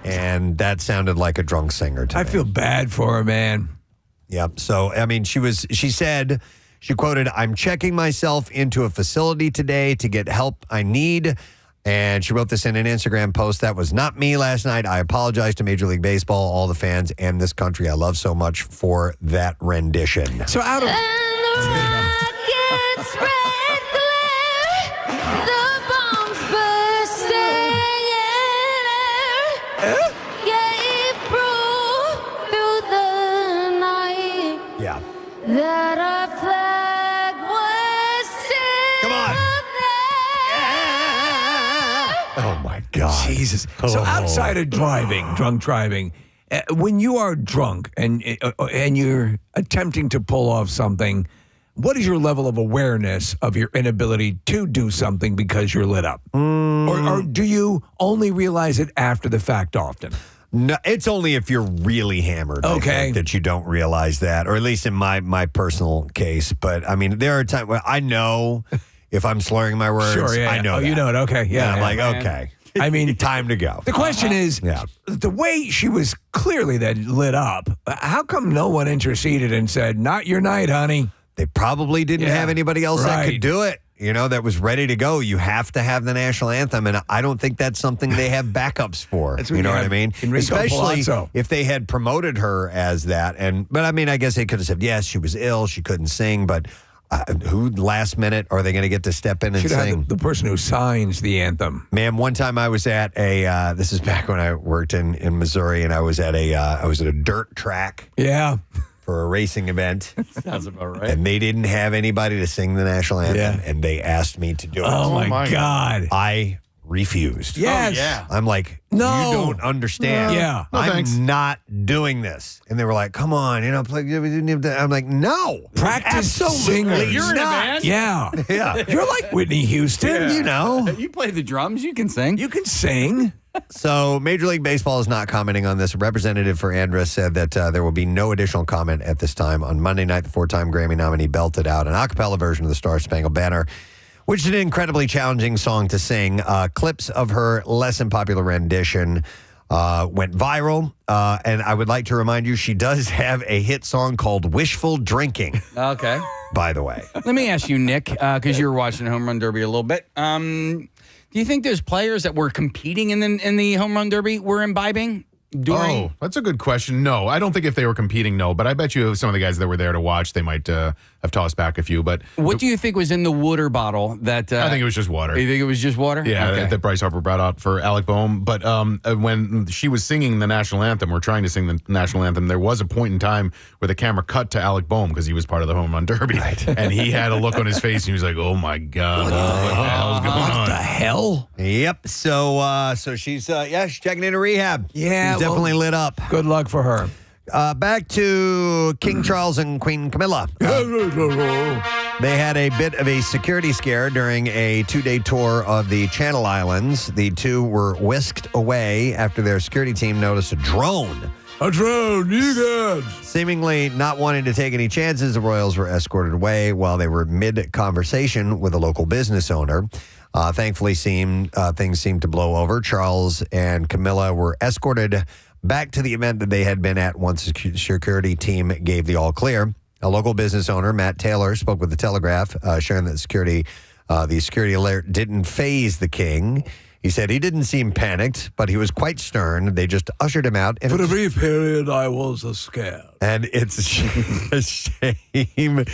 And that sounded like a drunk singer to me. I feel bad for her, man. Yep. So, I mean, she said, she quoted, "I'm checking myself into a facility today to get help I need." And she wrote this in an Instagram post. "That was not me last night. I apologize to Major League Baseball, all the fans, and this country I love so much for that rendition." So out of... Yeah. That a flag was still Come on. there. Oh, my God. Jesus. So outside of drunk driving, when you are drunk and you're attempting to pull off something, what is your level of awareness of your inability to do something because you're lit up? Or do you only realize it after the fact often? No, it's only if you're really hammered, I think, that you don't realize that, or at least in my personal case. But, I mean, there are times where I know if I'm slurring my words. Sure, yeah. I know Oh, that. you know it. Okay, yeah. And I'm like, okay. I mean, time to go. The question is, the way she was clearly that lit up, how come no one interceded and said, "Not your night, honey"? They probably didn't have anybody else that could do it, that was ready to go. You have to have the national anthem, and I don't think that's something they have backups for. You know what I mean? Especially if they had promoted her as that. But I mean, I guess they could have said, yes, she was ill, she couldn't sing, but who last minute are they going to get to step in and sing? The person who signs the anthem. Man, one time I was at this is back when I worked in Missouri, and I was at a dirt track. Yeah. For a racing event. Sounds about right. And they didn't have anybody to sing the national anthem, and they asked me to do it. Oh, my God. I refused. Yes. Oh, yeah. I'm like, no. You don't understand. Yeah. No, I'm not doing this. And they were like, come on, play. I'm like, no. Practice singers. You're in a band? Yeah. Yeah. You're like Whitney Houston, You play the drums, you can sing. You can sing. So Major League Baseball is not commenting on this. A representative for Andress said that there will be no additional comment at this time. On Monday night, the four-time Grammy nominee belted out an a cappella version of the Star-Spangled Banner, which is an incredibly challenging song to sing. Clips of her less than popular rendition went viral. And I would like to remind you, she does have a hit song called Wishful Drinking. Okay. By the way. Let me ask you, Nick, because you were watching Home Run Derby a little bit. Do you think those players that were competing in the Home Run Derby were imbibing? Oh, that's a good question. No, I don't think if they were competing, no. But I bet you some of the guys that were there to watch, they might have tossed back a few. But what do you think was in the water bottle? That I think it was just water. You think it was just water? Yeah, okay. that Bryce Harper brought out for Alec Boehm. But when she was singing the national anthem, or trying to sing the national anthem, there was a point in time where the camera cut to Alec Boehm because he was part of the Home Run Derby. Right. And he had a look on his face, and he was like, oh, my God, what the hell's going on? What the hell? Yep. So she's checking into rehab. Yeah. She's definitely lit up. Good luck for her. Back to King Charles and Queen Camilla. They had a bit of a security scare during a 2-day tour of the Channel Islands. The two were whisked away after their security team noticed a drone. A drone, you guys. Seemingly not wanting to take any chances, the royals were escorted away while they were mid-conversation with a local business owner. Thankfully, things seemed to blow over. Charles and Camilla were escorted back to the event that they had been at once the security team gave the all clear. A local business owner, Matt Taylor, spoke with the Telegraph, sharing that the security alert didn't faze the king. He said he didn't seem panicked, but he was quite stern. They just ushered him out. For a brief period, I was scared. And it's a shame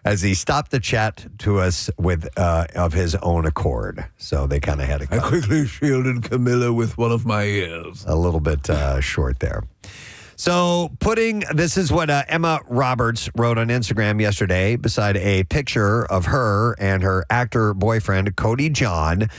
as he stopped the chat to us with of his own accord. So they kind of had a I quickly shielded Camilla with one of my ears. A little bit short there. So this is what Emma Roberts wrote on Instagram yesterday beside a picture of her and her actor boyfriend, Cody John.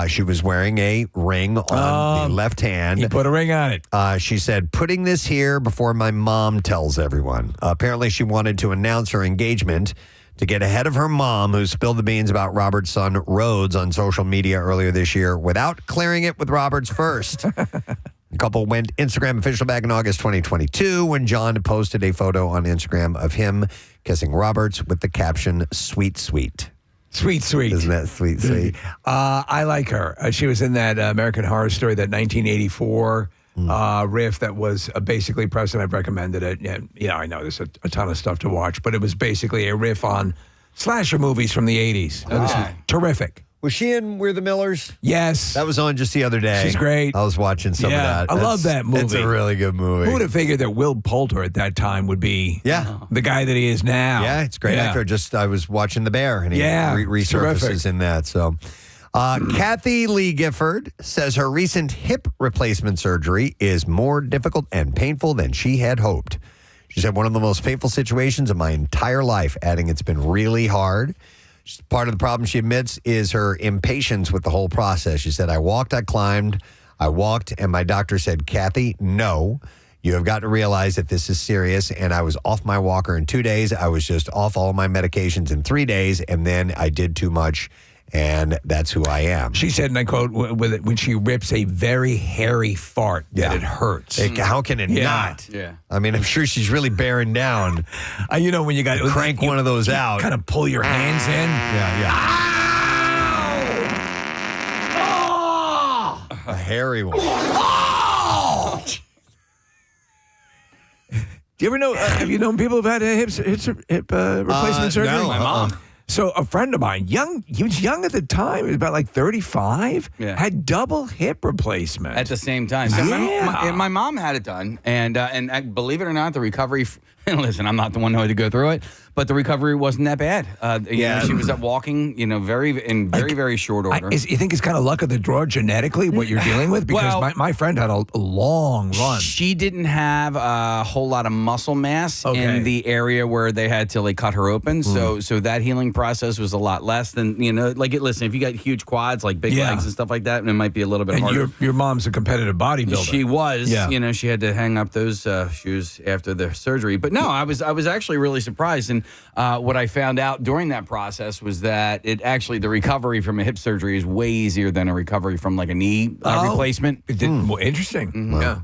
She was wearing a ring on the left hand. He put a ring on it. She said, putting this here before my mom tells everyone. Apparently, she wanted to announce her engagement to get ahead of her mom, who spilled the beans about Robert's son, Rhodes, on social media earlier this year without clearing it with Roberts first. The couple went Instagram official back in August 2022 when John posted a photo on Instagram of him kissing Roberts with the caption, "Sweet, sweet." Sweet, sweet. Isn't that sweet, sweet? I like her. She was in that American Horror Story, that 1984 riff that was basically, Preston, I've recommended it. Yeah, I know there's a ton of stuff to watch, but it was basically a riff on slasher movies from the 80s. It was terrific. Was she in We're the Millers? Yes. That was on just the other day. She's great. I was watching some of that. I love that movie. It's a really good movie. Who would have figured that Will Poulter at that time would be the guy that he is now? Yeah, it's a great actor. I was watching The Bear, and he resurfaces terrific. in that. So, Kathy Lee Gifford says her recent hip replacement surgery is more difficult and painful than she had hoped. She said, one of the most painful situations of my entire life, adding it's been really hard. Part of the problem, she admits, is her impatience with the whole process. She said, I walked, I climbed, I walked, and my doctor said, Kathy, no, you have got to realize that this is serious. And I was off my walker in 2 days. I was just off all my medications in 3 days. And then I did too much. And that's who I am. She said, and I quote, when she rips a very hairy fart, that it hurts. How can it not? Yeah. I mean, I'm sure she's really bearing down. You know, when you got to crank one of those out. Kind of pull your hands in. A hairy one. Do you ever know, have you known people who've had hip replacement surgery? No. My mom. So a friend of mine, he was young at the time, he was about like 35, had double hip replacement. At the same time. So my mom had it done, and believe it or not, the recovery, listen, I'm not the one who had to go through it, but the recovery wasn't that bad. You know, she was up walking, very short order. You think it's kind of luck of the draw genetically, what you're dealing with? Because my friend had a long run. She didn't have a whole lot of muscle mass in the area where they had to cut her open. So that healing process was a lot less than, listen, if you got huge quads, like big legs and stuff like that, it might be a little bit harder. Your mom's a competitive bodybuilder. She was. She had to hang up those shoes after the surgery. But no, I was actually really surprised. And what I found out during that process was that the recovery from a hip surgery is way easier than a recovery from a knee replacement. Interesting. Wow.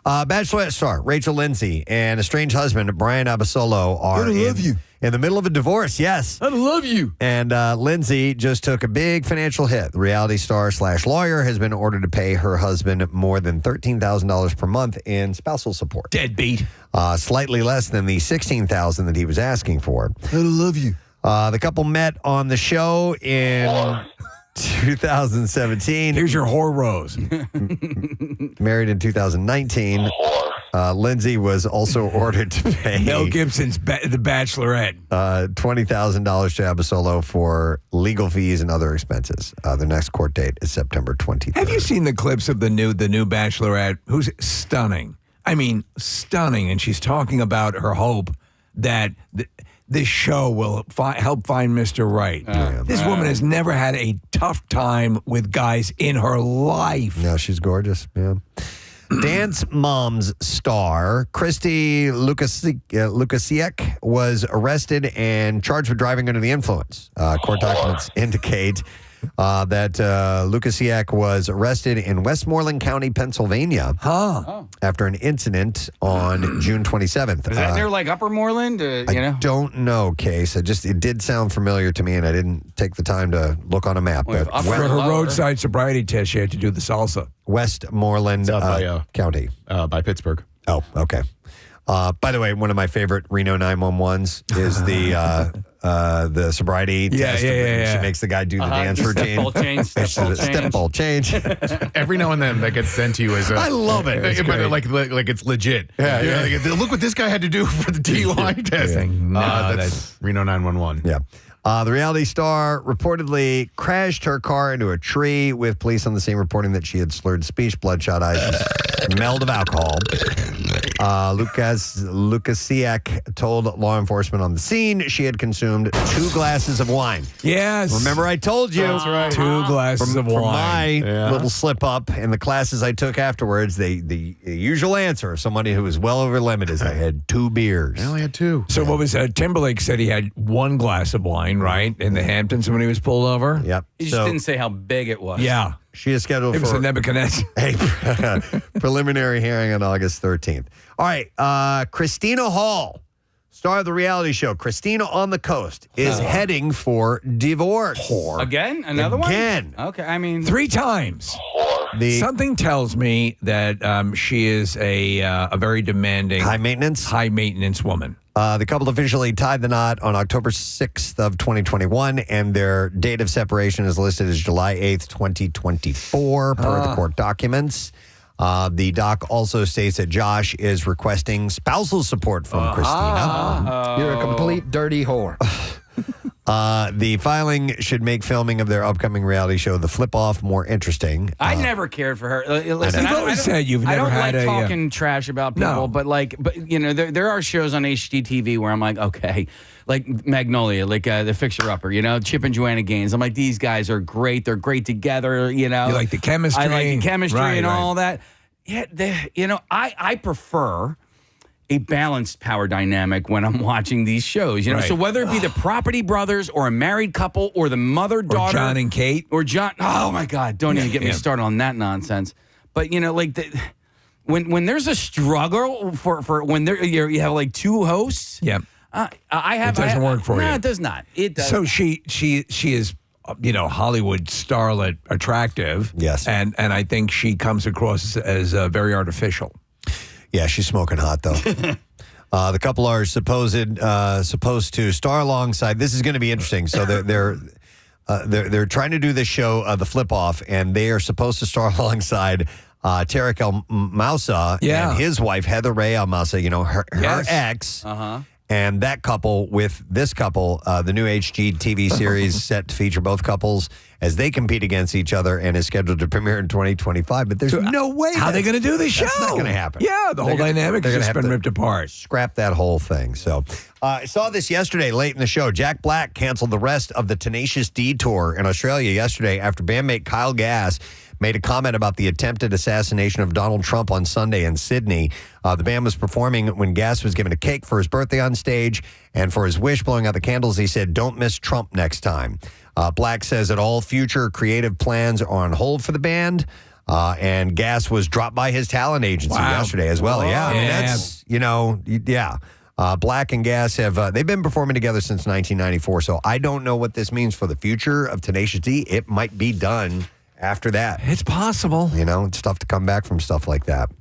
Bachelorette star Rachel Lindsay and estranged husband Brian Abasolo are in the middle of a divorce. Yes. I love you. And Lindsay just took a big financial hit. The reality star / lawyer has been ordered to pay her husband more than $13,000 per month in spousal support. Deadbeat. Slightly less than the $16,000 that he was asking for. I love you. The couple met on the show in 2017. Here's your whore rose. Married in 2019. Lindsay was also ordered to pay Mel Gibson's The Bachelorette. $20,000 to Abasolo for legal fees and other expenses. The next court date is September 23rd. Have you seen the clips of the new Bachelorette? Who's stunning. I mean, stunning. And she's talking about her hope that this show will help find Mr. Right. This woman has never had a tough time with guys in her life. No, she's gorgeous. Yeah. Dance Moms star Christy Lukasiak was arrested and charged with driving under the influence. Court documents indicate that Lukasiak was arrested in Westmoreland County, Pennsylvania, after an incident on June 27th. Is that near Upper Moreland? I don't know, Case. It did sound familiar to me, and I didn't take the time to look on a map. But for her roadside sobriety test, she had to do the salsa. Westmoreland County. By Pittsburgh. Oh, okay. By the way, one of my favorite Reno 911s is the sobriety test. She makes the guy do the dance routine. Step ball change. Every now and then that gets sent to you as I love it. But like it's legit. Look what this guy had to do for the DUI testing. That's Reno 911. Yeah. The reality star reportedly crashed her car into a tree, with police on the scene reporting that she had slurred speech, bloodshot eyes, and smelled of alcohol. Lukasiak told law enforcement on the scene she had consumed 2 glasses of wine. Yes. Remember I told you. That's right. 2 glasses of wine. From my little slip up and the classes I took afterwards, the usual answer of somebody who was well over the limit is I had 2 beers. I only had 2. So what was Timberlake said he had 1 glass of wine, right, in the Hamptons when he was pulled over? Yep. He just didn't say how big it was. Yeah. She is scheduled It was for a Nebuchadnezzar. a preliminary hearing on August 13th. All right. Christina Hall, star of the reality show Christina on the Coast, is heading for divorce. Again? Another one? Again. Okay, I mean... 3 times. Something tells me that she is a very demanding, High maintenance woman. The couple officially tied the knot on October 6th of 2021, and their date of separation is listed as July 8th, 2024, per the court documents. The doc also states that Josh is requesting spousal support from Christina. You're a complete dirty whore. The filing should make filming of their upcoming reality show, The Flip Off, more interesting. I never cared for her. Listen, You've always said you've never had I don't like talking trash about people, but you know, there are shows on HGTV where I'm like, okay, like Magnolia, like the Fixer Upper, you know, Chip and Joanna Gaines. I'm like, these guys are great. They're great together. You know, You like the chemistry. I like the chemistry Right, and right. all that. Yeah, you know, I prefer a balanced power dynamic when I'm watching these shows. You know, Right. so whether it be the Property Brothers or a married couple or the mother-daughter. Or John and Kate. Or John. Oh, my God. Don't even get me started on that nonsense. But, you know, like, when there's a struggle for when you have, like, two hosts. Yeah. I have. It doesn't work for you. No, it does not. It does. So she is, you know, Hollywood starlet attractive. Yes. And I think she comes across as very artificial. Yeah, she's smoking hot, though. The couple are supposed to star alongside. This is going to be interesting. So they're trying to do this show, The Flip Off, and they are supposed to star alongside Tarek El Moussa and his wife, Heather Ray El Moussa, you know, her ex. And that couple with this couple, the new HGTV series set to feature both couples as they compete against each other and is scheduled to premiere in 2025. But there's no way. How are they going to do this show? That's not going to happen. Yeah, the whole dynamic has just been ripped apart. Scrap that whole thing. So I saw this yesterday late in the show. Jack Black canceled the rest of the Tenacious D tour in Australia yesterday after bandmate Kyle Gass made a comment about the attempted assassination of Donald Trump on Sunday in Sydney. The band was performing when Gass was given a cake for his birthday on stage, and for his wish, blowing out the candles, he said, "Don't miss Trump next time." Black says that all future creative plans are on hold for the band, and Gass was dropped by his talent agency yesterday as well. Yeah, I mean, that's, you know, yeah. Black and Gass have they've been performing together since 1994, so I don't know what this means for the future of Tenacious D. It might be done after that. It's possible. You know, it's tough to come back from stuff like that.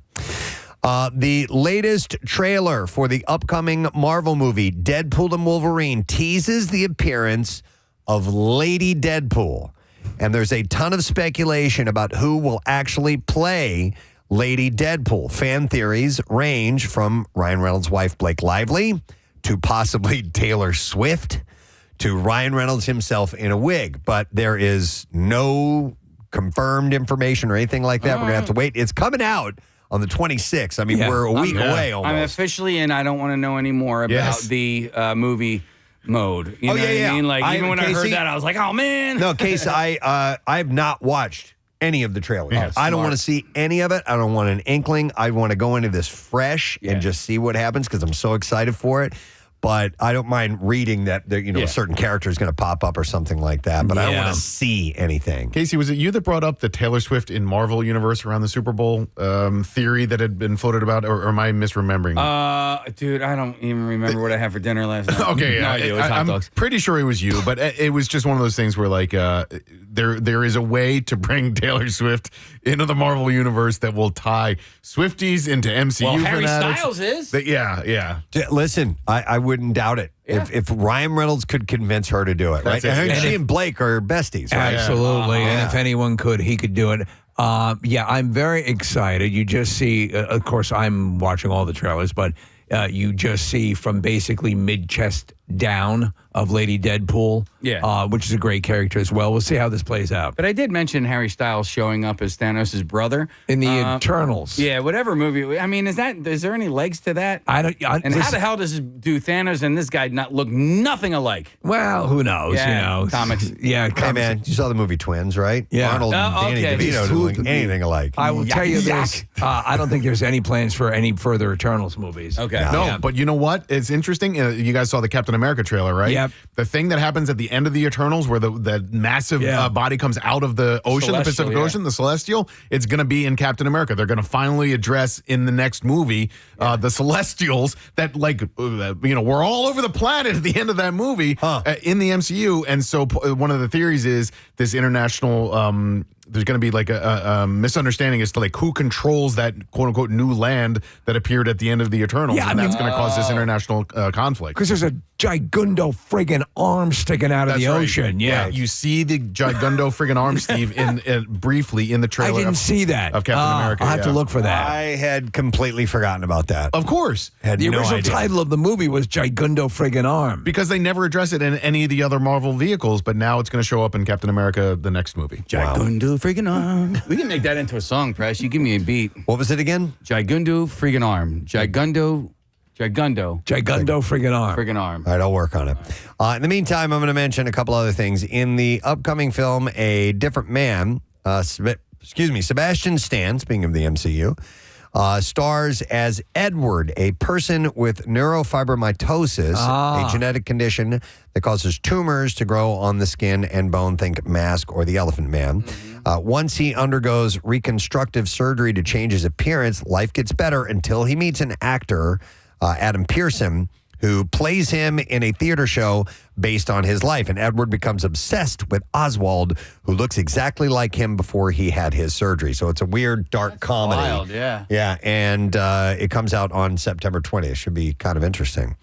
The latest trailer for the upcoming Marvel movie, Deadpool and Wolverine, teases the appearance of Lady Deadpool. And there's a ton of speculation about who will actually play Lady Deadpool. Fan theories range from Ryan Reynolds' wife, Blake Lively, to possibly Taylor Swift, to Ryan Reynolds himself in a wig. But there is no confirmed information or anything like that. We're going to have to wait. It's coming out on the 26th. I mean, we're a week away almost. I'm officially in. I don't want to know any more about the movie mode. You know what I mean? Like, even when I heard that, I was like, oh, man. No, Casey, I've not watched any of the trailers. Yeah, I don't want to see any of it. I don't want an inkling. I want to go into this fresh and just see what happens because I'm so excited for it. But I don't mind reading that there, you know, a certain character is going to pop up or something like that. But I don't want to see anything. Casey, was it you that brought up the Taylor Swift in Marvel Universe around the Super Bowl theory that had been floated about, or am I misremembering? Dude, I don't even remember what I had for dinner last night. Okay, No idea. It was hot dogs. I'm pretty sure it was you, but it was just one of those things where, like, there is a way to bring Taylor Swift into the Marvel Universe that will tie Swifties into MCU Well, Harry fanatics. Styles is. Yeah. Listen, I wouldn't doubt it. Yeah. If Ryan Reynolds could convince her to do it, right? That's it. And And she and Blake are besties, right? Absolutely. And if anyone could, he could do it. I'm very excited. You just see, of course, I'm watching all the trailers, but you just see from basically mid-chest down of Lady Deadpool, which is a great character as well. We'll see how this plays out. But I did mention Harry Styles showing up as Thanos' brother. In the Eternals. Yeah, whatever movie. I mean, is there any legs to that? I don't. And how listen, the hell does do Thanos and this guy not look nothing alike? Well, who knows? Yeah, you know, comics. Yeah, Hey, man, you saw the movie Twins, right? Yeah. Arnold and Oh, Danny okay. DeVito don't look anything alike. I will tell you Yuck. this. I don't think there's any plans for any further Eternals movies. Okay. No, but you know what? It's interesting. You guys saw the Captain America trailer, right? Yep. The thing that happens at the end of the Eternals, where the massive body comes out of the ocean, the Pacific Ocean, the Celestial, it's going to be in Captain America. They're going to finally address in the next movie the Celestials that, like, we're all over the planet at the end of that movie in the MCU. And so one of the theories is this international there's going to be like a misunderstanding as to like who controls that quote unquote new land that appeared at the end of the Eternals, Yeah, and I that's mean- going to cause this international conflict. Because there's a gigundo friggin' arm sticking out of the That's right. ocean. Yeah. You see the gigundo friggin' arm, Steve, in briefly in the I trailer. didn't see that. of Captain America. I'll have to yeah. look for that. I had completely forgotten about that. Of course, Had The no original idea. title of the movie was Gigundo Friggin' Arm. because they never address it in any of the other Marvel vehicles, but now it's going to show up in Captain America, the next movie. Gigundu friggin' arm. We can make that into a song, Press. You give me a beat. What was it again? Gigundu friggin' arm. Gigundo Gigundo Friggin' Arm. friggin' arm. All right, I'll work on it. In the meantime, I'm going to mention a couple other things. In the upcoming film, A Different Man, Sebastian Stan, speaking of the MCU, stars as Edward, a person with neurofibromatosis, a genetic condition that causes tumors to grow on the skin and bone, think Mask or the Elephant Man. Once he undergoes reconstructive surgery to change his appearance, life gets better until he meets an actor, Adam Pearson, who plays him in a theater show based on his life. And Edward becomes obsessed with Oswald, who looks exactly like him before he had his surgery. So it's a weird, dark comedy. wild, yeah. Yeah, and it comes out on September 20th. Should be kind of interesting.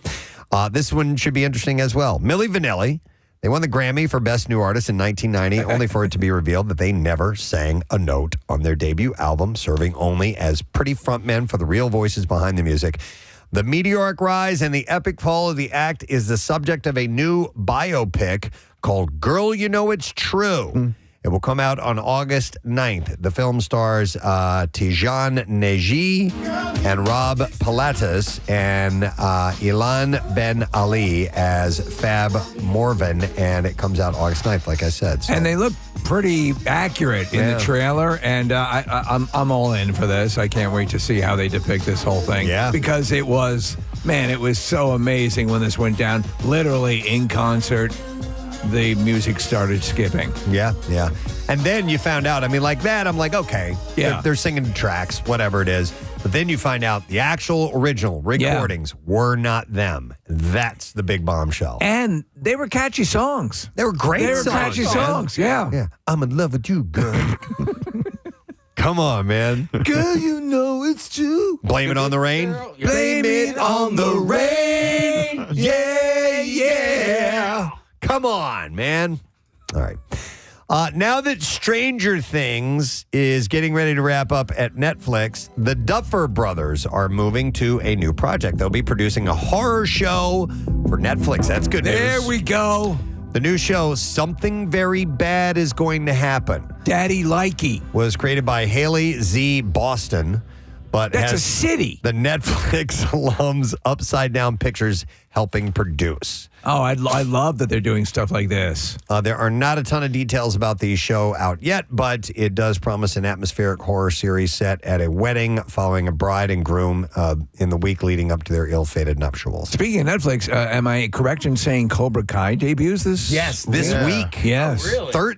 This one should be interesting as well. Milli Vanilli, they won the Grammy for Best New Artist in 1990, only for it to be revealed that they never sang a note on their debut album, serving only as pretty frontmen for the real voices behind the music. The meteoric rise and the epic fall of the act is the subject of a new biopic called Girl, You Know It's True. It will come out on August 9th. The film stars Tijan Neji and Rob Pilatus and Ilan Ben Ali as Fab Morvan, and it comes out August 9th, like I said. So. And they look pretty accurate in the trailer, and I'm all in for this. I can't wait to see how they depict this whole thing. Yeah. Because it was so amazing when this went down. Literally in concert, the music started skipping. Yeah. And then you found out, I mean, like that, I'm like, okay, Yeah. they're singing tracks, whatever it is. But then you find out the actual original recordings were not them. That's the big bombshell. And they were catchy songs. They were great They were songs. catchy man. songs, yeah. Yeah. I'm in love with you, girl. Come on, man. Girl, you know it's true. Blame it on the rain. Blame it on the rain. Yeah. Come on, man. All right. Now that Stranger Things is getting ready to wrap up at Netflix, the Duffer Brothers are moving to a new project. They'll be producing a horror show for Netflix. That's good news. There we go. The new show, Something Very Bad is Going to Happen, Daddy Likey. was created by Haley Z. Boston, but That's a has city. the Netflix alums Upside Down Pictures helping produce. Oh, I love that they're doing stuff like this. There are not a ton of details about the show out yet, but it does promise an atmospheric horror series set at a wedding following a bride and groom in the week leading up to their ill-fated nuptials. Speaking of Netflix, am I correct in saying Cobra Kai debuts this? This week. Yes.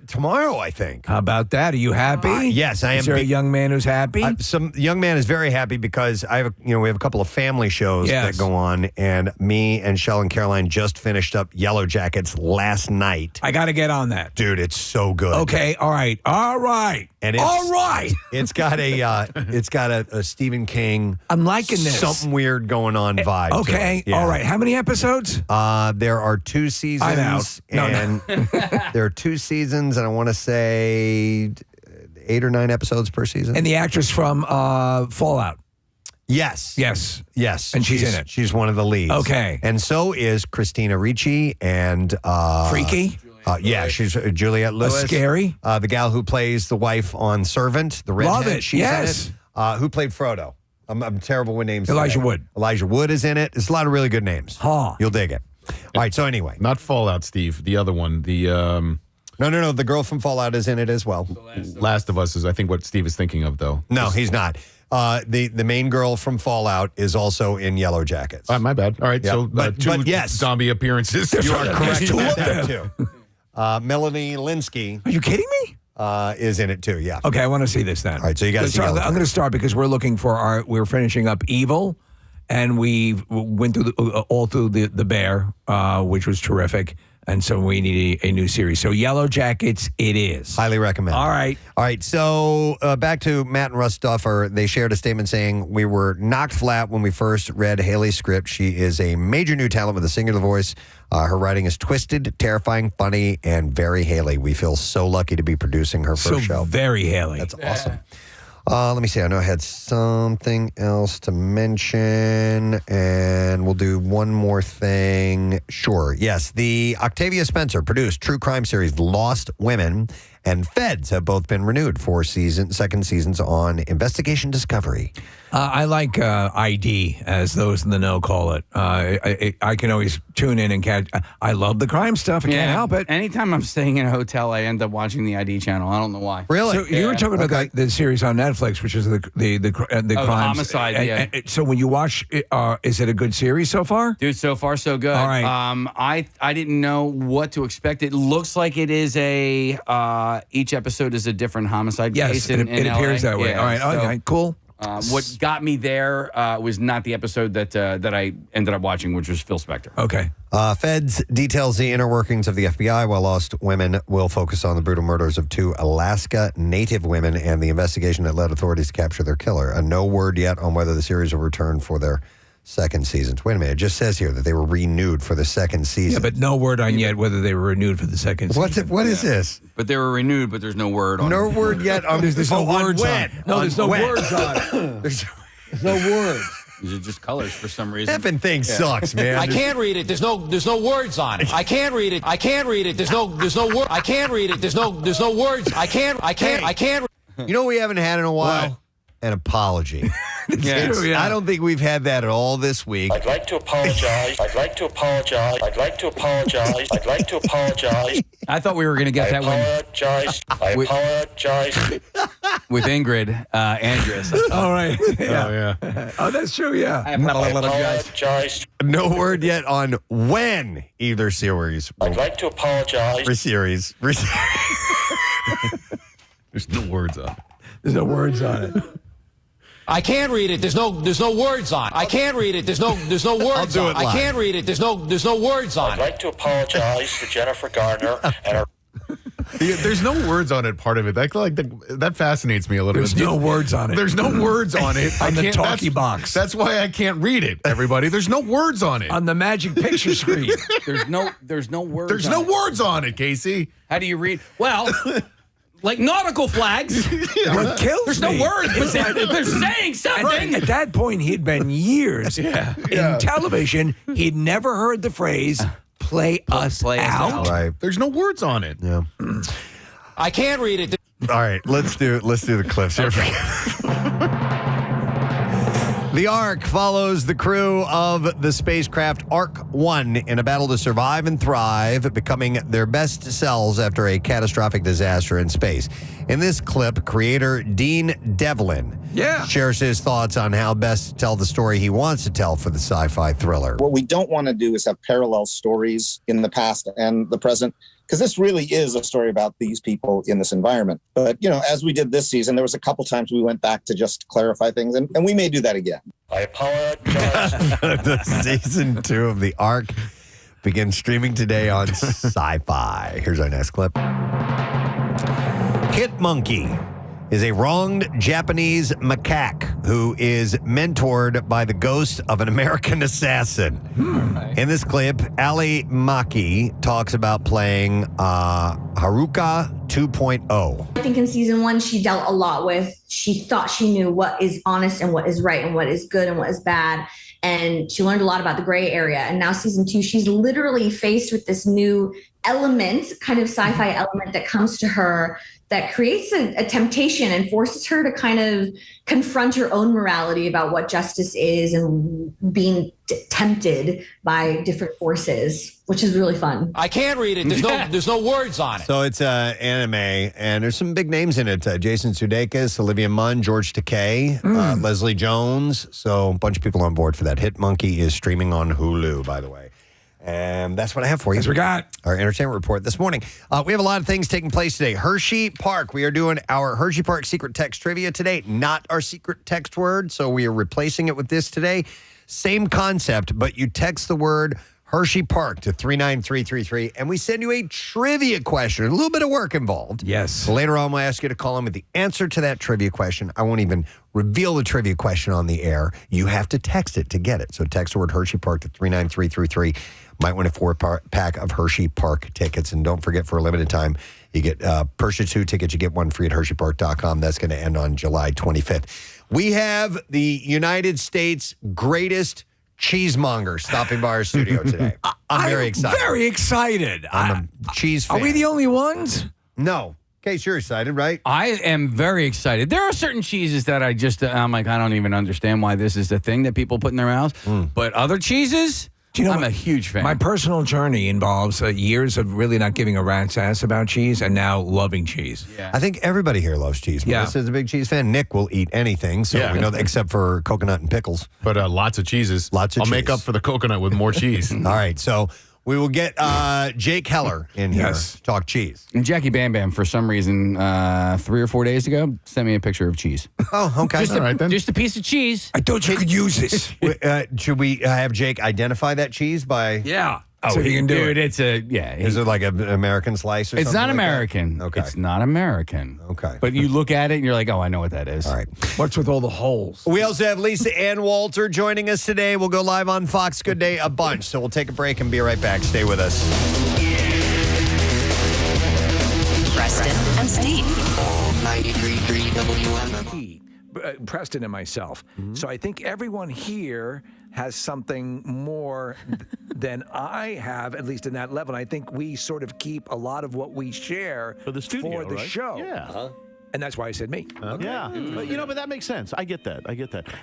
Tomorrow, I think. How about that? Are you happy? Yes, I am. Is there a young man who's happy? Some young man is very happy because we have a couple of family shows Yes. that go on, and me and Shell and Caroline just finished up Yellow Jackets last night. I got to get on that. Dude, it's so good. Okay. All right. And it's got a Stephen King. I'm liking this. Something weird going on vibe. to Okay. it. Yeah. All right. How many episodes? There are 2 seasons. I'm out. No. And there are 2 seasons, and I want to say 8 or 9 episodes per season. And the actress from Fallout. Yes. Yes. And she's in it. She's one of the leads. Okay. And so is Christina Ricci and Freaky? She's Juliette Lewis. Scary? The gal who plays the wife on Servant, the redhead. Love it. She's Yes. in it. Who played Frodo? I'm terrible with names. Elijah today. Wood. Elijah Wood is in it. It's a lot of really good names. Huh. You'll dig it. All right. So anyway, Not Fallout, Steve. The other one, the no. The girl from Fallout is in it as well. Last of Us is, I think, what Steve is thinking of, though. No, he's not. The main girl from Fallout is also in Yellow Jackets. My bad. All right, Yeah, so but 2 yes. zombie appearances. You are correct two about of that too. Melanie Linsky Are you kidding me? is in it too. Yeah. Okay, I want to see this then. All right, so you gotta see So Yellow I'm going to start because we're looking for we're finishing up Evil, and we went through all through the Bear, which was terrific. And so we need a new series. So Yellow Jackets, it is. Highly recommend. All right. All right. So back to Matt and Russ Duffer. They shared a statement saying, "We were knocked flat when we first read Haley's script. She is a major new talent with a singular voice. Her writing is twisted, terrifying, funny, and very Haley. We feel so lucky to be producing her first show." Very Haley. That's awesome. Let me see. I know I had something else to mention, and we'll do one more thing. Sure. Yes. The Octavia Spencer produced true crime series Lost Women and Feds have both been renewed for second seasons on Investigation Discovery. I like ID, as those in the know call it. I can always tune in and catch. I love the crime stuff. I can't help it. Anytime I'm staying in a hotel, I end up watching the ID channel. I don't know why. Really? So you were talking about the series on Netflix, which is the crimes. Homicide, yeah. So when you watch, is it a good series so far? Dude, so far so good. All right. I didn't know what to expect. It looks like it is each episode is a different homicide Yes, case. it in appears LA. that way. Yeah, All right. so, Okay. Cool. What got me there was not the episode that I ended up watching, which was Phil Spector. Okay. Feds details the inner workings of the FBI, while Lost Women will focus on the brutal murders of 2 Alaska Native women and the investigation that led authorities to capture their killer. No word yet on whether the series will return for their second seasons. Wait a minute. It just says here that they were renewed for the second season. Yeah, but no word on yet whether they were renewed for the second season. What is this? But they were renewed, but there's no word on No it. word yet on There's no words on it. No, there's no when. words on it. There's No words. These are just colors for some reason. effing thing sucks, man. I can't read it. There's no words on it. I can't read it. I can't read it. There's no word. I can't read it. There's no words. I can't. You know what we haven't had in a while? What? An apology. It's true, yeah. I don't think we've had that at all this week. I'd like to apologize. I'd like to apologize. I'd like to apologize. I'd like to apologize. I thought we were going to get that one Apologize. I apologize. with Ingrid Andress. All right. Oh, yeah. Oh, that's true. Yeah. I apologize. No word yet on when either series I'd like to apologize. series. There's no words on it. There's no words on it. I can't read it. There's no words on it. I can't read it. There's no words do on it it. I live. can't read it. There's no words on I'd it. like to apologize to Jennifer Garner and her. There's no words on it. Part of it that fascinates me a little There's bit. no words on it. There's no words on it. On the can't- talkie that's- box. That's why I can't read it. Everybody, there's no words on it. On the magic picture screen. There's no words. There's on no it. words on it, Casey. How do you read? Well, like nautical flags. What kills There's me. no words, but they're saying something. Right. At that point, he'd been years in television. He'd never heard the phrase "play us play us out." out. Right. There's no words on it. Yeah. I can't read it. All right. Let's do the clips here. The Ark follows the crew of the spacecraft Ark 1 in a battle to survive and thrive, becoming their best selves after a catastrophic disaster in space. In this clip, creator Dean Devlin shares his thoughts on how best to tell the story he wants to tell for the sci-fi thriller. What we don't want to do is have parallel stories in the past and the present, because this really is a story about these people in this environment. But, as we did this season, there was a couple times we went back to just clarify things, and we may do that again. I apologize. The season 2 of The Ark begins streaming today on Sci-Fi. Here's our next clip. Hit Monkey is a wronged Japanese macaque who is mentored by the ghost of an American assassin. In this clip, Ali Maki talks about playing Haruka 2.0. I think in season 1, she dealt a lot with, she thought she knew what is honest and what is right and what is good and what is bad. And she learned a lot about the gray area. And now season 2, she's literally faced with this new element, kind of sci-fi element that comes to her that creates a temptation and forces her to kind of confront her own morality about what justice is and being tempted by different forces, which is really fun. I can't read it. There's no words on it. So it's anime, and there's some big names in it. Jason Sudeikis, Olivia Munn, George Takei, Leslie Jones. So a bunch of people on board for that. Hit Monkey is streaming on Hulu, by the way. And that's what I have for you. Yes, we got our entertainment report this morning. We have a lot of things taking place today. Hershey Park. We are doing our Hershey Park secret text trivia today, not our secret text word. So we are replacing it with this today. Same concept, but you text the word Hershey Park to 39333, and we send you a trivia question. A little bit of work involved. Yes. So later on, we'll ask you to call in with the answer to that trivia question. I won't even reveal the trivia question on the air. You have to text it to get it. So text the word Hershey Park to 39333. Might win a 4-pack of Hershey Park tickets. And don't forget, for a limited time, you get purchase 2 tickets. You get one free at HersheyPark.com. That's going to end on July 25th. We have the United States greatest cheesemonger stopping by our studio today. I'm very excited. Very excited. I'm a cheese fan. Are we the only ones? No. Case, you're excited, right? I am very excited. There are certain cheeses that I'm like, I don't even understand why this is the thing that people put in their mouths. But other cheeses, I'm a huge fan. My personal journey involves years of really not giving a rat's ass about cheese and now loving cheese. Yeah. I think everybody here loves cheese. Yeah. Melissa's a big cheese fan. Nick will eat anything, so we know that, except for coconut and pickles. But lots of cheeses. Lots of I'll make cheese. up for the coconut with more cheese. All right, so we will get Jake Heller in here to talk cheese. And Jackie Bam Bam, for some reason, 3 or 4 days ago, sent me a picture of cheese. Oh, okay. All right, then. Just a piece of cheese. I thought you could use this. Should we have Jake identify that cheese by... Yeah. Oh, he can do dude, it. it's a, Is it like an American slice or It's something not like American. that? Okay. It's not American. Okay. But you look at it and you're like, oh, I know what that is. All right. What's with all the holes? We also have Lisa Ann Walter joining us today. We'll go live on Fox Good Day a bunch, so we'll take a break and be right back. Stay with us. Preston and Steve. 93.3 WMMR. Preston and myself. So I think everyone here has something more than I have, at least in that level. And I think we sort of keep a lot of what we share For the studio, right? show. Yeah. And that's why I said me. Yeah. But that makes sense. I get that.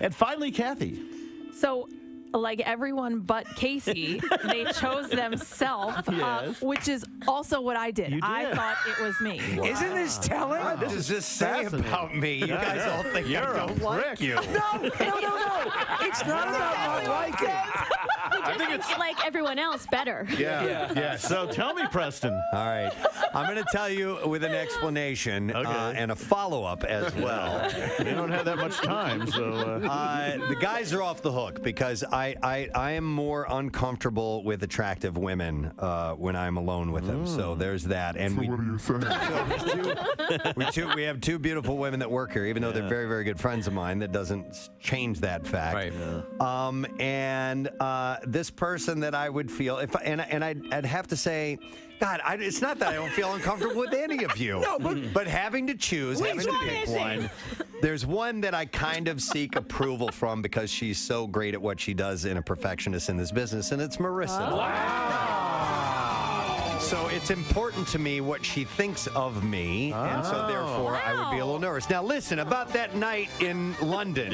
And finally, Kathy. So, like everyone but Casey, they chose themselves, Yes. which is also what I did. You did. I thought it was me. Isn't this telling? What does this say about me? You guys all think You're I don't a like prick. you. No. It's not about not liking. I think it's like everyone else better. yeah. So tell me, Preston. All right. I'm going to tell you with an explanation and a follow-up as well. We don't have that much time, so. The guys are off the hook because I am more uncomfortable with attractive women when I'm alone with them. So there's that. And what are you saying? We have two beautiful women that work here, even though they're very, very good friends of mine. That doesn't change that fact. Right. And this person that I would feel I'd have to say, God, it's not that I don't feel uncomfortable with any of you. No, but having to choose, having to pick one, there's one that I kind of seek approval from because she's so great at what she does and a perfectionist in this business, and it's Marissa. So it's important to me what she thinks of me, and so therefore I would be a little nervous. Now listen, about that night in London,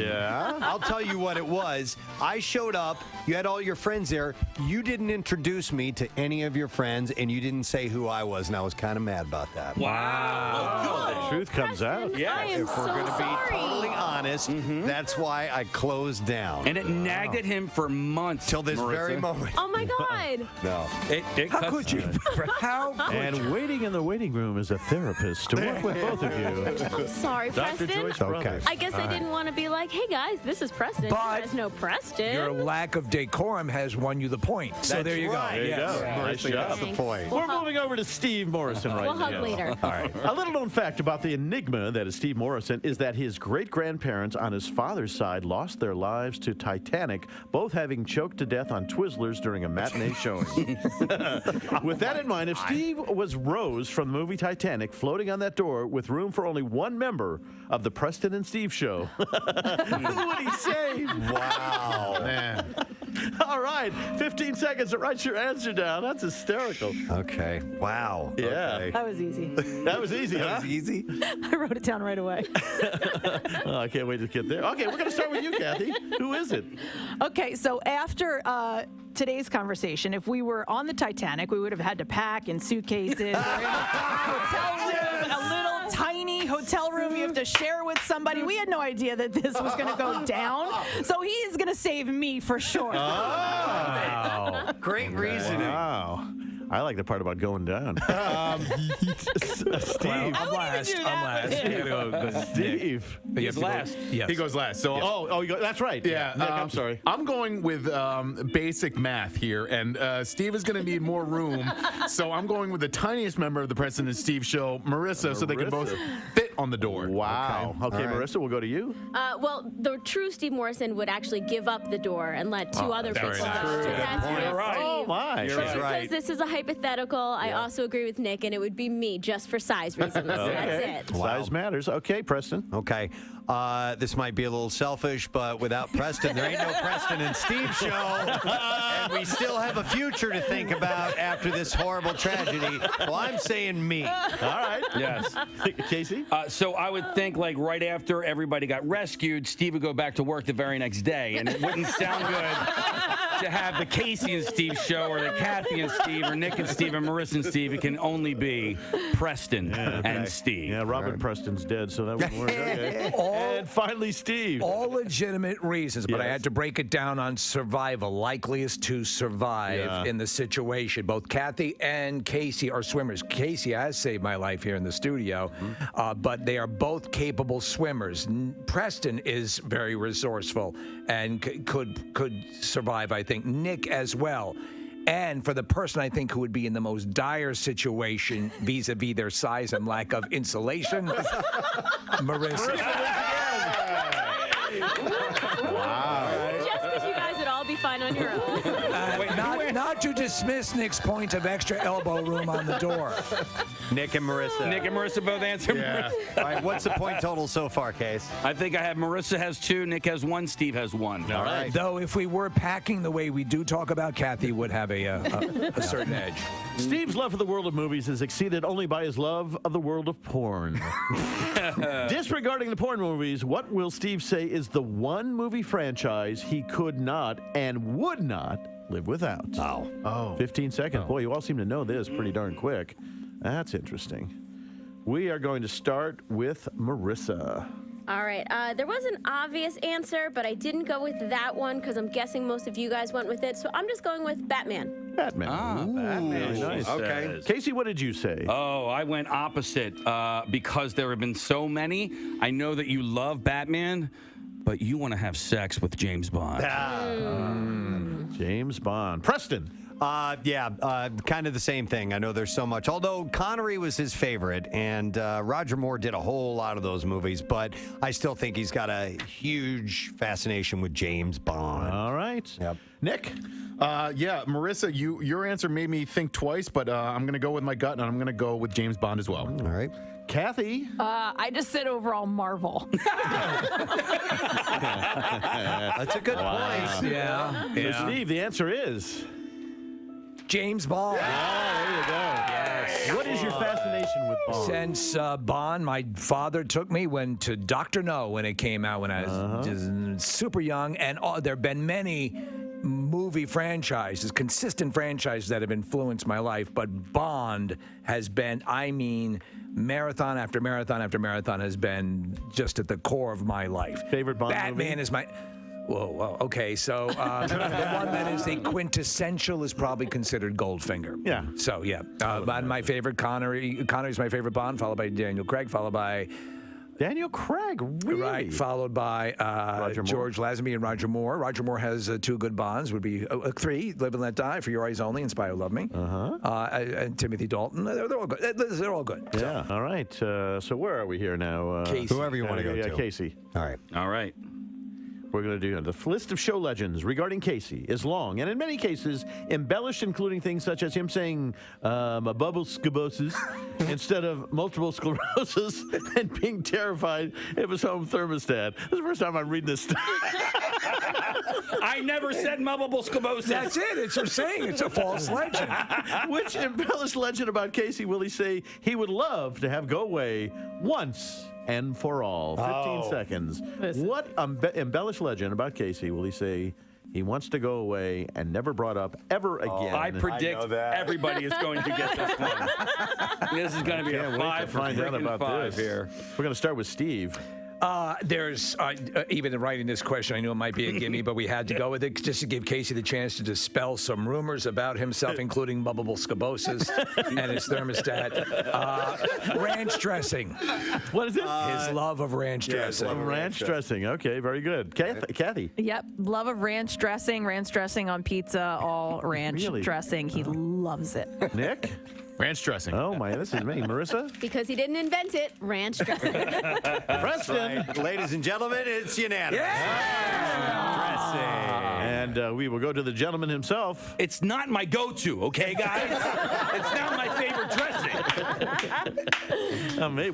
I'll tell you what it was. I showed up, you had all your friends there, you didn't introduce me to any of your friends, and you didn't say who I was, and I was kind of mad about that. The truth comes out. Yeah. I am If we're so going to sorry. be totally honest, that's why I closed down. And it nagged at him for months. Till this Marissa. very moment. Oh my God. No. How could you? How could And you? waiting in the waiting room is a therapist to work with both of you. I'm sorry, Dr. Preston. Joyce Brothers. I guess I didn't want to be like, hey guys, this is Preston. But you guys know Preston. Your lack of decorum has won you the point. So there you go. right. There you Yes. go. Nice Marissa, job. that's the point. We're moving over to Steve Morrison right We'll now. hug later. All right. A little known fact about the enigma that is Steve Morrison is that his great-grandparents on his father's side lost their lives to Titanic, both having choked to death on Twizzlers during a matinee showing. With that in mind, if Steve was Rose from the movie Titanic floating on that door with room for only one member of the Preston and Steve show, who would he save? Wow. Man. All right, 15 seconds to write your answer down. That's hysterical. Okay. Wow. Yeah. Okay. That was easy. That was easy, huh? Easy. I wrote it down right away. Oh, I can't wait to get there. Okay, we're going to start with you, Kathy. Who is it? Okay, so after today's conversation, if we were on the Titanic, we would have had to pack in suitcases or in a hotel room, a little tiny hotel room you have to share with somebody. We had no idea that this was going to go down. So he is going to save me for sure. Oh. Great reasoning. Wow. I like the part about going down. Steve. I'm last. Steve. He's last. Yes. He goes last. So That's right. Yeah, Nick, I'm sorry. I'm going with basic math here, and Steve is going to need more room. So I'm going with the tiniest member of the Preston and Steve show, Marissa, so they can both fit on the door. Wow. Okay, Marissa, we'll go to you. Well, the true Steve Morrison would actually give up the door and let two other people out. You're right. Oh, my. She's right. Because this is a hypothetical, I also agree with Nick, and it would be me just for size reasons. That's it. Size matters. Okay, Preston. Okay. This might be a little selfish, but without Preston, there ain't no Preston and Steve show. And we still have a future to think about after this horrible tragedy. Well, I'm saying me. All right. Yes. Casey? So I would think, like, right after everybody got rescued, Steve would go back to work the very next day, and it wouldn't sound good to have the Casey and Steve show, or the Kathy and Steve, or Nick and Steve, and Marissa and Steve. It can only be Preston and Steve. Yeah, Robin Preston's dead, so that wouldn't work. Okay. And finally, Steve. All legitimate reasons, but I had to break it down on survival, likeliest to survive in the situation. Both Kathy and Casey are swimmers. Casey has saved my life here in the studio, but they are both capable swimmers. Preston is very resourceful and could survive, I think. Nick as well. And for the person I think who would be in the most dire situation vis-a-vis their size and lack of insulation, Marissa. Wow. Just because you guys would all be fine on your own. Not to dismiss Nick's point of extra elbow room on the door. Nick and Marissa. Nick and Marissa both answer. Yeah. All right, what's the point total so far, Case? I think I have Marissa has 2, Nick has 1, Steve has 1. All right. Though if we were packing the way we do talk about, Kathy would have a certain edge. Steve's love for the world of movies is exceeded only by his love of the world of porn. Disregarding the porn movies, what will Steve say is the one movie franchise he could not and would not live without? Oh. 15 seconds. Boy, you all seem to know this pretty darn quick. That's interesting. We are going to start with Marissa. All right. There was an obvious answer, but I didn't go with that one because I'm guessing most of you guys went with it. So I'm just going with Batman. Batman. Batman. Really nice. Okay. Casey, what did you say? Oh, I went opposite because there have been so many. I know that you love Batman, but you want to have sex with James Bond. James Bond. Preston. Kind of the same thing. I know there's so much. Although Connery was his favorite, and Roger Moore did a whole lot of those movies, but I still think he's got a huge fascination with James Bond. All right. Yep. Nick? Marissa, your answer made me think twice, but I'm going to go with my gut, and I'm going to go with James Bond as well. All right. Kathy? I just said overall Marvel. That's a good point. Yeah. So Steve, the answer is... James Bond. there you go. Yes. What is your fascination with Bond? Since Bond, my father took me to Dr. No when it came out when I was just super young, and there have been many movie franchises, consistent franchises that have influenced my life, but Bond has been, marathon after marathon after marathon has been just at the core of my life. Favorite Bond Batman movie? is my... Whoa. Okay, so the one that is the quintessential is probably considered Goldfinger. Yeah. So, yeah. My favorite, Connery's my favorite Bond, followed by Daniel Craig, followed by... Daniel Craig, really? Right, followed by George Lazenby and Roger Moore. Roger Moore has 2 good Bonds, would be 3, Live and Let Die, For Your Eyes Only, and Spy Who Loved Me. And Timothy Dalton. They're all good. They're all good. Yeah, all right. So where are we here now? Casey. Whoever you want to go to. Casey. All right. All right. We're going to do the list of show legends regarding Casey is long and in many cases embellished, including things such as him saying bubble scubosis instead of multiple sclerosis and being terrified of his home thermostat. This is the first time I'm reading this stuff. I never said multiple sclerosis. That's it. It's you're saying it's a false legend. Which embellished legend about Casey will he say he would love to have go away once and for all? 15 seconds. What embellished legend about Casey will he say he wants to go away and never brought up ever again. I predict everybody is going to get this one. This is going to be a 5 for freaking 5 here. We're going to start with Steve. There's even in writing this question, I knew it might be a gimme, but we had to go with it just to give Casey the chance to dispel some rumors about himself, including bubbable scabosis and his thermostat. Ranch dressing. What is it? His love of ranch dressing. Ranch dressing. Okay, very good. Kathy. Yep, love of ranch dressing on pizza, all ranch dressing. He loves it. Nick? Ranch dressing. Oh, my, this is me. Marissa? Because he didn't invent it, ranch dressing. Preston. Ladies and gentlemen, it's unanimous. And we will go to the gentleman himself. It's not my go-to, okay, guys? It's not my favorite dressing.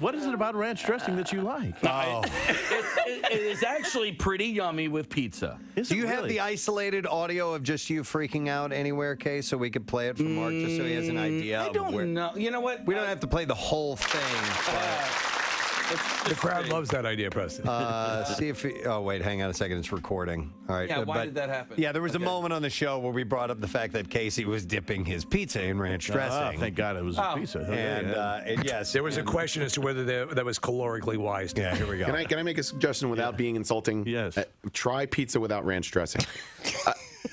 What is it about ranch dressing that you like? It is actually pretty yummy with pizza. Do you have the isolated audio of just you freaking out anywhere, Kay, so we could play it for Mark, just so he has an idea? I don't know. You know what? We don't have to play the whole thing. The crowd loves that idea, Preston. See if wait, hang on a second. It's recording. All right. Yeah, why did that happen? Yeah, there was a moment on the show where we brought up the fact that Casey was dipping his pizza in ranch dressing. Thank God it was a pizza. And yes, there was a question as to whether that was calorically wise. Yeah, here we go. Can I make a suggestion without being insulting? Yes. Try pizza without ranch dressing.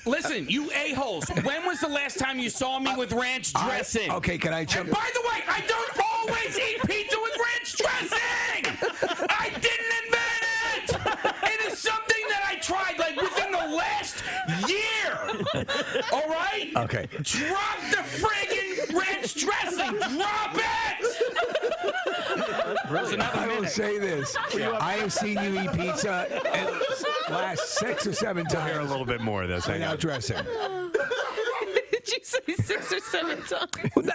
Listen, you a-holes. When was the last time you saw me with ranch dressing? Okay, can I jump? And by the way, I don't always eat pizza with ranch dressing. I didn't invent it. It is something that I tried like within the last year. All right? Okay. Drop the friggin' ranch dressing. Drop it. I will say this. I have seen you eat pizza at last 6 or 7 times. Hear a little bit more of this. Without dressing. Did you say 6 or 7 times? Well,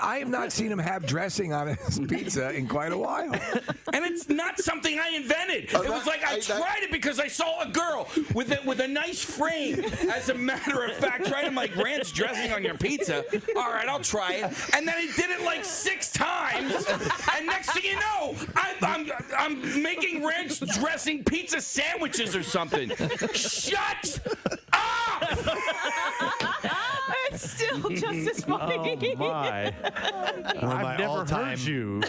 I have not seen him have dressing on his pizza in quite a while. And it's not something I invented. It was like I tried it because I saw a girl with a nice frame. As a matter of fact, right? I'm like, ranch dressing on your pizza. All right, I'll try it. And then he did it like 6 times. And next thing you know, I'm making ranch dressing pizza sandwiches or something. Shut up! It's still just as funny. Oh, my. I've never heard you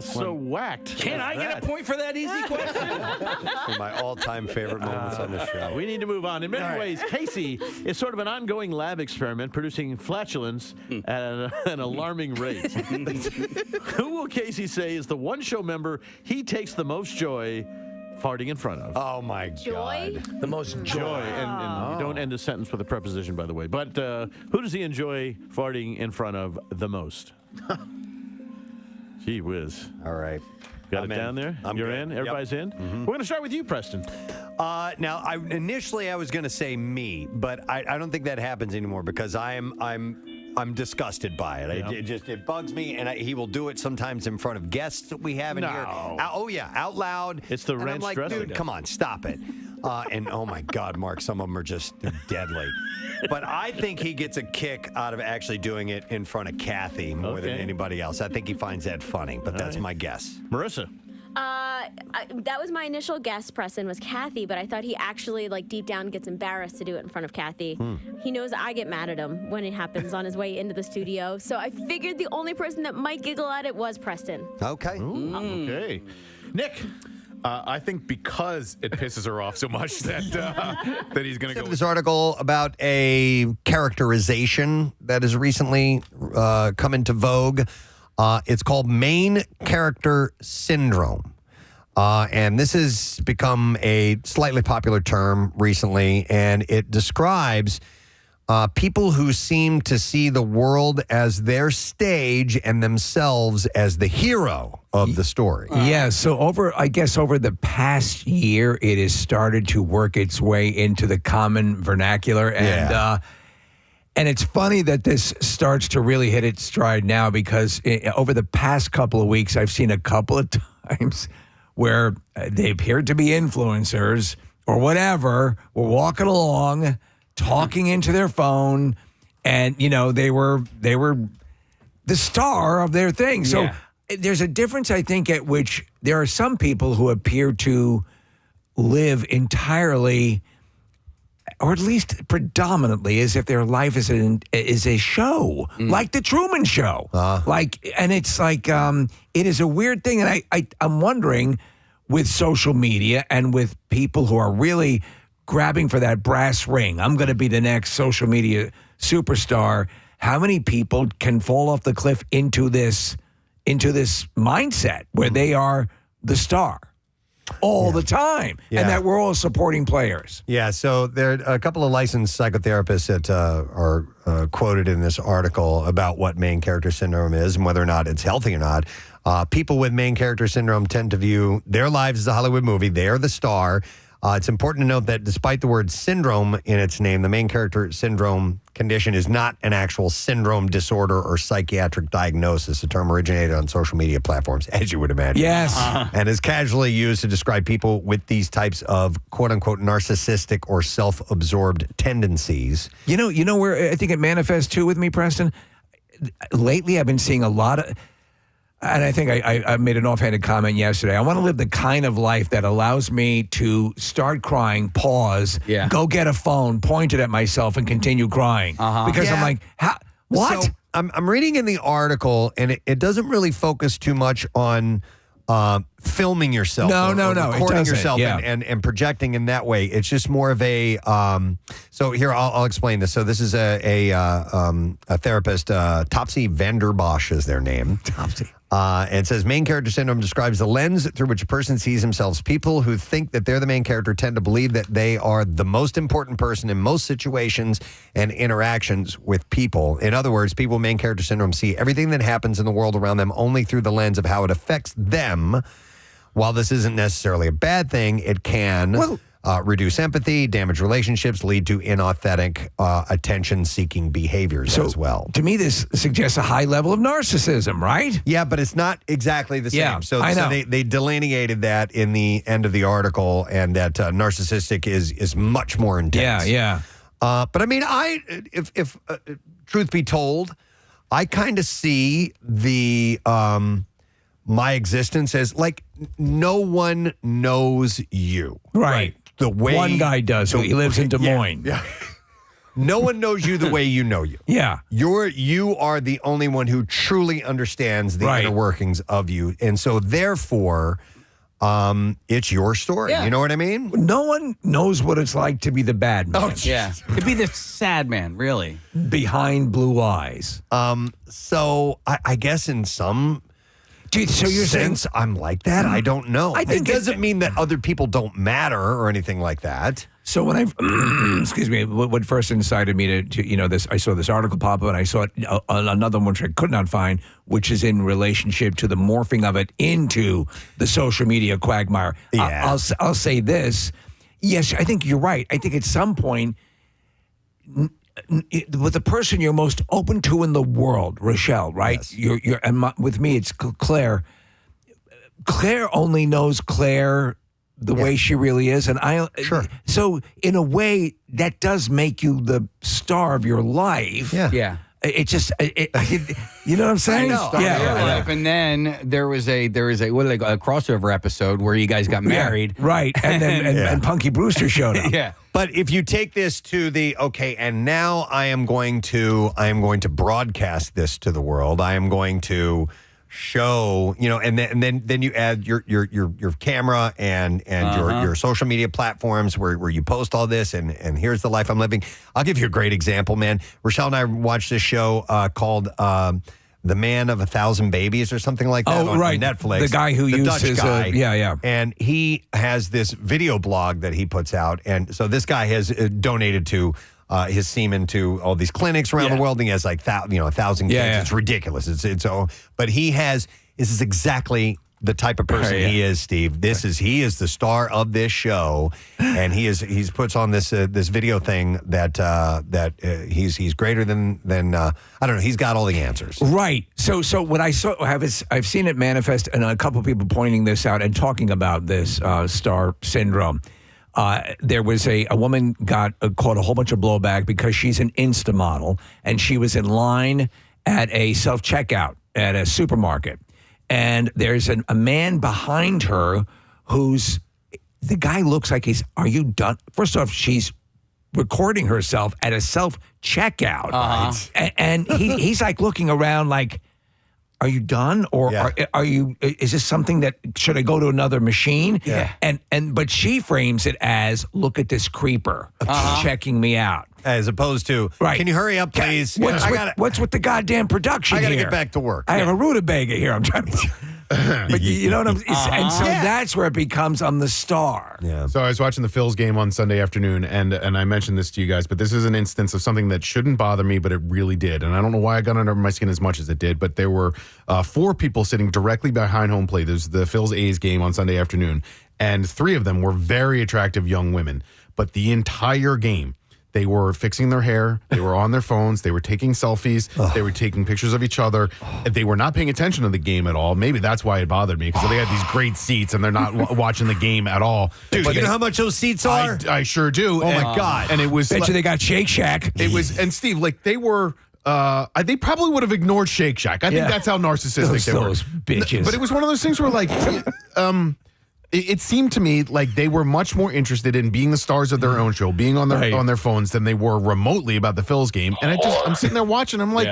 so whacked. Can I get a point for that easy question? One of my all-time favorite moments on the show. We need to move on. In many ways, Casey is sort of an ongoing lab experiment producing flatulence at an alarming rate. Who will Casey say is the one show member he takes the most joy farting in front of? Oh, my Joy? God. The most Joy. And you don't end a sentence with a preposition, by the way. But who does he enjoy farting in front of the most? Gee whiz. All right. Got I'm it down in. there? I'm You're good. in? Everybody's in? We're going to start with you, Preston. Now, initially I was going to say me, but I don't think that happens anymore because I'm disgusted by it. Yeah. It bugs me, and he will do it sometimes in front of guests that we have in here. Oh yeah, out loud. It's the and ranch I'm like, dressing. dude, come on, stop it. And oh my God, Mark, some of them are just deadly. But I think he gets a kick out of actually doing it in front of Kathy more than anybody else. I think he finds that funny, but that's my guess. Marissa. That was my initial guess, Preston, was Kathy, but I thought he actually, like, deep down gets embarrassed to do it in front of Kathy. He knows I get mad at him when it happens on his way into the studio, so I figured the only person that might giggle at it was Preston. Okay. Okay. Nick. I think because it pisses her off so much that he's going to go. This article about a characterization that has recently come into vogue. It's called main character syndrome. And this has become a slightly popular term recently, and it describes people who seem to see the world as their stage and themselves as the hero of the story. Yeah, so over the past year, it has started to work its way into the common vernacular. And and it's funny that this starts to really hit its stride now because over the past couple of weeks, I've seen a couple of times where they appeared to be influencers or whatever, were walking along, talking into their phone, and they were the star of their thing. So there's a difference, I think, at which there are some people who appear to live entirely or at least predominantly, as if their life is a show, like the Truman Show. And it's like it is a weird thing, and I'm wondering, with social media and with people who are really grabbing for that brass ring, I'm going to be the next social media superstar. How many people can fall off the cliff into this mindset where they are the star all the time, and that we're all supporting players? Yeah, so there are a couple of licensed psychotherapists that are quoted in this article about what main character syndrome is and whether or not it's healthy or not. People with main character syndrome tend to view their lives as a Hollywood movie. They are the star. It's important to note that despite the word syndrome in its name, the main character syndrome condition is not an actual syndrome disorder or psychiatric diagnosis. The term originated on social media platforms, as you would imagine. Yes. And is casually used to describe people with these types of quote-unquote narcissistic or self-absorbed tendencies. You know where I think it manifests too with me, Preston? Lately, I've been seeing a lot of... And I think I made an offhanded comment yesterday. I want to live the kind of life that allows me to start crying, pause, go get a phone, point it at myself, and continue crying. Because I'm like, what? So I'm reading in the article, and it doesn't really focus too much on filming yourself. No, recording yourself and projecting in that way. It's just more of a. So here, I'll explain this. So this is a therapist, Topsy Vanderbosch is their name. Topsy. It says main character syndrome describes the lens through which a person sees themselves. People who think that they're the main character tend to believe that they are the most important person in most situations and interactions with people. In other words, people with main character syndrome see everything that happens in the world around them only through the lens of how it affects them. While this isn't necessarily a bad thing, it can reduce empathy, damage relationships, lead to inauthentic, attention-seeking behaviors as well. To me, this suggests a high level of narcissism, right? Yeah, but it's not exactly the same. Yeah, so I know. they delineated that in the end of the article, and that narcissistic is much more intense. Yeah. But I mean, if truth be told, I kind of see the my existence as like no one knows you. Right. The way one guy does. He lives in Des Moines. Yeah. No one knows you the way you know you. Yeah. You are the only one who truly understands the inner workings of you. And so therefore, it's your story. Yeah. You know what I mean? No one knows what it's like to be the bad man. To be the sad man, really. Behind blue eyes. So I guess in some so you're sense, saying I'm like that. I don't know. I think it doesn't mean that other people don't matter or anything like that. So when excuse me, what first incited me to this, I saw this article pop up, and I saw another one which I could not find, which is in relationship to the morphing of it into the social media quagmire. Yeah. I'll say this. Yes, I think you're right. I think at some point, with the person you're most open to in the world, Rochelle, right? Yes. With me, it's Claire. Claire only knows Claire the way she really is, and So in a way, that does make you the star of your life. Yeah. It just, you know what I'm saying? I know. Life. And then there was a crossover episode where you guys got married, right? And then and Punky Brewster showed up. Yeah. But if you take this to the and now I am going to broadcast this to the world. I am going to show, and then you add your camera and your social media platforms where you post all this and here's the life I'm living. I'll give you a great example, man. Rochelle and I watched this show called The Man of 1,000 Babies or something like that on Netflix. The guy who uses Dutch guy. And he has this video blog that he puts out. And so this guy has donated to his semen to all these clinics around the world. And he has like 1,000 kids. It's ridiculous. But this is exactly the type of person he is, Steve. He is the star of this show, and he's puts on this video thing that he's greater than I don't know. He's got all the answers. Right. So what I've seen it manifest, and a couple of people pointing this out and talking about this star syndrome. There was a woman caught a whole bunch of blowback because she's an Insta model, and she was in line at a self-checkout at a supermarket. And there's a man behind her the guy looks like are you done? First off, she's recording herself at a self checkout, and he's like looking around like, are you done, or are you? Is this something that should I go to another machine? Yeah. But she frames it as, look at this creeper checking me out, as opposed to, can you hurry up, please? What's with the goddamn production? I gotta here? get back to work. I have a rutabaga here. I'm trying to. But you know what I'm saying? And so that's where it becomes I'm the star. Yeah. So I was watching the Phils game on Sunday afternoon, and I mentioned this to you guys, but this is an instance of something that shouldn't bother me, but it really did. And I don't know why I got under my skin as much as it did, but there were 4 people sitting directly behind home plate. There's the Phils A's game on Sunday afternoon, and 3 of them were very attractive young women. But the entire game, they were fixing their hair. They were on their phones. They were taking selfies. They were taking pictures of each other. They were not paying attention to the game at all. Maybe that's why it bothered me, because they had these great seats and they're not watching the game at all. Dude, but you know how much those seats are? I sure do. Oh, my God. And it was. Bet you they got Shake Shack. It was, and Steve, like they were. They probably would have ignored Shake Shack. I think that's how narcissistic they were. Those bitches. But it was one of those things where, like, it seemed to me like they were much more interested in being the stars of their own show, being on their phones, than they were remotely about the Phils game. And I'm sitting there watching. I'm like,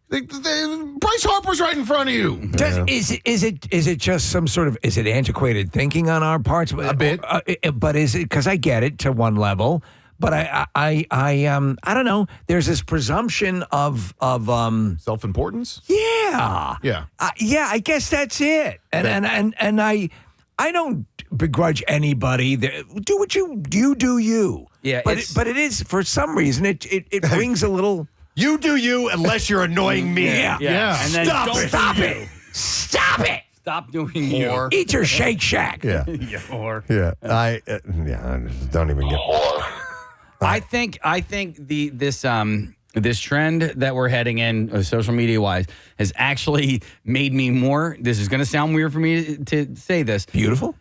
Bryce Harper's right in front of you. Is it just some sort of, is it antiquated thinking on our parts? A bit. But is it, because I get it to one level, but I don't know. There's this presumption of self-importance. Yeah. Yeah. I guess that's it. And I don't begrudge anybody. Do what you do you. Yeah. But it is, for some reason, it brings a little. You do you, unless you're annoying me. Yeah. And then Stop it. Stop doing you. Eat your Shake Shack. Yeah. Whore. I don't even get. I think this trend that we're heading in, social media wise, has actually made me more. This is going to sound weird for me to say this. Beautiful.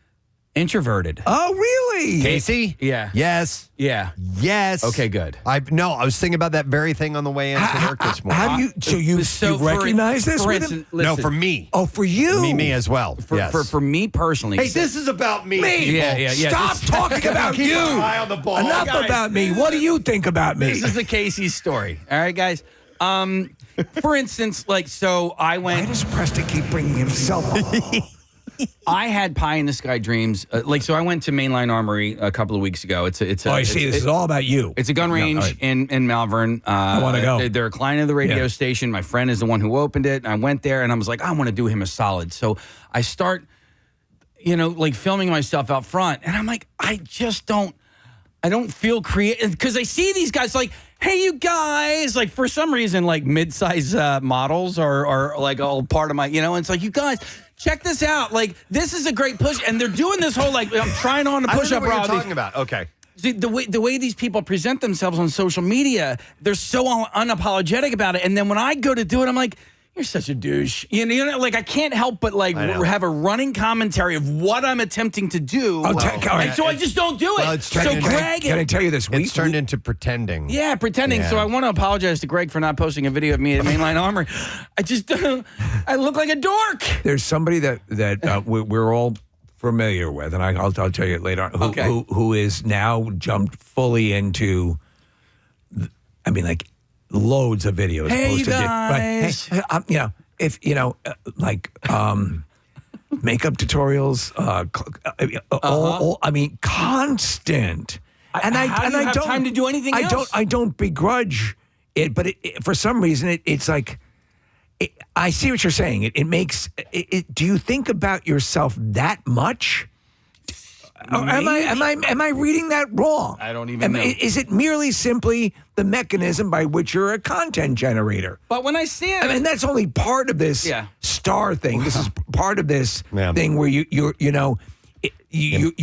Introverted. Oh, really? Casey? Yeah. Yes. Yeah. Yes. Okay, good. I was thinking about that very thing on the way into work this morning. How do you recognize this? For with instance, him? No, for me. Oh, for you. Me as well. For me personally. Hey, this is about me. Yeah. Stop talking about Keep you. an eye on the ball. Enough Guys. about me. What do you think about me? This is the Casey story. All right, guys. For instance, so I went. Why does Preston keep bringing himself up? I had pie in the sky dreams. So I went to Mainline Armory a couple of weeks ago. It's I see. This is all about you. It's a gun range in Malvern. I want to go. They're a client of the radio station. My friend is the one who opened it. I went there and I was like, I want to do him a solid. So I start, filming myself out front, and I'm like, I don't feel creative, because I see these guys like, hey, you guys, for some reason, mid-size models are all part of my, and it's like, you guys, check this out. This is a great push. And they're doing this whole, I'm trying on a push-up. I don't know what you're talking about. Okay. See, the way these people present themselves on social media, they're so unapologetic about it. And then when I go to do it, I'm like, you're such a douche. I can't help but have a running commentary of what I'm attempting to do. So I just don't do it. Well, it's turned Can I tell you this? It's turned into pretending. Yeah, pretending. Yeah. So I want to apologize to Greg for not posting a video of me at Mainline Armory. I look like a dork. There's somebody that we're all familiar with, and I'll tell you later on, who is now jumped fully into, loads of videos hey, posted. You guys. If makeup tutorials, constant. And I don't have time to do anything else. I don't begrudge it, but for some reason it's like. I see what you're saying. It makes. Do you think about yourself that much? Or am I reading that wrong? I don't even know. Is it merely simply the mechanism by which you're a content generator? But when I see it, that's only part of this star thing. This is part of this thing where you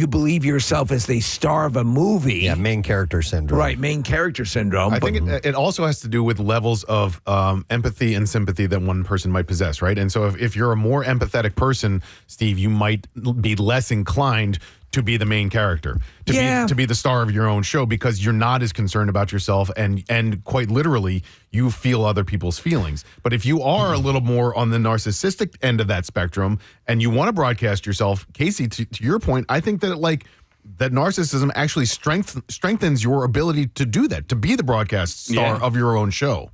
believe yourself as the star of a movie. Yeah, main character syndrome. Right, main character syndrome. I think it also has to do with levels of empathy and sympathy that one person might possess, right? And so if you're a more empathetic person, Steve, you might be less inclined to be the main character, to be the star of your own show, because you're not as concerned about yourself, and quite literally, you feel other people's feelings. But if you are a little more on the narcissistic end of that spectrum, and you want to broadcast yourself, Casey, to your point, I think that that narcissism actually strengthens your ability to do that, to be the broadcast star of your own show.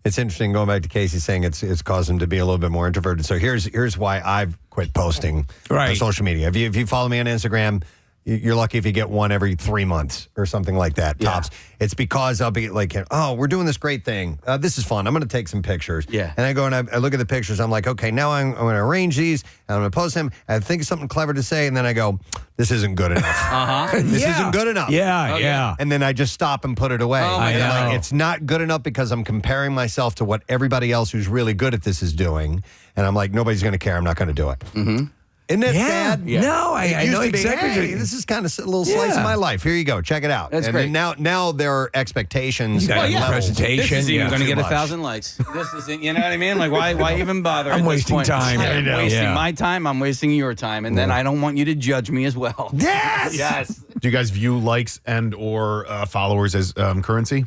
It's interesting going back to Casey saying it's caused him to be a little bit more introverted. So here's why I've quit posting on social media. If you follow me on Instagram, you're lucky if you get one every 3 months or something like that, tops. It's because I'll be like, oh, we're doing this great thing. This is fun. I'm going to take some pictures. Yeah. And I go and I look at the pictures. I'm like, okay, now I'm going to arrange these. And I'm going to post them. I think of something clever to say. And then I go, this isn't good enough. This isn't good enough. Yeah. And then I just stop and put it away. Oh, my And I'm God. like, it's not good enough because I'm comparing myself to what everybody else who's really good at this is doing. And I'm like, nobody's going to care. I'm not going to do it. Mm-hmm. Isn't that sad? No, I It used know to be, exactly. hey, this is kind of a little slice of my life. Here you go. Check it out. That's and great. then now there are expectations. Well, and yeah. levels. Presentation. This is even Yeah. going to Too get much. 1,000 likes. This isn't, you know what I mean? Like, why even bother? I'm at this wasting point? time. I'm I know. wasting Yeah. my time. I'm wasting your time, and then I don't want you to judge me as well. Yes! Yes. Do you guys view likes and or followers as currency?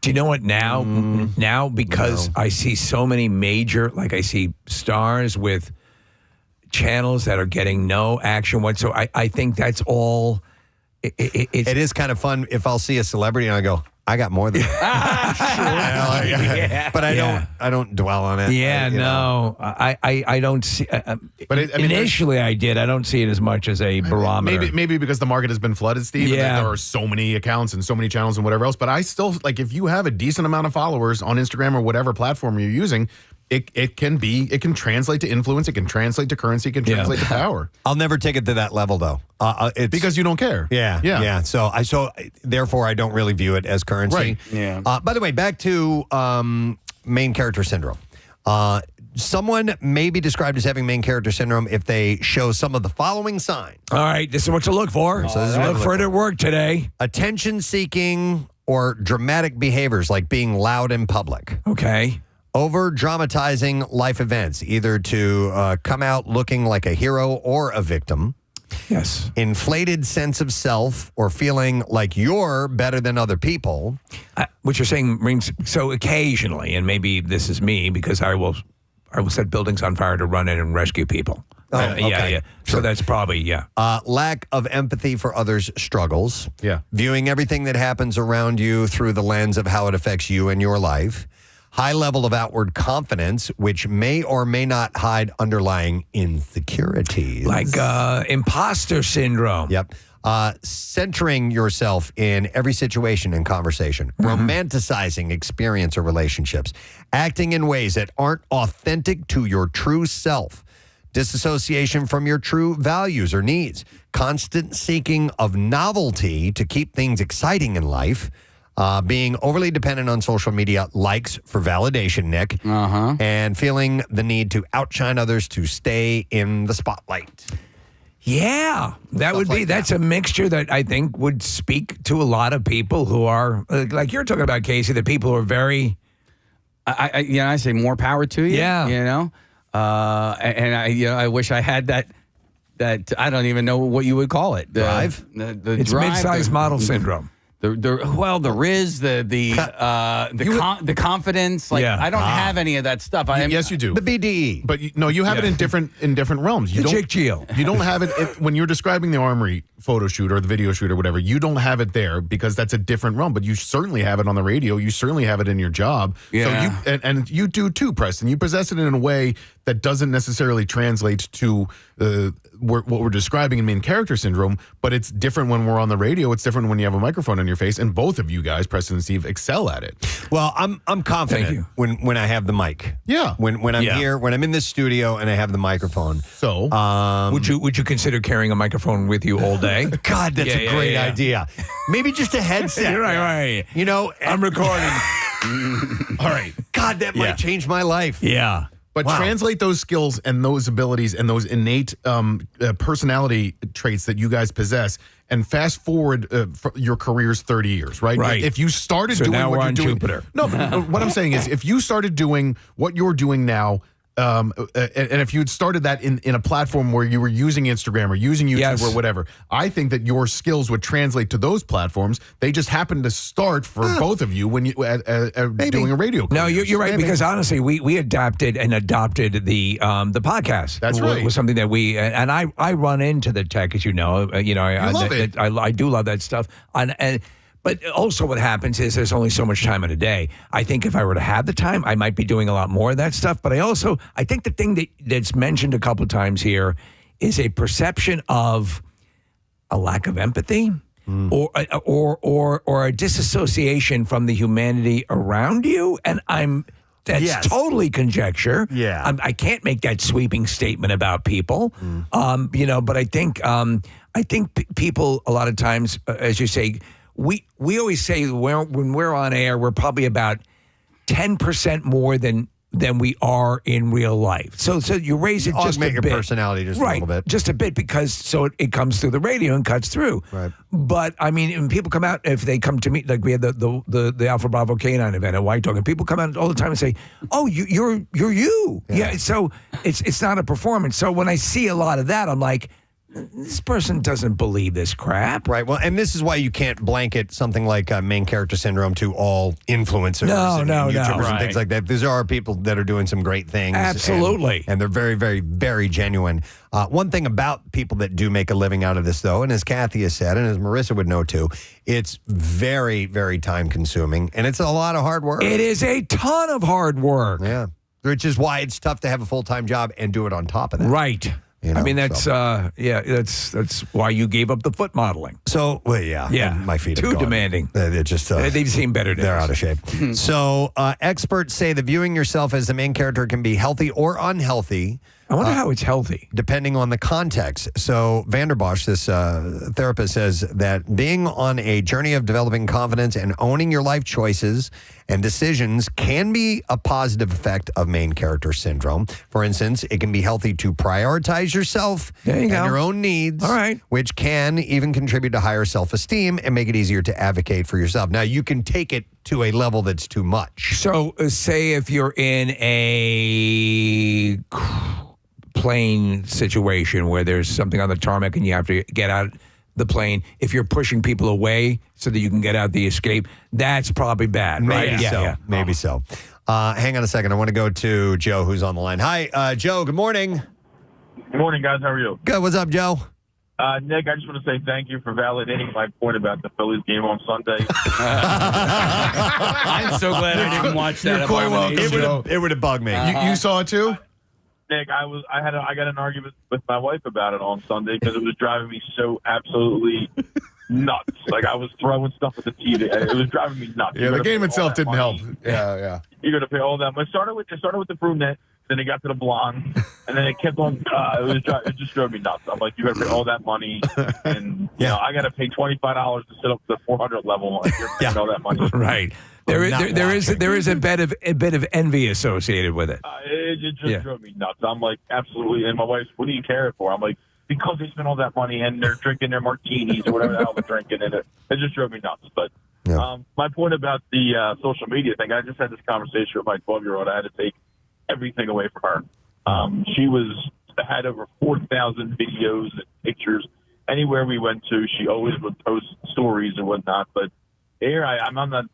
Do you know what now? Now, because I see so many major, like I see stars with channels that are getting no action whatsoever. I think that's all. It is kind of fun if I'll see a celebrity and I go, I got more than that. But I don't dwell on it. Yeah, you know. no, I don't see. But initially, I did. I don't see it as much as a barometer. Maybe because the market has been flooded, Steve. Yeah. And there are so many accounts and so many channels and whatever else. But I still like if you have a decent amount of followers on Instagram or whatever platform you're using. It can translate to influence. It can translate to currency. It can translate to power. I'll never take it to that level though. It's Because you don't care. Yeah. So therefore I don't really view it as currency. Right. Yeah. By the way, back to main character syndrome. Someone may be described as having main character syndrome if they show some of the following signs. All right, this is what to look for. So this is what to look for it at work today. Attention-seeking or dramatic behaviors like being loud in public. Okay. Over-dramatizing life events, either to come out looking like a hero or a victim. Yes. Inflated sense of self or feeling like you're better than other people. What you're saying rings so occasionally, and maybe this is me because I will set buildings on fire to run in and rescue people. Okay. Yeah. So that's probably Lack of empathy for others' struggles. Yeah. Viewing everything that happens around you through the lens of how it affects you and your life. High level of outward confidence, which may or may not hide underlying insecurities. like imposter syndrome. Yep. Centering yourself in every situation and conversation, romanticizing experience or relationships, acting in ways that aren't authentic to your true self, disassociation from your true values or needs, constant seeking of novelty to keep things exciting in life, being overly dependent on social media likes for validation, Nick, and feeling the need to outshine others to stay in the spotlight. Yeah, that would be. That's a mixture that I think would speak to a lot of people who are like you're talking about, Casey. The people who are very. I say more power to you. Yeah. You know, and I wish I had that. That I don't even know what you would call it. Drive. The It's drive, mid-sized model syndrome. The riz, the confidence. Like I don't have any of that stuff. Yes, you do. The BDE. But you have it in different realms. You The don't Jake Geo. You don't have it when you're describing the Armory photo shoot or the video shoot or whatever. You don't have it there because that's a different realm. But you certainly have it on the radio. You certainly have it in your job. Yeah. So and you do too, Preston. You possess it in a way that doesn't necessarily translate to what we're describing in main character syndrome. But it's different when we're on the radio. It's different when you have a microphone on your face. And both of you guys, Preston and Steve, excel at it. Well, I'm confident when I have the mic. Yeah. When I'm here, when I'm in this studio and I have the microphone. So would you consider carrying a microphone with you all day? God, that's a great idea. Maybe just a headset. You're right. You know, I'm recording. All right. God, that might change my life. Yeah. But translate those skills and those abilities and those innate personality traits that you guys possess and fast forward your careers 30 years, right? Right. If you started So doing now what we're you're on doing. Jupiter. No, but what I'm saying is if you started doing what you're doing now and if you had started that in a platform where you were using Instagram or using YouTube or whatever, I think that your skills would translate to those platforms. They just happened to start for both of you when you doing a radio career. No, you're right, because honestly, we adopted the podcast. That's right. Was something that we and I run into the tech, as you know. I love it. I do love that stuff. But also what happens is there's only so much time in a day. I think if I were to have the time, I might be doing a lot more of that stuff. But I think the thing that's mentioned a couple of times here is a perception of a lack of empathy or a disassociation from the humanity around you. And that's totally conjecture. Yeah. I can't make that sweeping statement about people. But I think people a lot of times, as you say, we always say when we're on air, we're probably about 10% more than we are in real life. So you raise it just a bit. Augment your personality just a little bit. Just a bit, because it comes through the radio and cuts through. Right. But I mean, when people come out, if they come to me, like we had the Alpha Bravo Canine event at White Dog, and people come out all the time and say, "Oh, you're you." Yeah. So it's not a performance. So when I see a lot of that, I'm like, this person doesn't believe this crap. Right. Well, and this is why you can't blanket something like main character syndrome to all influencers and YouTubers and things like that. There are people that are doing some great things. Absolutely. And they're very, very, very genuine. One thing about people that do make a living out of this, though, and as Kathy has said, and as Marissa would know too, it's very, very time consuming, and it's a lot of hard work. It is a ton of hard work. Yeah. Which is why it's tough to have a full-time job and do it on top of that. Right. I mean, that's why you gave up the foot modeling. So, my feet are too gone. demanding. They're just they've seen better days. They're out of shape. So, experts say that viewing yourself as the main character can be healthy or unhealthy. I wonder how it's healthy. Depending on the context. So Vanderbosch, this therapist, says that being on a journey of developing confidence and owning your life choices and decisions can be a positive effect of main character syndrome. For instance, it can be healthy to prioritize yourself and your own needs, which can even contribute to higher self-esteem and make it easier to advocate for yourself. Now, you can take it to a level that's too much. So say if you're in a plane situation where there's something on the tarmac and you have to get out the plane, if you're pushing people away so that you can get out the escape, that's probably bad, right? Maybe so. Maybe so. Hang on a second. I want to go to Joe, who's on the line. Hi, Joe. Good morning. Good morning, guys. How are you? Good. What's up, Joe? Nick, I just want to say thank you for validating my point about the Phillies game on Sunday. I'm so glad I didn't watch that. You're quite welcome, It would have bugged me. You saw it too? Nick, I got an argument with my wife about it on Sunday because it was driving me so absolutely nuts. Like, I was throwing stuff at the TV. It was driving me nuts. Yeah, the game itself didn't help. Yeah. You're going to pay all that money. It started with the brunette, then it got to the blonde, and then it kept on. It just drove me nuts. I'm like, you got to pay all that money, and you know, I got to pay $25 to sit up to the 400 level. Like, you're paying all that money, right? There is a bit of envy associated with it. It just drove me nuts. I'm like, absolutely. And my wife's, what do you care for? I'm like, because they spent all that money and they're drinking their martinis or whatever the hell they're drinking, and it just drove me nuts. But my point about the social media thing, I just had this conversation with my 12-year-old. I had to take everything away from her. She had over 4,000 videos and pictures. Anywhere we went to, she always would post stories and whatnot. But here I'm not,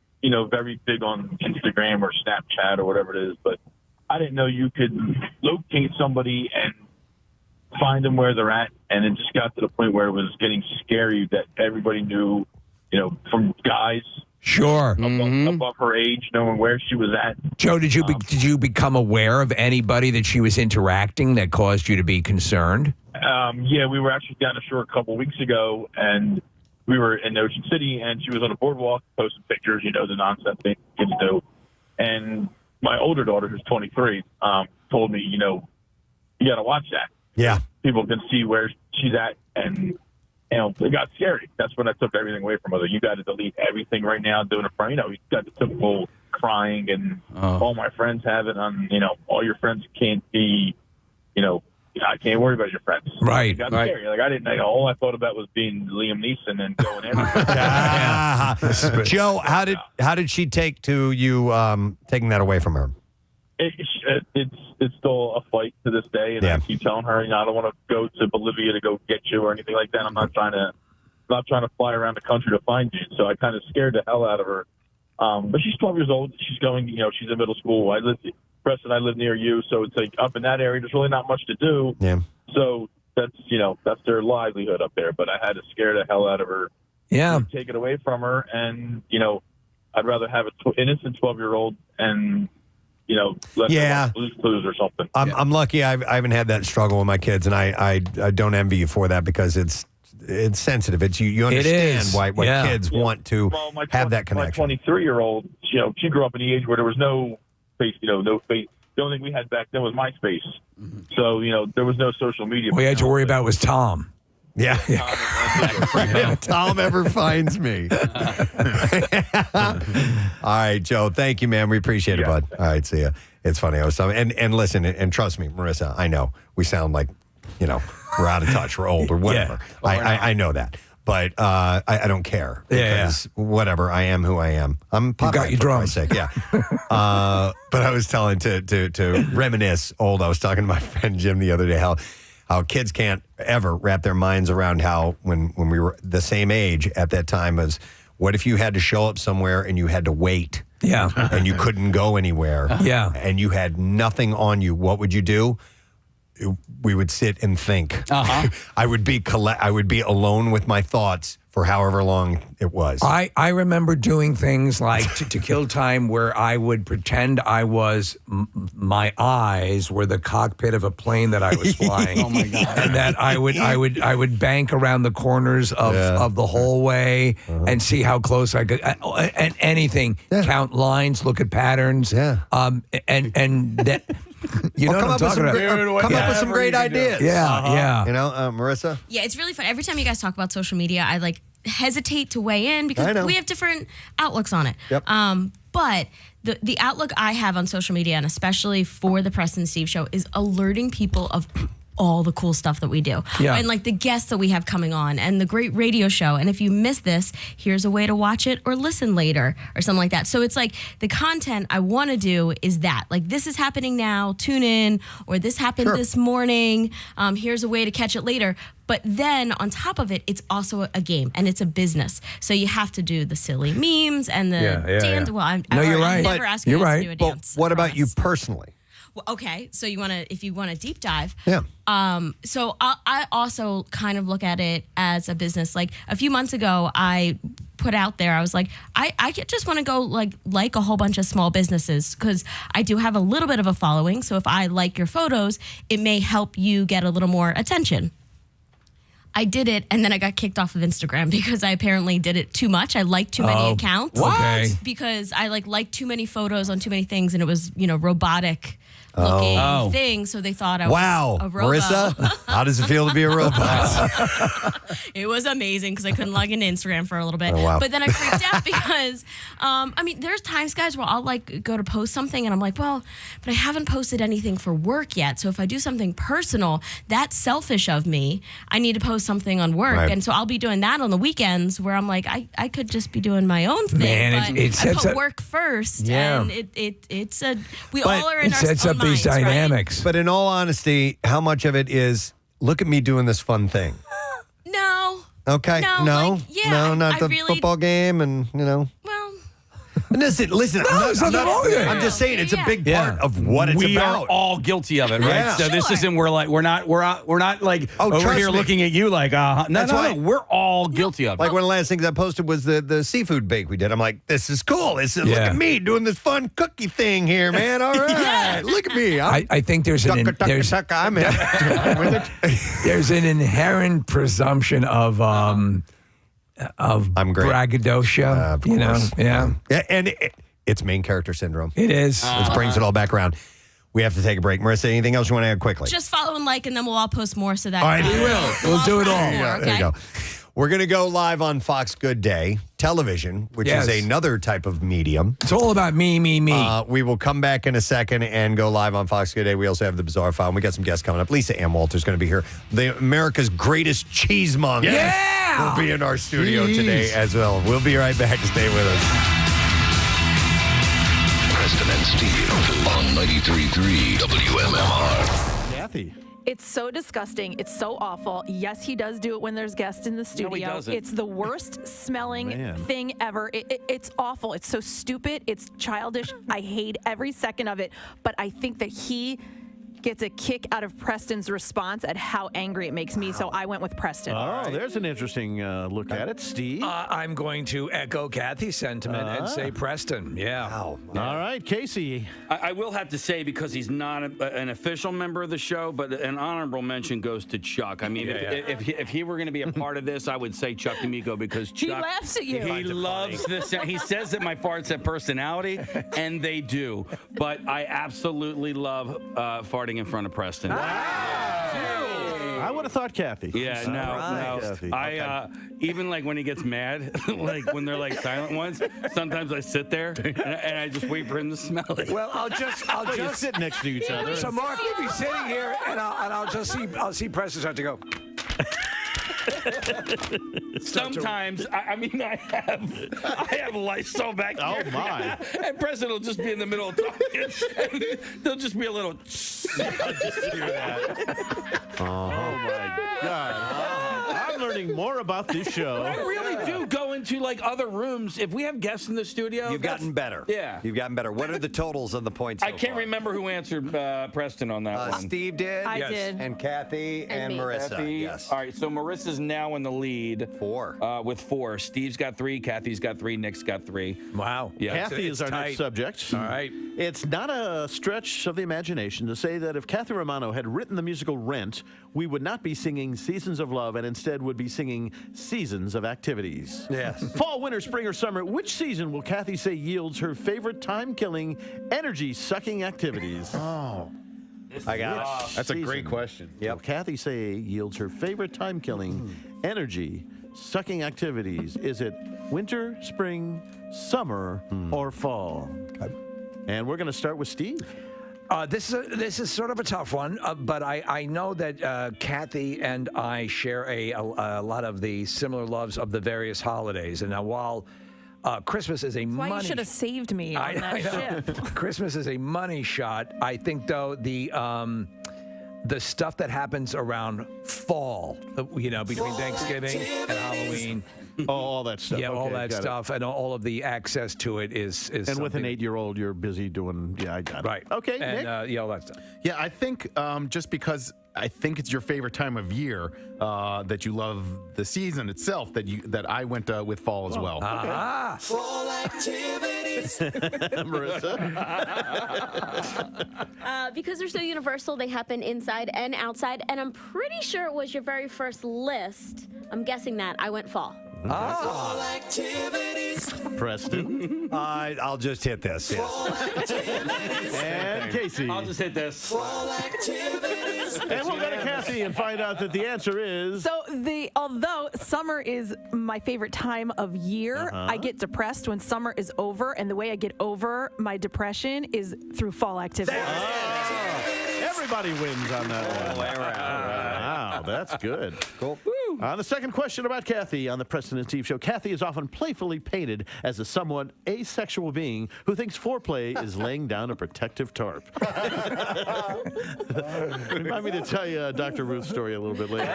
very big on Instagram or Snapchat or whatever it is. But I didn't know you could locate somebody and find them where they're at. And it just got to the point where it was getting scary that everybody knew, from guys. Sure. Above her age, knowing where she was at. Joe, did you become aware of anybody that she was interacting that caused you to be concerned? Yeah, we were actually down the shore a couple weeks ago, and we were in Ocean City, and she was on a boardwalk posting pictures, the nonsense thing kids do. And my older daughter, who's 23, told me, you got to watch that. Yeah. People can see where she's at, and it got scary. That's when I took everything away from her. You got to delete everything right now, doing it from, you got the typical crying, and all my friends have it on, all your friends can't be, I can't worry about your friends. Right. It got scary. Like, I didn't know. All I thought about was being Liam Neeson and going everywhere. Joe, how did she take to you taking that away from her? It's still a fight to this day, and I keep telling her, I don't want to go to Bolivia to go get you or anything like that. I'm not trying to fly around the country to find you. So I kind of scared the hell out of her. But she's 12 years old. She's going, she's in middle school. Preston, I live near you, so it's like up in that area. There's really not much to do. Yeah. So that's their livelihood up there. But I had to scare the hell out of her. Yeah. Take it away from her, and I'd rather have an innocent 12-year-old and let her lose clues or something. I'm lucky. I haven't had that struggle with my kids, and I don't envy you for that because it's sensitive. It's you understand why kids want to have that connection. My 23-year-old, she grew up in the age where there was no face, no face. The only thing we had back then was MySpace. So there was no social media. All you had to worry about was Tom. Yeah. Tom ever finds me. All right, Joe. Thank you, man. We appreciate it, bud. All right, see ya. It's funny. I was talking, and listen, and trust me, Marissa, I know we sound like, we're out of touch, we're old or whatever. I know that. But I don't care because whatever, I am who I am. I'm Popeye, got your drums. But I was telling to reminisce old. I was talking to my friend Jim the other day how kids can't ever wrap their minds around how when we were the same age at that time as what if you had to show up somewhere and you had to wait. Yeah. And you couldn't go anywhere. Yeah. And you had nothing on you. What would you do? We would sit and think. I would be alone with my thoughts for however long it was. I remember doing things like to kill time where I would pretend I was my eyes were the cockpit of a plane that I was flying. Oh my God. And that I would bank around the corners of the hallway and see how close I could and anything. Count lines, look at patterns. And that come up with some great ideas. Yeah. Marissa? Yeah, it's really fun. Every time you guys talk about social media, I hesitate to weigh in because we have different outlooks on it. Yep. But the outlook I have on social media, and especially for the Preston and Steve show, is alerting people of all the cool stuff that we do. Yeah. And the guests that we have coming on and the great radio show. And if you miss this, here's a way to watch it or listen later or something like that. So it's the content I want to do is that. This is happening now, tune in, or this happened this morning. Here's a way to catch it later. But then on top of it, it's also a game and it's a business. So you have to do the silly memes and the dance. Well, you're right. Never ask you guys to do a dance. But what about you personally? Well, okay, so if you want to deep dive. Yeah. So I also kind of look at it as a business. A few months ago, I put out there, I was like, I just want to go like a whole bunch of small businesses because I do have a little bit of a following. So if I like your photos, it may help you get a little more attention. I did it, and then I got kicked off of Instagram because I apparently did it too much. I liked too many accounts. What? Okay. Because I liked too many photos on too many things, and it was robotic looking thing. So they thought I was a robo. Marissa, how does it feel to be a robot? It was amazing because I couldn't log into Instagram for a little bit. Oh, wow. But then I freaked out because, there's times, guys, where I'll go to post something and I'm like, well, but I haven't posted anything for work yet. So if I do something personal, that's selfish of me. I need to post something on work. Right. And so I'll be doing that on the weekends where I'm like, I could just be doing my own thing. Man, but I put work first. Yeah. And we all are in it our sets up these minds, dynamics. But in all honesty, how much of it is, look at me doing this fun thing? Right? No. Okay. No. No, not the football game and, Well. Listen. I'm just saying it's a big part of what it's we about. are all guilty of it, right? Yeah. So this isn't we're not over trust here me. looking at you like no, we're all guilty of it. Like one of the last things I posted was the seafood bake we did. I'm like, this is cool. Look at me doing this fun cookie thing here, man. All right, look at me. I think there's an inherent presumption of braggadocio, Yeah, and it's main character syndrome. It is. It brings it all back around. We have to take a break. Marissa, anything else you want to add quickly? Just follow and like, and then we'll all post more so that. All right, we will. We'll do it all. There you go. We're going to go live on Fox Good Day television, which is another type of medium. It's all about me. We will come back in a second and go live on Fox Good Day. We also have the Bizarre File. And we got some guests coming up. Lisa Ann Walter's going to be here. America's greatest cheesemonger will be in our studio today as well. We'll be right back. Stay with us. Preston and Steve on 93.3 WMMR. Kathy. It's so disgusting. It's so awful. Yes, he does do it when there's guests in the studio. doesn't. It's the worst smelling Man. thing ever. It's awful. It's so stupid. It's childish. I hate every second of it. But I think that he gets a kick out of Preston's response at how angry it makes me. So I went with Preston. Oh, there's an interesting look at it. Steve? I'm going to echo Kathy's sentiment and say Preston. Yeah. All right, Casey. I will have to say, because he's not an official member of the show, but an honorable mention goes to Chuck. I mean, if he were going to be a part of this, I would say Chuck D'Amico, because Chuck, He laughs at you. He loves this. He says that my farts have personality, and they do. But I absolutely love farting in front of Preston. I would have thought Kathy. Yeah, no. Kathy. Even like when he gets mad, like when they're like silent ones, sometimes I sit there and I just wait for him to smell it. Well, I'll just sit next to each other. So Mark will be sitting here, and I'll see Preston start to go. Sometimes, I have Lysol back here. Oh, my. And Preston will just be in the middle of talking, and there'll just be a little. Oh, my God. I'm learning more about this show. I really do go into like other rooms. If we have guests in the studio, You've gotten better. Yeah. You've gotten better. What are the totals on the points? I can't remember who answered Preston on that one. Steve did. I did. And Kathy and me. Marissa. Kathy. Yes. All right, so Marissa's now in the lead. 4. With 4. Steve's got 3, Kathy's got 3, Nick's got 3. Wow. Yeah. Kathy is our next subject. All right. It's not a stretch of the imagination to say that if Kathy Romano had written the musical Rent, we would not be singing Seasons of Love and instead would be singing Seasons of Activities. Yes. Fall, winter, spring, or summer, which season will Kathy say yields her favorite time-killing, energy-sucking activities? Oh. I got it. That's a great question. Yep. Will Kathy say yields her favorite time-killing, energy-sucking activities? Is it winter, spring, summer, or fall? And we're going to start with Steve. This is sort of a tough one, but I know that Kathy and I share a lot of the similar loves of the various holidays. And now, while Christmas is a Why money, you should have saved me on that ship. Christmas is a money shot. I think, though, the stuff that happens around fall, between Thanksgiving and Halloween. All that stuff. Yeah, all Okay, that got it. stuff, and all of the access to it is And with an something- 8-year-old, you're busy doing. Yeah, I got it. Right. Okay, and Nick. all that stuff. Yeah, I think just because I think it's your favorite time of year that you love the season itself that I went with fall as well. Ah. Fall activities. Marissa. Because they're so universal, they happen inside and outside, and I'm pretty sure it was your very first list. I'm guessing that. I went fall. Fall activities. Preston. I'll just hit this. Yes. And Casey. I'll just hit this. Fall activities. And we'll go to Kathy and find out that the answer is. So although summer is my favorite time of year, I get depressed when summer is over, and the way I get over my depression is through fall activities. Everybody wins on that one. Wow, that's good. Cool. On the second question about Kathy on the Preston and Steve Show, Kathy is often playfully painted as a somewhat asexual being who thinks foreplay is laying down a protective tarp. Remind me to tell you Dr. Ruth's story a little bit later.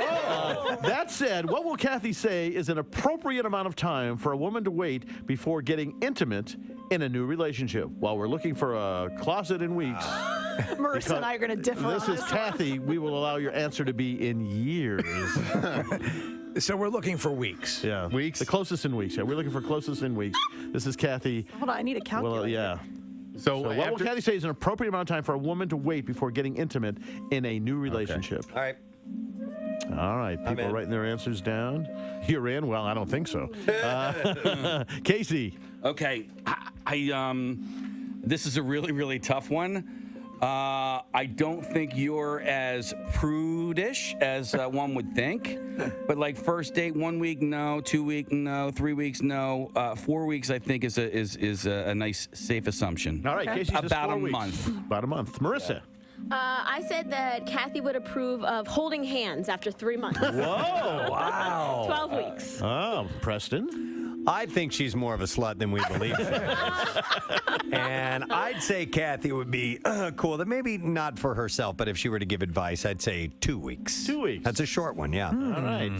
That said, what will Kathy say is an appropriate amount of time for a woman to wait before getting intimate in a new relationship? While we're looking for a closet in weeks. Marissa and I are going to differ on This is Kathy. We will allow your answer to be in years. So we're looking for weeks. Yeah. Weeks? The closest in weeks. Yeah, we're looking for closest in weeks. This is Kathy. Hold on, I need a calculator. Well, yeah. So what will Kathy say is an appropriate amount of time for a woman to wait before getting intimate in a new relationship? All right. All right. People in. writing their answers down. You're in? Well, I don't think so. Casey. Okay, this is a really, really tough one. I don't think you're as prudish as one would think, but like first date, 1 week, no, 2 week, no, 3 weeks, no, 4 weeks, I think is a nice safe assumption. All right, Casey says about 4 a weeks. month. About a month. Marissa. I said that Kathy would approve of holding hands after 3 months. Whoa. Wow. 12 weeks. Oh, Preston. I think she's more of a slut than we believe she is. And I'd say Kathy would be cool. That maybe not for herself, but if she were to give advice, I'd say 2 weeks. 2 weeks. That's a short one, yeah. All right.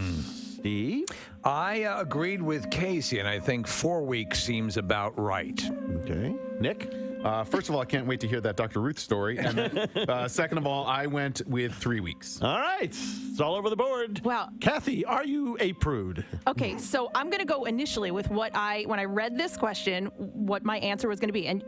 Steve? I agreed with Casey, and I think 4 weeks seems about right. Okay. Nick? First of all, I can't wait to hear that Dr. Ruth story. And then, second of all, I went with 3 weeks. All right. It's all over the board. Wow. Kathy, are you a prude? Okay, so I'm going to go initially with when I read this question, what my answer was going to be. And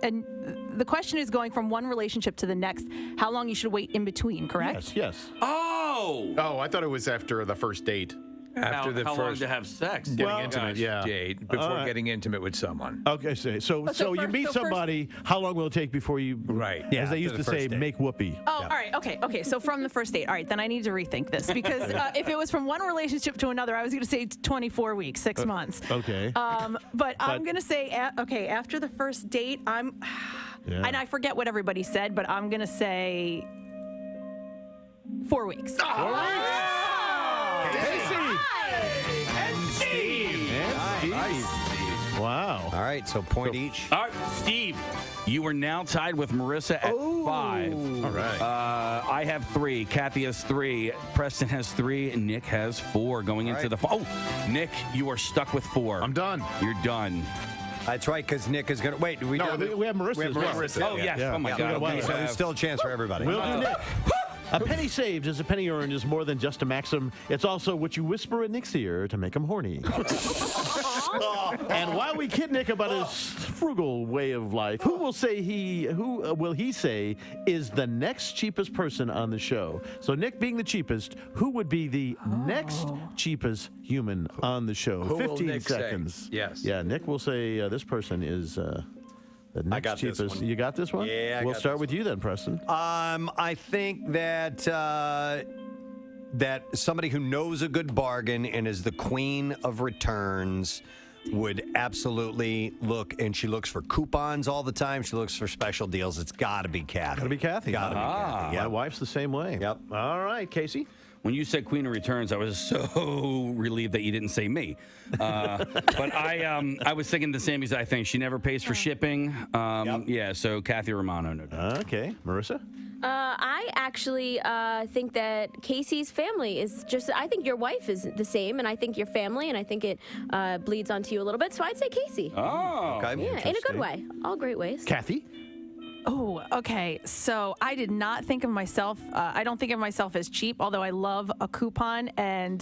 the question is going from one relationship to the next, how long you should wait in between, correct? Yes. Oh, I thought it was after the first date. After the how long first to have sex? Getting intimate, yeah. date, before getting intimate with someone. Okay, so you meet somebody, how long will it take before you... Right. As they used to say, make whoopee. Oh, all right. Okay. So from the first date. All right, then I need to rethink this because if it was from one relationship to another, I was going to say 24 weeks, 6 months. Okay. But I'm going to say, after the first date, and I forget what everybody said, but I'm going to say 4 weeks. Wow. All right, so point each. All right, Steve, you are now tied with Marissa at 5. All right. I have 3. Kathy has 3. Preston has 3. And Nick has 4 going into the... Nick, you are stuck with 4. I'm done. You're done. That's right, because Nick is going to... Wait, do we... No, we have Marissa as well. Oh, yes. Yeah. Oh, my God. Okay, so there's still a chance for everybody. We'll do Nick. A penny saved is a penny earned is more than just a maxim. It's also what you whisper in Nick's ear to make him horny. And while we kid Nick about his frugal way of life, who will he say is the next cheapest person on the show? So Nick being the cheapest, who would be the next cheapest human on the show? Who will 15 Nick say? seconds. Yes. Yeah, Nick will say this person is the next I got this cheapest. one. You got this one? Yeah, We'll start with you then, Preston. I think that that somebody who knows a good bargain and is the queen of returns would absolutely look, and she looks for coupons all the time. She looks for special deals. It's got to be Kathy. Got to be Kathy. Gotta be Kathy. My wife's the same way. Yep. All right, Casey. When you said Queen of Returns, I was so relieved that you didn't say me. But I was thinking the same exact thing. She never pays for shipping. Yeah, so Kathy Romano. No doubt. Okay. Marissa? I actually think that Casey's family is just, I think your wife is the same, and I think your family, and I think it bleeds onto you a little bit. So I'd say Casey. Oh. Okay. Yeah, in a good way. All great ways. Kathy? Oh, okay. So I did not think of myself. I don't think of myself as cheap, although I love a coupon and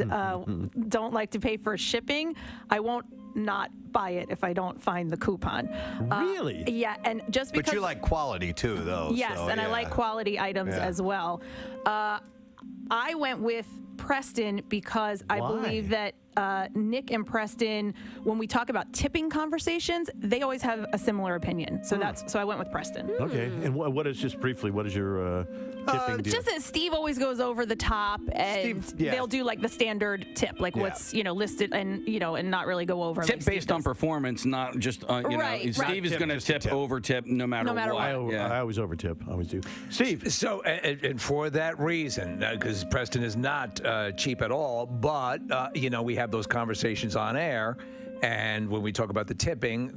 don't like to pay for shipping. I won't not buy it if I don't find the coupon. Really? Yeah, and just because. But you like quality too, though. Yes, so, and I like quality items as well. I went with Preston because I believe that Nick and Preston, when we talk about tipping conversations, they always have a similar opinion. So so I went with Preston. Okay. And what is, just briefly, what is your tipping deal? Just that Steve always goes over the top, and they'll do like the standard tip, like what's listed, and and not really go over. Tip like based on performance, not just Right. Steve is going to tip over tip no matter what. I always over tip. I always do. Steve. So, and for that reason, because Preston is not cheap at all, but we have those conversations on air, and when we talk about the tipping,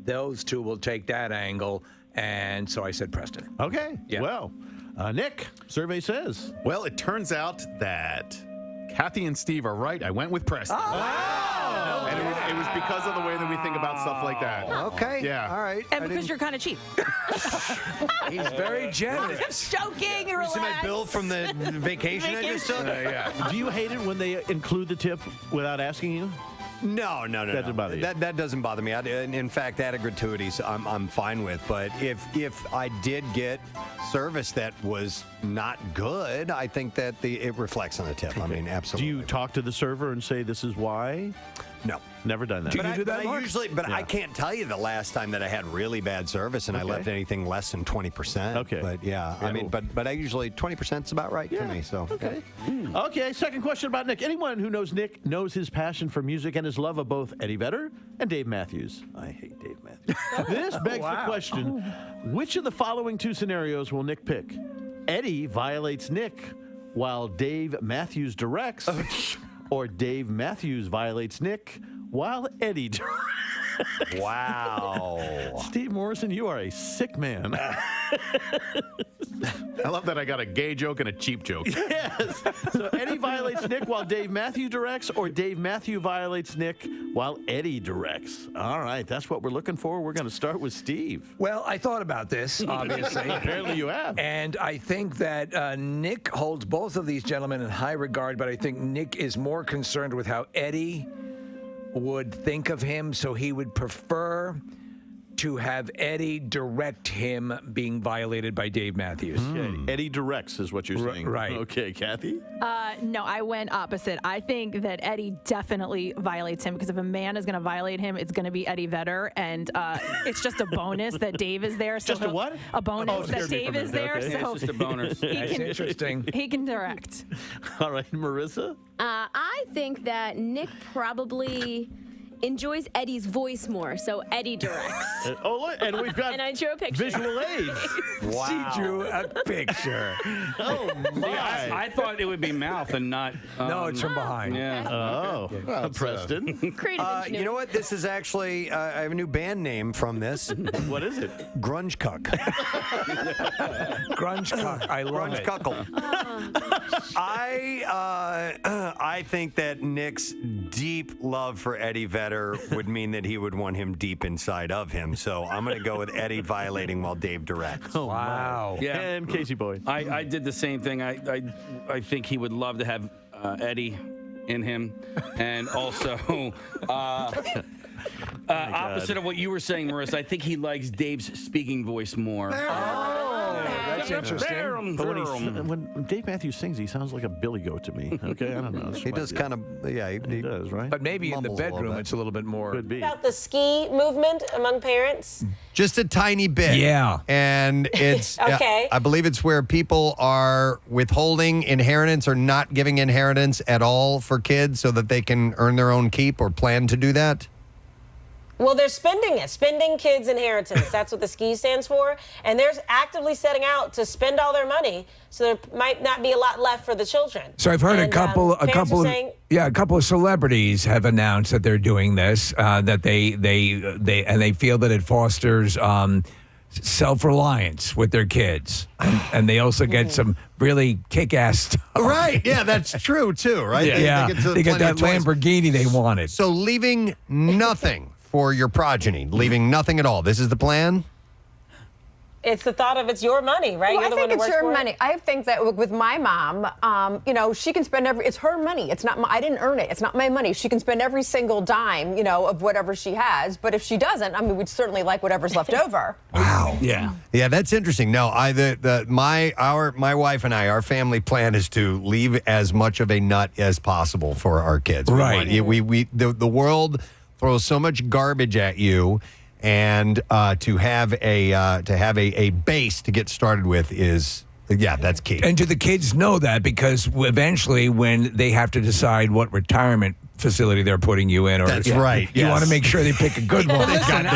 those two will take that angle, and so I said Preston. Okay. Yeah. Well, Nick, survey says. Well, it turns out that Kathy and Steve are right. I went with Preston. Wow. And it was because of the way that we think about stuff like that. Okay. Yeah. All right. And because you're kind of cheap. He's very generous. Joking, You see my bill from the vacation I just took? Do you hate it when they include the tip without asking you? No. That doesn't bother you? That doesn't bother me. In fact, added gratuities I'm fine with. But if I did get service that was not good, I think that it reflects on the tip. I mean, absolutely. Do you talk to the server and say this is why? No. Never done that. Do you do that, Mark? I can't tell you the last time that I had really bad service and I left anything less than 20%. Okay. But I mean, but I usually 20% is about right for me. So Okay. Okay, second question about Nick. Anyone who knows Nick knows his passion for music and his love of both Eddie Vedder and Dave Matthews. I hate Dave Matthews. This begs the question, which of the following two scenarios will Nick pick? Eddie violates Nick while Dave Matthews directs, or Dave Matthews violates Nick while Eddie directs. Wow. Steve Morrison, you are a sick man. I love that I got a gay joke and a cheap joke. Yes. So Eddie violates Nick while Dave Matthew directs, or Dave Matthew violates Nick while Eddie directs. All right, that's what we're looking for. We're going to start with Steve. Well, I thought about this, obviously. Apparently you have. And I think that Nick holds both of these gentlemen in high regard, but I think Nick is more concerned with how Eddie would think of him, so he would prefer to have Eddie direct him being violated by Dave Matthews. Eddie directs is what you're saying. Right. Okay, Kathy? No, I went opposite. I think that Eddie definitely violates him, because if a man is going to violate him, it's going to be Eddie Vedder, and it's just a bonus that Dave is there. So Just a what? A bonus that Dave is there. Okay. So It's just a bonus. That's interesting. he can direct. All right, Marissa? I think that Nick probably enjoys Eddie's voice more, so Eddie directs. Oh, look, and we've got And I drew a picture. visual aids. She drew a picture. Oh, my. I thought it would be mouth and not. No, it's from behind. Yeah. Oh, Preston. Creative ingenuity. You know what? This is actually, I have a new band name from this. What is it? Grunge Cuck. Grunge cuck. I love Grunge it. Cuckle. I think that Nick's deep love for Eddie Vedder would mean that he would want him deep inside of him. So I'm going to go with Eddie violating while Dave directs. Oh, Wow. Yeah. And Casey Boyd. I did the same thing. I think he would love to have Eddie in him, and also opposite of what you were saying, Marissa. I think he likes Dave's speaking voice more. That's interesting. But when Dave Matthews sings, he sounds like a billy goat to me. Okay, I don't know. He does kind of, yeah, He does, right? But maybe in the Mumbles a little bedroom, bit. it's a little bit more. Could be. About the ski movement among parents. Just a tiny bit. Yeah. And it's, Okay. I believe it's where people are withholding inheritance or not giving inheritance at all for kids so that they can earn their own keep or plan to do that. Well, they're spending it. Spending kids' inheritance. That's what the SKI stands for. And they're actively setting out to spend all their money, so there might not be a lot left for the children. So I've heard And, a couple parents are saying, a couple of celebrities have announced that they're doing this, that they feel that it fosters self-reliance with their kids, and they also get some really kick-ass stuff. Right. Yeah, that's true too, right? Yeah. They get that plenty of toys. Lamborghini they wanted. So leaving nothing for your progeny, leaving nothing at all. This is the plan? it's the thought of it's your money, right? Well, You're the I think one who it's works your for it. money. I think that with my mom, you know, she can spend it's her money. It's not I didn't earn it. It's not my money. She can spend every single dime, you know, of whatever she has. But if she doesn't, I mean, we'd certainly like whatever's left over. Wow. Yeah. Yeah, that's interesting. No, my wife and I, our family plan is to leave as much of a nut as possible for our kids. Right. The world throws so much garbage at you, and to have a base to get started with is. Yeah, that's key. And do the kids know that? Because eventually, when they have to decide what retirement facility they're putting you in, or That's right, you yes. want to make sure they pick a good one. Listen,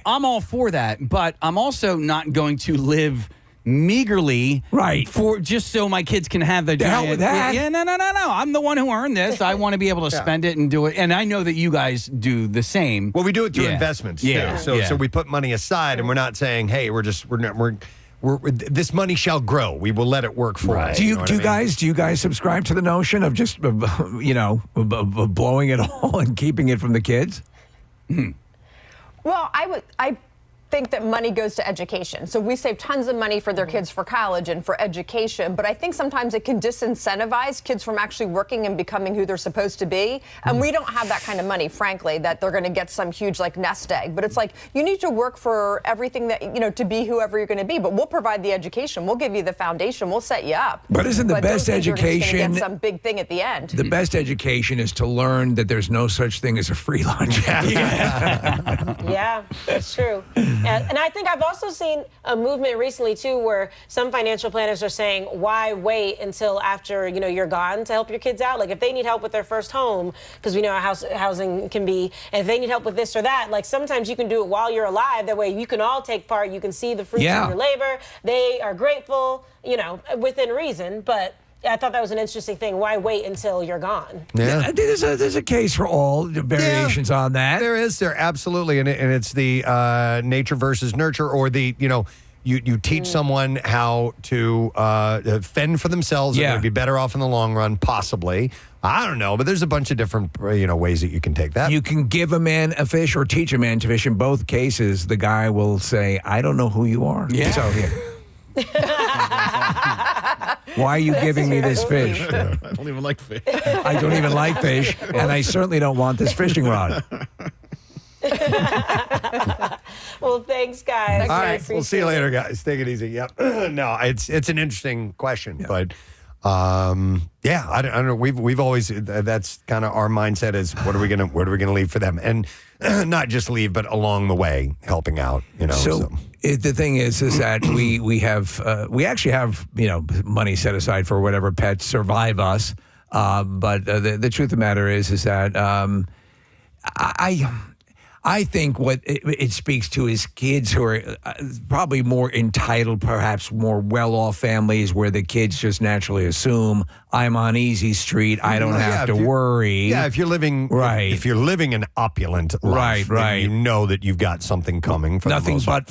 I'm all for that, but I'm also not going to live meagerly, right? For just so my kids can have the hell with that. Yeah, no. I'm the one who earned this. I want to be able to spend it and do it, and I know that you guys do the same. Well, we do it through investments. Yeah. Too. So we put money aside, and we're not saying, "Hey, we're this money shall grow. We will let it work for us." Do you know what I mean? do you guys subscribe to the notion of just of blowing it all and keeping it from the kids? Well, I think that money goes to education. So we save tons of money for their kids for college and for education, but I think sometimes it can disincentivize kids from actually working and becoming who they're supposed to be. And we don't have that kind of money, frankly, that they're going to get some huge like nest egg. But it's like you need to work for everything that, you know, to be whoever you're going to be. But we'll provide the education. We'll give you the foundation. We'll set you up. But isn't the best don't think you're just gonna education get some big thing at the end? The best education is to learn that there's no such thing as a free lunch. Yeah, that's true. And I think I've also seen a movement recently too, where some financial planners are saying, why wait until after you're gone to help your kids out? Like if they need help with their first home, because we know how housing can be, and if they need help with this or that, like sometimes you can do it while you're alive. That way you can all take part. You can see the fruits of your labor. They are grateful, within reason, but I thought that was an interesting thing. Why wait until you're gone? Yeah. I think there's a case for all the variations on that. There absolutely, and it's the nature versus nurture, or the you teach someone how to fend for themselves. Yeah. And be better off in the long run, possibly. I don't know, but there's a bunch of different ways that you can take that. You can give a man a fish or teach a man to fish. In both cases, the guy will say, "I don't know who you are." Yeah. So, why are you giving me this fish? I don't even like fish. I don't even like fish, and I certainly don't want this fishing rod. Well, thanks, guys. All right, we'll see you later, guys. Take it easy. Yep. No, it's an interesting question, but I don't know. We've always that's kind of our mindset is where are we gonna leave for them, and not just leave, but along the way helping out. So the thing is that we actually have money set aside for whatever pets survive us, but the truth of the matter is that I think what it speaks to is kids who are probably more entitled, perhaps more well-off families where the kids just naturally assume I'm on easy street. I don't have to worry. Yeah, if you're living if you're living an opulent life, then you know that you've got something coming. For nothing but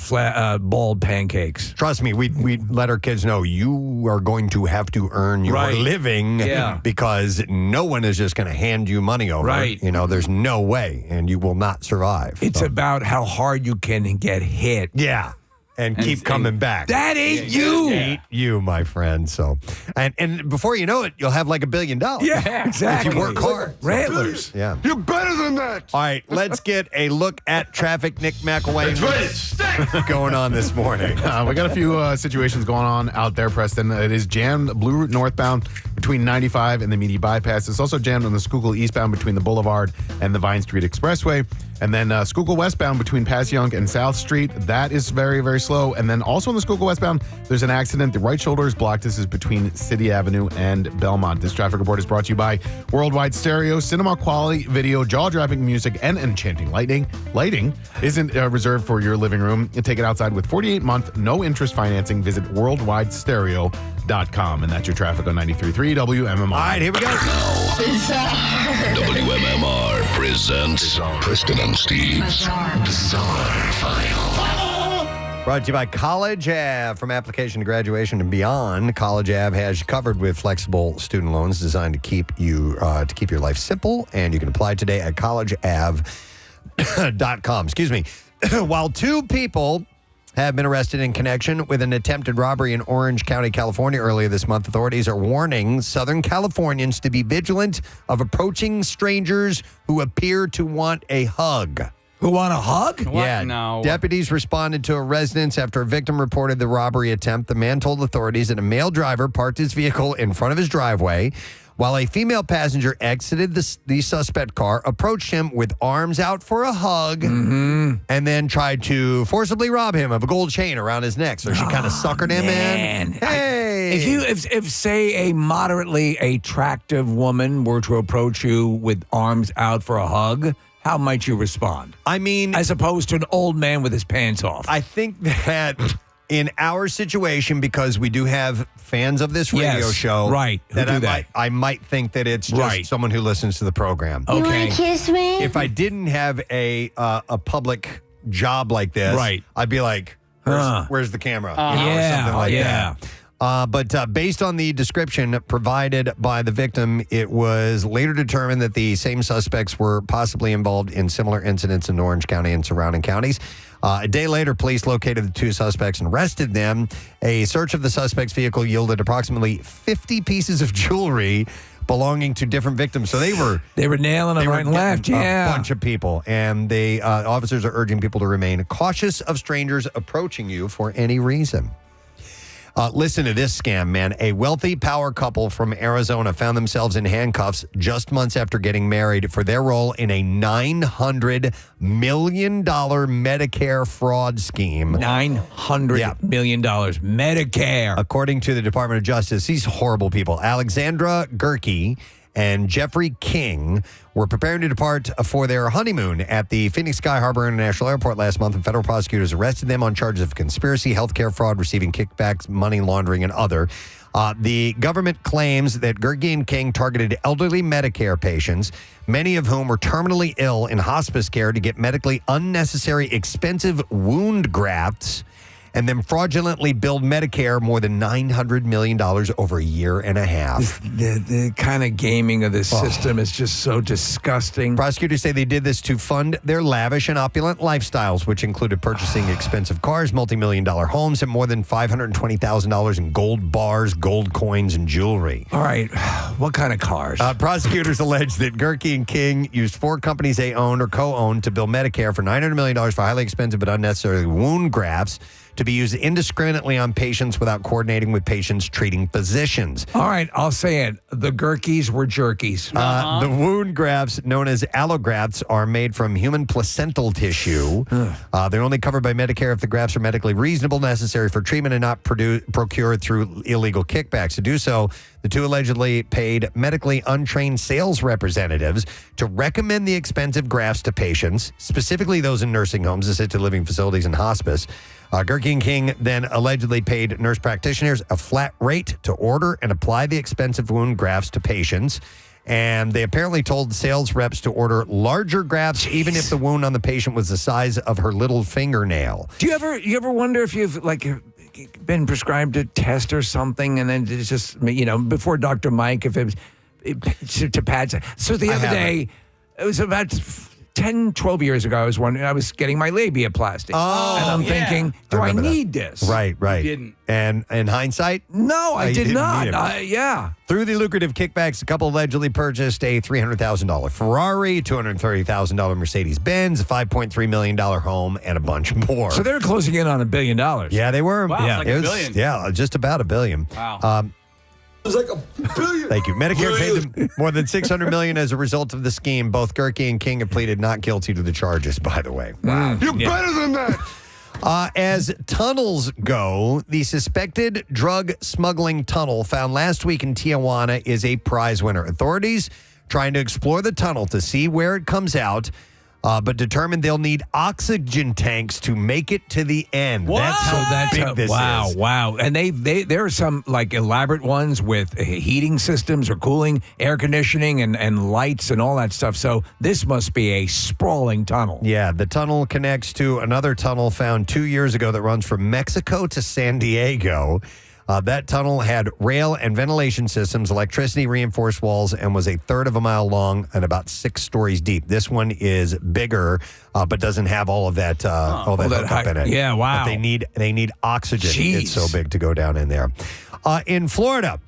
bald pancakes. Trust me, we let our kids know you are going to have to earn your living because no one is just going to hand you money over. Right. There's no way, and you will not survive. It's about how hard you can get hit. Yeah. And keep coming back. That ain't you. Ain't you, my friend. So, and before you know it, you'll have like $1 billion. Yeah, exactly. If you work hard. Rattlers. Yeah. You're better than that. All right, let's get a look at traffic. Nick McElwain. What's going on this morning? We got a few situations going on out there, Preston. It is jammed Blue Route northbound between 95 and the Meady Bypass. It's also jammed on the Schuylkill eastbound between the Boulevard and the Vine Street Expressway. And then Schuylkill westbound between Passyunk and South Street. That is very, very slow. And then also on the Schuylkill westbound, there's an accident. The right shoulder is blocked. This is between City Avenue and Belmont. This traffic report is brought to you by Worldwide Stereo, cinema quality video, jaw-dropping music, and enchanting lighting. Lighting isn't reserved for your living room. You take it outside with 48-month, no-interest financing. Visit worldwidestereo.com. And that's your traffic on 93.3 WMMR. All right, here we go. WMMR presents Preston and Steve's Bizarre File. Brought to you by College Ave. From application to graduation and beyond, College Ave has you covered with flexible student loans designed to keep your life simple, and you can apply today at collegeave.com. Excuse me. While 2 people have been arrested in connection with an attempted robbery in Orange County, California earlier this month, authorities are warning Southern Californians to be vigilant of approaching strangers who appear to want a hug. Who want a hug? What? Yeah. No. Deputies responded to a residence after a victim reported the robbery attempt. The man told authorities that a male driver parked his vehicle in front of his driveway while a female passenger exited the suspect car, approached him with arms out for a hug, and then tried to forcibly rob him of a gold chain around his neck. So she kind of suckered him in. Hey! If say a moderately attractive woman were to approach you with arms out for a hug, how might you respond? I mean, as opposed to an old man with his pants off. I think that in our situation, because we do have fans of this radio show, right? Who that do I that? I might think that it's just someone who listens to the program. Okay. You wanna kiss me? If I didn't have a public job like this, Right. I'd be like, where's the camera? Or Yeah, something like yeah. that. But based on the description provided by the victim, it was later determined that the same suspects were possibly involved in similar incidents in Orange County and surrounding counties. A day later, police located the 2 suspects and arrested them. A search of the suspect's vehicle yielded approximately 50 pieces of jewelry belonging to different victims. So they were nailing them right and left. Yeah, a bunch of people, and the officers are urging people to remain cautious of strangers approaching you for any reason. Listen to this scam, man. A wealthy power couple from Arizona found themselves in handcuffs just months after getting married for their role in a $900 million Medicare fraud scheme. $900 million Medicare. According to the Department of Justice, these horrible people. Alexandra Gerke and Jeffrey King were preparing to depart for their honeymoon at the Phoenix Sky Harbor International Airport last month, and federal prosecutors arrested them on charges of conspiracy, healthcare fraud, receiving kickbacks, money laundering, and other. The government claims that Gerke and King targeted elderly Medicare patients, many of whom were terminally ill in hospice care, to get medically unnecessary expensive wound grafts, and then fraudulently billed Medicare more than $900 million over a year and a half. The kind of gaming of this system is just so disgusting. Prosecutors say they did this to fund their lavish and opulent lifestyles, which included purchasing expensive cars, multi-million-dollar homes, and more than $520,000 in gold bars, gold coins, and jewelry. All right, what kind of cars? Prosecutors allege that Gerke and King used 4 companies they owned or co-owned to bill Medicare for $900 million for highly expensive but unnecessary wound grafts to be used indiscriminately on patients without coordinating with patients' treating physicians. All right, I'll say it. The Gerkes were jerkies. The wound grafts, known as allografts, are made from human placental tissue. They're only covered by Medicare if the grafts are medically reasonable, necessary for treatment, and not procured through illegal kickbacks. To do so, the two allegedly paid medically untrained sales representatives to recommend the expensive grafts to patients, specifically those in nursing homes, assisted living facilities, and hospice. Gerke and King then allegedly paid nurse practitioners a flat rate to order and apply the expensive wound grafts to patients. And they apparently told sales reps to order larger grafts, even if the wound on the patient was the size of her little fingernail. Do you ever wonder if you've been prescribed a test or something, and then it's just before Dr. Mike, if it was to pads? So the other day, it was about 10, 12 years ago, I was getting my labiaplasty. Oh, and I'm thinking, do I need this? Right. You didn't. And in hindsight? No, I did not. Yeah. Through the lucrative kickbacks, the couple allegedly purchased a $300,000 Ferrari, $230,000 Mercedes-Benz, a $5.3 million home, and a bunch more. So they're closing in on $1 billion. Yeah, they were. Wow, yeah, it's like $1 billion. Yeah, just about $1 billion. Wow. It was like $1 billion. Thank you. Medicare paid them more than $600 million as a result of the scheme. Both Gerke and King have pleaded not guilty to the charges, by the way. Wow. You're better than that. As tunnels go, the suspected drug smuggling tunnel found last week in Tijuana is a prize winner. Authorities trying to explore the tunnel to see where it comes out, but determined they'll need oxygen tanks to make it to the end. That's how big this is. Wow. And there are some elaborate ones with heating systems or cooling, air conditioning, and lights and all that stuff. So this must be a sprawling tunnel. Yeah, the tunnel connects to another tunnel found 2 years ago that runs from Mexico to San Diego. That tunnel had rail and ventilation systems, electricity reinforced walls, and was a third of a mile long and about 6 stories deep. This one is bigger, but doesn't have all of that hookup in it. Yeah, wow. But they need oxygen. Jeez. It's so big to go down in there. In Florida,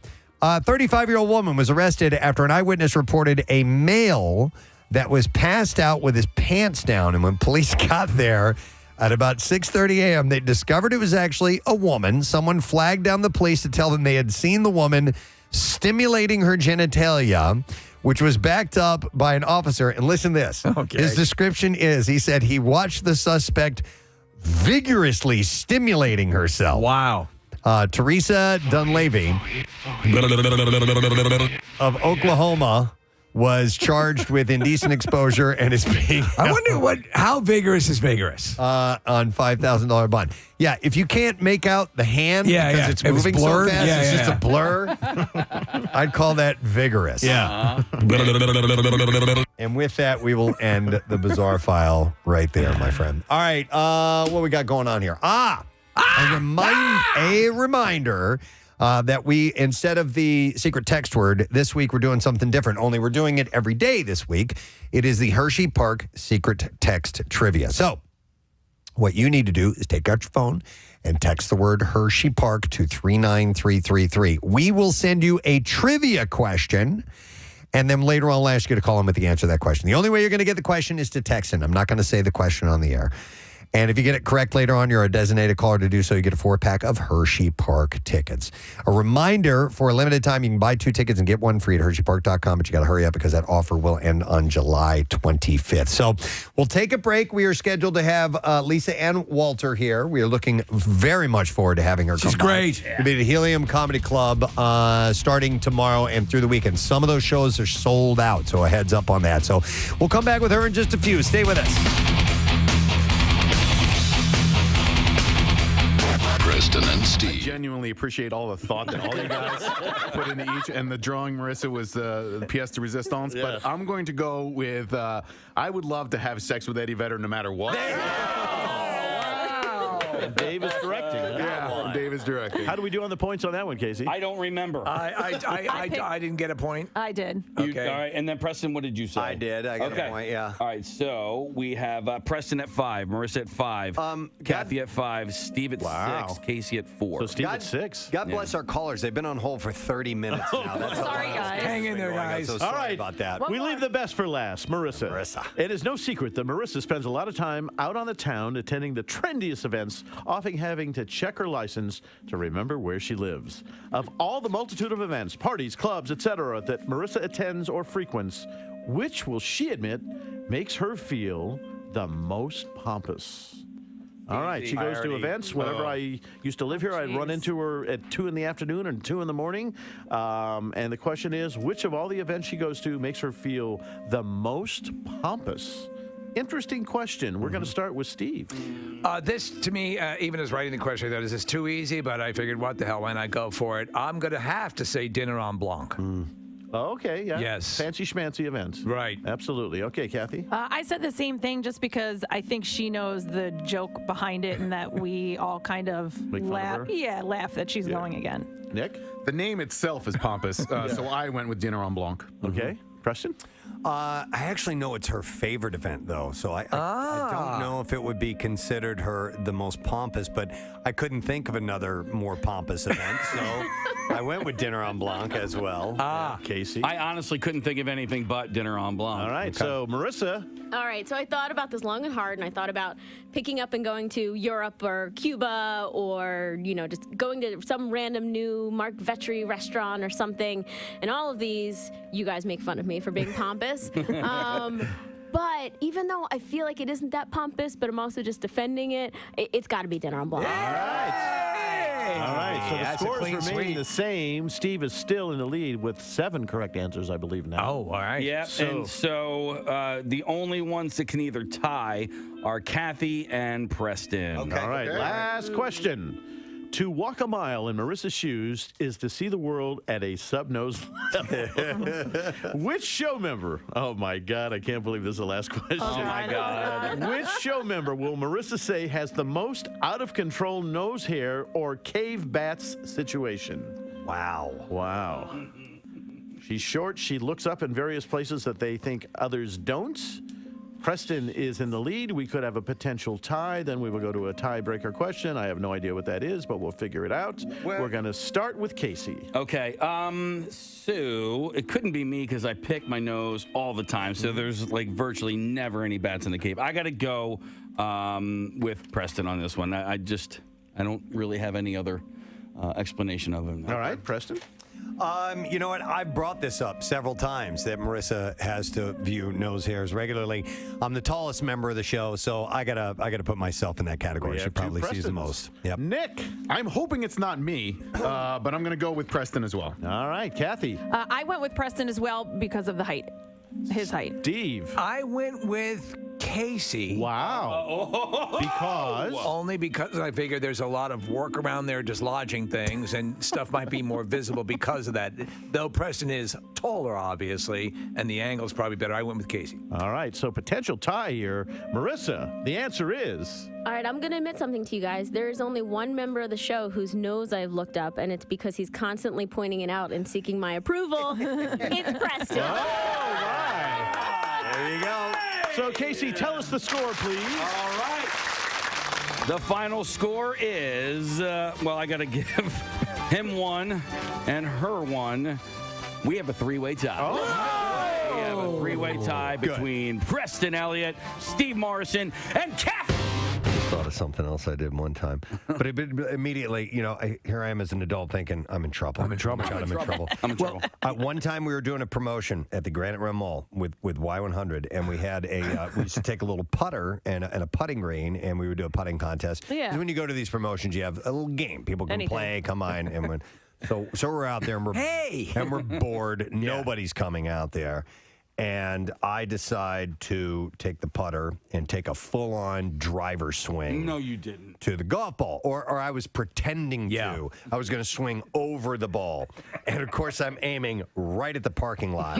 a 35-year-old woman was arrested after an eyewitness reported a male that was passed out with his pants down. And when police got there, at about 6:30 a.m., they discovered it was actually a woman. Someone flagged down the police to tell them they had seen the woman stimulating her genitalia, which was backed up by an officer. And listen to this. Okay. His description is, he said he watched the suspect vigorously stimulating herself. Wow. Teresa Dunleavy of Oklahoma was charged with indecent exposure and is being I wonder how vigorous is vigorous? on $5,000 bond. Yeah, if you can't make out the hand because it's If it's moving blurred, so fast, yeah, it's yeah. just a blur. I'd call that vigorous. Yeah. And with that, we will end the bizarre file right there, my friend. All right, what we got going on here? A reminder that we, instead of the secret text word, this week we're doing something different, only we're doing it every day this week. It is the Hershey Park secret text trivia. So what you need to do is take out your phone and text the word Hershey Park to 39333. We will send you a trivia question, and then later on I'll ask you to call in with the answer to that question. The only way you're going to get the question is to text in. I'm not going to say the question on the air. And if you get it correct later on, you're a designated caller to do so. You get a 4-pack of Hershey Park tickets. A reminder, for a limited time, you can buy 2 tickets and get one free at HersheyPark.com, but you got to hurry up because that offer will end on July 25th. So we'll take a break. We are scheduled to have Lisa and Walter here. We are looking very much forward to having her. She's great. It'll be at Helium Comedy Club starting tomorrow and through the weekend. Some of those shows are sold out, so a heads up on that. So we'll come back with her in just a few. Stay with us. Preston and Steve. I genuinely appreciate all the thought that all you guys put into each. And the drawing, Marissa, was the pièce de résistance. Yeah. But I'm going to go with I would love to have sex with Eddie Vedder no matter what. And Dave is directing. Yeah, Dave is directing. How do we do on the points on that one, Casey? I don't remember. I didn't get a point. I did. Okay. All right. And then Preston, what did you say? I did. I got a point, yeah. All right. So we have Preston at 5, Marissa at 5, Kathy at 5, Steve at 6, Casey at 4. So Steve at 6. God bless our callers. They've been on hold for 30 minutes now. That's Sorry, guys. Hang in there, guys. So All sorry right. about that. We leave the best for last. Marissa. It is no secret that Marissa spends a lot of time out on the town attending the trendiest events, often having to check her license to remember where she lives. Of all the multitude of events, parties, clubs, etc. that Marissa attends or frequents, which will she admit makes her feel the most pompous? All right, she goes to events. Whenever I used to live here, I'd run into her at 2 in the afternoon and 2 in the morning. And the question is, which of all the events she goes to makes her feel the most pompous? Interesting question. We're going to start with Steve. This, to me, even as writing the question, I thought, is this too easy? But I figured, what the hell, why not go for it? I'm going to have to say Dinner on Blanc. Oh, okay, yeah. Yes. Fancy schmancy event. Right. Absolutely. Okay, Kathy. I said the same thing just because I think she knows the joke behind it and that we all kind of Make fun of laugh. her? Yeah, laugh that she's going again. Nick? The name itself is pompous, so I went with Dinner on Blanc. Okay. Preston? I actually know it's her favorite event, though, so I don't know if it would be considered her the most pompous, but I couldn't think of another more pompous event, so I went with Dinner on Blanc as well. Casey? I honestly couldn't think of anything but Dinner on Blanc. All right, so Marissa. All right, so I thought about this long and hard, and I thought about picking up and going to Europe or Cuba or, just going to some random new Mark Vetri restaurant or something. And all of these, you guys make fun of me for being pompous. But even though I feel like it isn't that pompous, but I'm also just defending it, it's got to be Dinner on Blanc. All right, so the That's a scores clean remain sweep. the same. Steve is still in the lead with 7 correct answers, I believe, now. Oh, all right. Yeah, and so the only ones that can either tie are Kathy and Preston. Okay. All right, last question. To walk a mile in Marissa's shoes is to see the world at a sub-nose level. Which show member? Oh, my God, I can't believe this is the last question. Oh, my God. Which show member will Marissa say has the most out-of-control nose hair or cave bats situation? Wow. Wow. She's short. She looks up in various places that they think others don't. Preston is in the lead. We could have a potential tie. Then we will go to a tiebreaker question. I have no idea what that is, but we'll figure it out. We're going to start with Casey. Okay, so it couldn't be me because I pick my nose all the time. So there's virtually never any bats in the cave. I got to go with Preston on this one. I don't really have any other explanation of him. All right, Preston. You know what? I've brought this up several times that Marissa has to view nose hairs regularly. I'm the tallest member of the show, so I gotta put myself in that category. She probably sees the most. Yep. Nick. I'm hoping it's not me, but I'm going to go with Preston as well. All right, Kathy. I went with Preston as well because of the height. His height. Steve. I went with Casey. Wow. Because? Only because I figured there's a lot of work around there just lodging things, and stuff might be more visible because of that. Though Preston is taller, obviously, and the angle's probably better. I went with Casey. All right, so potential tie here. Marissa, the answer is? All right, I'm going to admit something to you guys. There is only one member of the show whose nose I've looked up, and it's because he's constantly pointing it out and seeking my approval. It's Preston. Oh, my. There you go. So, Casey, tell us the score, please. All right. The final score is, I got to give him 1 and her 1. We have a 3-way tie. Oh. We have a 3-way tie between Preston Elliott, Steve Morrison, and Kathy thought of something else I did one time. But immediately, here I am as an adult thinking, I'm in trouble. I'm in trouble. Oh my God, I'm in trouble. I'm in trouble. One time we were doing a promotion at the Granite Rim Mall with Y100, and we had we used to take a little putter and a putting green, and we would do a putting contest. Yeah. 'Cause when you go to these promotions, you have a little game. People can Anything. play, come on, and when. So we're out there, and we're bored. Nobody's coming out there. And I decide to take the putter and take a full-on driver swing. No, you didn't. To the golf ball, or I was pretending to. I was going to swing over the ball, and of course I'm aiming right at the parking lot.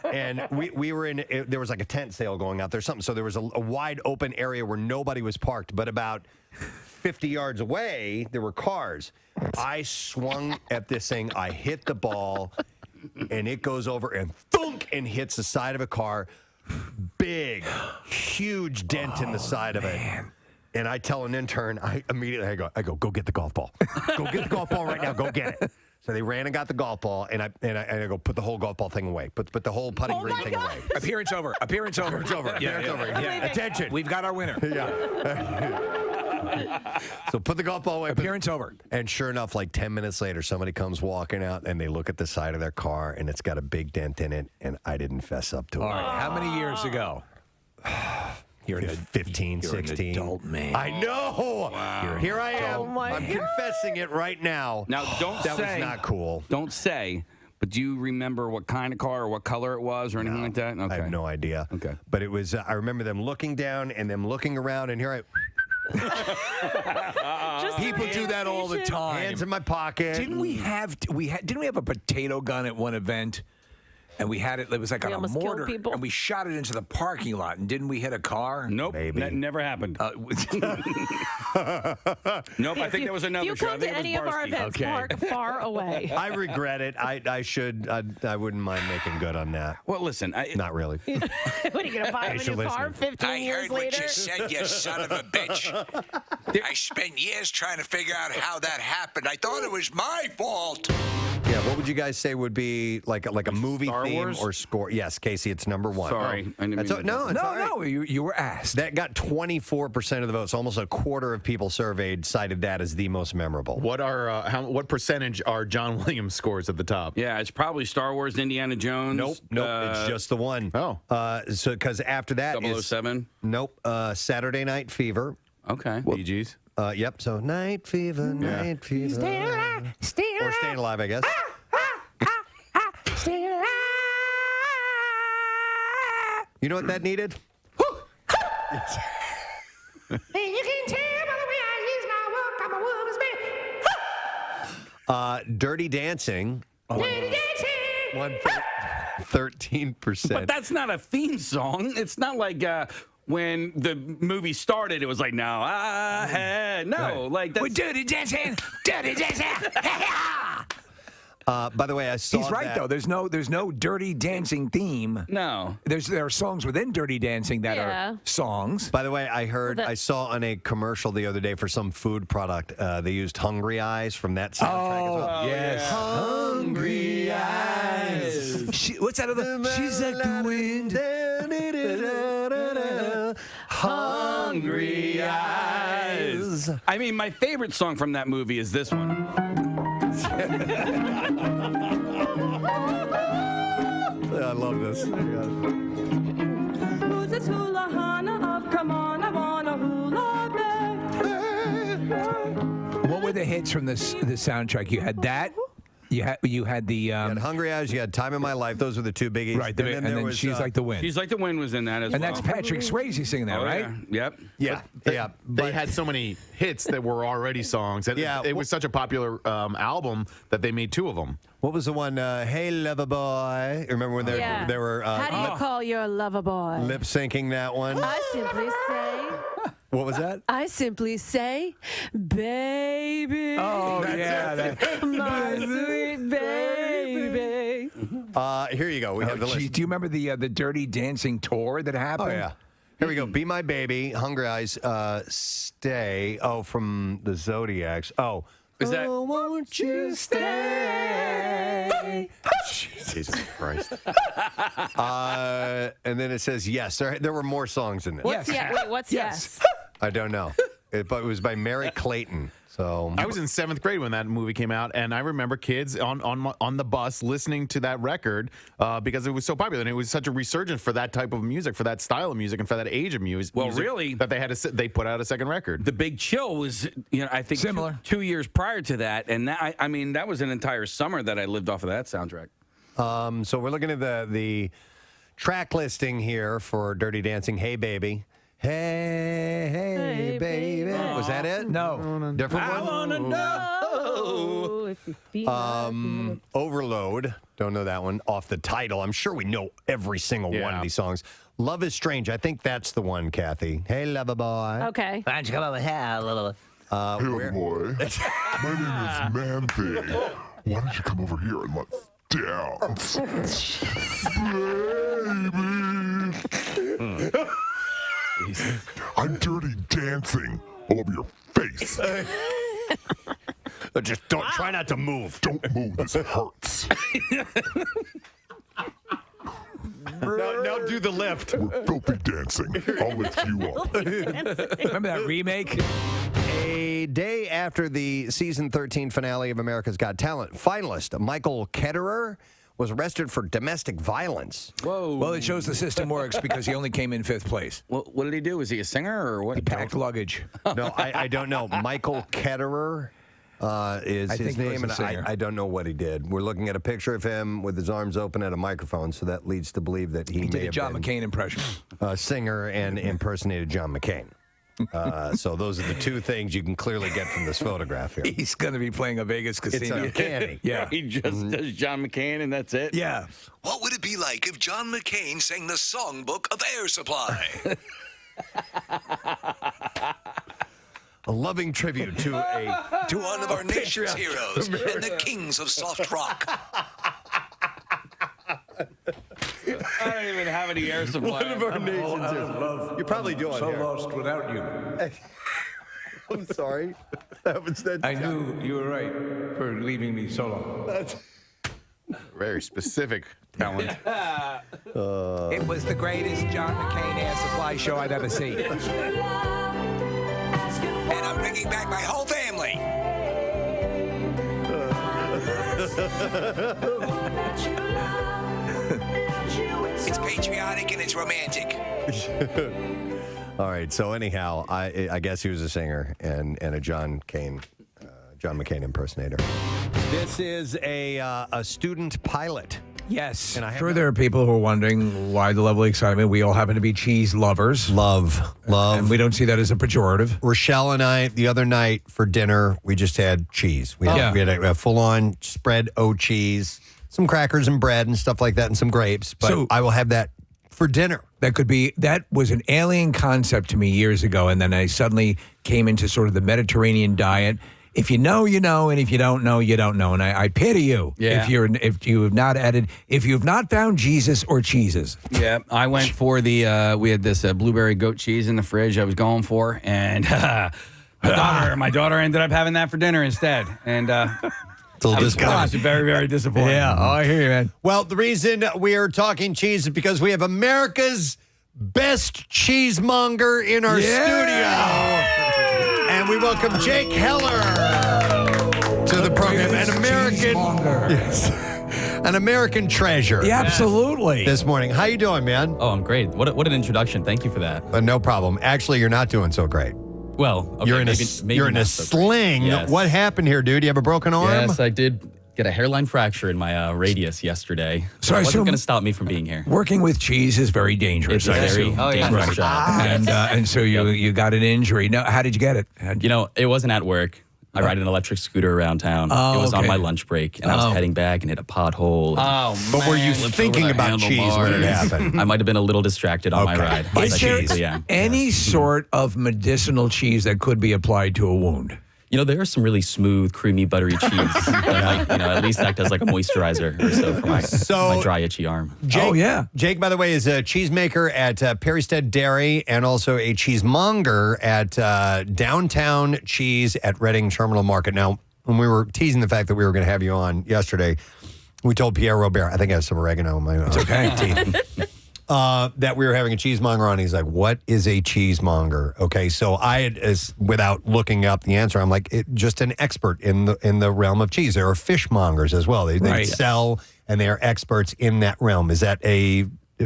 And we were in. There was like a tent sale going out there, something. So there was a wide open area where nobody was parked, but about 50 yards away there were cars. I swung at this thing. I hit the ball. And it goes over and thunk and hits the side of a car. Big, huge dent in the side of it. And I tell an intern, I go, go get the golf ball. Go get the golf ball right now. Go get it. So they ran and got the golf ball, and I go, put the whole golf ball thing away. Put the whole putting green thing away. Appearance over. Appearance over. It's over. Yeah, It's over. Yeah. Attention. We've got our winner. Yeah. So put the golf ball away. Appearance over. And sure enough, like 10 minutes later, somebody comes walking out, and they look at the side of their car, and it's got a big dent in it, and I didn't fess up to it. All right. How many years ago? You're 15, 16. An adult man. I know. Wow. Here I am. Oh my I'm God. confessing it right now. Now, that was not cool. Don't say. But do you remember what kind of car or what color it was or anything like that? Okay. I have no idea. Okay. But it was. I remember them looking down and them looking around, and here People do that all the time. Hands in my pocket. Didn't we have a potato gun at one event? And we had it. It was like on a almost killed mortar, people. and we shot it into the parking lot. And didn't we hit a car? Nope. Maybe. That never happened. Nope. I think that was another You show. I come think to it was any of our Barsky. events, park far away. I regret it. I wouldn't mind making good on that. Well, listen. Not really. What are you going to buy him a Thanks new for car listening. 15 years later? said, you son of a bitch. I spent years trying to figure out how that happened. I thought it was my fault. Yeah, what would you guys say would be like a movie Star theme Wars? or score? Yes, Casey, it's number one. Sorry, I didn't mean to- no, it's all right. No, you were asked. That got 24% of the votes. Almost a quarter of people surveyed cited that as the most memorable. What percentage are John Williams scores at the top? Yeah, it's probably Star Wars, Indiana Jones. Nope, it's just the one. Oh. So because after that is 007. Nope, Saturday Night Fever. Okay. Bee Gees. Yep. So Night Fever, Night Fever, Stay alive, stay or alive. Staying Alive, I guess. Stay alive. You know what that needed? And you can tell by the way I use my walk, I'm a woman's man. Dirty Dancing. Dirty dancing. 13%. But that's not a theme song. It's not like when the movie started, it was like, no, like that's... We're dirty dancing, dirty dancing. By the way, I saw He's right that. though. There's no dirty dancing theme. No. There are songs within Dirty Dancing that are songs. By the way, I saw on a commercial the other day for some food product. They used Hungry Eyes from that soundtrack as well. Yes. Hungry Eyes. What's that other? She's like the wind. Hungry Eyes. I mean, my favorite song from that movie is this one. I love this. Who's a hula hana of come on, I want a hula bear. What were the hits from the soundtrack? You had that. You had the You had Hungry Eyes. You had Time in My Life. Those were the two biggies. right, and then was, She's Like the Wind. She's Like the Wind was in that as well. And that's Patrick Swayze singing that, Oh, right? Yeah. Yep. Yeah. They had so many hits that were already songs. And it was such a popular album that they made two of them. What was the one? Hey, lover boy. Remember when they were How do you call your lover boy? lip syncing that one? I simply say, What was that? I simply say, baby. Oh, yeah. My sweet baby. Here you go. We have the list. Do you remember the Dirty Dancing tour that happened? Oh, yeah. Here we go. Be My Baby, Hungry Eyes, Stay. Oh, from the Zodiacs. Oh. Is that? Oh, won't you stay? Jesus Christ. And then it says yes. There were more songs in this. What's yes? I don't know. But it was by Mary Clayton. So I was in 7th grade when that movie came out, and I remember kids on the bus listening to that record because it was so popular, and it was such a resurgence for that type of music, for that style of music, and for that age of music. Well, really, that they put out a second record. The Big Chill was, I think similar 2 years prior to that, and that, I mean, that was an entire summer that I lived off of that soundtrack. So we're looking at the track listing here for Dirty Dancing. Hey, baby. Hey, baby. Was that it? No. Different I one? wanna know if you feel Overload. Don't know that one. Off the title. I'm sure we know every single one of these songs. Love is Strange. I think that's the one, Kathy. Hey, lover boy. Okay. Why don't you come over here, little... Hey, boy. My name is Man Thing. Why don't you come over here and let's dance? Baby. I'm dirty dancing all over your face. Just try not to move. Don't move. This hurts. Now do the lift. We're filthy dancing. I'll lift you up. Remember that remake? A day after the season 13 finale of America's Got Talent, finalist Michael Ketterer was arrested for domestic violence. Whoa. Well, it shows the system works because he only came in 5th place. Well, what did he do? Was he a singer or what? He packed luggage. No, I don't know. Michael Ketterer is I his think he was name, a and singer. I don't know what he did. We're looking at a picture of him with his arms open at a microphone, so that leads to believe that he He may did a have John been McCain impression. a singer and impersonated John McCain. So those are the two things you can clearly get from this photograph here. He's going to be playing a Vegas casino. It's uncanny. Yeah. He just does John McCain and that's it? Yeah. What would it be like if John McCain sang the songbook of Air Supply? A loving tribute to one of our nation's heroes and the kings of soft rock. I don't even have any air supply. One of our nation's heroes. You probably do on So here. lost without you. I'm sorry. That I knew you were right for leaving me so long. Very specific talent. It was the greatest John McCain Air Supply show I've ever seen. And I'm bringing back my whole family. It's patriotic and it's romantic. All right. So anyhow, I guess he was a singer and a John McCain impersonator. This is a student pilot. Yes. And I have Sure, there are people who are wondering why the level of excitement. We all happen to be cheese lovers. Love. And we don't see that as a pejorative. Rochelle and I, the other night for dinner, we just had cheese. We had a full-on spread au cheese, some crackers and bread and stuff like that, and some grapes. But So- I will have that for dinner. That was an alien concept to me years ago, and then I suddenly came into sort of the Mediterranean diet. If you know, you know, and if you don't know, you don't know. And I pity you if you have not found Jesus or cheeses. Yeah, I went for the. We had this blueberry goat cheese in the fridge. I was going for, and my daughter ended up having that for dinner instead. And it's a little disappointing. I was very, very disappointed. Yeah, I hear you, man. Well, the reason we are talking cheese is because we have America's best cheesemonger in our studio. And we welcome Jake Heller to the program. An American treasure. Yeah, absolutely. This morning. How you doing, man? Oh, I'm great. What an introduction. Thank you for that. No problem. Actually, you're not doing so great. Well, okay, you're in maybe a not so great. sling. Yes. What happened here, dude? You have a broken arm? Yes, I did get a hairline fracture in my radius yesterday. So it wasn't going to stop me from being here. Working with cheese is very dangerous. It's a I very assume. dangerous job. And so you got an injury. Now, how did you get it? It wasn't at work. I ride an electric scooter around town. Oh, it was on okay. my lunch break, and I was heading back and hit a pothole. But were you thinking about cheese when it happened? I might have been a little distracted on my ride. Is there Yeah. any sort of medicinal cheese that could be applied to a wound? There is some really smooth, creamy, buttery cheese that might, at least act as like a moisturizer or so for my dry, itchy arm. Jake, Jake, by the way, is a cheesemaker at Perrystead Dairy and also a cheesemonger at Downtown Cheese at Reading Terminal Market. Now, when we were teasing the fact that we were going to have you on yesterday, we told Pierre Robert, I think I have some oregano in my okay. teeth. that we were having a cheesemonger on. He's like, "What is a cheesemonger?" Okay, so I had, without looking up the answer, I'm like, just an expert in the realm of cheese. There are fishmongers as well. They sell and they are experts in that realm. Is that a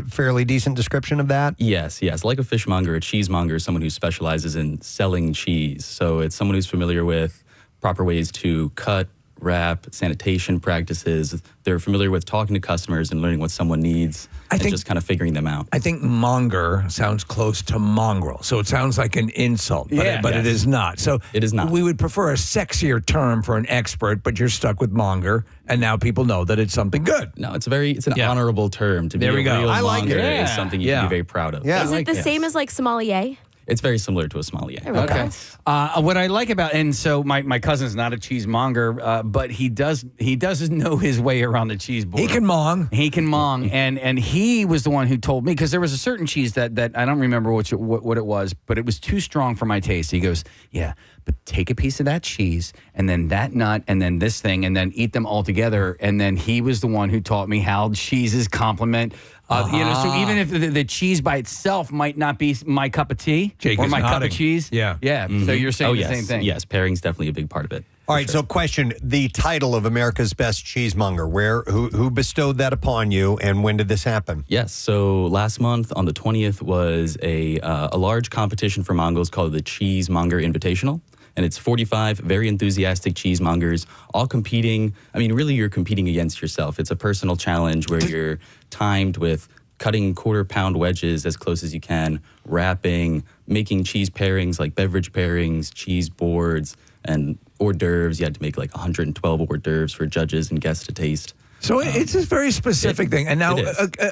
fairly decent description of that? Yes. Like a fishmonger, a cheesemonger is someone who specializes in selling cheese. So it's someone who's familiar with proper ways to cut, wrap, sanitation practices. They're familiar with talking to customers and learning what someone needs and just kind of figuring them out. I think monger sounds close to mongrel, so it sounds like an insult, but it is not. So it is not. We would prefer a sexier term for an expert, but you're stuck with monger, and now people know that it's something good. No, it's an honorable term. To be There we a go. real I like monger it. is something you can be very proud of. Is it the same as like sommelier? It's very similar to a sommelier. Okay. What I like about, and so my cousin's not a cheesemonger, but he doesn't know his way around the cheese board. He can mong. And he was the one who told me, because there was a certain cheese that I don't remember what it was, but it was too strong for my taste. He goes, yeah, but take a piece of that cheese and then that nut and then this thing and then eat them all together. And then he was the one who taught me how cheeses complement. So even if the cheese by itself might not be my cup of tea or my cup of cheese. Yeah. So you're saying the yes. same thing. Yes, pairing's definitely a big part of it. All right, so question, the title of America's Best Cheesemonger, who bestowed that upon you, and when did this happen? Yes, so last month on the 20th was a large competition for Mongols called the Cheesemonger Invitational. And it's 45 very enthusiastic cheesemongers all competing. I mean, really, you're competing against yourself. It's a personal challenge where you're timed with cutting quarter-pound wedges as close as you can, wrapping, making cheese pairings like beverage pairings, cheese boards, and hors d'oeuvres. You had to make like 112 hors d'oeuvres for judges and guests to taste. So it's a very specific thing. And now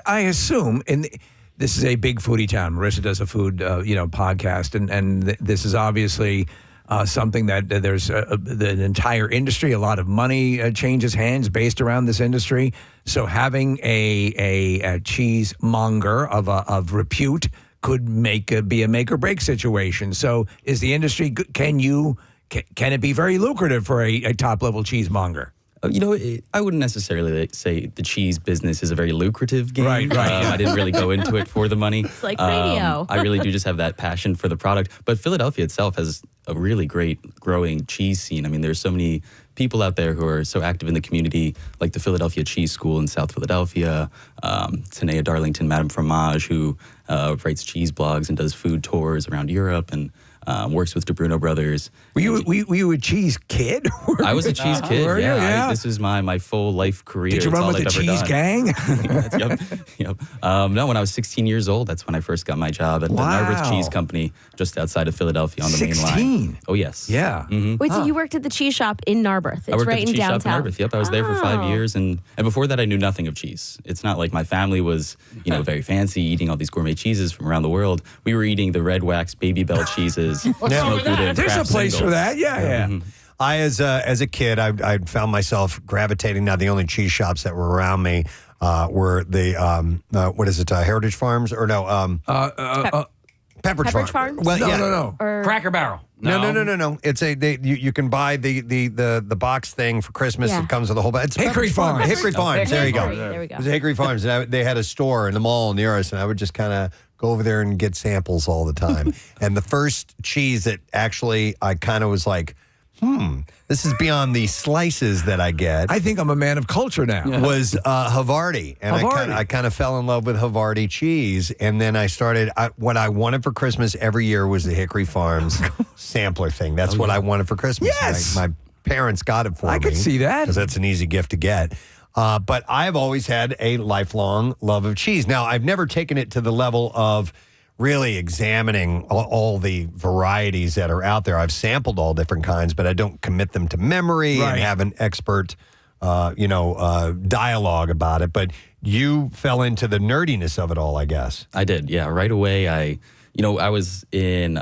I assume this is a big foodie town. Marissa does a food podcast, and this is obviously something that there's the entire industry, a lot of money changes hands based around this industry. So having a cheesemonger of repute could be a make or break situation. So is the industry, can it be very lucrative for a top level cheesemonger? I wouldn't necessarily say the cheese business is a very lucrative game. Right. I didn't really go into it for the money. It's like radio. I really do just have that passion for the product. But Philadelphia itself has a really great growing cheese scene. I mean, there's so many people out there who are so active in the community, like the Philadelphia Cheese School in South Philadelphia, Tanea Darlington, Madame Fromage, who writes cheese blogs and does food tours around Europe and works with DeBruno Brothers. Were you a cheese kid? I was a cheese kid. Were you? Yeah. This is my full life career. Did you run with the cheese gang? Yep. No, when I was 16 years old, that's when I first got my job at the Narberth Cheese Company just outside of Philadelphia on the main line. 16? Oh, yes. Yeah. Mm-hmm. Wait, so you worked at the cheese shop in Narberth? It's I worked right at the in cheese downtown. shop in Narberth. Yep, I was there for 5 years, and before that, I knew nothing of cheese. It's not like my family was, very fancy, eating all these gourmet cheeses from around the world. We were eating the red wax Baby Bell cheeses. There's a place for that. Yeah. Mm-hmm. I, as a kid, I found myself gravitating. Now, the only cheese shops that were around me were the Heritage Farms or no? Pepperidge Farm. Farms? Well, No. Or Cracker Barrel. No. It's you can buy the box thing for Christmas. Yeah. It comes with a whole bunch. It's Hickory Farms. Hickory Farms. There you go. There we go. It was Hickory Farms, and they had a store in the mall near us, and I would just kind of go over there and get samples all the time. And the first cheese that actually I kind of was like, this is beyond the slices that I get. I think I'm a man of culture now. Was Havarti, and Havarti. I kind of fell in love with Havarti cheese, and then I started. What I wanted for Christmas every year was the Hickory Farms sampler thing. That's what I wanted for Christmas. Yes. My parents got it for me. I could see that. because that's an easy gift to get. But I've always had a lifelong love of cheese. Now, I've never taken it to the level of really examining all the varieties that are out there. I've sampled all different kinds, but I don't commit them to memory and have an expert, dialogue about it. But you fell into the nerdiness of it all, I guess. I did, yeah. Right away, I was in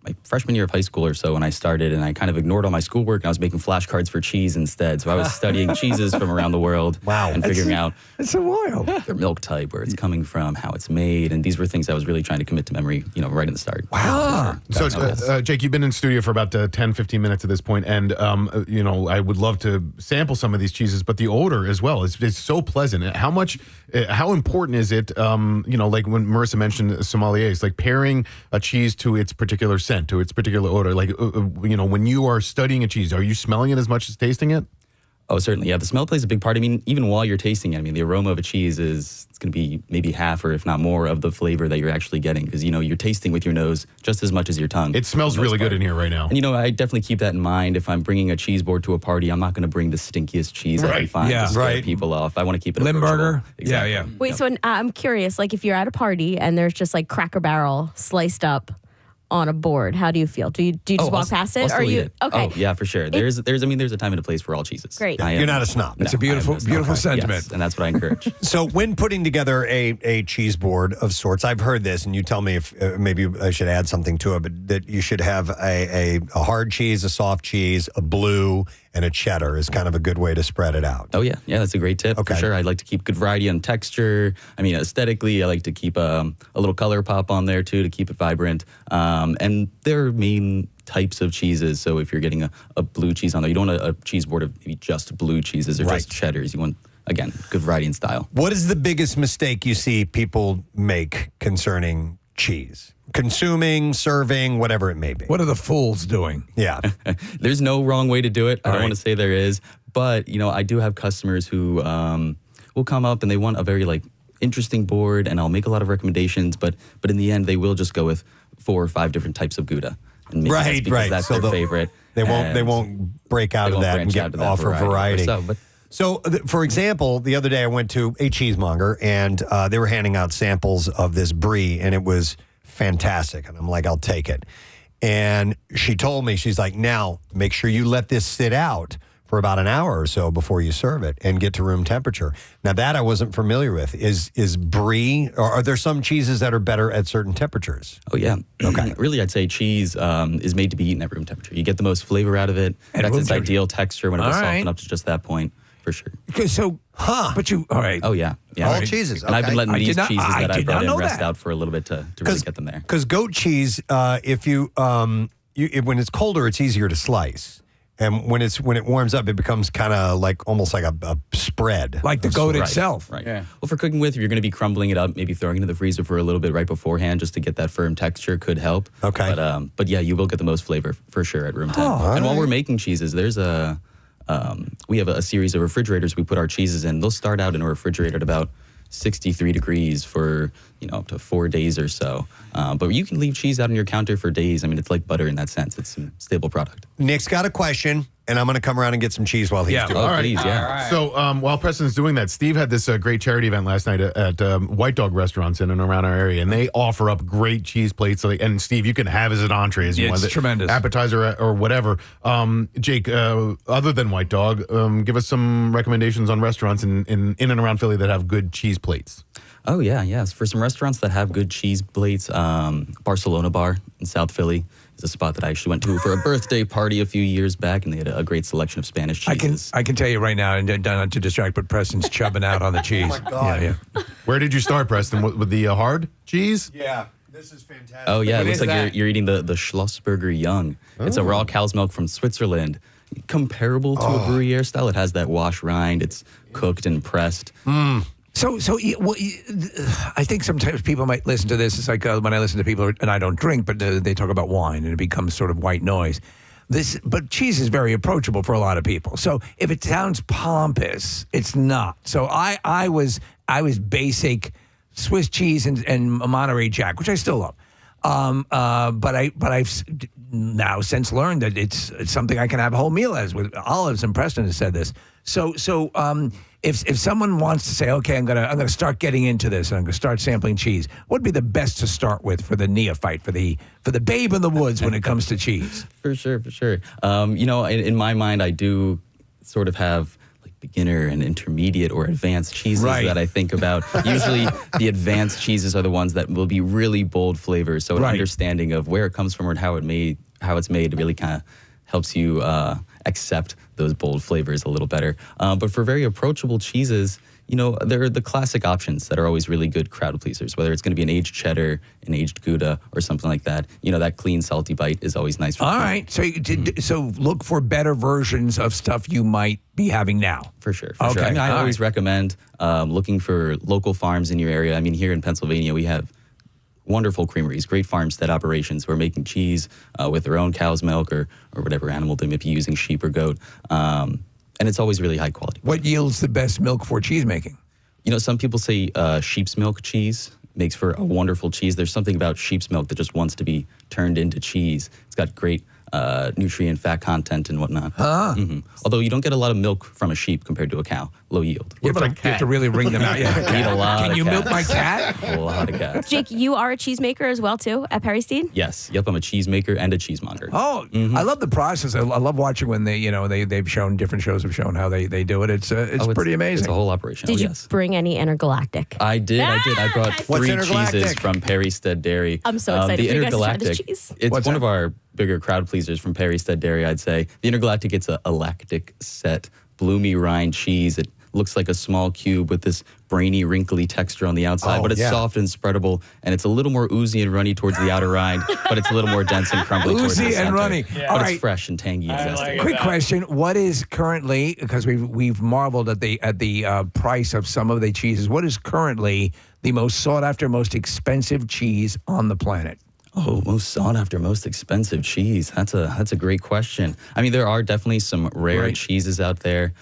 my freshman year of high school or so when I started, and I kind of ignored all my schoolwork, and I was making flashcards for cheese instead. So I was studying cheeses from around the world and figuring out it's so wild. their milk type, where it's coming from, how it's made, and these were things I was really trying to commit to memory, right in the start. Wow. So, Jake, you've been in studio for about 10, 15 minutes at this point, and, I would love to sample some of these cheeses, but the odor as well is so pleasant. How important is it, like when Marissa mentioned sommeliers, like pairing a cheese to its particular scent, to its particular odor? Like, when you are studying a cheese, are you smelling it as much as tasting it? Oh, certainly. Yeah, the smell plays a big part. I mean, even while you're tasting it, the aroma of a cheese it's going to be maybe half or if not more of the flavor that you're actually getting because, you're tasting with your nose just as much as your tongue. It smells really good in here right now. And, I definitely keep that in mind. If I'm bringing a cheese board to a party, I'm not going to bring the stinkiest cheese I can find to scare people off. I want to keep it Limburger. Exactly. Yeah. Wait, so I'm curious, like if you're at a party and there's just like Cracker Barrel sliced up on a board, how do you feel? Do you just walk past it? I'll Or still you eat it. okay? Oh, yeah, for sure. There's a time and a place for all cheeses. Great. You're not a snob. It's a beautiful sentiment. Yes, and that's what I encourage. So when putting together a cheese board of sorts, I've heard this, and you tell me if maybe I should add something to it, but that you should have a hard cheese, a soft cheese, a blue, and a cheddar is kind of a good way to spread it out. Oh, yeah. Yeah, that's a great tip. For sure. I like to keep good variety on texture. Aesthetically, I like to keep a little color pop on there, too, to keep it vibrant. And there are main types of cheeses. So if you're getting a blue cheese on there, you don't want a cheese board of maybe just blue cheeses or just cheddars. You want, again, good variety and style. What is the biggest mistake you see people make concerning cheese? Consuming, serving, whatever it may be. What are the fools doing? Yeah. There's no wrong way to do it. I don't want to say there is. But, I do have customers who will come up and they want a very, interesting board, and I'll make a lot of recommendations. But in the end, they will just go with 4 or 5 different types of Gouda. And maybe that's so their favorite. They won't break out of that and offer variety. So, for example, the other day I went to a cheesemonger, and they were handing out samples of this brie, and it was fantastic. And I'm like, I'll take it. And she told me, she's like, now make sure you let this sit out for about an hour or so before you serve it and get to room temperature. Now that I wasn't familiar with. Is brie, or are there some cheeses that are better at certain temperatures? Oh, yeah. Okay. Really, I'd say cheese is made to be eaten at room temperature. You get the most flavor out of it. That's its ideal texture when it will soften up to just that point, for sure. So, but you, all right. Oh, yeah. All cheeses. And I've been letting these cheeses that I brought in know rest that. out for a little bit to really get them there. Because goat cheese, if you, when it's colder, it's easier to slice. And when it warms up, it becomes kind of almost like a spread. Like the goat itself. Right. Yeah. Well, for cooking with, if you're going to be crumbling it up, maybe throwing it in the freezer for a little bit right beforehand just to get that firm texture could help. Okay. But yeah, you will get the most flavor for sure at room temp. And while we're making cheeses, there's we have a series of refrigerators we put our cheeses in. They'll start out in a refrigerator at about 63 degrees for, up to 4 days or so. But you can leave cheese out on your counter for days. It's like butter in that sense. It's a stable product. Nick's got a question, and I'm going to come around and get some cheese while he's doing it. All right. Please, yeah. All right. So while Preston's doing that, Steve had this great charity event last night at White Dog restaurants in and around our area, and they offer up great cheese plates. And Steve, you can have as an entree as you want. It's tremendous. Appetizer or whatever. Jake, other than White Dog, give us some recommendations on restaurants in and around Philly that have good cheese plates. Oh, yeah, yes. For some restaurants that have good cheese plates, Barcelona Bar in South Philly is a spot that I actually went to for a birthday party a few years back, and they had a great selection of Spanish cheeses. I can tell you right now, and not to distract, but Preston's chubbing out on the cheese. Oh, my God. Yeah. Where did you start, Preston? With the hard cheese? Yeah. This is fantastic. Oh, yeah. What It looks is like that? you're eating the Schlossberger Young. It's a raw cow's milk from Switzerland. Comparable to a Gruyere style. It has that wash rind. It's cooked and pressed. So I think sometimes people might listen to this. It's like when I listen to people, and I don't drink, but they talk about wine, and it becomes sort of white noise. But cheese is very approachable for a lot of people. So if it sounds pompous, it's not. So I was basic Swiss cheese and Monterey Jack, which I still love. But I've now since learned that it's something I can have a whole meal as with olives, and Preston has said this. So if someone wants to say, okay, I'm gonna start getting into this and I'm gonna start sampling cheese, what would be the best to start with for the neophyte, for the babe in the woods when it comes to cheese? For sure. In my mind, I do sort of have beginner and intermediate or advanced cheeses Right. that I think about. Usually the advanced cheeses are the ones that will be really bold flavors. So an Right. understanding of where it comes from and how it's made really kind of helps you accept those bold flavors a little better. But for very approachable cheeses, they're the classic options that are always really good crowd pleasers, whether it's going to be an aged cheddar, an aged Gouda, or something like that. That clean, salty bite is always nice for All people. right. So look for better versions of stuff you might be having now. For sure. Okay. I mean, I all always right. recommend looking for local farms in your area. I mean, here in Pennsylvania, we have wonderful creameries, great farmstead operations who are making cheese with their own cow's milk or whatever animal they may be using, sheep or goat. And it's always really high quality. What yields the best milk for cheese making? Some people say sheep's milk cheese makes for a wonderful cheese. There's something about sheep's milk that just wants to be turned into cheese. It's got great nutrient fat content and whatnot. Although you don't get a lot of milk from a sheep compared to a cow. Low yield. You have to really ring them out. Yeah. Eat a lot Can of you milk cats. my cat? A lot of cats. Jake, you are a cheesemaker as well, too, at Perry Steed? Yes. Yep. I'm a cheesemaker and a cheesemonger. Oh, I love the process. I love watching when they've shown different shows have shown how they do it. It's pretty amazing. It's a whole operation. Did you yes. bring any intergalactic? I did. I brought What's 3 intergalactic? cheeses from Perry Stead Dairy. I'm so excited the for you guys to try this intergalactic. cheese. It's What's one that? of our bigger crowd pleasers from Perry Stead Dairy, I'd say. The intergalactic, it's a lactic set, bloomy rind cheese. It looks like a small cube with this brainy, wrinkly texture on the outside, but it's soft and spreadable, and it's a little more oozy and runny towards the outer rind, but it's a little more dense and crumbly towards the Oozy center. and runny. But All it's right. fresh and tangy and zesty. Quick question: what is currently, because we've marveled at the price of some of the cheeses, what is currently the most sought after, most expensive cheese on the planet? Oh, most sought after, most expensive cheese. That's a great question. I mean, there are definitely some rare cheeses out there.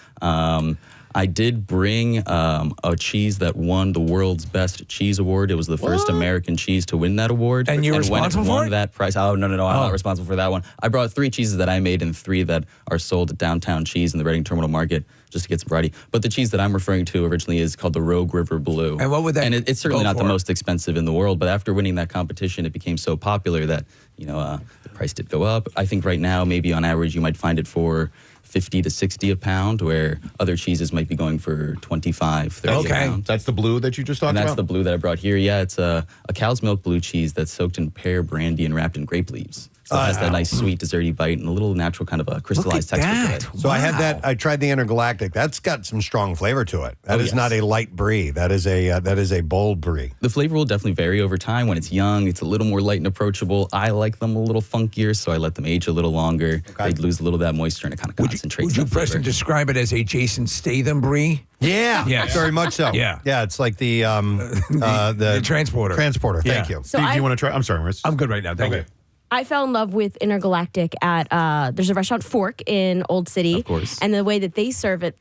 I did bring a cheese that won the world's best cheese award. It was the first American cheese to win that award. And you're when responsible it for won it? that prize. Oh, no, I'm not responsible for that one. I brought 3 cheeses that I made and 3 that are sold at Downtown Cheese in the Reading Terminal Market just to get some variety. But the cheese that I'm referring to originally is called the Rogue River Blue. And what would that And it's certainly go not the for? most expensive in the world, but after winning that competition, it became so popular that, the price did go up. I think right now, maybe on average, you might find it for $50 to $60 a pound, where other cheeses might be going for $25, $30 a pound. That's the blue that you just talked And that's about? the blue that I brought here. Yeah, it's a cow's milk blue cheese that's soaked in pear brandy and wrapped in grape leaves. So it has that nice sweet desserty bite and a little natural kind of a crystallized texture to it. So I had that. I tried the intergalactic. That's got some strong flavor to it. That is not a light brie. That is a bold brie. The flavor will definitely vary over time. When it's young, it's a little more light and approachable. I like them a little funkier, so I let them age a little longer. They lose a little of that moisture and it kind of concentrates. Would you, that flavor. Preston, describe it as a Jason Statham brie? Yeah, Yes. very much so. Yeah. It's like the transporter. Transporter. Yeah. Thank you. So Steve, do I- you want to try? I'm sorry, Maurice. I'm good right now. Thank you. I fell in love with intergalactic at there's a restaurant Fork in Old City. Of course. And the way that they serve it,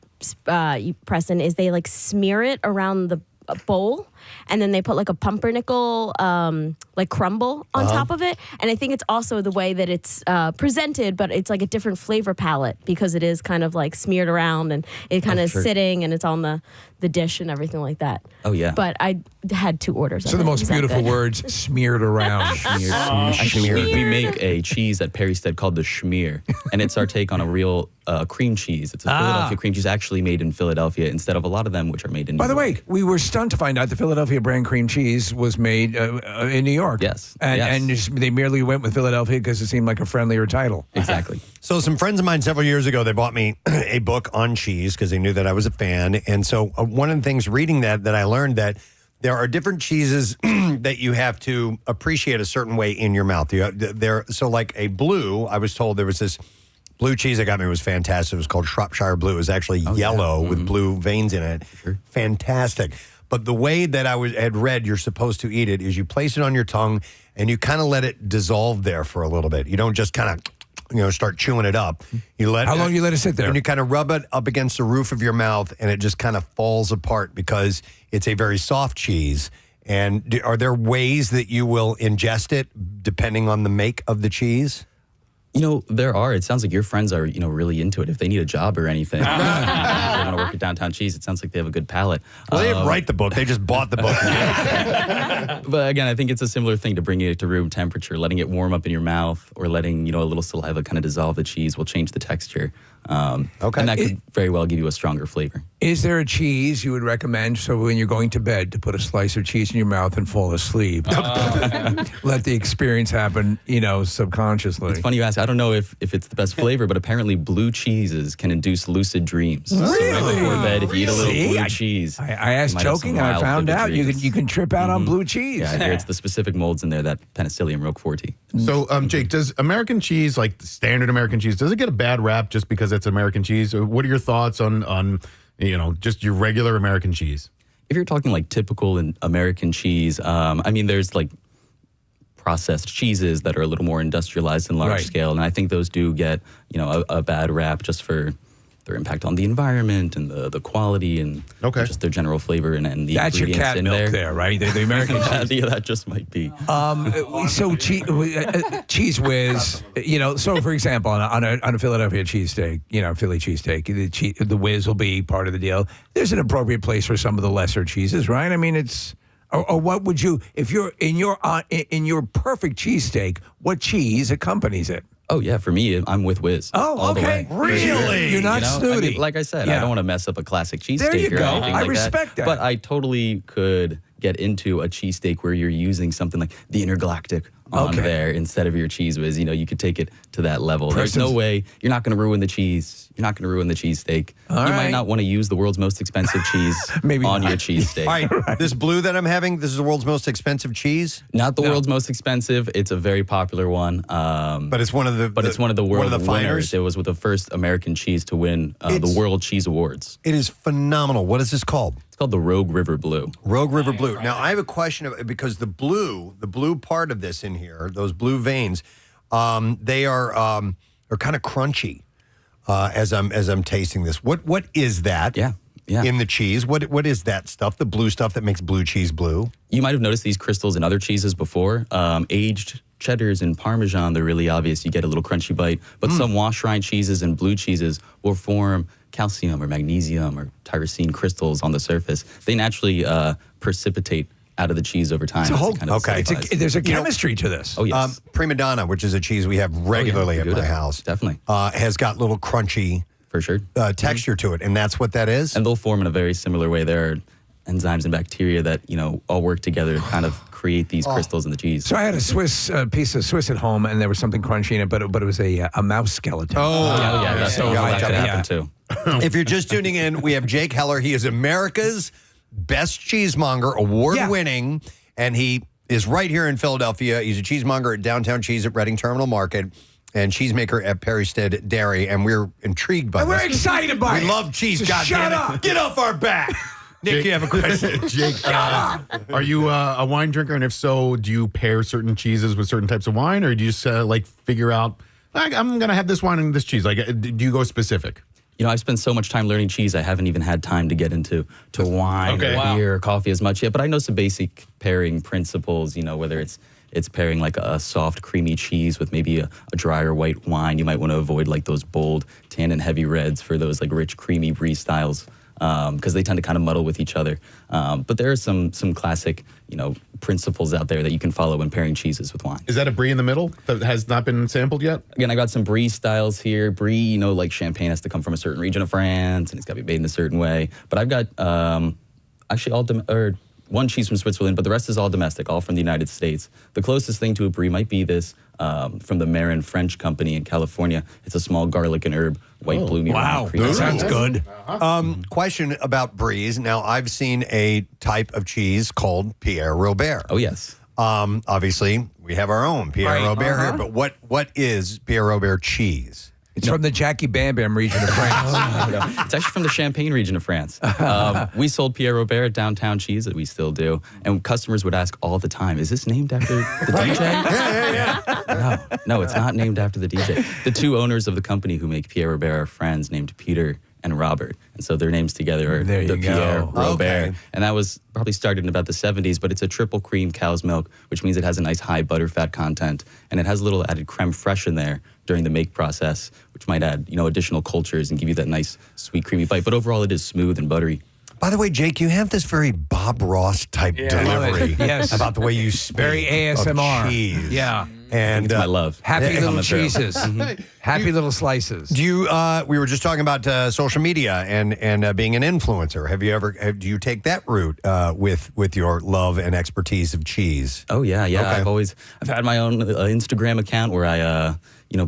Preston, is they like smear it around the bowl, and then they put like a pumpernickel like crumble on top of it. And I think it's also the way that it's presented, but it's like a different flavor palette because it is kind of like smeared around and it kind of sure. sitting and it's on the dish and everything like that. Oh, yeah. But I had 2 orders. So of the it. most Was that beautiful good? words smeared around. Actually, we make a cheese at Perry Stead called the Schmear, and it's our take on a real cream cheese. It's a Philadelphia cream cheese actually made in Philadelphia instead of a lot of them which are made in New By the York. way, we were stunned to find out the Philadelphia brand cream cheese was made in New York. Yes. And just, they merely went with Philadelphia because it seemed like a friendlier title. Exactly. So some friends of mine several years ago, they bought me a book on cheese because they knew that I was a fan. And so one of the things reading that I learned that there are different cheeses that you have to appreciate a certain way in your mouth. So like a blue, I was told there was this blue cheese that got me. It was fantastic. It was called Shropshire Blue. It was actually yellow with blue veins in it. Sure. Fantastic. But the way that had read you're supposed to eat it is you place it on your tongue and you kind of let it dissolve there for a little bit. You don't just kind of start chewing it up. You let How long do you let it sit there? And you kind of rub it up against the roof of your mouth and it just kind of falls apart because it's a very soft cheese. And are there ways that you will ingest it depending on the make of the cheese? There are. It sounds like your friends are, really into it. If they need a job or anything, they want to work at Downtown Cheese, it sounds like they have a good palate. Well, they didn't write the book. They just bought the book. But again, I think it's a similar thing to bringing it to room temperature. Letting it warm up in your mouth or letting, a little saliva kind of dissolve the cheese will change the texture. And that could very well give you a stronger flavor. Is there a cheese you would recommend so when you're going to bed to put a slice of cheese in your mouth and fall asleep? Let the experience happen, subconsciously. It's funny you ask. I don't know if it's the best flavor, but apparently blue cheeses can induce lucid dreams. Really? So right before bed, if you eat a little blue I cheese. I asked you might have joking some and I wild found vivid out dreams. you can trip out on blue cheese. Yeah, I hear it's the specific molds in there, that Penicillium roqueforti. So, Jake, does American cheese, like the standard American cheese, does it get a bad rap just because it's American cheese? Or what are your thoughts on just your regular American cheese? If you're talking like typical American cheese, there's like processed cheeses that are a little more industrialized and large scale, and I think those do get a bad rap just for their impact on the environment and the quality and just their general flavor and the That's your ingredients cat in milk there, right? The American cheese. Yeah, that just might be. So cheese whiz, so for example, on a Philadelphia cheesesteak, Philly cheesesteak, the whiz will be part of the deal. There's an appropriate place for some of the lesser cheeses, right? I mean, it's. Or what would you, if you're in your perfect cheesesteak, what cheese accompanies it? Oh, yeah, for me, I'm with whiz. Oh, okay. Really? You're not snooty. Like I said, I don't want to mess up a classic cheesesteak There you or go. anything I like respect that. But I totally could get into a cheesesteak where you're using something like the Intergalactic on there instead of your cheese whiz. You could take it to that level. There's no way you're not going to ruin the cheese. You're not going to ruin the cheesesteak. You might not want to use the world's most expensive cheese on your cheesesteak. All right, this blue that I'm having, this is the world's most expensive cheese? Not the world's most expensive. It's a very popular one. But it's one of the world finers? winners. It was the first American cheese to win the World Cheese Awards. It is phenomenal. What is this called? It's called the Rogue River Blue. Rogue River Blue. Now, I have a question because the blue part of this in here, those blue veins, they are kind of crunchy as I'm tasting this. What is that? Yeah. In the cheese, what is that stuff? The blue stuff that makes blue cheese blue? You might have noticed these crystals in other cheeses before. Aged cheddars and Parmesan, they're really obvious. You get a little crunchy bite. But some wash rind cheeses and blue cheeses will form calcium or magnesium or tyrosine crystals on the surface. They naturally precipitate out of the cheese over time. There's a chemistry to this. Oh, yes. Prima Donna, which is a cheese we have regularly at my house. Definitely. Has got little crunchy for sure texture to it, and that's what that is? And they'll form in a very similar way. There are enzymes and bacteria that, all work together to kind of create these crystals in the cheese. So I had a piece of Swiss at home, and there was something crunchy in it, but it was a mouse skeleton. That's that happened too. If you're just tuning in, we have Jake Heller. He is America's best cheesemonger, award-winning, and he is right here in Philadelphia. He's a cheesemonger at Downtown Cheese at Reading Terminal Market and cheesemaker at Perrystead Dairy, and we're intrigued by And this. we're excited by it. We love cheese, So shut goddammit. up. Get off our back. Nick, you have a question? Jake, are you a wine drinker? And if so, do you pair certain cheeses with certain types of wine? Or do you just figure out, I'm going to have this wine and this cheese? Do you go specific? I've spent so much time learning cheese, I haven't even had time to get into wine or beer or coffee as much yet. But I know some basic pairing principles, whether it's pairing like a soft, creamy cheese with maybe a drier white wine. You might want to avoid like those bold, tannin-heavy reds for those like rich, creamy brie styles because they tend to kind of muddle with each other. But there are some classic, principles out there that you can follow when pairing cheeses with wine. Is that a brie in the middle that has not been sampled yet? Again, I got some brie styles here. Brie, like champagne has to come from a certain region of France, and it's got to be made in a certain way. But I've got actually one cheese from Switzerland, but the rest is all domestic, all from the United States. The closest thing to a brie might be this from the Marin French company in California. It's a small garlic and herb, white bloomy. Wow, that sounds good. Question about bries. Now, I've seen a type of cheese called Pierre Robert. Oh, yes. Obviously, we have our own Pierre Robert here, but what is Pierre Robert cheese? It's from the Jackie Bam Bam region of France. It's actually from the Champagne region of France. We sold Pierre Robert at Downtown Cheese, that we still do, and customers would ask all the time, is this named after the DJ? No, it's not named after the DJ. The two owners of the company who make Pierre Robert are friends named Peter and Robert, and so their names together are the Pierre Robert. Okay. And that was probably started in about the 70s, but it's a triple cream cow's milk, which means it has a nice high butterfat content, and it has a little added creme fraiche in there during the make process, which might add, additional cultures and give you that nice sweet creamy bite. But overall, it is smooth and buttery. By the way, Jake, you have this very Bob Ross type delivery Yes. about the way you speak. Very ASMR. of cheese. Yeah. And it's my love. Happy little Coming through. cheeses. Happy little slices. Do you? We were just talking about social media and being an influencer. Have you ever? Do you take that route with your love and expertise of cheese? Oh yeah. Okay. I've had my own Instagram account where I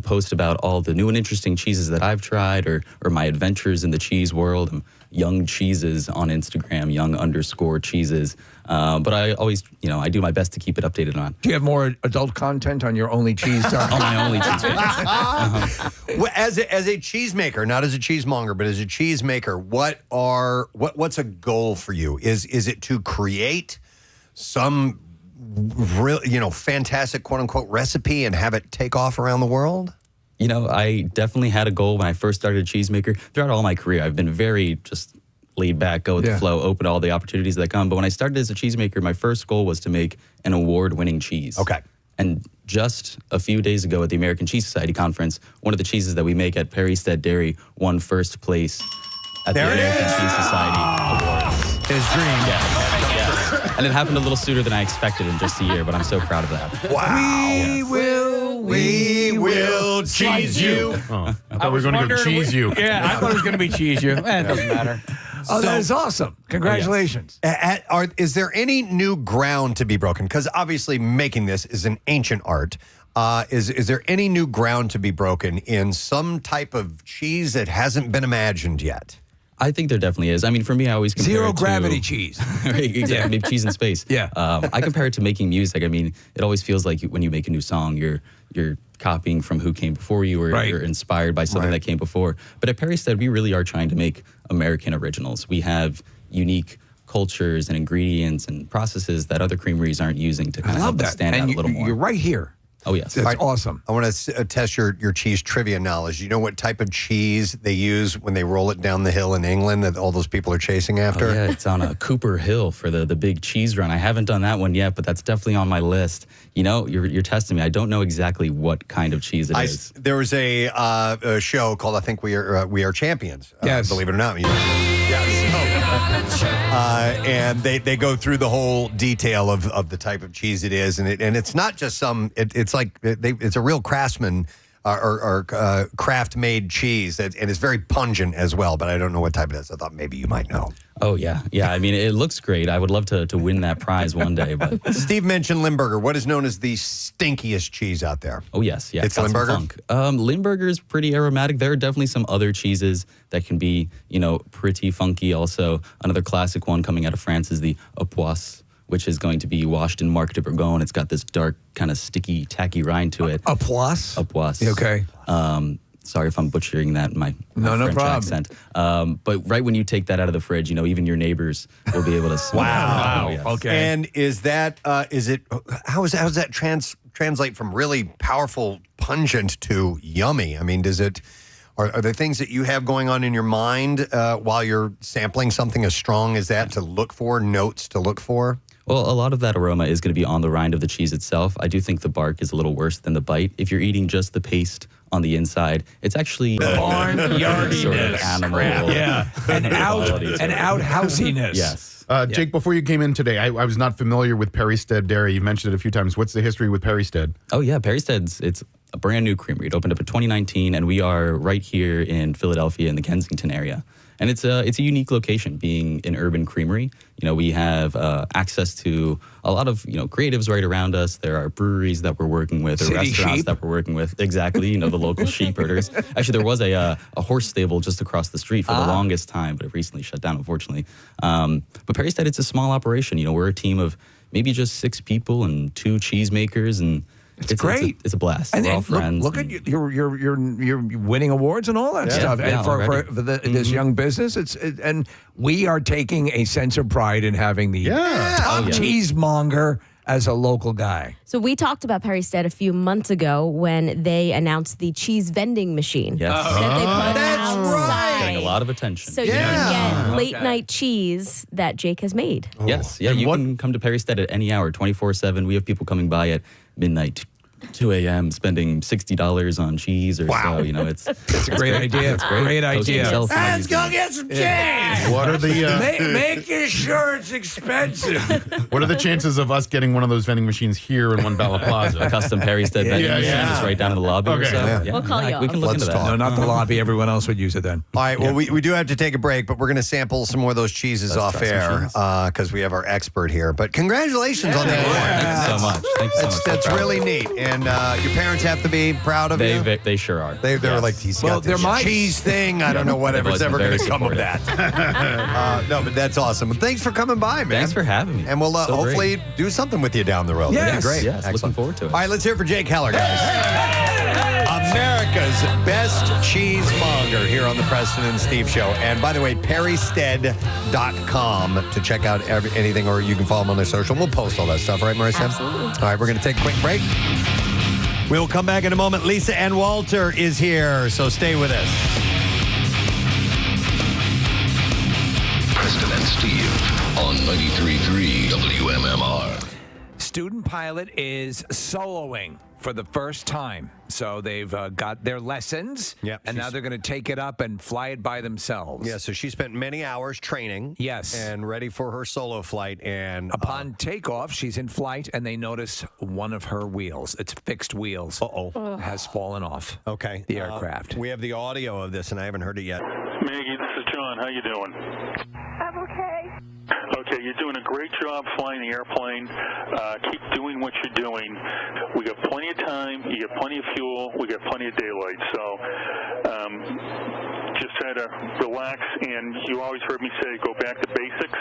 post about all the new and interesting cheeses that I've tried or my adventures in the cheese world. Young Cheeses on Instagram, young_cheeses. But I always, I do my best to keep it updated on. Do you have more adult content on your Only Cheese? On my Only Cheese page. Well, as a cheesemaker, not as a cheesemonger, but as a cheesemaker, what's a goal for you? Is it to create some real, fantastic quote unquote recipe and have it take off around the world? I definitely had a goal when I first started a cheesemaker. Throughout all my career, I've been very just laid back, go with the flow, open to all the opportunities that come. But when I started as a cheesemaker, my first goal was to make an award-winning cheese. Okay. And just a few days ago at the American Cheese Society conference, one of the cheeses that we make at Perrystead Dairy won first place at the American Cheese Society Awards. His dream. Yes. And it happened a little sooner than I expected in just a year, but I'm so proud of that. Wow. We will cheese you. Oh, I thought we were going to go cheese you. Yeah, I thought it was going to be cheese you. It doesn't matter. Oh, that is awesome. Congratulations. Is there any new ground to be broken? Because obviously making this is an ancient art. Is there any new ground to be broken in some type of cheese that hasn't been imagined yet? I think there definitely is. I mean, for me, I always compare Zero it to gravity cheese. Exactly, maybe cheese in space. Yeah. I compare it to making music. I mean, it always feels like when you make a new song, you're copying from who came before you, or you're inspired by something that came before. But at Perrystead, we really are trying to make American originals. We have unique cultures and ingredients and processes that other creameries aren't using to kind of help us stand out a little more. You're right here. Oh, yes. That's awesome. I want to test your cheese trivia knowledge. You know what type of cheese they use when they roll it down the hill in England that all those people are chasing after? Oh, yeah, it's on a Cooper Hill for the big cheese run. I haven't done that one yet, but that's definitely on my list. You're testing me. I don't know exactly what kind of cheese it is. There was a show called, I think, We Are Champions. Yes. Believe it or not. And they go through the whole detail of the type of cheese it is, and it's not just it's like it's a real craftsman or craft made cheese, and it's very pungent as well. But I don't know what type it is. I thought maybe you might know. Oh yeah. I mean, it looks great. I would love to win that prize one day. But Steve mentioned Limburger. What is known as the stinkiest cheese out there? Oh yes, yeah. It's got some Limburger? funk. Limburger is pretty aromatic. There are definitely some other cheeses that can be, pretty funky. Also, another classic one coming out of France is the Opoisse, which is going to be washed in Marc de Bourgogne. It's got this dark, kind of sticky, tacky rind to it. Opoisse? Opoisse. Okay. Sorry if I'm butchering that in my no French problem. accent. But right when you take that out of the fridge, even your neighbors will be able to smell it. Wow. Oh, yes. Okay. And is that how does that translate from really powerful, pungent to yummy? I mean, are there things that you have going on in your mind while you're sampling something as strong as that to look for, notes to look for? Well, a lot of that aroma is going to be on the rind of the cheese itself. I do think the bark is a little worse than the bite. If you're eating just the paste on the inside, it's actually barnyardiness, sort of animal. Yeah, and outhousiness. Yes. Jake, before you came in today, I was not familiar with Perrystead Dairy. You've mentioned it a few times. What's the history with Perrystead? Oh, yeah. Perrystead's, it's a brand new creamery. It opened up in 2019, and we are right here in Philadelphia in the Kensington area. And it's a unique location, being an urban creamery. We have access to a lot of, creatives right around us. There are breweries that we're working with, or restaurants that we're working with. Exactly, the local sheep herders. Actually, there was a horse stable just across the street for the longest time, but it recently shut down, unfortunately. But Perrystead, it's a small operation. We're a team of maybe just 6 people and 2 cheesemakers, and it's great. It's a blast. And we're all friends. Look at you. You're winning awards and all that stuff. Yeah, and for this young business, and we are taking a sense of pride in having the top cheesemonger as a local guy. So we talked about Perrystead a few months ago when they announced the cheese vending machine. Yes. That they put outside. Getting a lot of attention. So you can get late night cheese that Jake has made. Yes. Yeah, you can come to Perrystead at any hour, 24/7. We have people coming by at midnight, 2 a.m. spending $60 on cheese or so. You know, it's a great idea. It's great. Great Post idea. yourself and Let's go everything. get some cheese. What are the Making sure it's expensive. what are the chances of us getting one of those vending machines here in One Bella Plaza? A custom Perry Stead vending machine just right down in the lobby or Okay. so. Yeah. We'll call you We up. can look Let's into that. talk. No, not the lobby. Everyone else would use it then. All right. Well, we do have to take a break, but we're going to sample some more of those cheeses off try some air cheese. because we have our expert here. But congratulations on the award. Thank you so much. Thank you so much. That's Proud of really you. neat. And your parents have to be proud of you. They sure are. They were Yes. like, he's Well, got this they're my- cheese thing. I don't know whatever's They've ever always going to been come of very that. No, but that's awesome. Well, thanks for coming by, man. Thanks for having me. And we'll So hopefully great. do something with you down the road. Yes. That'd be great. Yes, Excellent. looking forward to it. All right, let's hear it for Jake Heller, guys. America's best cheesemonger here on the Preston and Steve Show. And by the way, perrystead.com to check out anything, or you can follow them on their social. We'll post all that stuff, right, Marissa? Absolutely. All right, we're going to take a quick break. We'll come back in a moment. Lisa and Walter is here, so stay with us. Preston and Steve on 93.3 WMMR. Student pilot is soloing for the first time. So they've got their lessons, Yep, and now they're going to take it up and fly it by themselves. Yeah, so she spent many hours training. Yes. And ready for her solo flight. And Upon takeoff, she's in flight, and they notice one of her wheels, its fixed wheels, has fallen off. Okay. The aircraft. We have the audio of this, and I haven't heard it yet. Maggie, this is John. How you doing? I'm okay. Okay, you're doing a great job flying the airplane. Keep doing what you're doing. We got plenty of time. You got plenty of fuel. We got plenty of daylight. So just try to relax. And you always heard me say go back to basics.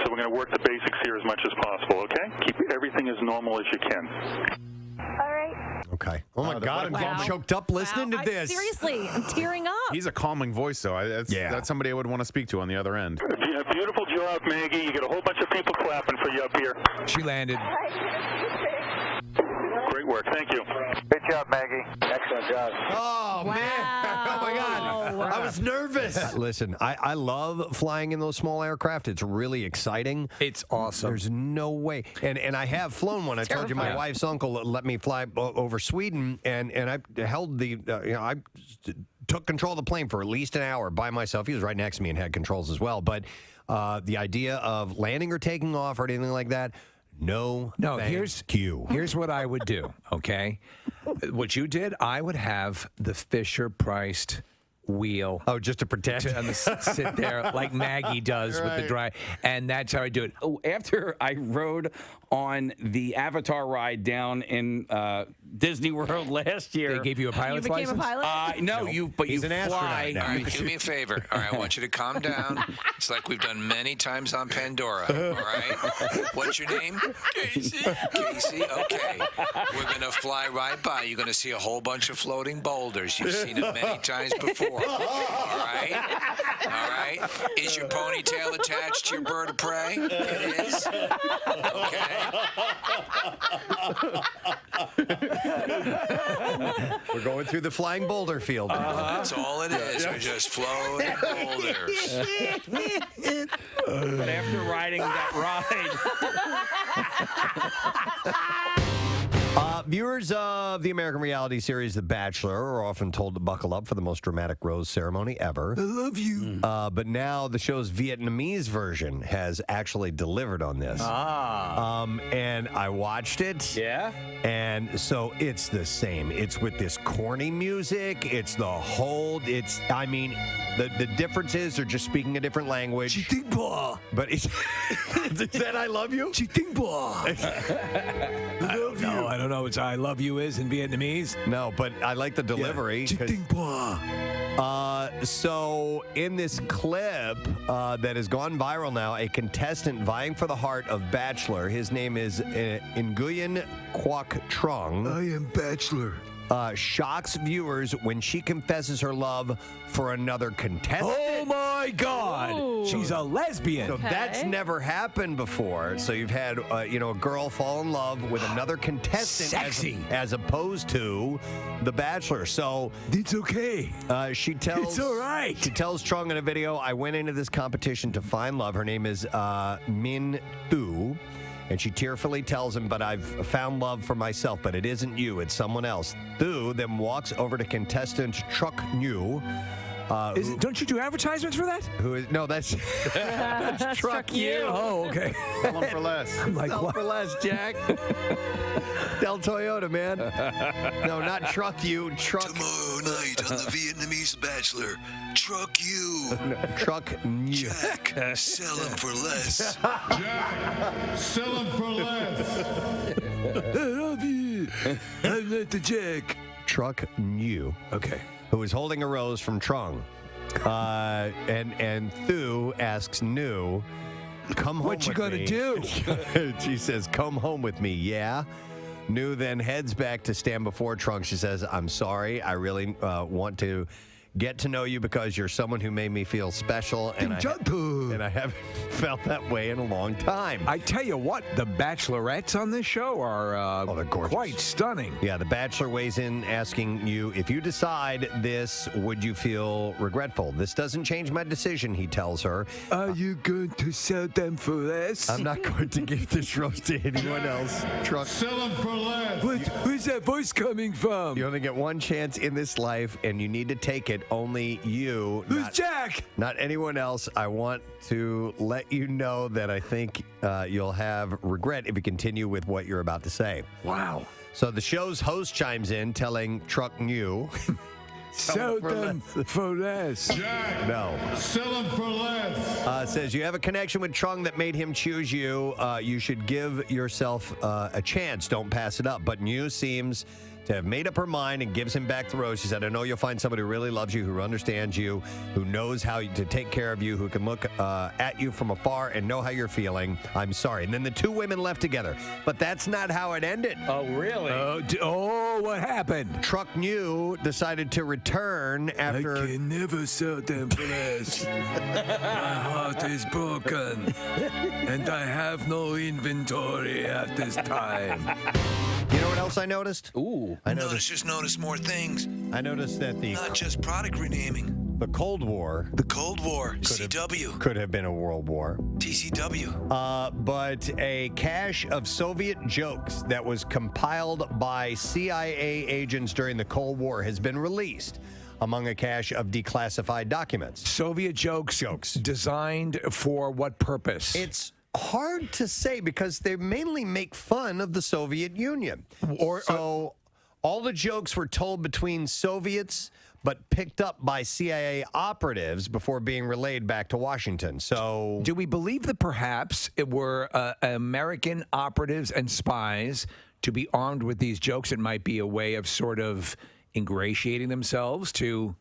So we're going to work the basics here as much as possible, okay? Keep everything as normal as you can. All right. Okay. Oh, my God. I'm getting choked up listening to this. Seriously, I'm tearing up. He's a calming voice, though. That's somebody I would want to speak to on the other end. Yeah, beautiful job, Maggie. You got a whole bunch of people clapping for you up here. She landed. Great work. Thank you. Good job, Maggie. Excellent job. Oh, man. Oh, my God. I was nervous. Listen, I love flying in those small aircraft. It's really exciting. It's awesome. There's no way. And I have flown one. I told you my wife's uncle let me fly over Sweden, and I held the, I took control of the plane for at least an hour by myself. He was right next to me and had controls as well. But the idea of landing or taking off or anything like that, no, here's what I would do, okay? What you did, I would have the Fisher-priced wheel. Oh, just to protect? Sit there like Maggie does with the dry. And that's how I do it. Oh, after I rode on the Avatar ride down in Disney World last year. They gave you a pilot's license? You became a pilot? No, He's you an fly. All right, do me a favor. All right, I want you to calm down. It's like we've done many times on Pandora. All right? What's your name? Casey. Casey, okay. We're going to fly right by. You're going to see a whole bunch of floating boulders. You've seen it many times before. All right? All right? Is your ponytail attached to your bird of prey? It is? Okay. We're going through the flying boulder field. That's all it is. We're just floating boulders. But after riding that ride. Viewers of the American reality series The Bachelor are often told to buckle up for the most dramatic rose ceremony ever. I love you. But now the show's Vietnamese version has actually delivered on this. And I watched it. Yeah? And so it's the same. It's with this corny music. It's the whole, I mean, the difference is they're just speaking a different language. But it's, is that I love you? I don't know. It's I love you is in Vietnamese. No, but I like the delivery. So in this clip that has gone viral now, a contestant vying for the heart of Bachelor, his name is Nguyen Quoc Trong. I am Bachelor. Shocks viewers when she confesses her love for another contestant. Oh my God! Ooh. She's a lesbian. So that's never happened before. So you've had, a girl fall in love with another contestant, Sexy. as opposed to The Bachelor. So it's okay. She tells It's all right. She tells Trung in a video, "I went into this competition to find love. Her name is Min Thu." And she tearfully tells him, but I've found love for myself, but it isn't you, it's someone else. Thu then walks over to contestant Truck New. Don't you do advertisements for that? No, that's that's Truck You. Oh, okay. Sell them for less. I'm like, Sell what? for less, Jack. Del Toyota, man. No, not Truck You. Truck. Tomorrow night on the Vietnamese Bachelor, Truck You. No, Truck New. Jack, sell them for less. Jack, sell them for less. I love you. I'm not the Jack. Truck New. Okay. Who is holding a rose from Trung. And Thu asks New, come home What you with gonna me. do? She says, come home with me, yeah? New then heads back to stand before Trung. She says, I'm sorry. I really want to get to know you because you're someone who made me feel special, and I haven't felt that way in a long time. I tell you what, the bachelorettes on this show are they're gorgeous. quite stunning. Yeah, the Bachelor weighs in asking you, if you decide this, would you feel regretful? This doesn't change my decision, he tells her. Are you going to sell them for less? I'm not going to give this rose to anyone else. Truck. Sell them for less. Where's that voice coming from? You only get one chance in this life, and you need to take it. Only you. Who's Jack? Not anyone else. I want to let you know that I think you'll have regret if you continue with what you're about to say. Wow. So the show's host chimes in, telling Truck New, sell them for less. Jack, no. sell them for less. Says you have a connection with Trung that made him choose you. You should give yourself a chance. Don't pass it up. But New seems to have made up her mind and gives him back the rose. She said, I know you'll find somebody who really loves you, who understands you, who knows how to take care of you, who can look at you from afar and know how you're feeling. I'm sorry. And then the two women left together. But that's not how it ended. Oh, really? What happened? Truck New decided to return after... I can never sell them for less. My heart is broken, and I have no inventory at this time. You know what else I noticed? Ooh. I Just noticed more things. I noticed that Not just product renaming. the Cold War The Cold War, CW, could have been a world war. TCW. But a cache of Soviet jokes that was compiled by CIA agents during the Cold War has been released among a cache of declassified documents. Soviet jokes designed for what purpose? It's hard to say because they mainly make fun of the Soviet Union. So all the jokes were told between Soviets, but picked up by CIA operatives before being relayed back to Washington. So, do we believe that perhaps it were American operatives and spies to be armed with these jokes? It might be a way of sort of ingratiating themselves to,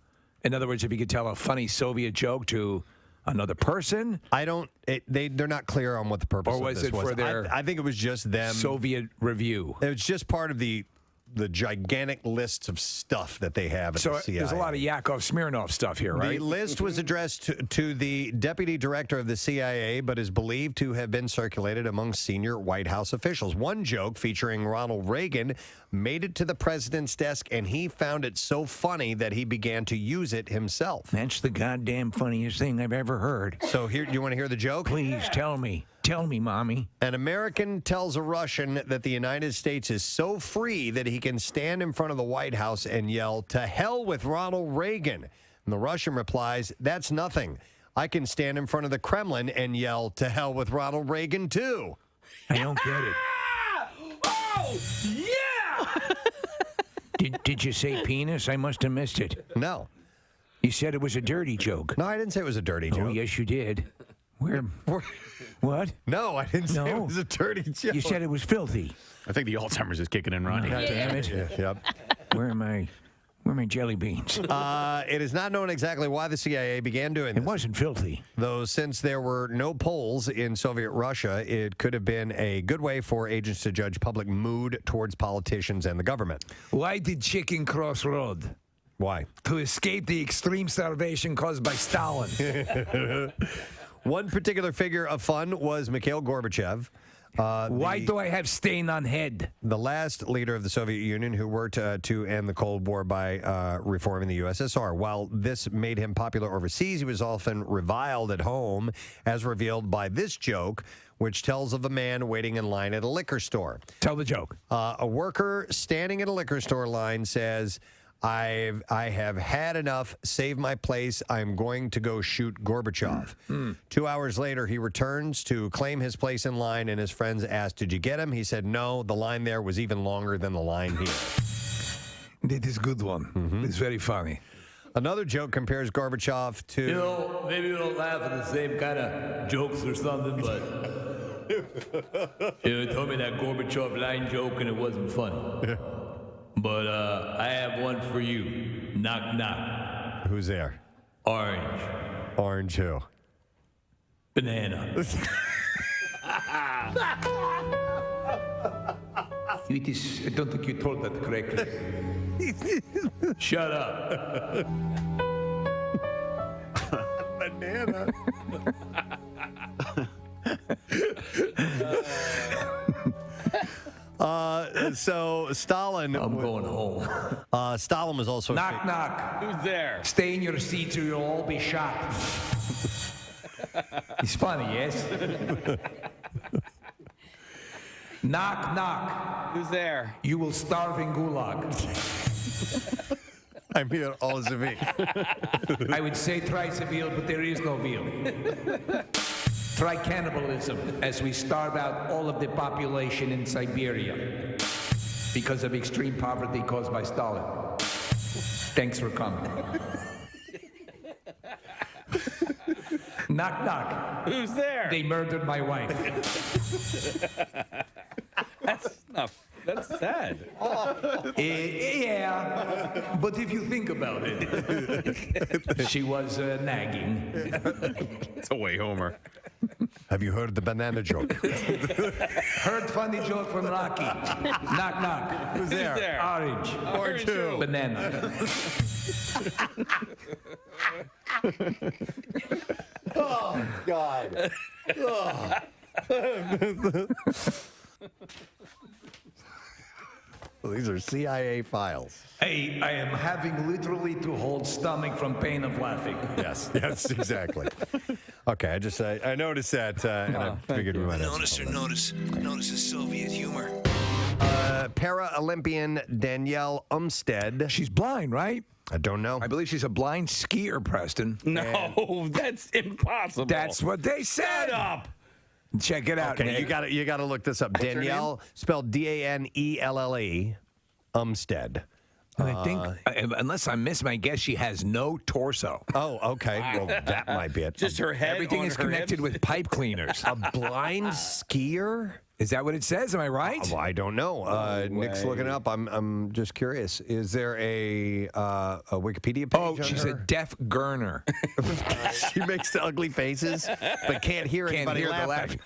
in other words, if you could tell a funny Soviet joke to another person. They're not clear on what the purpose or was of this it for their I think it was just them. Soviet review. It was just part of the gigantic lists of stuff that they have at the CIA. There's a lot of Yakov Smirnoff stuff here, right? The list was addressed to the deputy director of the CIA, but is believed to have been circulated among senior White House officials. One joke featuring Ronald Reagan made it to the president's desk, and he found it so funny that he began to use it himself. That's the goddamn funniest thing I've ever heard. So here, you want to hear the joke? Please tell me. Tell me, Mommy. An American tells a Russian that the United States is so free that he can stand in front of the White House and yell, "To hell with Ronald Reagan." And the Russian replies, "That's nothing. I can stand in front of the Kremlin and yell, 'To hell with Ronald Reagan,' too." I don't get it. Oh, yeah! Did you say penis? I must have missed it. No. You said it was a dirty joke. No, I didn't say it was a dirty joke. Oh, yes, you did. What? No, I didn't say it was a dirty joke. You said it was filthy. I think the Alzheimer's is kicking in, Ronnie. God damn it. Yep. Where are my jelly beans? It is not known exactly why the CIA began doing this. It wasn't filthy. Though since there were no polls in Soviet Russia, it could have been a good way for agents to judge public mood towards politicians and the government. Why did chicken cross road? Why? To escape the extreme starvation caused by Stalin. One particular figure of fun was Mikhail Gorbachev. Why do I have stain on head? The last leader of the Soviet Union who worked to end the Cold War by reforming the USSR. While this made him popular overseas, he was often reviled at home, as revealed by this joke, which tells of a man waiting in line at a liquor store. Tell the joke. A worker standing at a liquor store line says, I have had enough. Save my place. I'm going to go shoot Gorbachev. 2 hours later, he returns to claim his place in line, and his friends asked, did you get him? He said, no, the line there was even longer than the line here. That is a good one. It's very funny. Another joke compares Gorbachev to... You know, maybe you don't laugh at the same kind of jokes or something, but... you told me that Gorbachev line joke and it wasn't funny. But I have one for you. Knock, knock. Who's there? Orange. Orange who? Banana. I don't think you told that correctly. Shut up. Banana. So Stalin. I'm going home. Stalin was also. Knock, knock. Who's there? Stay in your seats or you'll all be shot. He's funny, yes? Knock, knock. Who's there? You will starve in gulag. I'm here all the week. I would say try veal, but there is no veal. Try cannibalism as we starve out all of the population in Siberia because of extreme poverty caused by Stalin. Thanks for coming. Knock, knock. Who's there? They murdered my wife. That's sad. Yeah, but if you think about it, she was nagging. It's a way Homer. Have you heard the banana joke? Heard funny joke from Rocky. Knock, knock. Who's there? Orange. Orange who? Banana. Oh, God. Oh. Well, these are CIA files. Hey, I am having literally to hold stomach from pain of laughing. Yes, exactly. Okay, I noticed that, and I figured we might have Notice the Soviet humor. Para-Olympian Danielle Umstead. She's blind, right? I don't know. I believe she's a blind skier, Preston. No, that's impossible. That's what they said. Shut up. Check it out. Okay, Nick. you got to look this up. What's her Danielle, spelled Danelle, Umstead. And I think, unless I miss my guess, she has no torso. Oh, okay. Well, that might be it. Just her head. Everything on is her connected hips. with pipe cleaners. A blind skier? Is that what it says? Am I right? Well, I don't know. Nick's looking up. I'm just curious. Is there a Wikipedia page? Oh, on she's her? a deaf gurner. She makes the ugly faces, but can't hear anybody hear the laughing.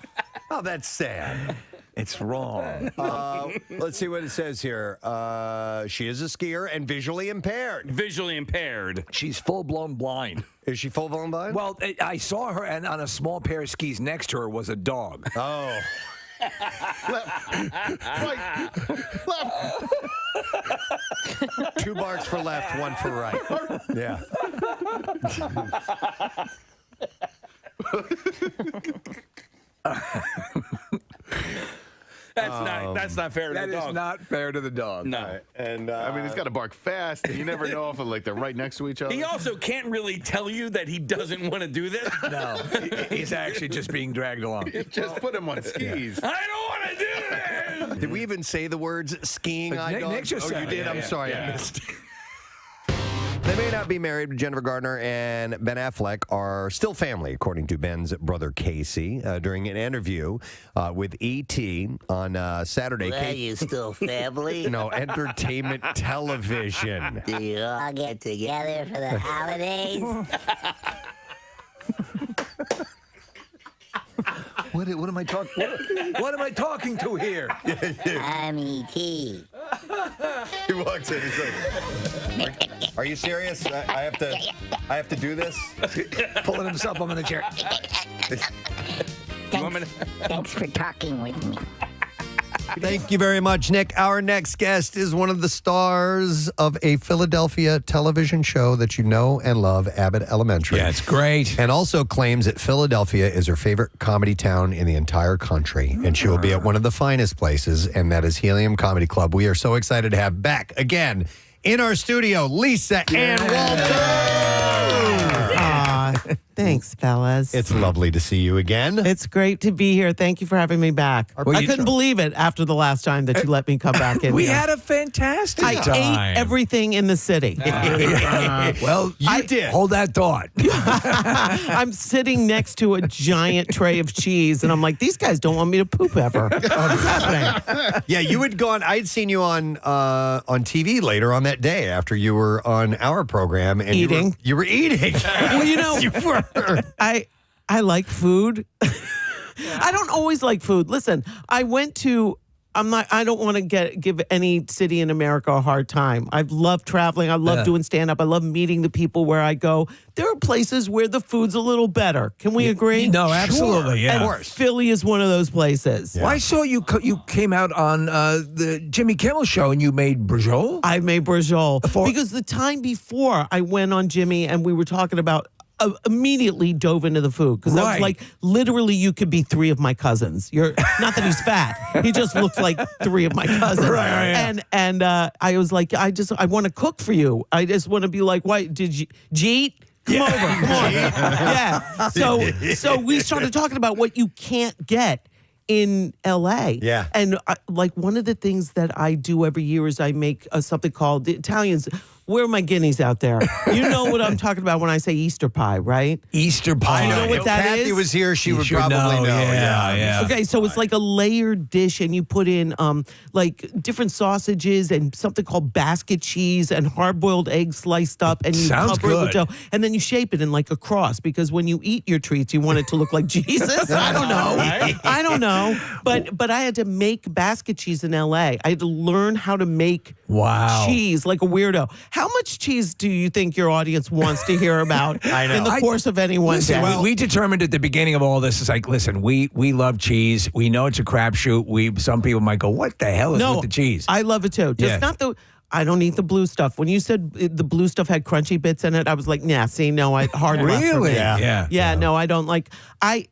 Oh, that's sad. It's wrong. Let's see what it says here. She is a skier and visually impaired. Visually impaired. She's full-blown blind. Is she full-blown blind? Well, I saw her, and on a small pair of skis next to her was a dog. Oh. Left. Right. Left. 2 barks for left, 1 for right. Yeah. That's not fair to That the dog. is not fair to the dog. No. And I mean, he's got to bark fast, and you never know if they're right next to each other. He also can't really tell you that he doesn't want to do this. No, he's actually just being dragged along. Just put him on skis. I don't want to do this. did we even say the words skiing eye dog? Nick just oh, said you it. did? Yeah, I'm yeah, sorry. yeah. I missed it. They may not be married, but Jennifer Gardner and Ben Affleck are still family, according to Ben's brother Casey. During an interview with E.T. on Saturday. Well, you still family? No, entertainment television. Do you all get together for the holidays? What am I talking? What am I talking to here? I'm E.T. He walks in. He's like, "Are you serious? I have to do this." Pulling himself up in the chair. Thanks for talking with me. Thank you very much, Nick. Our next guest is one of the stars of a Philadelphia television show that you know and love, Abbott Elementary. Yeah, it's great. And also claims that Philadelphia is her favorite comedy town in the entire country. And she will be at one of the finest places, and that is Helium Comedy Club. We are so excited to have back again in our studio, Lisa Ann Walter. Thanks, fellas. It's lovely to see you again. It's great to be here. Thank you for having me back. I couldn't believe it after the last time that you let me come back in. We here. had a fantastic I time. ate everything in the city. Well, you did. Hold that thought. I'm sitting next to a giant tray of cheese, and I'm like, these guys don't want me to poop ever. What's happening? Yeah, you had gone. I'd seen you on TV later on that day after you were on our program and Eating. You were eating. Well, you know, you were. I like food. I don't always like food. Listen, I went to. I don't want to give any city in America a hard time. I've loved traveling. I love doing stand-up. I love meeting the people where I go. There are places where the food's a little better. Can we agree? No, absolutely. Sure. Yeah. And Of course. Philly is one of those places. Well, I saw you came out on the Jimmy Kimmel show and you made brajol. I made brajol. Because the time before I went on Jimmy and we were talking about immediately dove into the food because I was like, literally, you could be three of my cousins. You're not that he's fat; he just looks like three of my cousins. Right. And I was like, I want to cook for you. I just want to be like, why did you Jeet? Come over, come on. Yeah. So we started talking about what you can't get in LA. Yeah. And like one of the things that I do every year is I make something called the Italians. Where are my guineas out there? You know what I'm talking about when I say Easter pie, right? Easter pie. You know what that is? Kathy was here. She would should probably know. Yeah. Okay, so it's like a layered dish, and you put in like different sausages and something called basket cheese and hard-boiled eggs sliced up, and you Sounds cover it with good. dough, and then you shape it in like a cross because when you eat your treats, you want it to look like Jesus. I don't know. I don't know. But I had to make basket cheese in LA. I had to learn how to make cheese like a weirdo. How much cheese do you think your audience wants to hear about in the course of any one Listen, day? we determined at the beginning of all this, it's like, listen, we love cheese. We know it's a crapshoot. Some people might go, what the hell is with the cheese? I love it too. Just not the. I don't eat the blue stuff. When you said the blue stuff had crunchy bits in it, I was like, nah. See, no, hard left for me. Yeah. No, I don't like. I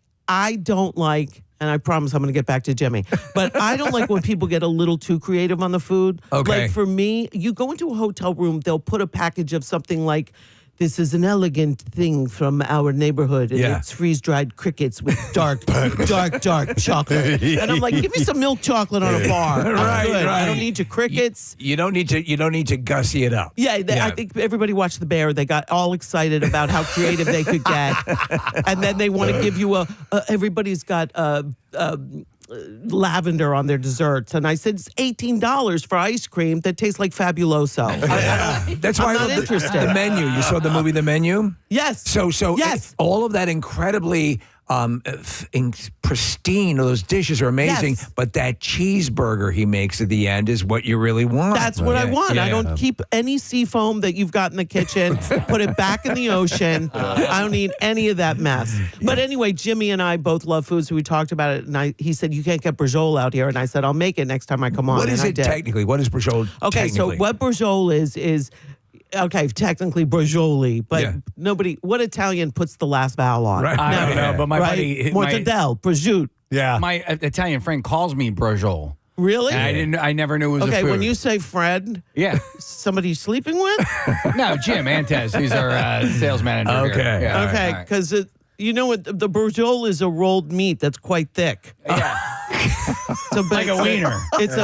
don't like. And I promise I'm going to get back to Jimmy. But I don't like when people get a little too creative on the food. Okay. Like for me, you go into a hotel room, they'll put a package of something like, this is an elegant thing from our neighborhood. And it's freeze-dried crickets with dark chocolate. And I'm like, give me some milk chocolate on a bar. I'm good. I don't need your crickets. You don't need to gussy it up. Yeah, I think everybody watched The Bear. They got all excited about how creative they could get. And then they want to give you everybody's got lavender on their desserts. And I said, it's $18 for ice cream that tastes like Fabuloso. That's why I'm I not love interested. the menu. You saw the movie The Menu? Yes. So yes. all of that incredibly pristine, those dishes are amazing, but that cheeseburger he makes at the end is what you really want. That's what I want. I don't keep any seafoam that you've got in the kitchen, put it back in the ocean. I don't need any of that mess. But anyway, Jimmy and I both love food, so we talked about it, and he said, you can't get brajol out here, and I said, I'll make it next time I come on. What is it technically? What is brajol Okay, so what brajol is okay, technically brajoli, but what Italian puts the last vowel on? Right. I don't know, but my buddy, mortadelle, prosciutto. Yeah. My Italian friend calls me brajol. Really? And I never knew it was a okay, food. when you say friend, somebody you sleeping with? No, Jim Antes. He's our sales manager. Okay. Here. Yeah, okay, because you know what? The brajol is a rolled meat that's quite thick. Yeah. So like a wiener. It's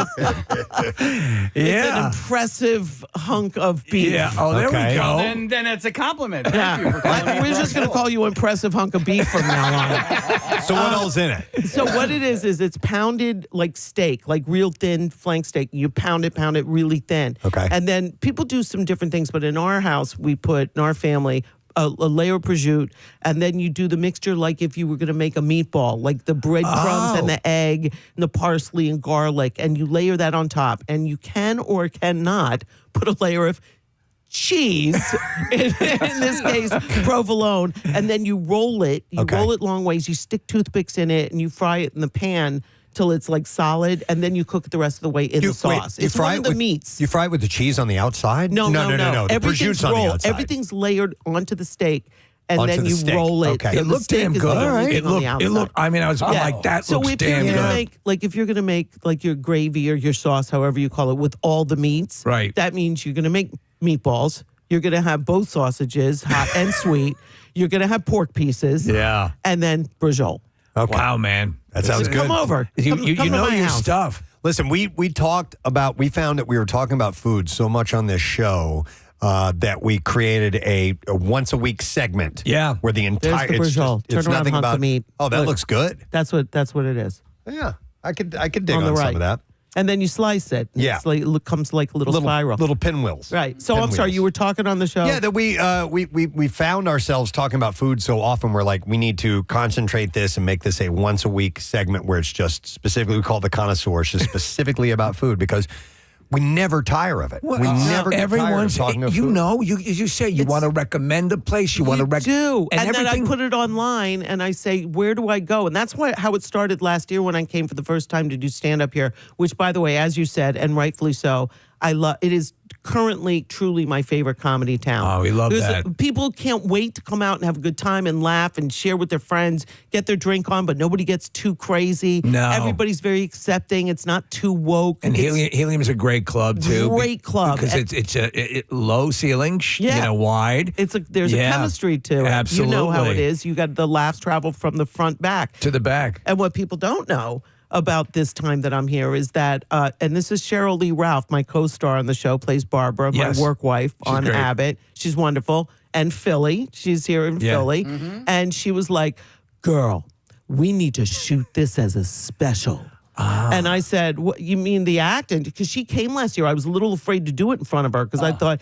an impressive hunk of beef. Yeah. Oh, there we go. Well, then it's a compliment. Thank you for calling me We're just going to call you impressive hunk of beef from now on. So what else in it? So what it is it's pounded like steak, like real thin flank steak. You pound it really thin. Okay. And then people do some different things, but in our house, we put, in our family, a layer of prosciutto, and then you do the mixture like if you were going to make a meatball, like the breadcrumbs and the egg and the parsley and garlic, and you layer that on top. And you can or cannot put a layer of cheese, in this case, provolone, and then you roll it. You roll it long ways. You stick toothpicks in it, and you fry it in the pan till it's like solid, and then you cook it the rest of the way in the sauce. It's one of the meats. You fry it with the cheese on the outside? No. The Everything's prosciutto's on the rolled. outside. Everything's layered onto the steak. And Onto then the you steak. roll it. Okay. So It the looked steak damn is good. the only It thing on the looked. outside. I mean, I'm like, that So looks if you're damn gonna good. make, like, if you're gonna make like your gravy or your sauce, however you call it, with all the meats, Right. That means you're gonna make meatballs. You're gonna have both sausages, hot and sweet. You're gonna have pork pieces. Yeah. And then brajol. Okay. Wow, man. That sounds good. Come over. You Come to know my your house. stuff. Listen, we found that we were talking about food so much on this show that we created a once a week segment. Yeah. Where the entire There's the brajol. Turn it's around nothing hunks about of meat. Oh, that Look. looks good. That's what it is. Yeah. I could dig On the on some right. of that. And then you slice it. Yeah. It's like, it comes like a little spiral. Little pinwheels. Right. So I'm sorry, you were talking on the show. Yeah, that we found ourselves talking about food so often. We're like, we need to concentrate this and make this a once a week segment where it's just specifically, we call it the connoisseur, it's just specifically about food because we never tire of it. We never get tired of talking about food. As you say, you want to recommend a place. You want to do. And then I everything. put it online and I say, where do I go? And that's how it started last year when I came for the first time to do stand-up here, which, by the way, as you said, and rightfully so, I love. It is currently truly my favorite comedy town. Oh, we love that. People can't wait to come out and have a good time and laugh and share with their friends, get their drink on, but nobody gets too crazy. No. Everybody's very accepting. It's not too woke. And Helium is a great club too. Great club. Because it's a low ceiling, Yeah. wide. There's a chemistry to it. Absolutely. You know how it is. You got the laughs travel from the front back to the back. And what people don't know about this time that I'm here is that, and this is Cheryl Lee Ralph, my co-star on the show, plays Barbara, Yes. my work wife She's on great. Abbott. She's wonderful. And Philly, she's here in Philly. And she was like, girl, we need to shoot this as a special. And I said, "What you mean the acting?" Because she came last year. I was a little afraid to do it in front of her because I thought,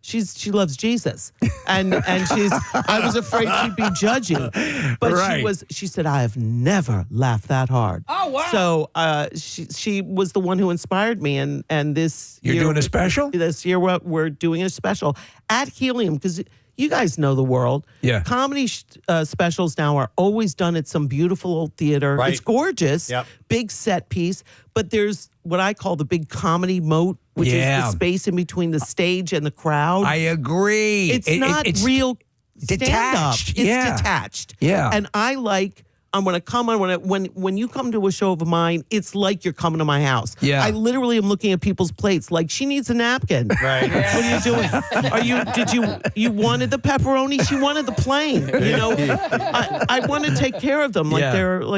she loves Jesus, and I was afraid she'd be judging. But Right. she said, I have never laughed that hard. Oh, wow. So she was the one who inspired me, and this You're year, doing a special? This year we're doing a special at Helium because. You guys know the world. Yeah. Comedy specials now are always done at some beautiful old theater. Right. It's gorgeous. Yep. Big set piece. But there's what I call the big comedy moat, which is the space in between the stage and the crowd. I agree. It's not real stand-up. detached. It's Yeah. detached. Yeah. And I like... I'm going to come on when you come to a show of mine, it's like you're coming to my house. Yeah. I literally am looking at people's plates like she needs a napkin. Right. What are you doing? You wanted the pepperoni? She wanted the plain. I want to take care of them like Yeah.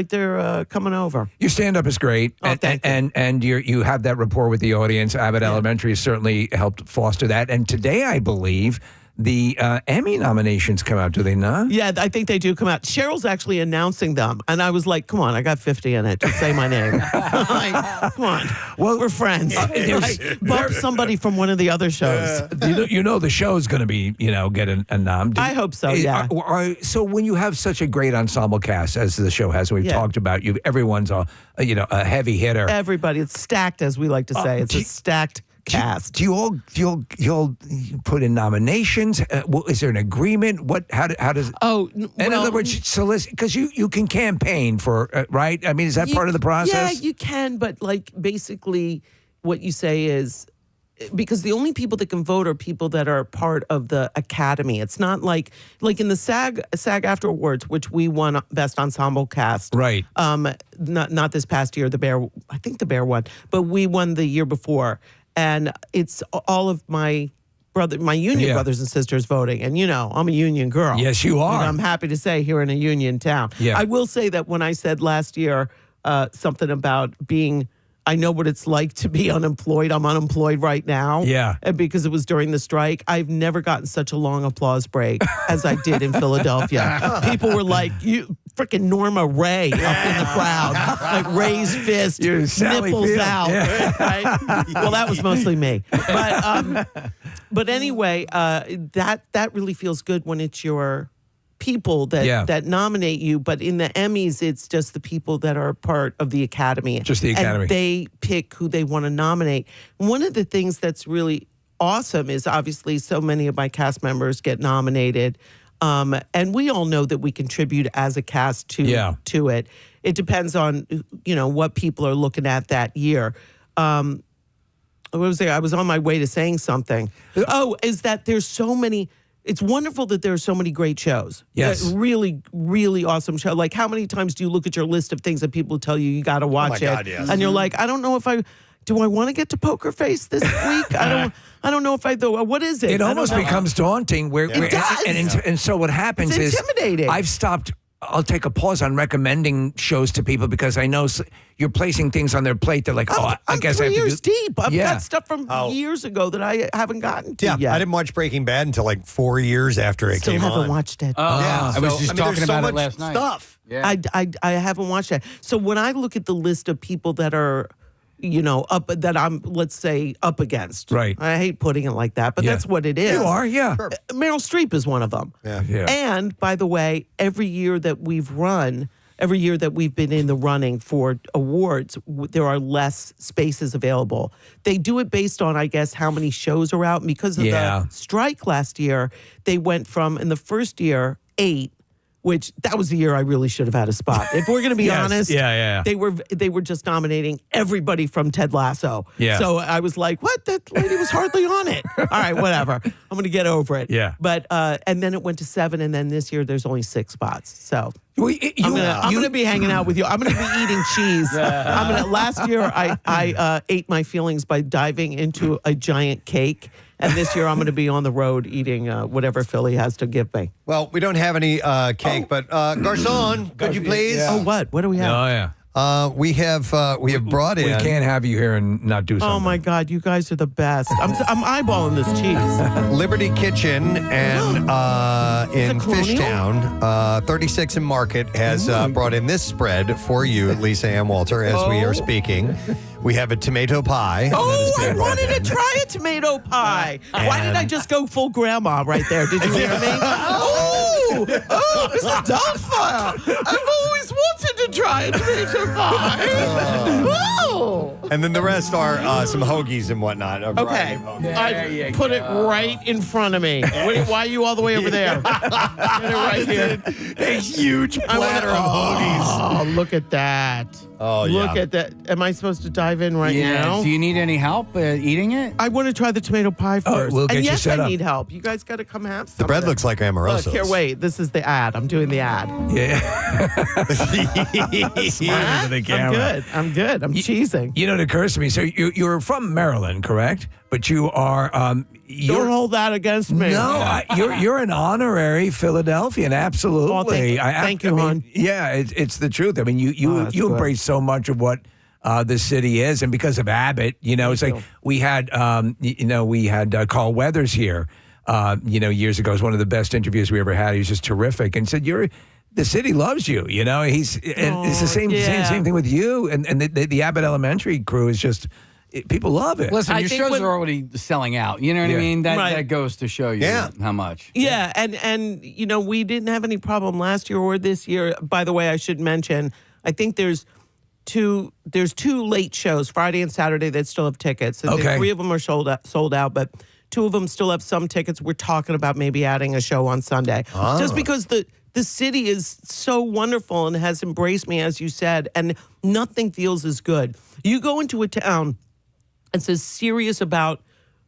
they're coming over. Your stand-up is great, Oh, thank you. and you have that rapport with the audience. Abbott Elementary has certainly helped foster that. And today, I believe, the Emmy nominations come out, do they not? Yeah, I think they do come out. Cheryl's actually announcing them, and I was like, "Come on, I got 50 in it. Just say my name. Like, come on, Well, we're friends. Bump somebody from one of the other shows. The show is going to be, get a nom. I hope so. Yeah. So when you have such a great ensemble cast as the show has, we've talked about everyone's a heavy hitter. Everybody, it's stacked, as we like to say. It's a stacked cast. Do you all put in nominations? Is there an agreement? How does? In other words, solicit because you can campaign for right. I mean, is that part of the process? Yeah, you can, but basically, what you say is. Because the only people that can vote are people that are part of the academy. It's not like in the SAG-AFTRA Awards, which we won Best Ensemble Cast. Right. Not this past year. I think the Bear won, but we won the year before. And it's all of my union brothers and sisters voting. And, I'm a union girl. Yes, you are. I'm happy to say here in a union town. Yeah. I will say that when I said last year something about being, I know what it's like to be unemployed. I'm unemployed right now. Yeah. And because it was during the strike, I've never gotten such a long applause break as I did in Philadelphia. People were like, you freaking Norma Ray up in the crowd, like raised fist, You're Sally nipples Field. out. Yeah. Right? Well, that was mostly me. But anyway, that really feels good when it's your people that nominate you, but in the Emmys, it's just the people that are part of the Academy. Just the Academy. And they pick who they want to nominate. One of the things that's really awesome is obviously so many of my cast members get nominated. And we all know that we contribute as a cast to it. it depends on, what people are looking at that year. What was I was on my way to saying something. Oh, is that there's so many. It's wonderful that there are so many great shows. Yes. Really, really awesome show. Like, how many times do you look at your list of things that people tell you got to watch God, yes. And you're like, I don't know if do I want to get to Poker Face this week? I don't know if I do. What is it? It almost becomes daunting. It does. And so what happens It's is intimidating. I've stopped. I'll take a pause on recommending shows to people because I know you're placing things on their plate. They're like, I guess I have 3 to years do. deep. I've Yeah. got stuff from years ago that I haven't gotten to yet. I didn't watch Breaking Bad until like 4 years after it Still came haven't on. watched it. Yeah, I was just talking there's so about it much last night. stuff. Yeah. I haven't watched that. So when I look at the list of people that are, up that I'm, let's say, up against. Right. I hate putting it like that, but Yeah. that's what it is. You are, yeah. Meryl Streep is one of them. Yeah. And by the way, every year that we've been in the running for awards, there are less spaces available. They do it based on, I guess, how many shows are out. And because of the strike last year, they went from, in the first year, 8, which that was the year I really should have had a spot. If we're going to be Yes. honest, Yeah. they were just nominating everybody from Ted Lasso. Yeah. So I was like, what? That lady was hardly on it. All right, whatever. I'm going to get over it. Yeah. But and then it went to 7, and then this year there's only 6 spots. So I'm going to be hanging out with you. I'm going to be eating cheese. Last year I ate my feelings by diving into a giant cake. And this year I'm going to be on the road eating whatever Philly has to give me. Well, we don't have any cake, but Garcon, could you please? Oh, what? What do we have? Oh, yeah. We have brought in. We can't have you here and not do something. Oh my God, you guys are the best. I'm eyeballing this cheese. Liberty Kitchen and in Colonial? Fishtown, 36 and Market has brought in this spread for you, Lisa Ann Walter, as we are speaking. We have a tomato pie. Oh, I wanted to try a tomato pie. Why did I just go full grandma right there? Did you hear me? Oh, Mrs. Doubtfire. I've always wanted to try a tomato pie. Oh. And then the rest are some hoagies and whatnot. a variety Okay, of hoagies. I put it right in front of me. Why are you all the way over there? Get it right here. A huge platter of hoagies. Oh, look at that. Oh, yeah. Look at that. Am I supposed to dive in right now? Do you need any help eating it? I want to try the tomato pie first. we'll get and you yes, set I up. need help. You guys got to come have some. The bread looks like Amoroso's. Look, here, wait. This is the ad. I'm doing the ad. Smarter than the camera. I'm good. I'm cheesing. You know, it occurs to me. So you're from Maryland, correct? But you are. Don't hold that against me. No, you're an honorary Philadelphian. Absolutely. Oh, thank you, hon. Yeah, it's the truth. I mean, you good. embrace so much of what the city is, and because of Abbott, it's like we had Carl Weathers here. Years ago. It was one of the best interviews we ever had. He was just terrific, and said the city loves you. It's the same thing with you, and the Abbott Elementary crew is just. People love it. Listen, your shows are already selling out. You know what I mean? That goes to show you how much. Yeah, and we didn't have any problem last year or this year. By the way, I should mention, I think there's two late shows, Friday and Saturday, that still have tickets. And Okay. 3 of them are sold out, but 2 of them still have some tickets. We're talking about maybe adding a show on Sunday. Just because the city is so wonderful and has embraced me, as you said, and nothing feels as good. You go into a town and is serious about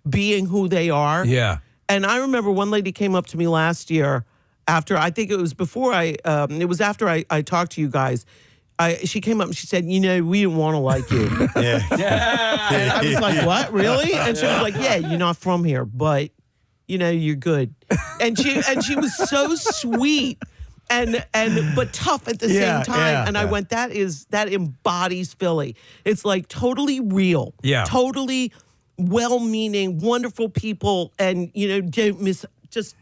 being who they are. Yeah. And I remember one lady came up to me last year after, I think it was before it was after I talked to you guys. She came up and she said, we didn't want to like you. And I was like, what, really? And she was like, yeah, you're not from here, but, you're good. And she was so sweet. But tough at the same time. And I went, that embodies Philly. It's like totally real. Yeah. Totally well-meaning, wonderful people. And, don't miss, just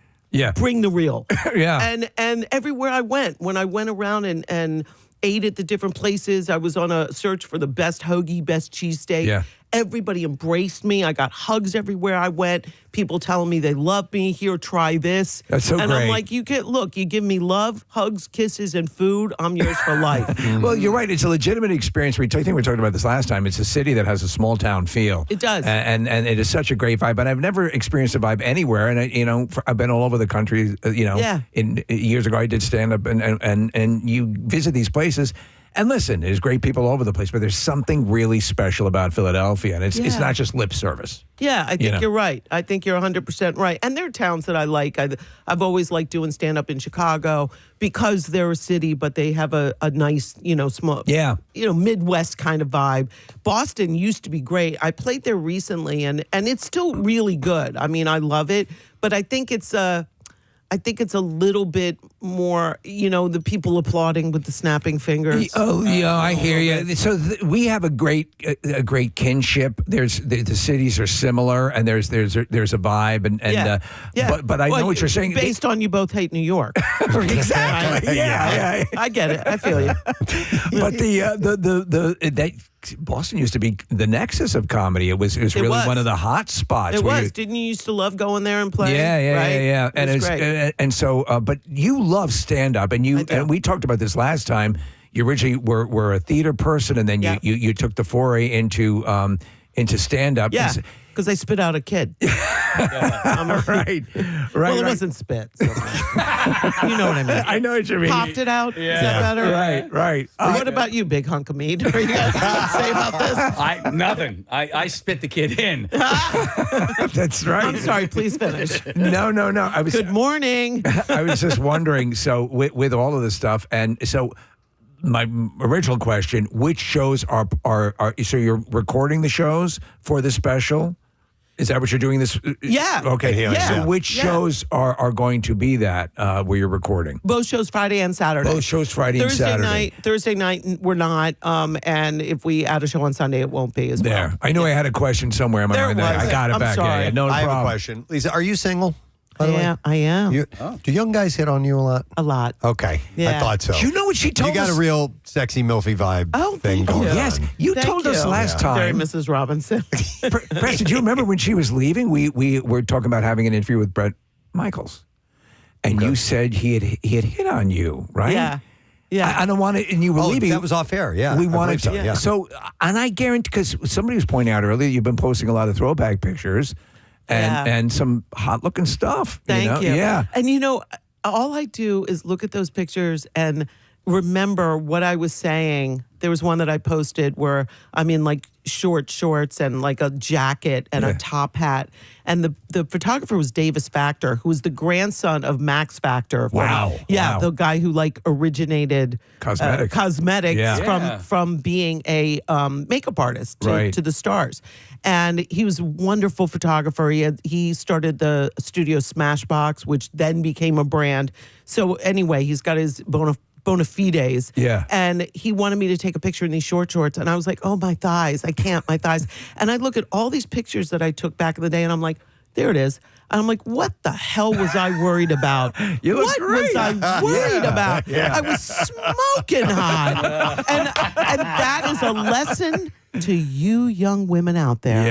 bring the real. Yeah. And everywhere I went, when I went around and ate at the different places, I was on a search for the best hoagie, best cheesesteak. Yeah. Everybody embraced me. I got hugs everywhere I went. People telling me they love me. Here, try this. That's so and great. I'm like, you give me love, hugs, kisses, and food. I'm yours for life. Well, you're right. It's a legitimate experience. I think we talked about this last time. It's a city that has a small town feel. It does. And it is such a great vibe. But I've never experienced a vibe anywhere. And, I've been all over the country, Yeah. Years ago, I did stand up and you visit these places. And listen, there's great people all over the place, but there's something really special about Philadelphia, and it's not just lip service. Yeah, I think you're right. I think you're 100% right. And there are towns that I like. I've always liked doing stand-up in Chicago because they're a city, but they have a nice, small, Midwest kind of vibe. Boston used to be great. I played there recently, and it's still really good. I mean, I love it, but I think it's a little bit more, the people applauding with the snapping fingers. Oh, yeah, I hear you. So we have a great kinship. The cities are similar, and there's a vibe, and But I know what you're saying. Based on you both hate New York. Exactly. Yeah. I get it. I feel you. But that Boston used to be the nexus of comedy. It was really one of the hot spots. It was. Didn't you used to love going there and playing? Yeah. It was great. And so, but you love stand up, and we talked about this last time. You originally were a theater person, and then you took the foray into stand up. Yeah. Because I spit out a kid. Right. Well, it wasn't spit. So. You know what I mean. I know what you mean. Popped it out. Yeah. Is that better? Right. What about you, big hunk of meat? Are you guys to say about this? Nothing. I spit the kid in. That's right. I'm sorry. Please finish. No. Good morning. I was just wondering. So with all of this stuff, and so. My original question: which shows are so you're recording the shows for the special? Is that what you're doing this? Yeah. Okay. Yeah. So which shows are going to be that where you're recording? Both shows Friday and Saturday. Both shows Friday and Saturday. Thursday night we're not. And if we add a show on Sunday, it won't be as well. There. I knew I had a question somewhere. I got it back. Sorry. Yeah, no I problem. have a question. Lisa, are you single? Yeah, I am. Do young guys hit on you a lot? A lot. Okay. Yeah. I thought so. You know what she told us? You got a real sexy milfy vibe thing going on. Yes. You Thank told us you. last time. Very Mrs. Robinson. Preston, do you remember when she was leaving? We were talking about having an interview with Brett Michaels. And you said he had hit on you, right? Yeah. I don't want to, and you were leaving. That was off air, yeah. We wanted to. Yeah. So, and I guarantee, because somebody was pointing out earlier, you've been posting a lot of throwback pictures. And some hot looking stuff. Thank you. Yeah. And all I do is look at those pictures and remember what I was saying. There was one that I posted where I'm in like short shorts and like a jacket and a top hat. And the photographer was Davis Factor, who was the grandson of Max Factor. Wow. The guy who like originated cosmetics from being a makeup artist to the stars. And he was a wonderful photographer. He started the studio Smashbox, which then became a brand. So anyway, he's got his bona fides. Yeah. And he wanted me to take a picture in these short shorts. And I was like, oh, my thighs. I can't, my thighs. And I look at all these pictures that I took back in the day and I'm like, there it is. And I'm like, what the hell was I worried about? You look what great. was I worried about? Yeah. I was smoking hot. And that is a lesson to you young women out there.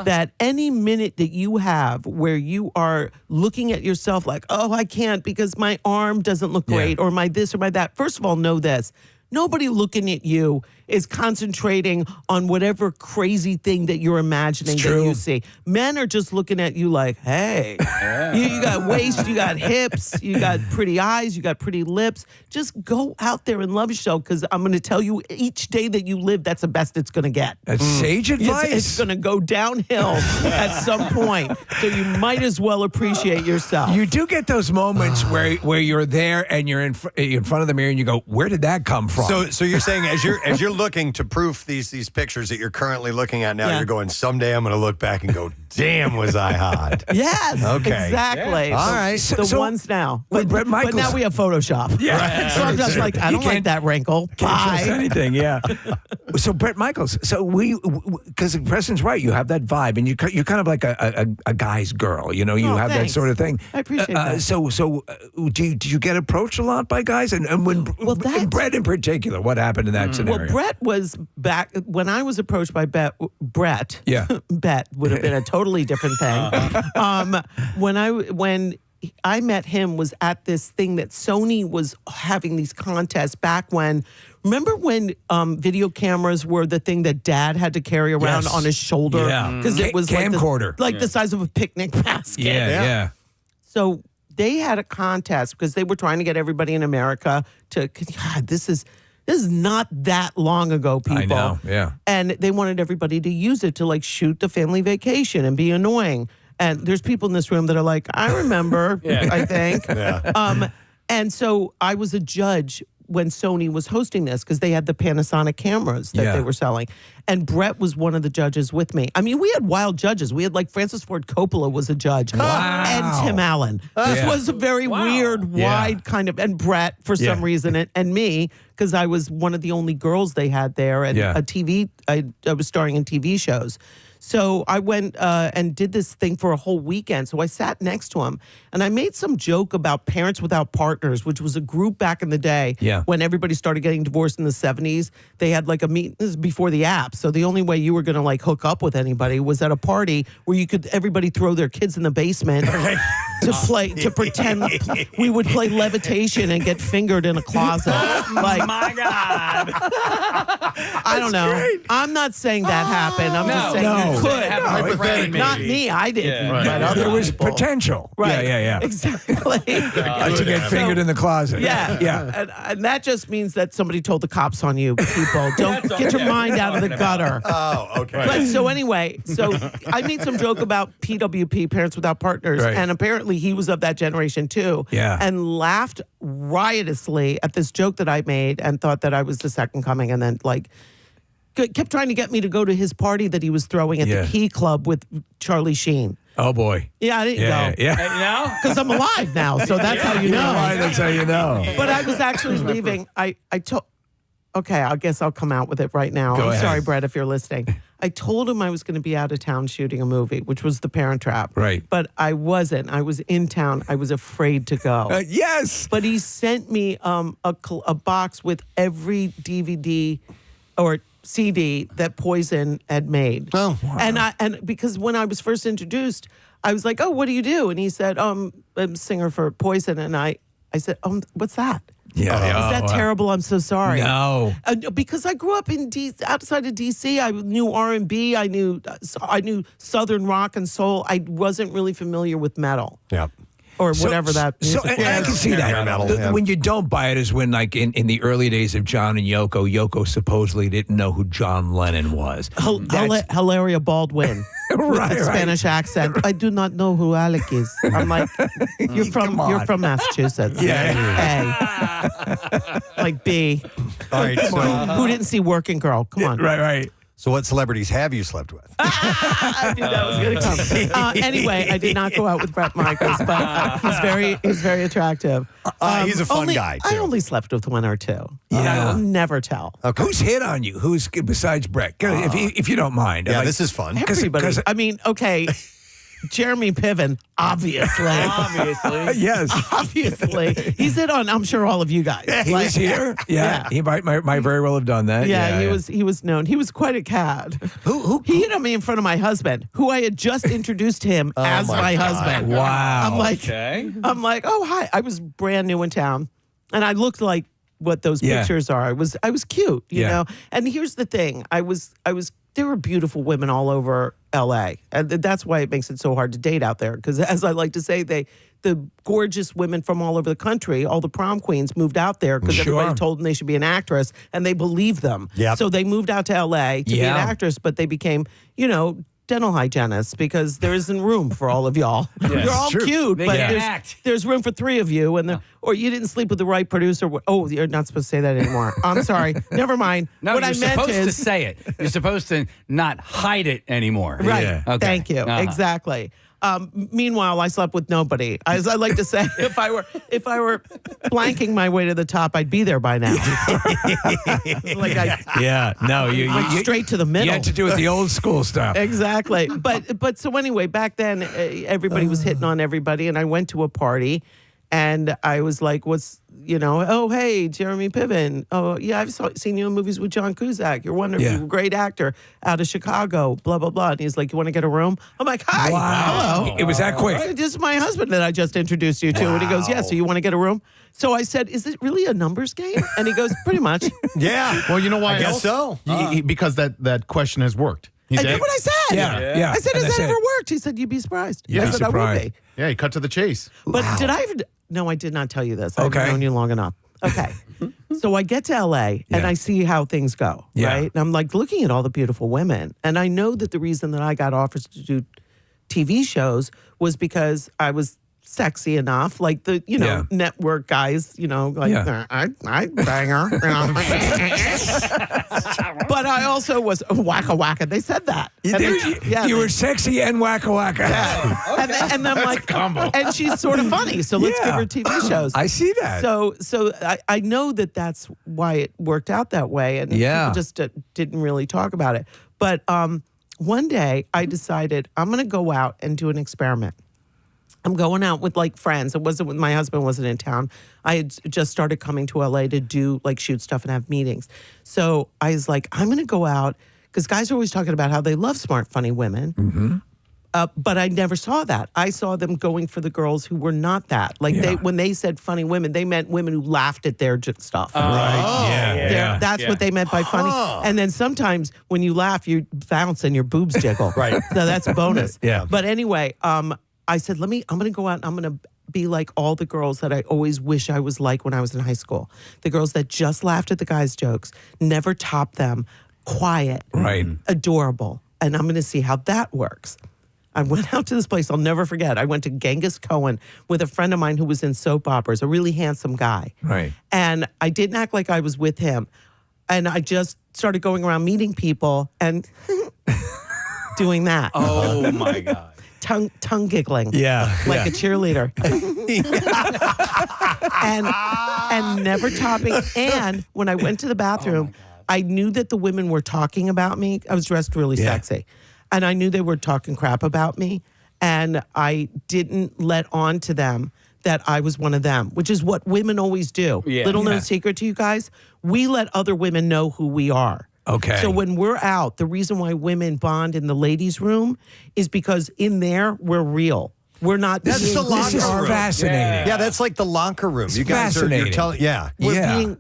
That any minute that you have where you are looking at yourself like, oh, I can't because my arm doesn't look great or my this or my that. First of all, know this. Nobody looking at you is concentrating on whatever crazy thing that you're imagining that you see. Men are just looking at you like, hey, you got waist, you got hips, you got pretty eyes, you got pretty lips. Just go out there and love yourself because I'm going to tell you each day that you live, that's the best it's going to get. That's sage advice. It's going to go downhill at some point. So you might as well appreciate yourself. You do get those moments where you're there and you're in front of the mirror and you go, where did that come from? So you're saying as you're looking to proof these pictures that you're currently looking at now, you're going, someday I'm going to look back and go, damn, was I hot? Yes, okay. Exactly. Yeah. All right. The ones now. But now we have Photoshop. Yeah. So I'm just like, I don't like that wrinkle. Can't trust Bye. anything, yeah. So Brett Michaels, because Preston's right, you have that vibe, and you're kind of like a guy's girl, you have thanks. that sort of thing. I appreciate that. So do you get approached a lot by guys, and when Brett in particular, what happened in that scenario? Well, Brett was back when I was approached by Brett. Yeah. Bet would have been a totally different thing. When I met him was at this thing that Sony was having these contests back when. Remember when video cameras were the thing that Dad had to carry around on his shoulder? Yeah. Because it was camcorder, like the size of a picnic basket. Yeah. So they had a contest because they were trying to get everybody in America to. God, this is This is not that long ago, people. I know, yeah. And they wanted everybody to use it to like shoot the family vacation and be annoying. And there's people in this room that are like, I remember, I think. Yeah. And so I was a judge when Sony was hosting this because they had the Panasonic cameras that they were selling. And Brett was one of the judges with me. I mean, we had wild judges. We had like Francis Ford Coppola was a judge. Wow. And Tim Allen. This was a very weird, wide kind of, and Brett for some reason, and me, because I was one of the only girls they had there. And I was starring in TV shows. So I went and did this thing for a whole weekend. So I sat next to him and I made some joke about Parents Without Partners, which was a group back in the day when everybody started getting divorced in the 70s. They had like a meeting, this is before the app. So the only way you were going to like hook up with anybody was at a party where you could, everybody throw their kids in the basement to pretend we would play levitation and get fingered in a closet. Like, my God. I don't know. Great. I'm not saying that happened. I'm just saying you could. Not me. I didn't. But there was people. Potential. Right. Yeah. Exactly. To get fingered in the closet. Yeah. And that just means that somebody told the cops on you, people. Don't get your mind out of the gutter. Oh, okay. But so anyway, I made some joke about PWP, Parents Without Partners, and apparently he was of that generation too. Yeah. And laughed riotously at this joke that I made and thought that I was the second coming, and then like kept trying to get me to go to his party that he was throwing at the Key Club with Charlie Sheen. Oh boy. Yeah, I didn't go. Yeah. Because I'm alive now, so that's how you know. Right, that's how you know. But I was actually leaving. I told. Okay, I guess I'll come out with it right now. I'm sorry, Brett, if you're listening. I told him I was going to be out of town shooting a movie, which was The Parent Trap. Right. But I wasn't. I was in town. I was afraid to go. Yes. But he sent me a box with every DVD or CD that Poison had made. Oh, wow. And because when I was first introduced, I was like, oh, what do you do? And he said, I'm a singer for Poison. And I said, what's that? Yeah. Is that terrible? I'm so sorry. No. Because I grew up in outside of DC. I knew R&B. I knew Southern rock and soul. I wasn't really familiar with metal. Yeah. Or whatever that music was. I can see that. Metal, when you don't buy it is when, like, in the early days of John and Yoko supposedly didn't know who John Lennon was. Hilaria Baldwin. With a Spanish accent. I do not know who Alec is. I'm like, you're from Massachusetts. Yeah. A. Like B. All right. So, who didn't see Working Girl? Come on. Right. So what celebrities have you slept with? I knew that was going to come. Anyway, I did not go out with Bret Michaels, but he's very attractive. He's a fun guy, too. I only slept with one or two. Yeah. I will never tell. Okay. Who's hit on you? Who's besides Brett? If you don't mind. Yeah, like, this is fun. Everybody. I mean, okay. Jeremy Piven, obviously. Yes. Obviously. He's hit on, I'm sure, all of you guys. He was here? Yeah. He might very well have done that. Yeah, he was known. He was quite a cad. He hit on me in front of my husband, who I had just introduced him as my husband. Wow. I'm like, oh, hi. I was brand new in town, and I looked like what those pictures are. I was cute, you know? And here's the thing. There were beautiful women all over LA. And that's why it makes it so hard to date out there. Because as I like to say, the gorgeous women from all over the country, all the prom queens moved out there because everybody told them they should be an actress, and they believed them. Yep. So they moved out to LA to be an actress, but they became, dental hygienists because there isn't room for all of y'all. You're all cute, but there's room for three of you, and or you didn't sleep with the right producer. Oh, you're not supposed to say that anymore. I'm sorry. Never mind. No, what you're I meant supposed to is say it. You're supposed to not hide it anymore. right. Yeah. Okay. Thank you. Exactly. Meanwhile, I slept with nobody. As I like to say, if I were blanking my way to the top, I'd be there by now. You straight to the middle. You had to do it the old school stuff. Exactly. But so anyway, back then everybody was hitting on everybody, and I went to a party, and I was like, oh, hey, Jeremy Piven. Oh, yeah, I've seen you in movies with John Cusack. You're wonderful. You're a great actor out of Chicago, blah, blah, blah. And he's like, you want to get a room? I'm like, hi. Wow. Hello. It was that quick. This is my husband that I just introduced you to. And he goes, yeah, so you want to get a room? So I said, is it really a numbers game? And he goes, pretty much. Yeah. Well, you know why? I guess so. Because that question has worked. I did what I said. Yeah. I said, has that ever worked? He said, you'd be surprised. You'd I be said, I would surprised. be. Yeah, he cut to the chase. But did I even... No, I did not tell you this. Okay. I've known you long enough. Okay. So I get to LA and I see how things go, right? And I'm like looking at all the beautiful women. And I know that the reason that I got offers to do TV shows was because I was sexy enough, like the network guys, I bang her. But I also was wacka wacka. They said that. You were sexy and wacka wacka. Yeah. And I'm like, combo. And she's sort of funny, so let's give her TV shows. I see that. So I know that that's why it worked out that way, and people just didn't really talk about it. But one day I decided I'm going to go out and do an experiment. I'm going out with like friends. It wasn't when my husband wasn't in town. I had just started coming to LA to do like shoot stuff and have meetings. So I was like, I'm going to go out because guys are always talking about how they love smart, funny women. Mm-hmm. But I never saw that. I saw them going for the girls who were not that. Like when they said funny women, they meant women who laughed at their stuff. Right. That's what they meant by funny. And then sometimes when you laugh, you bounce and your boobs jiggle. Right. So that's a bonus. Yeah. But anyway, I said, I'm going to go out and I'm going to be like all the girls that I always wish I was like when I was in high school. The girls that just laughed at the guys' jokes, never topped them, quiet, adorable. And I'm going to see how that works. I went out to this place I'll never forget. I went to Genghis Cohen with a friend of mine who was in soap operas, a really handsome guy. Right. And I didn't act like I was with him. And I just started going around meeting people and doing that. Oh, my God. Tongue giggling, like a cheerleader, and never topping. And when I went to the bathroom, I knew that the women were talking about me. I was dressed really sexy, and I knew they were talking crap about me. And I didn't let on to them that I was one of them, which is what women always do. Little known secret to you guys: we let other women know who we are. Okay. So when we're out, the reason why women bond in the ladies' room is because in there we're real. We're not. That's the locker room. Fascinating. Yeah, that's like the locker room. You guys are you're telling. Yeah.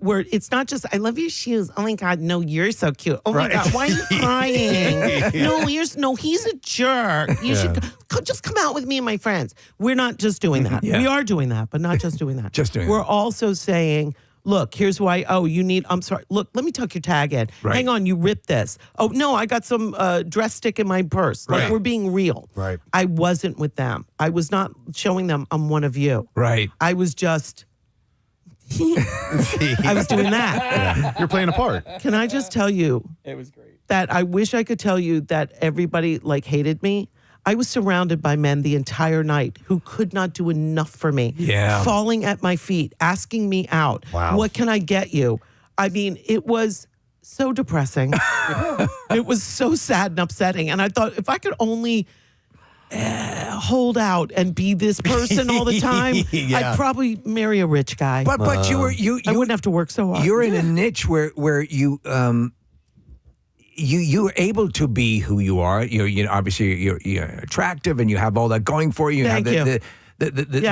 We're it's not just I love your shoes. Oh my God, no, you're so cute. Oh my God, why are you crying? No, he's a jerk. You should just come out with me and my friends. We're not just doing that. We are doing that, but not just doing that. We're also saying, look, here's why. Oh, you need, I'm sorry. Look, let me tuck your tag in. Right. Hang on, you ripped this. Oh, no, I got some dress stick in my purse. Like, we're being real. Right. I wasn't with them. I was not showing them I'm one of you. Right. I was just, I was doing that. Yeah. You're playing a part. Can I just tell you? It was great. That I wish I could tell you that everybody like hated me. I was surrounded by men the entire night who could not do enough for me. Yeah. Falling at my feet, asking me out. Wow. What can I get you? I mean, it was so depressing. It was so sad and upsetting. And I thought if I could only hold out and be this person all the time, I'd probably marry a rich guy. But you I wouldn't have to work so hard. You're in a niche where you you're able to be who you are. Obviously you're attractive and you have all that going for you. Thank you. The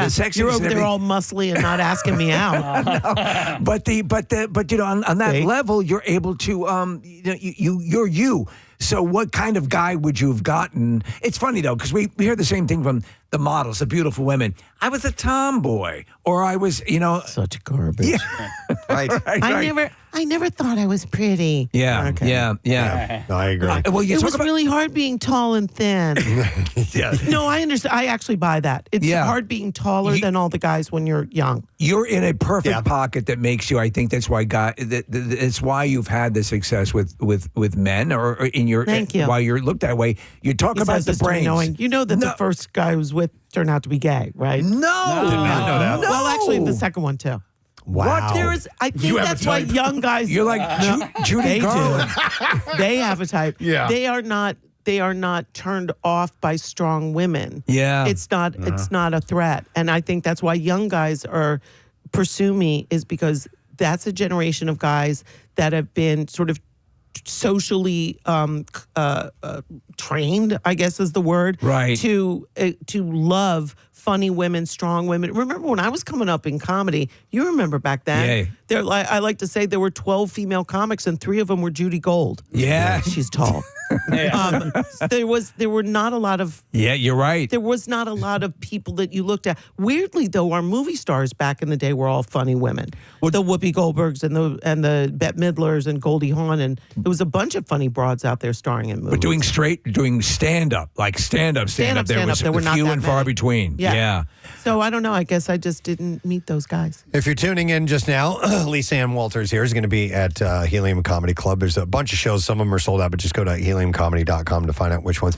sexiness. You're over there all muscly and not asking me out. No. But on that level, you're able to you're you. So what kind of guy would you have gotten? It's funny though, because we hear the same thing from the models, the beautiful women. I was a tomboy, or I was, such garbage. Yeah. Right. I never thought I was pretty. Yeah. Okay. Yeah. No, I agree. It was really hard being tall and thin. Yeah. No, I understand. I actually buy that. It's hard being taller than all the guys when you're young. You're in a perfect pocket that makes you. I think that's why it's why you've had the success with men, or in your. Thank you. Why you're looked that way. You talk about the brains. You know that the first guy I was with turned out to be gay, right? No, did not know that. No. Well, actually, the second one too. Wow. I think that's why young guys. You're like Judy Garland. They have a type. Yeah. They are not turned off by strong women. Yeah. It's not a threat. And I think that's why young guys pursue me, is because that's a generation of guys that have been sort of socially trained, I guess is the word, right? To love funny women, strong women. Remember when I was coming up in comedy? You remember back then? Yeah. I like to say there were 12 female comics and 3 of them were Judy Gold. Yeah, she's tall. There were not a lot of. Yeah, you're right. There was not a lot of people that you looked at. Weirdly, though, our movie stars back in the day were all funny women. The Whoopi Goldbergs and the Bette Midlers and Goldie Hawn, and there was a bunch of funny broads out there starring in movies. But doing stand-up, like stand-up, there was there were not few that and far many. between. Yeah. So I don't know. I guess I just didn't meet those guys. If you're tuning in just now, Lisa Ann Walters here is going to be at Helium Comedy Club. There's a bunch of shows. Some of them are sold out, but just go to heliumcomedy.com to find out which ones.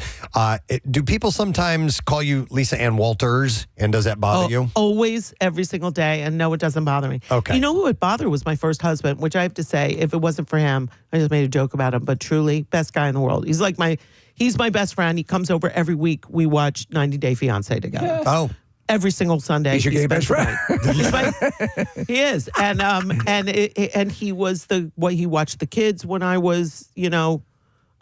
Do people sometimes call you Lisa Ann Walters, and does that bother you? Always, every single day, and no, it doesn't bother me. Okay. You know who it bothered was my first husband, which I have to say, if it wasn't for him, I just made a joke about him, but truly, best guy in the world. He's my best friend. He comes over every week. We watch 90 Day Fiancé together. Oh. Every single Sunday. He's your gay best friend. He is, and he was he watched the kids when I was,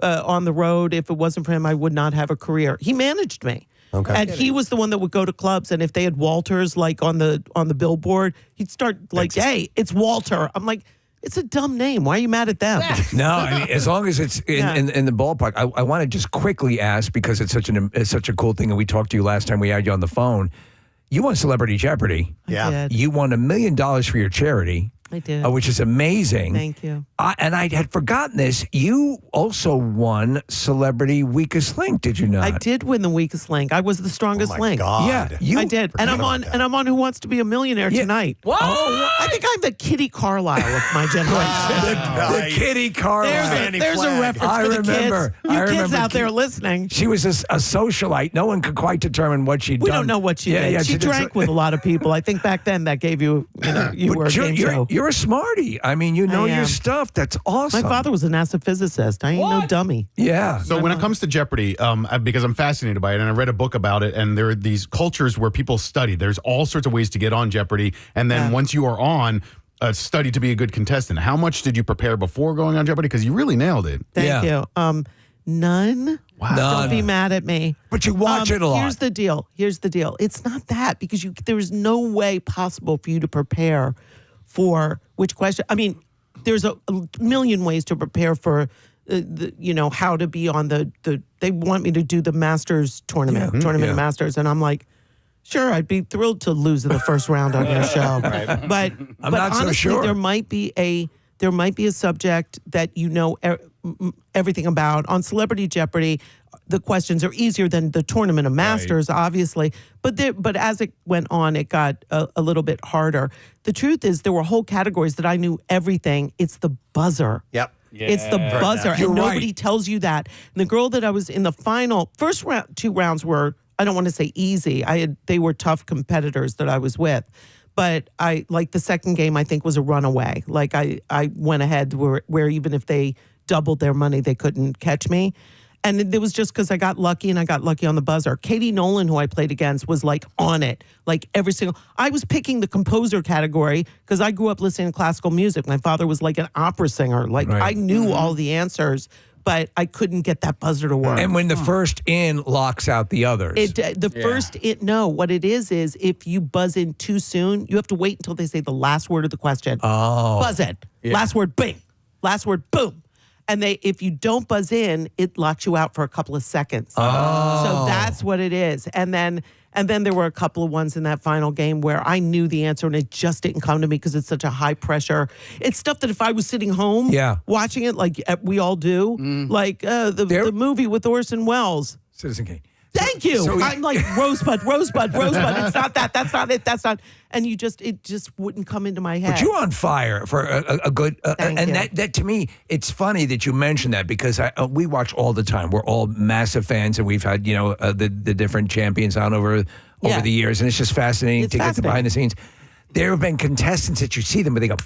on the road. If it wasn't for him, I would not have a career. He managed me. Okay. And he was the one that would go to clubs, and if they had Walters like on the billboard, he'd start like, "Hey, it's Walter." I'm like, it's a dumb name. Why are you mad at them? No, I mean, as long as it's in the ballpark. I want to just quickly ask, because it's such a cool thing, and we talked to you last time we had you on the phone. You won Celebrity Jeopardy. Yeah. You won $1 million for your charity. I did. Which is amazing. Thank you. And I had forgotten this. You also won Celebrity Weakest Link, did you not? I did win the weakest link. I was the strongest link. God. Yeah, I did. And I'm on Who Wants to Be a Millionaire tonight. What? I think I'm the Kitty Carlisle of my generation. the Kitty Carlisle. There's a reference for the kids. You kids out there listening. She was a socialite. No one could quite determine what she'd done. We don't know what she did. Yeah, she drank with a lot of people. I think back then that gave you were a game show. You're a smarty. I mean, you know your stuff. That's awesome. My father was a NASA physicist. I ain't no dummy. Yeah. So when it comes to Jeopardy, because I'm fascinated by it, and I read a book about it, and there are these cultures where people study. There's all sorts of ways to get on Jeopardy, and then once you are on, study to be a good contestant. How much did you prepare before going on Jeopardy? Because you really nailed it. Thank you. None. Wow. Don't be mad at me. But you watch it a lot. Here's the deal. It's not that, because there is no way possible for you to prepare for which question. I mean, there's a million ways to prepare for how to be on the they want me to do the Masters tournament of Masters, and I'm like, sure, I'd be thrilled to lose in the first round on your show. Right. But I'm not honestly, so sure. there might be a subject that you know everything about. On Celebrity Jeopardy, the questions are easier than the Tournament of Masters, obviously. But as it went on, it got a little bit harder. The truth is, there were whole categories that I knew everything. It's the buzzer. Yep. Yeah, it's the buzzer, and nobody tells you that. And the girl that I was in the first two rounds were, I don't want to say easy. They were tough competitors that I was with. But the second game, I think, was a runaway. Like I went ahead where even if they doubled their money, they couldn't catch me. And it was just because I got lucky, and I got lucky on the buzzer. Katie Nolan, who I played against, was like on it. Like I was picking the composer category because I grew up listening to classical music. My father was like an opera singer. I knew all the answers, but I couldn't get that buzzer to work. And when the first in locks out the others. What it is if you buzz in too soon, you have to wait until they say the last word of the question. Oh. Buzz in. Yeah. Last word, bing. Last word, boom. And if you don't buzz in, it locks you out for a couple of seconds. Oh. So that's what it is. And then there were a couple of ones in that final game where I knew the answer and it just didn't come to me because it's such a high pressure. It's stuff that if I was sitting home watching it like we all do, like the movie with Orson Welles. Citizen Kane. Thank you. So I'm like rosebud. It's not that. That's not it. That's not. And it just wouldn't come into my head. But you're on fire for a good. Thank and you. that to me, it's funny that you mentioned that because we watch all the time. We're all massive fans, and we've had the different champions on over the years, and it's just fascinating to get the behind the scenes. There have been contestants that you see them, but they go.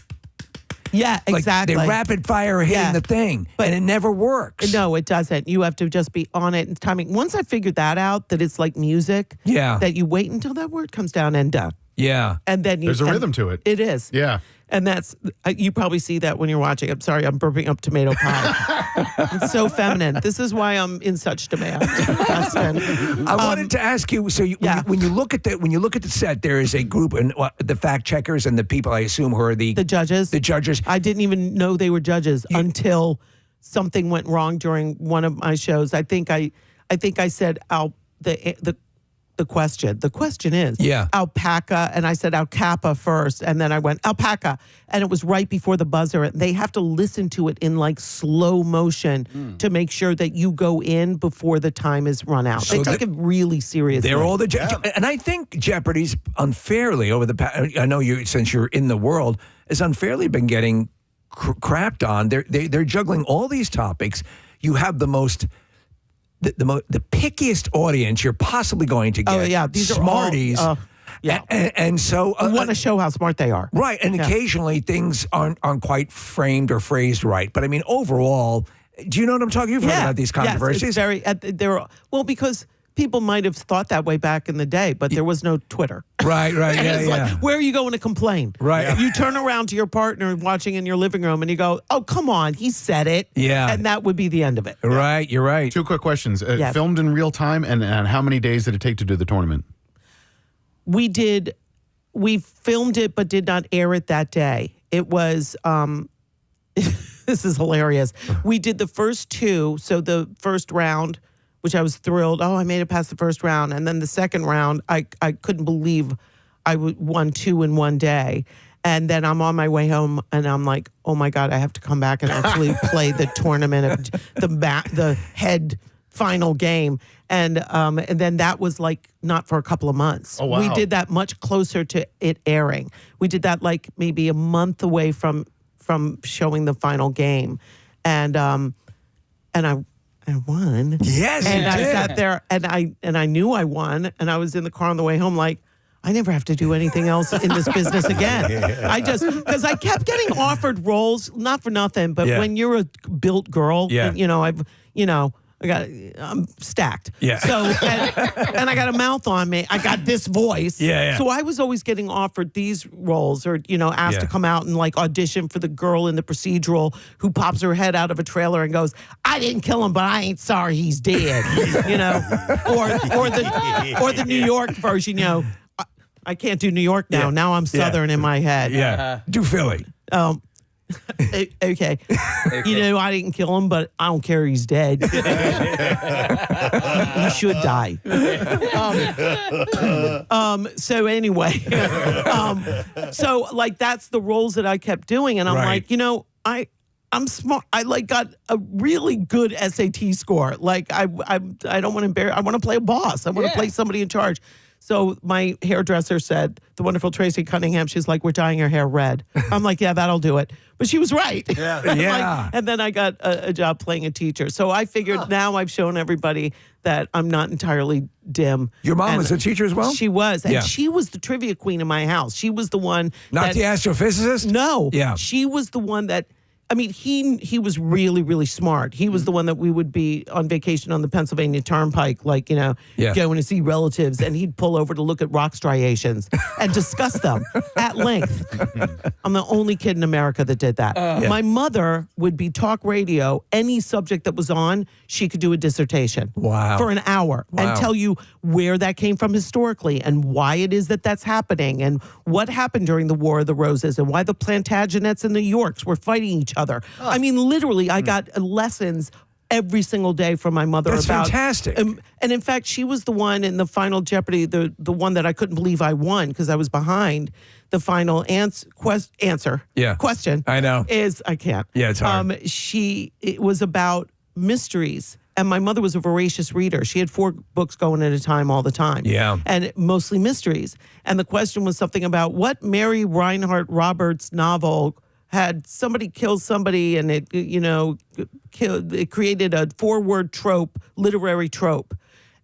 Yeah, exactly. They rapid fire hitting the thing, and it never works. No, it doesn't. You have to just be on it and timing. Once I figured that out, that it's like music. Yeah. That you wait until that word comes down and done. Yeah. And then there's a rhythm to it. It is. Yeah. And that's, you probably see that when you're watching. I'm sorry, I'm burping up tomato pie. It's so feminine. This is why I'm in such demand. I wanted to ask you. So when you look at the set, there is a group, and the fact checkers and the people I assume who are the judges. The judges. I didn't even know they were judges until something went wrong during one of my shows. I think I said the question. The question is alpaca, and I said alcapa first, and then I went alpaca, and it was right before the buzzer. They have to listen to it in like slow motion to make sure that you go in before the time is run out. So they take it really seriously. They're all and I think Jeopardy's unfairly over the past. I know you, since you're in the world, has unfairly been getting crapped on. They're juggling all these topics. You have the most. The pickiest audience you're possibly going to get. Oh yeah, these smarties. are all, yeah, and so we want to show how smart they are. Right, and occasionally things aren't quite framed or phrased right. But I mean, overall, do you know what I'm talking? You've heard about these controversies. Yes, it's very. Well, because people might have thought that way back in the day, but there was no Twitter. Right. It's like, where are you going to complain? Right. You turn around to your partner watching in your living room and you go, oh, come on, he said it. Yeah. And that would be the end of it. Right, you're right. 2 quick questions. Filmed in real time, and how many days did it take to do the tournament? We filmed it, but did not air it that day. It was, this is hilarious. We did the first 2, so the first round, which I was thrilled. Oh, I made it past the first round. And then the second round, I couldn't believe I won 2 in one day. And then I'm on my way home and I'm like, oh my God, I have to come back and actually play the tournament, the head final game. And then that was like not for a couple of months. Oh, wow. We did that much closer to it airing. We did that like maybe a month away from showing the final game. And I won. Yes, and you I did. sat there and I knew I won, and I was in the car on the way home like, I never have to do anything else in this business again. Because I kept getting offered roles, not for nothing, but when you're a built girl, I'm stacked. Yeah. So and I got a mouth on me. I got this voice. Yeah. So I was always getting offered these roles, or asked to come out and like audition for the girl in the procedural who pops her head out of a trailer and goes, "I didn't kill him, but I ain't sorry he's dead." or the New York version. I can't do New York now. Yeah. Now I'm Southern in my head. Yeah. Do Philly. Okay. I didn't kill him, but I don't care. He's dead. He should die. So anyway, so like that's the roles that I kept doing, and I'm like, I'm smart. I got a really good SAT score. Like I don't want to embarrass. I want to play a boss. I want to play somebody in charge. So my hairdresser said, the wonderful Tracy Cunningham, she's like, we're dyeing her hair red. I'm like, yeah, that'll do it. But she was right. Yeah. And then I got a job playing a teacher. So I figured now I've shown everybody that I'm not entirely dim. Your mom was a teacher as well? She was. And she was the trivia queen in my house. She was the one. Not the astrophysicist? No. Yeah. She was the one that, I mean, he was really, really smart. He was the one that we would be on vacation on the Pennsylvania Turnpike, like, going to see relatives, and he'd pull over to look at rock striations and discuss them at length. I'm the only kid in America that did that. My mother would be talk radio, any subject that was on, she could do a dissertation. Wow. For an hour Wow. and tell you where that came from historically and why it is that that's happening and what happened during the War of the Roses and why the Plantagenets and the Yorks were fighting each other. I mean, literally, I got lessons every single day from my mother. That's about fantastic. And in fact, she was the one in the final Jeopardy, the one that I couldn't believe I won because I was behind the final answer. Yeah. Question. I know. I can't. Yeah, it's hard. It was about mysteries. And my mother was a voracious reader. She had 4 books going at a time all the time. Yeah. And mostly mysteries. And the question was something about what Mary Reinhardt Roberts novel had somebody kill somebody, and it created a 4-word trope, literary trope.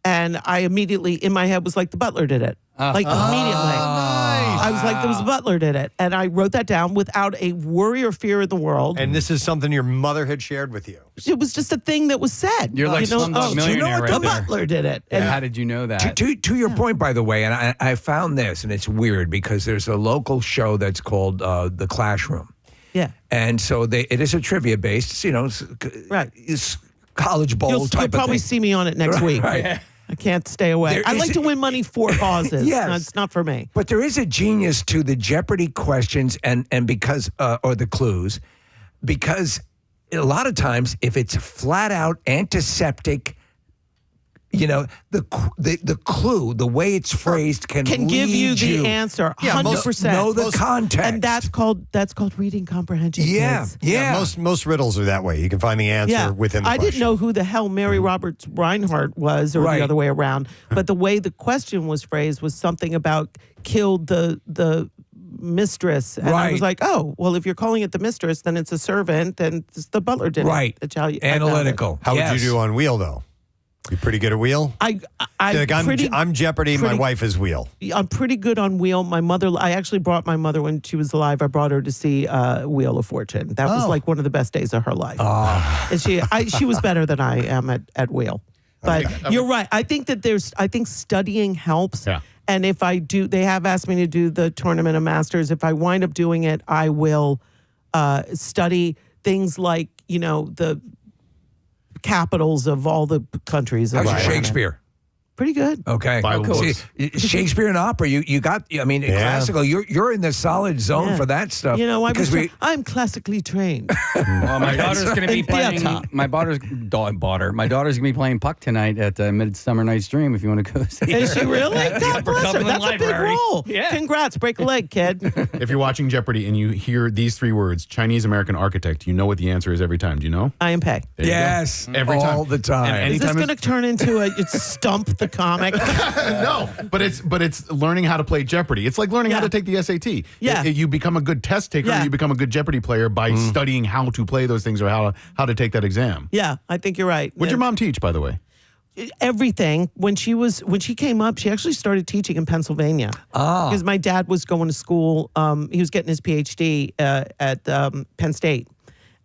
And I immediately, in my head, was like, the butler did it. Immediately. I was like, the butler did it. And I wrote that down without a worry or fear in the world. And this is something your mother had shared with you. It was just a thing that was said. You're like Slumdog Millionaire right the there. butler did it. And how did you know that? To your point, by the way, and I found this, and it's weird because there's a local show that's called The Classroom. Yeah. And so it is a trivia based, right. It's college bowl You'll type of probably thing. see me on it next week. Right. I can't stay away. I like to win money for causes. Yes. No, it's not for me. But there is a genius to the Jeopardy questions and because or the clues, because a lot of times, if it's flat out antiseptic, the clue, the way it's phrased can give you lead the answer. 100%. Know the context, and that's called reading comprehension. Yeah, kids. Most riddles are that way. You can find the answer within the I question. didn't know who the hell Mary Roberts Reinhardt was, or the other way around. But the way the question was phrased was something about killed the mistress, and I was like, oh, well, if you're calling it the mistress, then it's a servant, then it's the butler did it. That's how Analytical. How would you do on Wheel though? You pretty good at Wheel? I'm Jeopardy. My wife is Wheel. I'm pretty good on Wheel. My mother, I actually brought my mother when she was alive. I brought her to see Wheel of Fortune. That was like one of the best days of her life. And she was better than I am at Wheel. But you're right. I think studying helps. Yeah. And if I do, they have asked me to do the Tournament of Masters. If I wind up doing it, I will study things like, the capitals of all the countries. How's your Shakespeare? Pretty good. Okay. Cool. See, Shakespeare and opera, you got, classical, you're in the solid zone for that stuff. I'm classically trained. Well, my daughter's going to be playing. My daughter's going to be playing Puck tonight at Midsummer Night's Dream. If you want to go see. Is she really? God bless her. That's a big role. Yeah. Congrats. Break a leg, kid. If you're watching Jeopardy and you hear these three words, Chinese American architect, you know what the answer is every time. Do you know? I am Pei. Yes. Every time. All the time. And is this going to turn into a stump the comic? No, but it's learning how to play Jeopardy. It's like learning how to take the SAT. Yeah. You become a good test taker. You become a good Jeopardy player by studying how to play those things or how to take that exam. Yeah, I think you're right. What'd your mom teach, by the way? Everything. When she came up, she actually started teaching in Pennsylvania. Because my dad was going to school. He was getting his PhD at Penn State.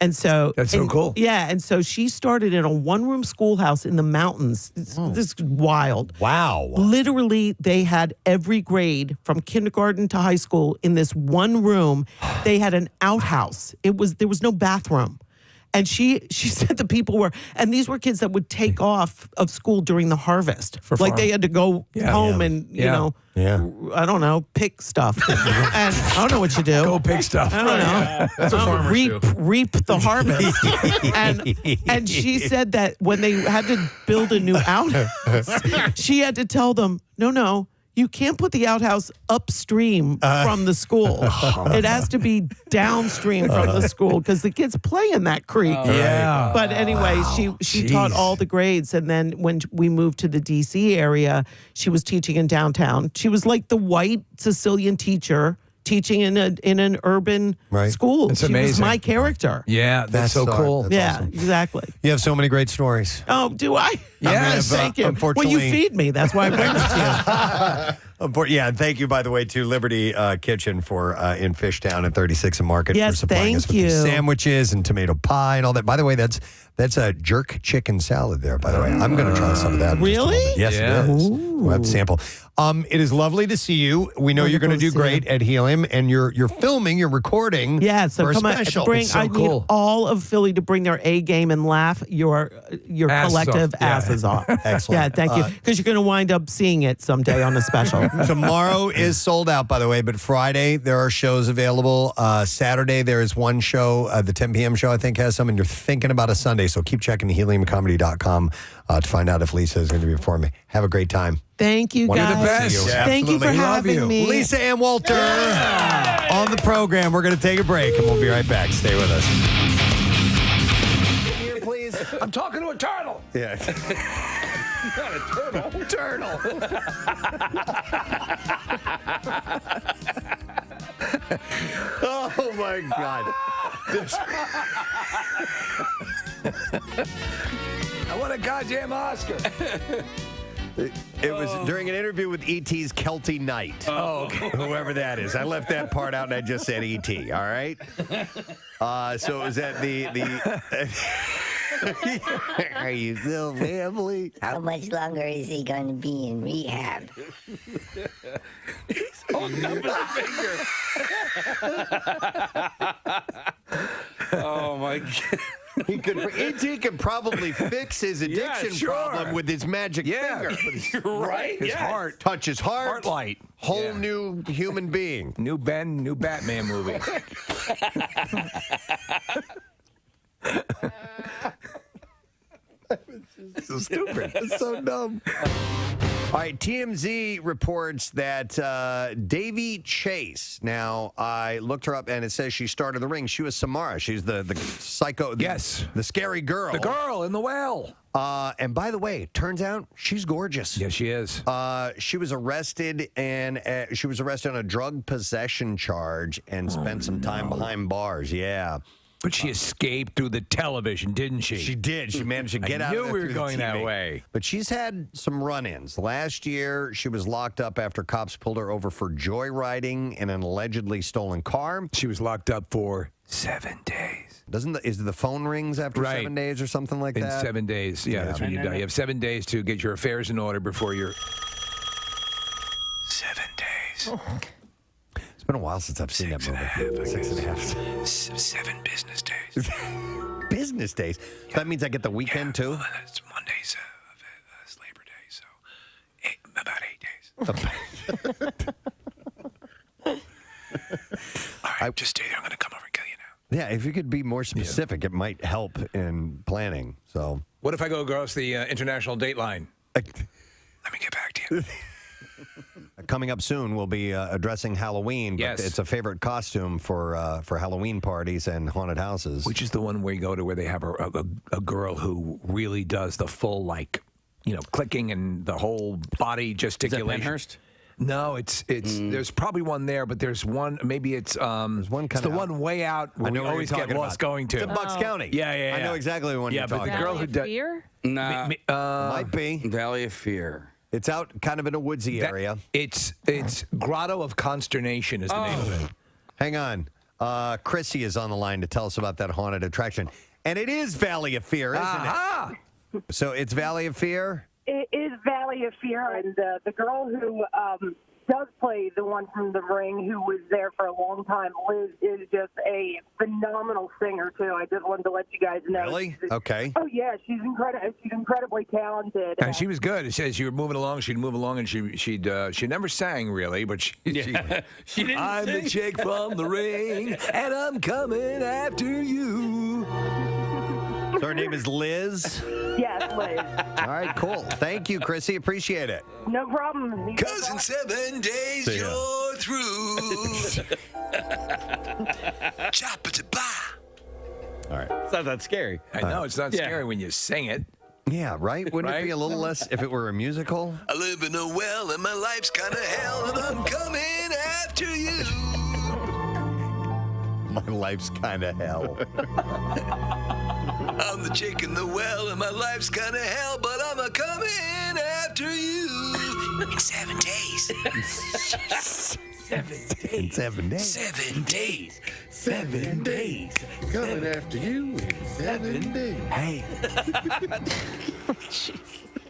And so that's so cool. Yeah, and so she started in a one-room schoolhouse in the mountains. This is wild. Wow. Literally, they had every grade from kindergarten to high school in this one room. They had an outhouse. There was no bathroom. And she said the people were, and these were kids that would take off of school during the harvest. Like they had to go home and, you know, I don't know, pick stuff. And I don't know what you do. Go pick stuff. I don't know. That's what farmers do. Reap the harvest. and she said that when they had to build a new outhouse, she had to tell them, no, you can't put the outhouse upstream from the school. It has to be downstream from the school because the kids play in that creek. Yeah. But anyway, she taught all the grades. And then when we moved to the D.C. area, she was teaching in downtown. She was like the white Sicilian teacher teaching in an urban school. It's she amazing. was my character. Yeah, that's so cool. That's awesome. Exactly. You have so many great stories. Oh, do I? Yes. Thank you. Well, Unfortunately, you feed me. That's why I bring it to you. Yeah, and thank you, by the way, to Liberty Kitchen for in Fishtown at 36 and Market for supplying us with these sandwiches and tomato pie and all that. By the way, that's a jerk chicken salad there, by the way. I'm going to try some of that. Really? Yes, it is. We'll have to sample. It is lovely to see you. We know you're going to do great at Helium, and you're filming, you're recording. Yeah, so for come a on, special. I need all of Philly to bring their A game and laugh your collective asses off. Excellent. Yeah, thank you. Because you're going to wind up seeing it someday on a special. Tomorrow is sold out, by the way, but Friday there are shows available. Saturday there is one show, the 10 p.m. show I think has some, and you're thinking about a Sunday, so keep checking heliumcomedy.com to find out if Lisa is going to be performing. Have a great time. Thank you, guys. You're the best. Yeah, thank you for having me. Lisa and Walter on the program. We're going to take a break, and we'll be right back. Stay with us. Here, please. I'm talking to a turtle. Yeah. Not a turtle. Oh, my God. I want a goddamn Oscar. It was during an interview with E.T.'s Kelty Knight. Oh, okay. Whoever that is. I left that part out and I just said E.T., all right? So it was at the Are you still family? How much longer is he going to be in rehab? He's holding up his finger. Oh, my God. E.T. could probably fix his addiction problem with his magic finger. You're right. His heart. Touch his heart. Heart light. Whole new human being. New Batman movie. So stupid. It's so dumb. All right, TMZ reports that Davy Chase. Now, I looked her up, and it says she started the ring. She was Samara. She's the psycho. Yes. The scary girl. The girl in the well. And by the way, turns out she's gorgeous. Yes, she is. She was arrested, and she was arrested on a drug possession charge and spent some time behind bars. Yeah. But she escaped through the television, didn't she? She did. She managed to get out I of knew there we were through the going that TV. way. But she's had some run-ins. Last year, she was locked up after cops pulled her over for joyriding in an allegedly stolen car. She was locked up for 7 days. Is the phone rings after 7 days or something like In that? 7 days. Yeah, that's when you die. You have 7 days to get your affairs in order before you're... 7 days. It's been a while since I've seen that movie. 6.5. 7 business days. Business days? So that means I get the weekend, too? Well, it's Monday's Labor Day, so about 8 days. All right, just stay there. I'm going to come over and kill you now. Yeah, if you could be more specific, it might help in planning. So, What if I go across the international date line? Let me get back to you. Coming up soon, we'll be addressing Halloween. But Yes. it's a favorite costume for Halloween parties and haunted houses. Which is the one where you go to where they have a girl who really does the full, like, clicking and the whole body gesticulation. Penhurst? No, it's there's probably one there, but there's one, maybe it's there's one it's the one way out where I know we where always you're get talking lost about. going to. It's in Bucks County. Yeah. I know exactly the one you're but talking the girl who does Fear? Nah. Might be. Valley of Fear. It's out kind of in a woodsy area. It's Grotto of Consternation is the name of it. Hang on. Chrissy is on the line to tell us about that haunted attraction. And it is Valley of Fear, isn't it? So it's Valley of Fear? It is Valley of Fear, and the girl who does play the one from The Ring, who was there for a long time, Liz, is just a phenomenal singer, too. I just wanted to let you guys know. Really? Okay. Oh, yeah, she's incredibly talented. And she was good. It says you were moving along, she'd move along, and she never sang really, but she didn't I'm sing. the chick from The Ring, and I'm coming after you. So her name is Liz? Yes, Liz. All right, cool. Thank you, Chrissy. Appreciate it. No problem. Because in 7 days See ya. you're through. Chop-a-ta-ba. All right. It's not that scary. I know, it's not Yeah. scary when you sing it. Yeah, right? Wouldn't it be a little less if it were a musical? I live in a well and my life's kind of hell and I'm coming after you. My life's kind of hell. I'm the chick in the well and my life's kind of hell, but I'm a coming after you. In 7 days. 7 days. In 7 days. 7 days. 7 days. Coming after you in 7 days. Hey.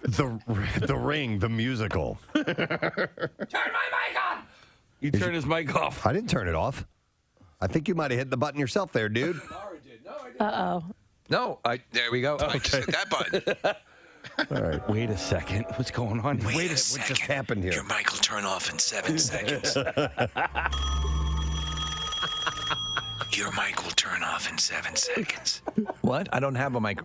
The Ring, the musical. Turn my mic on. You turn his mic off. I didn't turn it off. I think you might have hit the button yourself there, dude. Uh-oh. No, there we go. I just hit that button. All right. Wait a second. What's going on? Wait a What second. just happened here? Your mic will turn off in 7 seconds. Your mic will turn off in 7 seconds. What? I don't have a mic.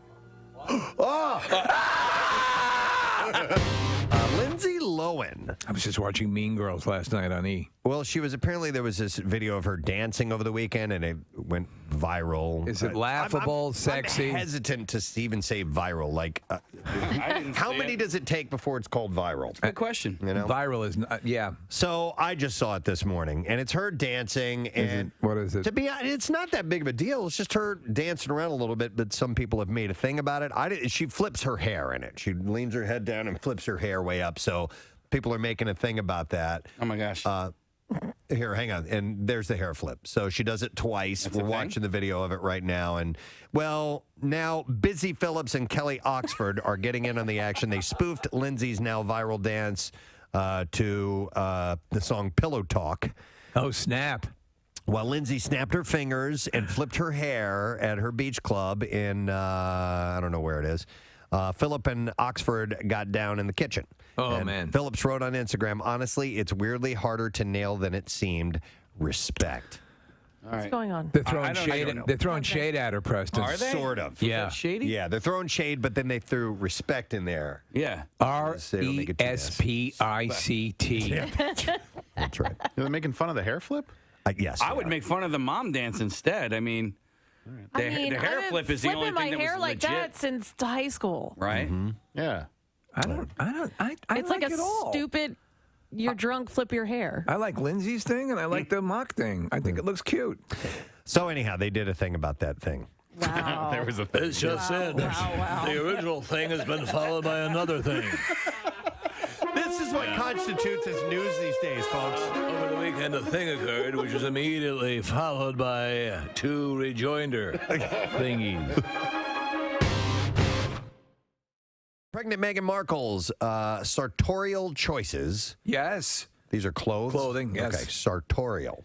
Lindsay Lohan. I was just watching Mean Girls last night on E. Well, there was this video of her dancing over the weekend, and it went viral. Is it laughable, sexy? I'm hesitant to even say viral. Like, how many does it take before it's called viral? Good question. You know? Viral is, yeah. So I just saw it this morning, and it's her dancing. And what is it? To be honest, it's not that big of a deal. It's just her dancing around a little bit, but some people have made a thing about it. She flips her hair in it. She leans her head down and flips her hair way up. So people are making a thing about that. Oh my gosh. Here, hang on. And there's the hair flip. So she does it twice. That's We're a thing? watching the video of it right now. And, well, now Busy Phillips and Kelly Oxford are getting in on the action. They spoofed Lindsay's now viral dance to the song Pillow Talk. Oh, snap. While Lindsay snapped her fingers and flipped her hair at her beach club in, I don't know where it is, Phillip and Oxford got down in the kitchen. Oh, and man. Phillips wrote on Instagram, honestly, it's weirdly harder to nail than it seemed. Respect. What's going on? They're I throwing don't shade. know. They're throwing shade at her, Preston. Are they? Sort of. Yeah. Shady? Yeah, they're throwing shade, but then they threw respect in there. Yeah. RESPICT. That's right. They're making fun of the hair flip? Yes. I would make fun of the mom dance instead. I mean, the hair I've flip been is the only flipping thing my that was hair like legit. that since high school. Right? Yeah. I It's like like a it all. stupid. You're drunk. Flip your hair. I like Lindsay's thing, and I like the mock thing. I think it looks cute. So anyhow, they did a thing about that thing. Wow. There was a thing. It's just in. The original thing has been followed by another thing. This is what constitutes as news these days, folks. Over the weekend, a thing occurred, which was immediately followed by 2 rejoinder thingies. Pregnant Meghan Markle's sartorial choices. Yes. These are clothes? Clothing, yes. Okay, sartorial.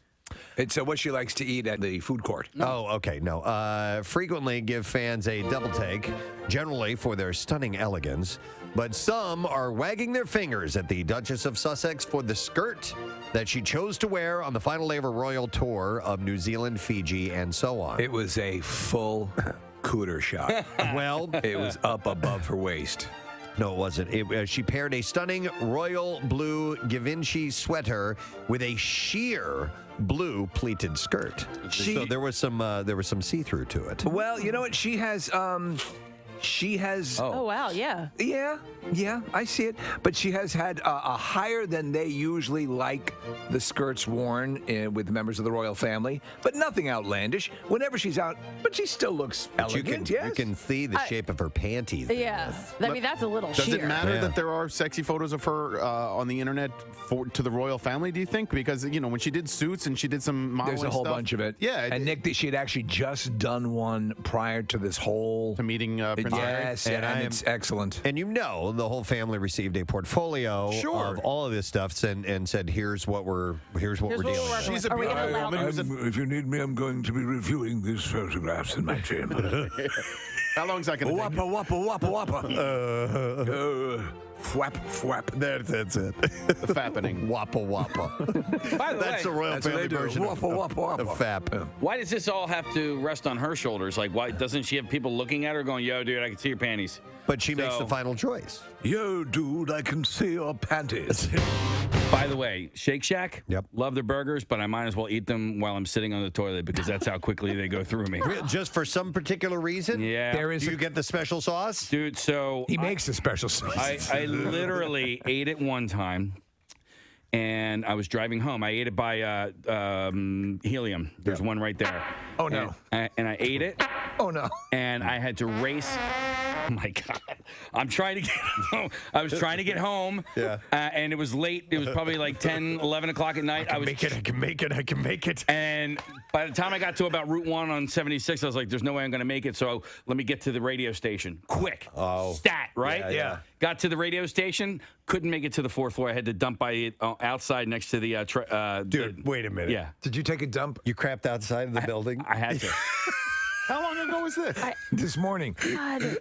It's what she likes to eat at the food court. Oh, okay. No. Frequently give fans a double take, generally for their stunning elegance. But some are wagging their fingers at the Duchess of Sussex for the skirt that she chose to wear on the final day of her royal tour of New Zealand, Fiji, and so on. It was a full cooter shot. Well, it was up above her waist. No, it wasn't. She paired a stunning royal blue Givenchy sweater with a sheer blue pleated skirt. So there was some see-through to it. Well, you know what? She has. Oh wow, yeah. Yeah, I see it. But she has had a higher than they usually like the skirts worn with members of the royal family, but nothing outlandish. Whenever she's out, but she still looks elegant. You can see the shape of her panties. Yeah. I mean, that's a little Does sheer. it matter that there are sexy photos of her on the internet to the royal family, do you think? Because, when she did Suits and she did some modeling There's a whole stuff, bunch of it. Yeah. And Nick, she had actually just done one prior to this whole meeting Prince Harry. Yes, and it's excellent. And the whole family received a portfolio of all of this stuff and said, here's what we're dealing with. She's a If you need me, I'm going to be reviewing these photographs in my chamber. How long is that going to take? Wappa. Fwap. That's it. The fappening. Wappa. By the That's way, the royal family version of fap. why does this all have to rest on her shoulders? Like, why doesn't she have people looking at her going, yo, dude, I can see your panties? But she makes the final choice. Yo, dude, I can see your panties. By the way, Shake Shack, Yep. love their burgers, but I might as well eat them while I'm sitting on the toilet because that's how quickly they go through me. Just for some particular reason? Yeah. There is Do you get the special sauce? Dude, so He makes a special sauce. I literally ate it one time, and I was driving home. I ate it by Helium. There's one right there. Oh, no. And I ate it. Oh, no. And I had to race. Oh my God! I'm trying to get home. I was trying to get home. Yeah. And it was late. It was probably like 10, 11 o'clock at night. I can make it. And by the time I got to about Route 1 on 76, I was like, there's no way I'm going to make it. So let me get to the radio station. Quick. Oh. Stat, right? Yeah. Got to the radio station. Couldn't make it to the 4th floor. I had to dump by it outside next to the... Dude, wait a minute. Yeah. Did you take a dump? You crapped outside of the building? I had to. How long ago was this? This morning. God.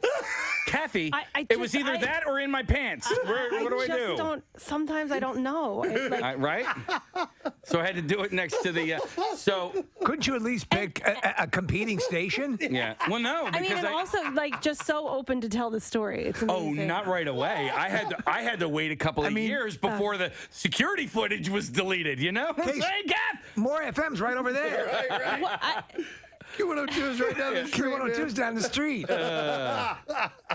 Kathy, I it was either that or in my pants. What do I do? Sometimes I don't know. Right? So I had to do it next to the. So couldn't you at least pick a competing station? Yeah. Well, no. I mean, and also just so open to tell the story. It's amazing. Oh, not right away. I had to wait a couple of years before the security footage was deleted. You know? Hey, Gav! More FM's right over there. Right. Q102 is right down the street. Q102 is down the street.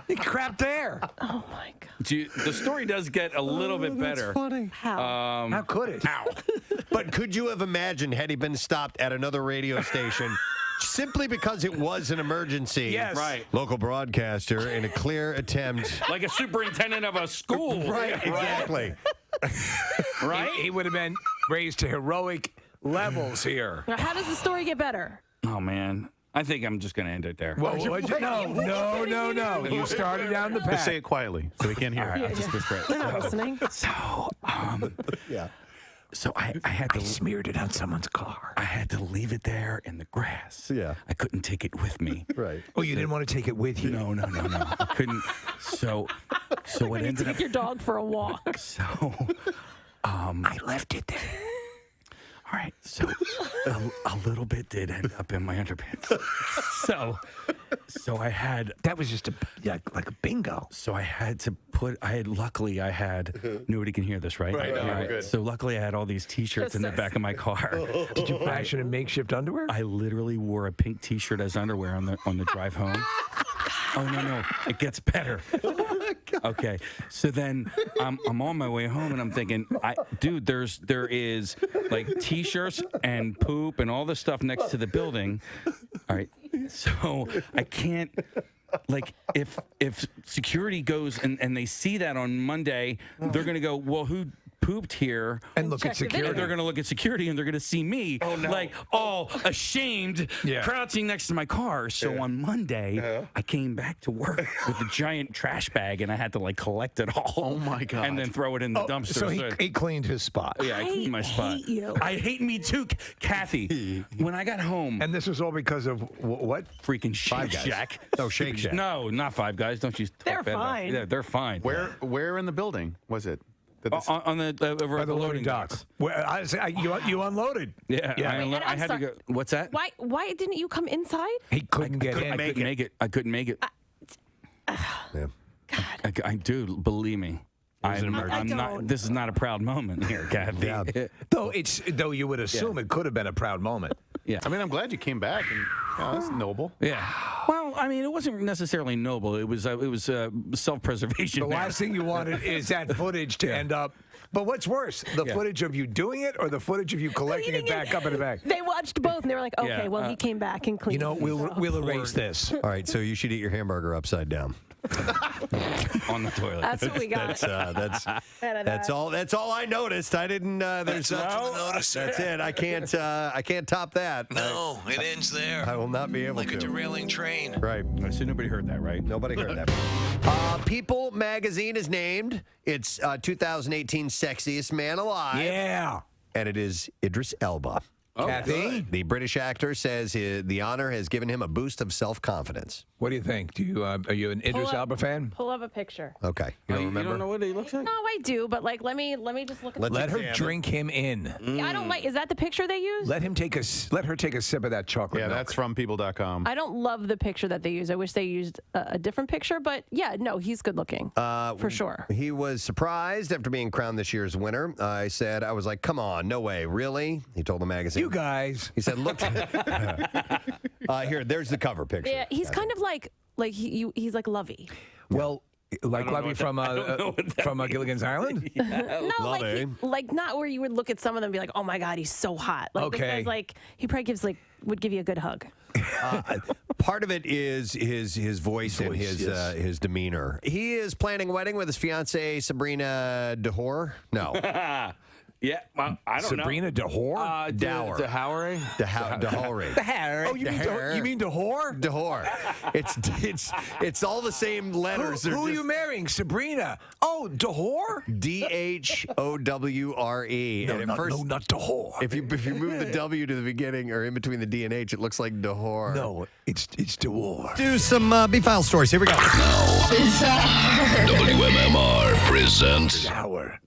You crap there. Oh my God. The story does get a little bit better. That's funny. How? How could it? How? But could you have imagined had he been stopped at another radio station simply because it was an emergency? Yes. Right. Local broadcaster in a clear attempt. Like a superintendent of a school. Right, exactly. Right? He would have been raised to heroic levels here. Now, how does the story get better? Oh, man. I think I'm just going to end it there. Well, no. You started down the path. Just say it quietly so we can't hear. All right, I'll just whisper it. They're not listening. So, Yeah. So I had to smeared it on someone's car. I had to leave it there in the grass. Yeah. I couldn't take it with me. Right. Oh, you didn't want to take it with you? No. I couldn't. So what You ended take up. your dog for a walk. So, I left it there. All right, so a little bit did end up in my underpants. So I had That was just like a bingo. So I had to luckily I had nobody can hear this, right? Right, no, good. So luckily I had all these t-shirts in the back of my car. Did you fashion a makeshift underwear? I literally wore a pink t-shirt as underwear on the drive home. Oh no, it gets better. Okay, so then I'm on my way home and I'm thinking, there is like t-shirts and poop and all this stuff next to the building. All right, so I can't. Like if security goes and they see that on Monday, they're gonna go, well, who pooped here? And look at security. They're gonna look at security and they're gonna see me like all ashamed, crouching next to my car. So on Monday, I came back to work with a giant trash bag and I had to like collect it all. Oh my God. And then throw it in the dumpster. So he cleaned his spot. Yeah, I cleaned my spot. hate you. I hate me too, Kathy. When I got home, And this was all because of what? freaking Shake Shack. Oh, Shake Shack. No, not Five Guys. Don't you talk They're bad about- fine. Yeah, they're fine. Where in the building was it? On the over By at the loading docks. Well, you unloaded. Yeah, Yeah. I had to go. What's that? Why didn't you come inside? He couldn't get in. I couldn't make it. Yeah. I do believe me. I'm not. don't. This is not a proud moment here, Kathy. Yeah. Though you would assume it could have been a proud moment. Yeah. I mean, I'm glad you came back, and that's noble. Yeah. Well, I mean, it wasn't necessarily noble. It was self-preservation. The there. last thing you wanted is that footage to end up. But what's worse, the footage of you doing it or the footage of you collecting it back up in the bag? They watched both and they were like, okay, well, he came back and cleaned. You know, we'll erase this. All right, so you should eat your hamburger upside down. On the toilet. That's what we got. That's all. That's all I noticed. I didn't. There's nothing to notice there. That's it. I can't top that. No, it ends there. I will not be able like to. a derailing train. Right. So nobody heard that, right? Nobody heard that. People magazine is named its 2018 sexiest man alive. Yeah. And it is Idris Elba. Oh, Kathy? The British actor says the honor has given him a boost of self-confidence. What do you think? Are you an Idris Elba fan? Pull up a picture. Okay. You don't remember? You don't know what he looks like? No, I do, but like, let me just look at. Let her drink him in. Yeah, I don't like. Is that the picture they use? Let her take a sip of that chocolate. Yeah, milk. that's from people.com. I don't love the picture that they use. I wish they used a different picture, but yeah, no, he's good looking for sure. He was surprised after being crowned this year's winner. I was like, come on, no way, really? He told the magazine. You guys. He said, look. Here, there's the cover picture. Yeah, he's kind of like he's like Lovey. Well, like Lovey from Gilligan's Island? No, Lovey. like not where you would look at some of them and be like, oh my God, he's so hot. Like this guy's like, he probably would give you a good hug. Part of it is his voice and his demeanor. He is planning a wedding with his fiancee Sabrina Dahor. No. Yeah, well, I don't Sabrina know. Dahor? Dower. Dahore? Dahore. Oh, you mean Dahor? Dahor. It's all the same letters. Who are you marrying? Sabrina. Oh, Dahor? Dhowre. No, not Dahor. If you move the W to the beginning or in between the D and H, it looks like Dahor. No, it's Dahor. Do some B-file stories. Here we go. WMMR presents Dahore.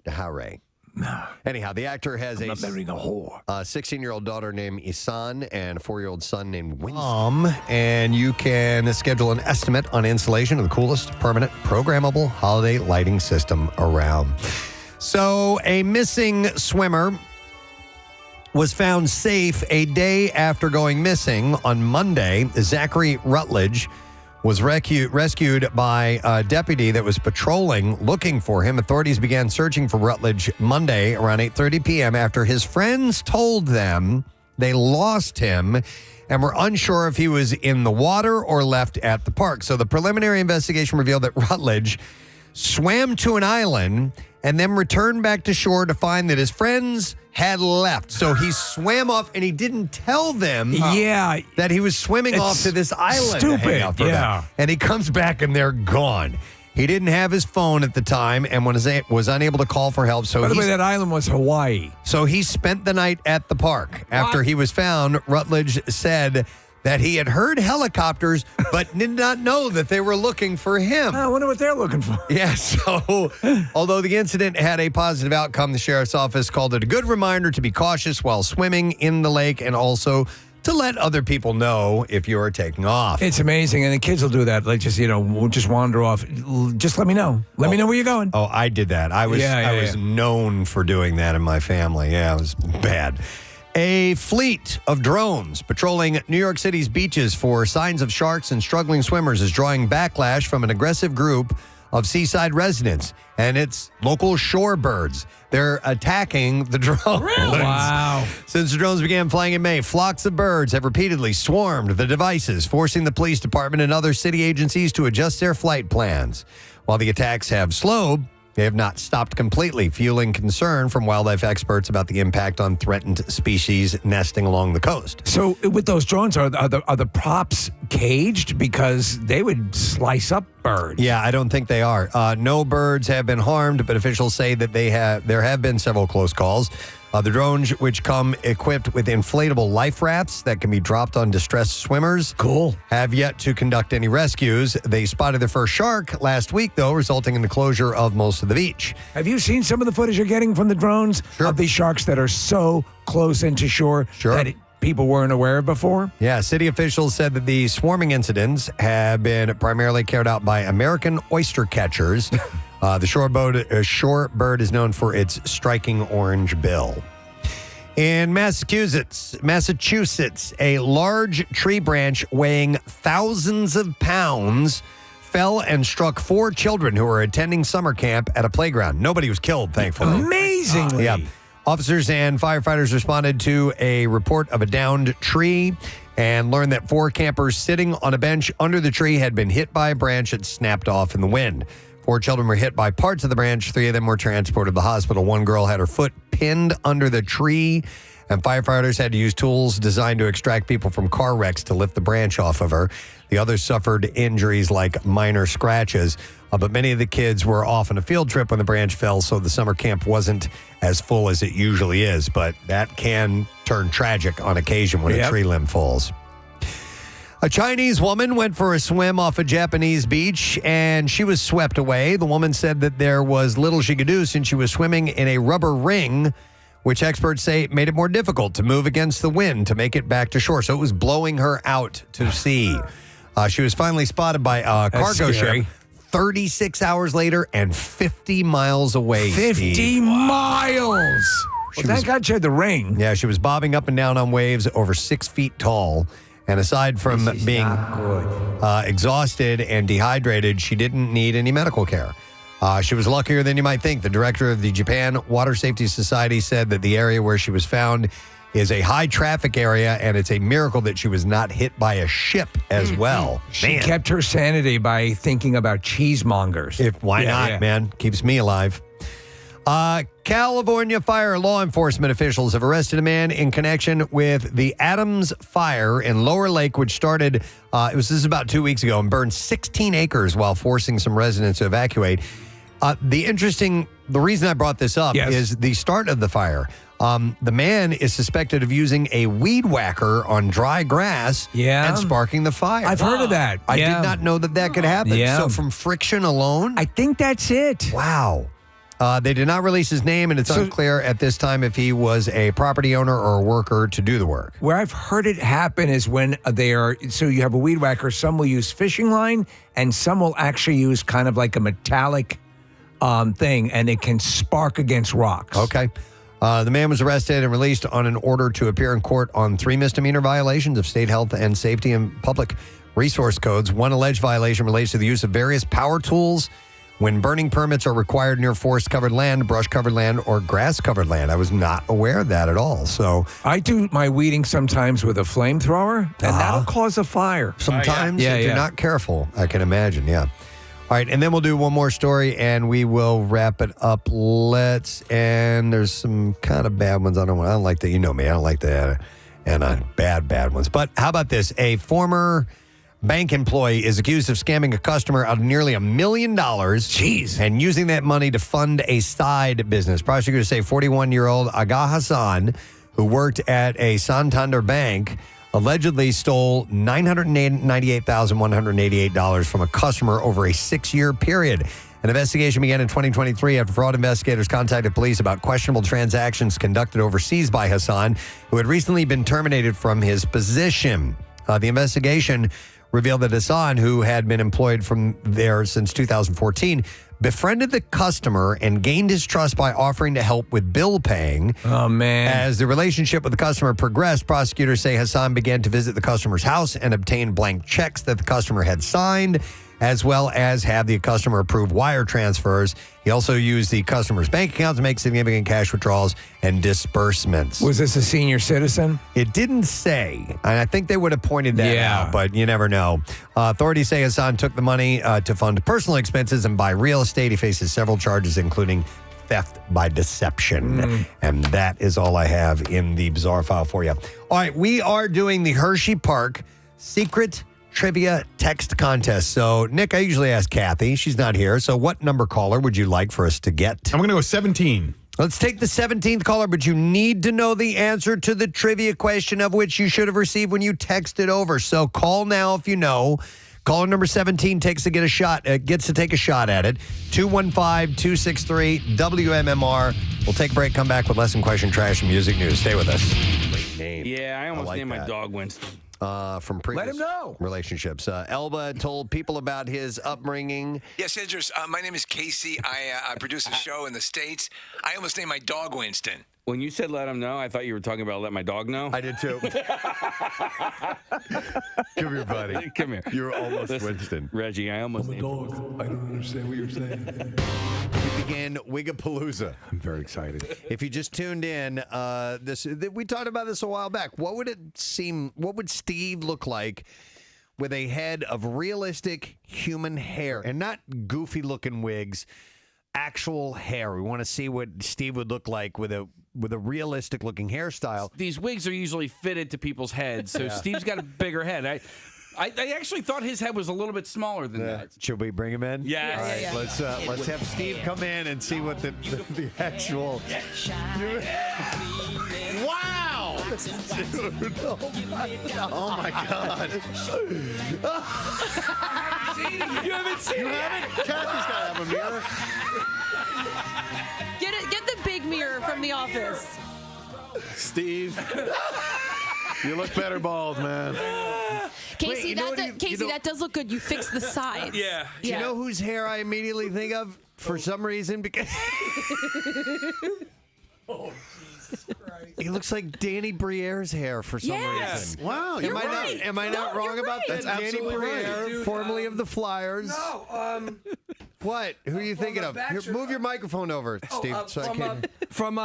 Anyhow, the actor has a 16-year-old daughter named Isan and a 4-year-old son named Winston. And you can schedule an estimate on installation of the coolest permanent programmable holiday lighting system around. So a missing swimmer was found safe a day after going missing on Monday. Zachary Rutledge was rescued by a deputy that was patrolling looking for him. Authorities began searching for Rutledge Monday around 8:30 p.m. after his friends told them they lost him and were unsure if he was in the water or left at the park. So the preliminary investigation revealed that Rutledge swam to an island and then returned back to shore to find that his friends had left. So he swam off and he didn't tell them that he was swimming off to this island. to hang out for a bit. And he comes back and they're gone. He didn't have his phone at the time and was unable to call for help. So By the way, that island was Hawaii. So he spent the night at the park. After he was found, Rutledge said that he had heard helicopters but did not know that they were looking for him. I wonder what they're looking for. Yeah, so although the incident had a positive outcome, the sheriff's office called it a good reminder to be cautious while swimming in the lake and also to let other people know if you're taking off. It's amazing, and the kids will do that. Like just just wander off. Just let me know. Let me know where you're going. Oh, I did that. I was known for doing that in my family. Yeah, it was bad. A fleet of drones patrolling New York City's beaches for signs of sharks and struggling swimmers is drawing backlash from an aggressive group of seaside residents, and it's local shorebirds. They're attacking the drones. Really? Wow. Since the drones began flying in May, flocks of birds have repeatedly swarmed the devices, forcing the police department and other city agencies to adjust their flight plans. While the attacks have slowed, they have not stopped completely, fueling concern from wildlife experts about the impact on threatened species nesting along the coast. So with those drones, are the props caged? Because they would slice up birds. Yeah, I don't think they are. No birds have been harmed, but officials say that there have been several close calls. The drones, which come equipped with inflatable life rafts that can be dropped on distressed swimmers, have yet to conduct any rescues. They spotted their first shark last week, though, resulting in the closure of most of the beach. Have you seen some of the footage you're getting from the drones of these sharks that are so close into shore that people weren't aware of before? Yeah, city officials said that the swarming incidents have been primarily carried out by American oyster catchers. The shorebird is known for its striking orange bill. In Massachusetts, a large tree branch weighing thousands of pounds fell and struck 4 children who were attending summer camp at a playground. Nobody was killed, thankfully. Amazingly. Yeah. Officers and firefighters responded to a report of a downed tree and learned that 4 campers sitting on a bench under the tree had been hit by a branch that snapped off in the wind. 4 children were hit by parts of the branch. 3 of them were transported to the hospital. 1 girl had her foot pinned under the tree, and firefighters had to use tools designed to extract people from car wrecks to lift the branch off of her. The others suffered injuries like minor scratches, but many of the kids were off on a field trip when the branch fell, so the summer camp wasn't as full as it usually is, but that can turn tragic on occasion when a tree limb falls. A Chinese woman went for a swim off a Japanese beach, and she was swept away. The woman said that there was little she could do since she was swimming in a rubber ring, which experts say made it more difficult to move against the wind to make it back to shore. So it was blowing her out to sea. She was finally spotted by a cargo ship 36 hours later and 50 miles away. 50 miles! Well, thank God she had the ring. Yeah, she was bobbing up and down on waves over 6 feet tall. And aside from being exhausted and dehydrated, she didn't need any medical care. She was luckier than you might think. The director of the Japan Water Safety Society said that the area where she was found is a high traffic area, and it's a miracle that she was not hit by a ship as well. She kept her sanity by thinking about cheesemongers. Why not, man? Keeps me alive. California fire law enforcement officials have arrested a man in connection with the Adams fire in Lower Lake, which started, this is about 2 weeks ago, and burned 16 acres while forcing some residents to evacuate. The reason I brought this up is the start of the fire. The man is suspected of using a weed whacker on dry grass and sparking the fire. I've heard of that. I did not know that could happen. Yeah. So from friction alone? I think that's it. Wow. They did not release his name, and it's unclear at this time if he was a property owner or a worker to do the work. Where I've heard it happen is when so you have a weed whacker, some will use fishing line, and some will actually use kind of like a metallic thing, and it can spark against rocks. Okay. The man was arrested and released on an order to appear in court on 3 misdemeanor violations of state health and safety and public resource codes. One alleged violation relates to the use of various power tools when burning permits are required near forest-covered land, brush-covered land, or grass-covered land. I was not aware of that at all. So I do my weeding sometimes with a flamethrower, and that'll cause a fire. Sometimes, if you're not careful, I can imagine, All right, and then we'll do one more story, and we will wrap it up. And there's some kind of bad ones. I don't like that. You know me. I don't like that. And bad ones. But how about this? A former bank employee is accused of scamming a customer out of nearly $1 million. Jeez. And using that money to fund a side business. Prosecutors say 41-year-old Aga Hassan, who worked at a Santander bank, allegedly stole $998,188 from a customer over a 6-year period. An investigation began in 2023 after fraud investigators contacted police about questionable transactions conducted overseas by Hassan, who had recently been terminated from his position. The investigation revealed that Hassan, who had been employed from there since 2014, befriended the customer and gained his trust by offering to help with bill paying. Oh, man. As the relationship with the customer progressed, prosecutors say Hassan began to visit the customer's house and obtain blank checks that the customer had signed, as well as have the customer approve wire transfers. He also used the customer's bank account to make significant cash withdrawals and disbursements. Was this a senior citizen? It didn't say, and I think they would have pointed that out, but you never know. Authorities say Hassan took the money to fund personal expenses and buy real estate. He faces several charges, including theft by deception. And that is all I have in the bizarre file for you. All right, we are doing the Hershey Park Secret Trivia Text Contest. So, Nick, I usually ask Kathy. She's not here. So what number caller would you like for us to get? I'm going to go 17. Let's take the 17th caller, but you need to know the answer to the trivia question, of which you should have received when you texted over. So call now if you know. Caller number 17 gets to take a shot at it. 215-263-WMMR. We'll take a break, come back with lesson question, trash, and music news. Stay with us. Great name. Yeah, I almost named my dog Winston. From previous Let him know. relationships. Elba told people about his upbringing. Yes, Idris. My name is Casey. I produce a show in the States. I almost named my dog Winston. When you said let him know, I thought you were talking about let my dog know. I did too. Come here, buddy. Come here. You're almost Winston. Reggie, I almost named Dog, I don't understand what you're saying. We begin Wigapalooza. I'm very excited. If you just tuned in, we talked about this a while back. What would Steve look like with a head of realistic human hair, and not goofy looking wigs, actual hair? We want to see what Steve would look like with a realistic looking hairstyle. These wigs are usually fitted to people's heads, so Steve's got a bigger head. I actually thought his head was a little bit smaller than that. Should we bring him in? Yes. All right, let's have Steve come in and see what the actual. Wow! Dude, oh my God! You haven't seen it. Kathy's got to have a mirror. Get the big mirror from the office. Steve, you look better bald, man. Casey, that does look good. You fixed the sides. Yeah. Do you know whose hair I immediately think of for some reason? Because Oh, Jesus Christ. he looks like Danny Briere's hair for some reason. Wow, Am I not wrong about that? That's Danny absolutely Briere, right. Dude, formerly of the Flyers. No, What? Who are you thinking the of? Here, Bachelor- move your microphone over, Steve. So I can. From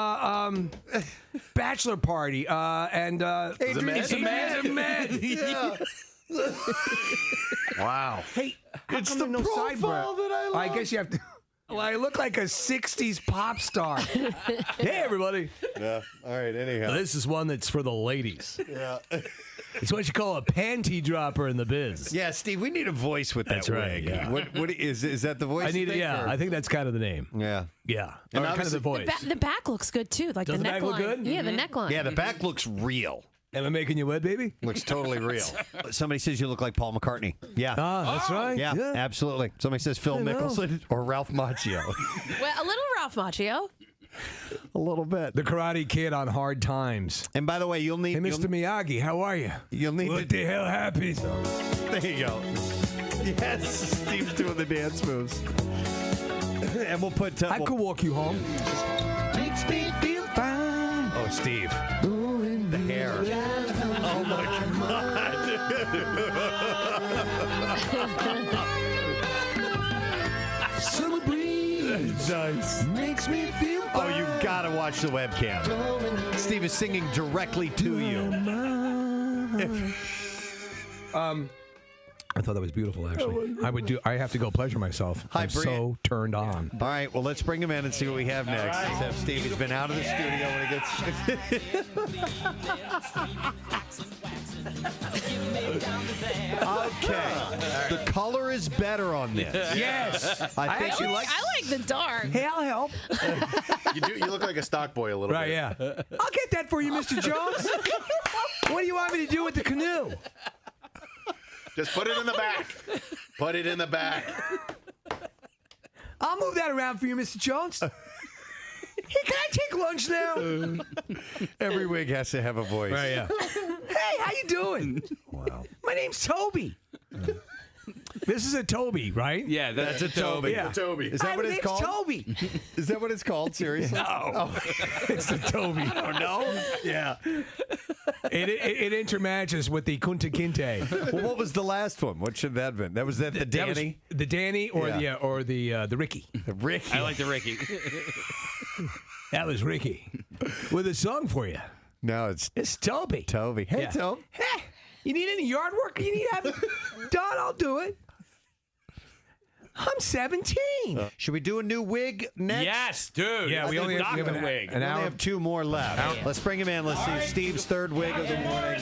bachelor party and Adrian Med. Yeah. Wow. Hey, It's the no profile sideburn? that I love. I guess you have to. Well, I look like a '60s pop star. Hey, everybody. Yeah. All right. Anyhow. This is one that's for the ladies. Yeah. It's what you call a panty dropper in the biz. Yeah, Steve. We need a voice with that That's right, wig. yeah. What is that? The voice? I need you it. think, Yeah, or- I think that's kind of the name. Yeah. Yeah, And or kind of the obviously- voice. The back looks good too, like Does the the back look neckline. good? Yeah, the neckline. Yeah. The back looks real. Am I making you wet, baby? Looks totally real. Somebody says you look like Paul McCartney. Yeah. Ah, that's right. Yeah, absolutely. Somebody says Phil I know. Mickelson or Ralph Macchio. Well, a little Ralph Macchio. A little bit. The Karate Kid on Hard Times. And by the way, you'll need. Hey, Mr. Miyagi, how are you? You'll need. What the hell happened? There you go. Yes, Steve's doing the dance moves. And we'll put. I could walk you home. Makes me feel fine. Oh, Steve. The hair. Oh my God. Summer breeze. Nice. Makes me feel Oh, you gotta watch the webcam. Steve is singing directly to you. I thought that was beautiful, actually. I have to go pleasure myself. Hi, I'm Bree. so turned on. All right, well, let's bring him in and see what we have next. Let's have Steve. He's been out of the studio when he gets. Okay. The color is better on this. Yes. I think you like. I like the dark. Hey, I'll help. You look like a stock boy a little Right, bit. yeah. I'll get that for you, Mr. Jones. What do you want me to do with the canoe? Just put it in the back. Put it in the back. I'll move that around for you, Mr. Jones. Hey, can I take lunch now? Every wig has to have a voice. Right, yeah. Hey, how you doing? Wow. My name's Toby. This is a Toby, right? Yeah, that's a Toby. Yeah. Toby. Is that what it's called? Toby. Is that what it's called? Seriously? No. It's a Toby. Oh, no? Yeah. It intermatches with the Kunta Kinte. Well, what was the last one? What should that have been? The That was Danny? the Danny or Yeah. the Ricky. The Ricky. I like the Ricky. That was Ricky. With a song for you. No, it's Toby. Toby. Hey, Yeah. Toby. Hey, you need any yard work? You need help? Don, I'll do it. I'm 17. Should we do a new wig next? Yes, dude. Yeah, we only have Doctor wig. We only have 2 more left. Let's bring him in. Let's see Steve's third wig of the morning.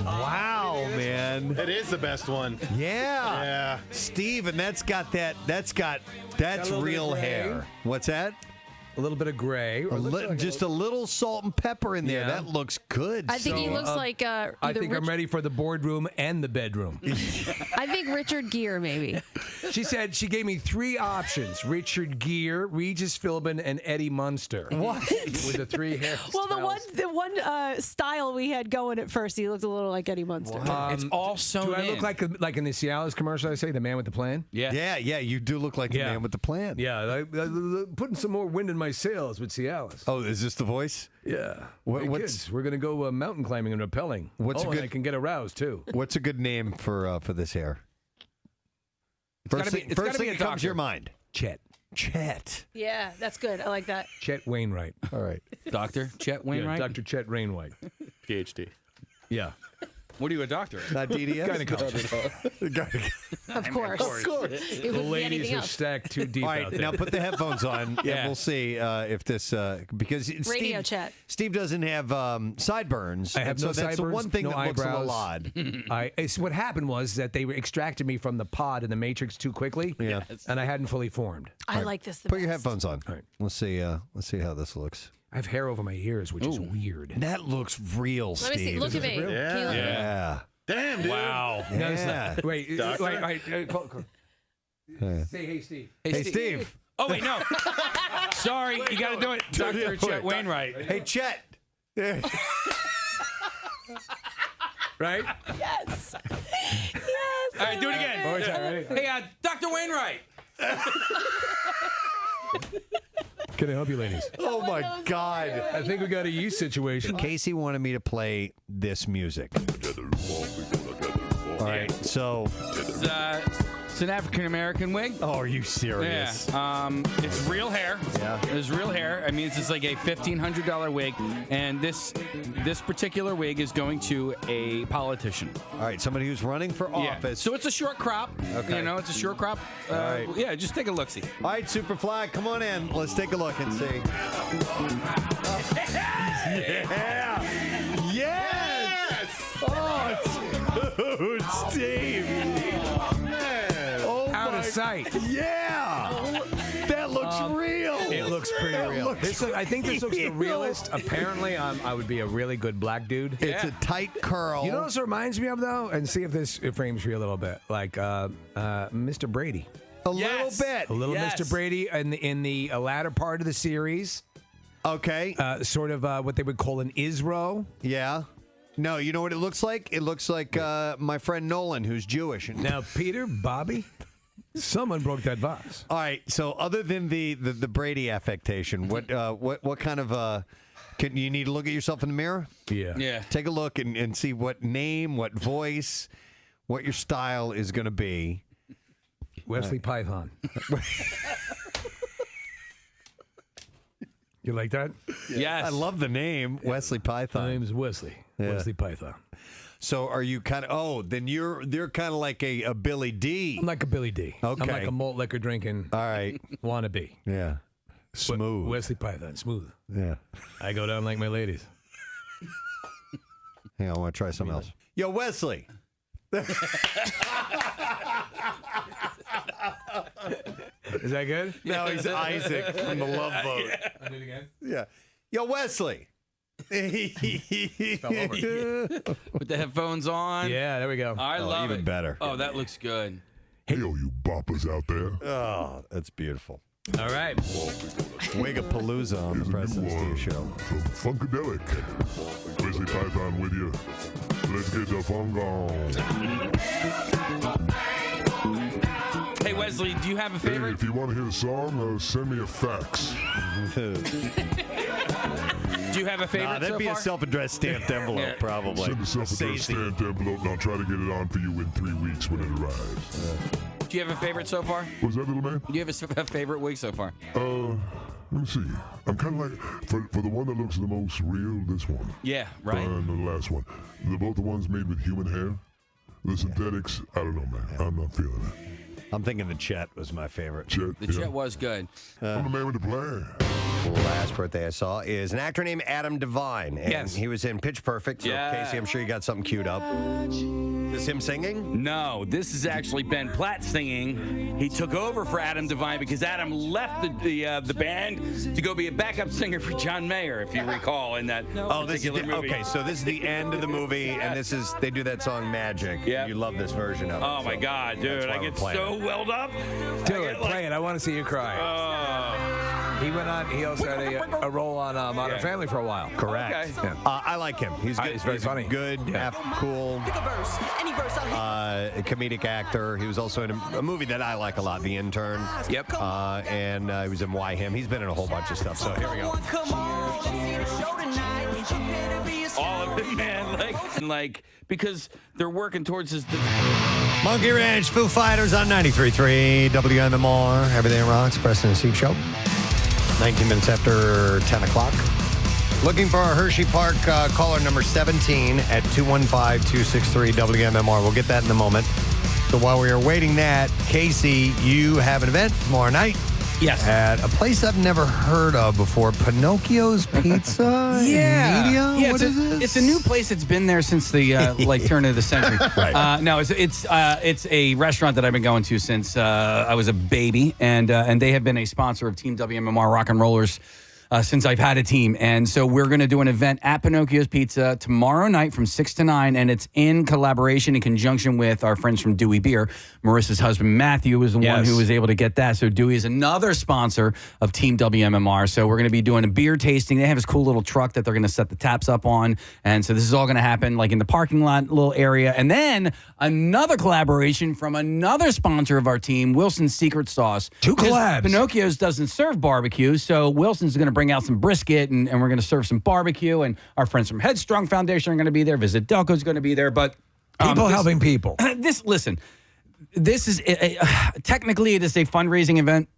Wow, man. It is the best one. Yeah. Yeah. Steve, and that's real gray. hair. What's that? A little bit of gray. Just a little salt and pepper in there. Yeah. That looks good. I think he looks like either I think I'm ready for the boardroom and the bedroom. I think Richard Gere, maybe. She said she gave me 3 options: Richard Gere, Regis Philbin, and Eddie Munster. What? With the 3 hair. Well, the one style we had going at first, he looked a little like Eddie Munster. It's all sewn Do I in. look like in the Cialis commercial? I say the man with the plan. Yeah. Yeah, you do look like the man with the plan. Yeah, putting some more wind in my sails with Cialis. Oh, is this the voice? Yeah. What's Kids, we're gonna go mountain climbing and rappelling. What's a and good- I can get aroused too. What's a good name for this hair? gotta be- it's gotta First be thing a that comes to doctor. your mind. Chet. Yeah, that's good. I like that. Chet Wainwright. All right. Dr. Chet Wainwright? Yeah, Dr. Chet Wainwright. PhD. Yeah. What are you, a doctor? Not DDS? Of course. It The would be ladies anything are else. stacked too deep All out right, there. now put the headphones on, Yeah. and we'll see if this because Radio chat. Steve doesn't have sideburns. I have and so no that's the sideburns, one thing no that looks a little eyebrows. odd. What happened was that they extracted me from the pod in the Matrix too quickly. Yeah. And I hadn't fully formed. I like this the Put your best. headphones on. All right. Let's see how this looks. I have hair over my ears, which is weird. That looks real, Let me see. Steve. Look at me. real? Can you look at me? Yeah. Damn, dude. Wow. Yeah. Wait, Doctor? wait. Call. Say, hey, Steve. Hey, Steve. Oh, wait, no. Sorry, you got to do it. Dr. Chet Wainwright. Hey, Chet. Yeah. Right? Yes. Yes. All right, do it again. One more time, ready? Hey, Dr. Wainwright. Can I help you, ladies? Oh my God. I think we got a yeast situation. Casey wanted me to play this music. All right, so It's an African American wig. oh, are you serious? Yeah. It's real hair. Yeah. It's real hair. I mean, it's just like a $1,500 wig, and this particular wig is going to a politician. All right, somebody who's running for Yeah. office. So it's a short crop. Okay. You know, it's a short crop. All right. Yeah, just take a look. See. All right, Superfly, come on in. Let's take a look and see. Yeah. Yes. Oh, dude, Steve. Oh, Out my- of sight. Yeah. That looks real. It looks pretty That real. looks I think this looks the real. realest. Apparently, I would be a really good black dude. It's a tight curl. You know what this reminds me of, though? And see if this frames for you a little bit. Like Mr. Brady. A little bit. A little Yes. Mr. Brady in the latter part of the series. Okay. Sort of what they would call an Isro. Yeah. No, you know what it looks like? It looks like my friend Nolan, who's Jewish. Now, Peter, Bobby, someone broke that vase. All right. So, other than the Brady affectation, what kind of can you need to look at yourself in the mirror? Yeah. Yeah. Take a look and see what name, what voice, what your style is going to be. Wesley Python. You like that? Yes. I love the name, Wesley Python. My name is Wesley. Yeah. Wesley Python. So are you kind of? Then they're kind of like a Billy D. I'm like a Billy D. Okay. I'm like a malt liquor drinking. All right. Wannabe. Yeah. Smooth. Wesley Python. Smooth. Yeah. I go down like my ladies. Hang on, I want to try something else. Yo, Wesley. Is that good? No, he's Isaac from the Love Boat. Yeah. I'll do it again. Yeah. Yo, Wesley. Fell over. With the headphones on. Yeah, there we go. I love even it. better. Oh, that looks good. Hey, all you boppers out there. Oh, that's beautiful. All right. Wigapalooza on the Preston Steve Show. From Funkadelic. Wesley Python with you. Let's get the funk on. Hey, Wesley, do you have a Hey, favorite? if you want to hear the song, send me a fax. Do you have a favorite that'd so be far? a self-addressed stamped envelope, Yeah. probably. Send a self-addressed stamped envelope, and I'll try to get it on for you in 3 weeks when it arrives. Do you have a favorite so far? Was that, little man? Do you have a favorite wig so far? Let me see. I'm kind of like, for the one that looks the most real, this one. Yeah, right. And the last one. They're both the ones made with human hair. The synthetics, I don't know, man. I'm not feeling it. I'm thinking the Chet was my favorite. Chet, The Chet was good. I'm the man with the plan. Last birthday I saw is an actor named Adam Devine. And Yes. he was in Pitch Perfect. So, Yeah. Casey, I'm sure you got something queued up. Is this him singing? No, this is actually Ben Platt singing. He took over for Adam Devine because Adam left the band to go be a backup singer for John Mayer, if you recall, in that particular movie. Okay, so this is the end of the movie, and they do that song Magic. Yeah. You love this version of it. Oh my so God, that's dude! why I we're get playing so it. welled up. Do it. Play it. I want to see you cry. He went on. He also had a role on Modern Family for a while. Correct. Okay. Yeah. I like him. He's good. He's very funny. Good, cool, comedic actor. He was also in a movie that I like a lot, The Intern. Yep. And he was in Why Him. He's been in a whole bunch of stuff. So here we go. All of it, man. Like because they're working towards this. Monkey Ranch, Foo Fighters on 93.3 WMMR. Everything Rocks, Preston and Steve Show. 19 minutes after 10 o'clock. Looking for our Hershey Park caller number 17 at 215-263-WMMR. We'll get that in a moment. So while we are waiting that, Casey, you have an event tomorrow night. Yes. At a place I've never heard of before, Pinocchio's Pizza in Media? Yeah, What is this? It's a new place that's been there since the turn of the century. Right. No, it's a restaurant that I've been going to since I was a baby, and they have been a sponsor of Team WMMR Rock and Rollers since I've had a team. And so we're going to do an event at Pinocchio's Pizza tomorrow night from 6 to 9, and it's in collaboration, in conjunction with our friends from Dewey Beer. Marissa's husband, Matthew, was the one who was able to get that. So Dewey is another sponsor of Team WMMR. So we're going to be doing a beer tasting. They have this cool little truck that they're going to set the taps up on. And so this is all going to happen like in the parking lot little area. And then another collaboration from another sponsor of our team, Wilson's Secret Sauce. Two collabs. Pinocchio's doesn't serve barbecue, so Wilson's going to bring out some brisket, and we're going to serve some barbecue. And our friends from Headstrong Foundation are going to be there. Visit Delco's going to be there. But People helping people. This is technically it is a fundraising event,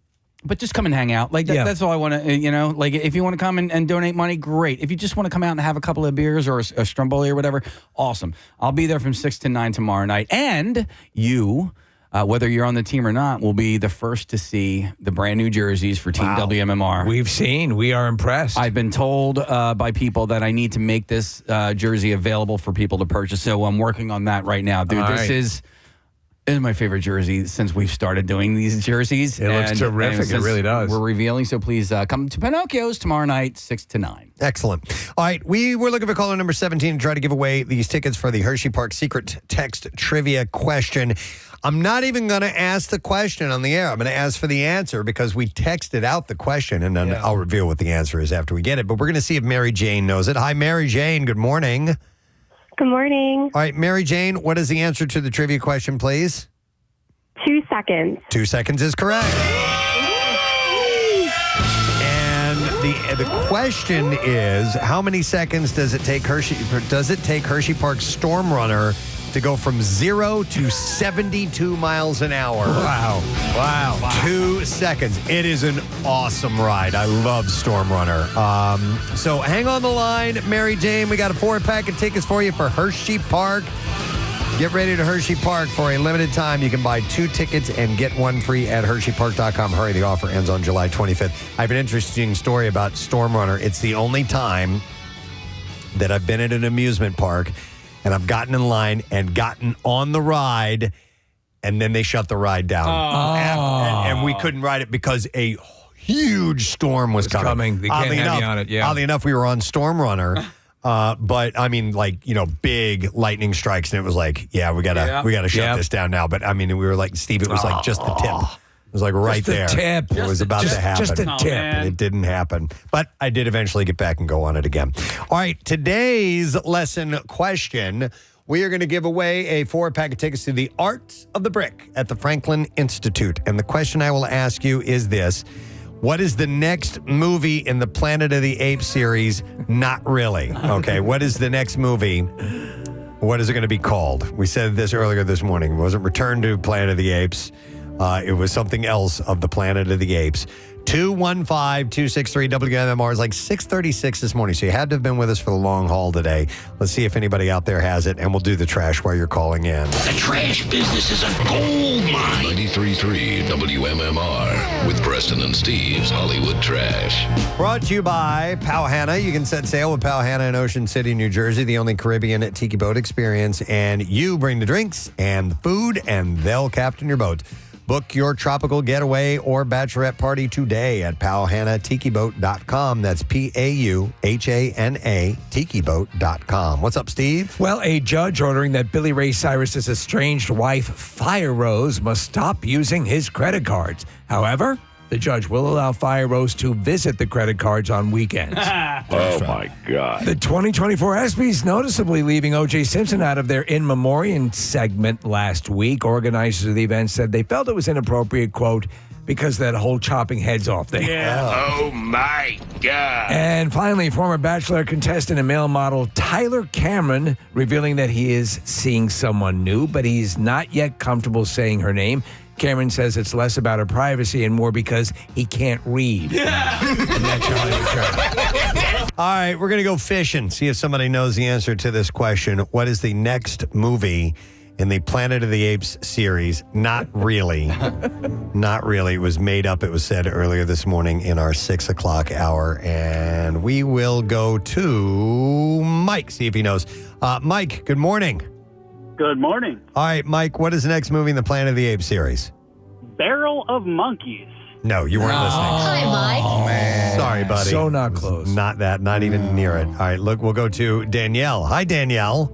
but just come and hang out. That's all I want to, like if you want to come and donate money, great. If you just want to come out and have a couple of beers or a Stromboli or whatever, awesome. I'll be there from 6 to 9 tomorrow night. And you, whether you're on the team or not, will be the first to see the brand new jerseys for Team WMMR. We are impressed. I've been told by people that I need to make this jersey available for people to purchase. So I'm working on that right now. Dude, this is my favorite jersey since we've started doing these jerseys. It looks terrific. It really does. We're revealing, so please come to Pinocchio's tomorrow night, 6 to 9. Excellent. All right, we were looking for caller number 17 to try to give away these tickets for the Hershey Park Secret Text Trivia question. I'm not even going to ask the question on the air. I'm going to ask for the answer because we texted out the question, and then I'll reveal what the answer is after we get it. But we're going to see if Mary Jane knows it. Hi, Mary Jane. Good morning. Good morning. All right, Mary Jane, what is the answer to the trivia question, please? 2 seconds. 2 seconds is correct. And the question is, how many seconds does it take Hershey Park Storm Runner to go from 0 to 72 miles an hour. Wow. 2 seconds. It is an awesome ride. I love Storm Runner. So hang on the line, Mary Jane. We got a 4-pack of tickets for you for Hershey Park. Get ready to Hershey Park for a limited time. You can buy 2 tickets and get 1 free at HersheyPark.com. Hurry, the offer ends on July 25th. I have an interesting story about Storm Runner. It's the only time that I've been at an amusement park and I've gotten in line and gotten on the ride, and then they shut the ride down. And we couldn't ride it because a huge storm was coming. They can't have you on it, yeah. Oddly enough, we were on Storm Runner. But I mean, like, big lightning strikes, and it was like, we gotta shut this down now. But I mean, we were like, Steve, it was like just the tip. It was like right there. Tip. It was about to happen. Just a tip. And it didn't happen. But I did eventually get back and go on it again. All right, today's lesson question. We are going to give away a 4-pack of tickets to the Art of the Brick at the Franklin Institute. And the question I will ask you is this. What is the next movie in the Planet of the Apes series? Not really. Okay, what is the next movie? What is it going to be called? We said this earlier this morning. It wasn't Return to Planet of the Apes. It was something else of the Planet of the Apes. 215-263-WMMR is like 6:36 this morning, so you had to have been with us for the long haul today. Let's see if anybody out there has it, and we'll do the trash while you're calling in. The trash business is a gold mine. 93.3 WMMR with Preston and Steve's Hollywood Trash. Brought to you by Powhatan. You can set sail with Powhatan in Ocean City, New Jersey, the only Caribbean tiki boat experience. And you bring the drinks and the food, and they'll captain your boat. Book your tropical getaway or bachelorette party today at PauhanaTikiBoat.com. That's PAUHANA tikiboat.com. What's up, Steve? Well, a judge ordering that Billy Ray Cyrus's estranged wife, Fire Rose, must stop using his credit cards. However, the judge will allow Fire Rose to visit the credit cards on weekends. Oh, my God. The 2024 ESPYs noticeably leaving O.J. Simpson out of their In Memoriam segment last week. Organizers of the event said they felt it was inappropriate, quote, because of that whole chopping heads off thing. Yeah. Oh, my God. And finally, former Bachelor contestant and male model Tyler Cameron revealing that he is seeing someone new, but he's not yet comfortable saying her name. Cameron says it's less about her privacy and more because he can't read. And that's your Hollywood Trash. All right, we're going to go fishing, see if somebody knows the answer to this question. What is the next movie in the Planet of the Apes series? Not really. Not really. It was made up, it was said earlier this morning in our 6 o'clock hour. And we will go to Mike, see if he knows. Mike, good morning. Good morning. All right, Mike, what is the next movie in the Planet of the Apes series? Barrel of Monkeys. No, you weren't listening. Hi, Mike. Oh, man. Sorry, buddy. So not close. Not that, not even near it. All right, look, we'll go to Danielle. Hi, Danielle.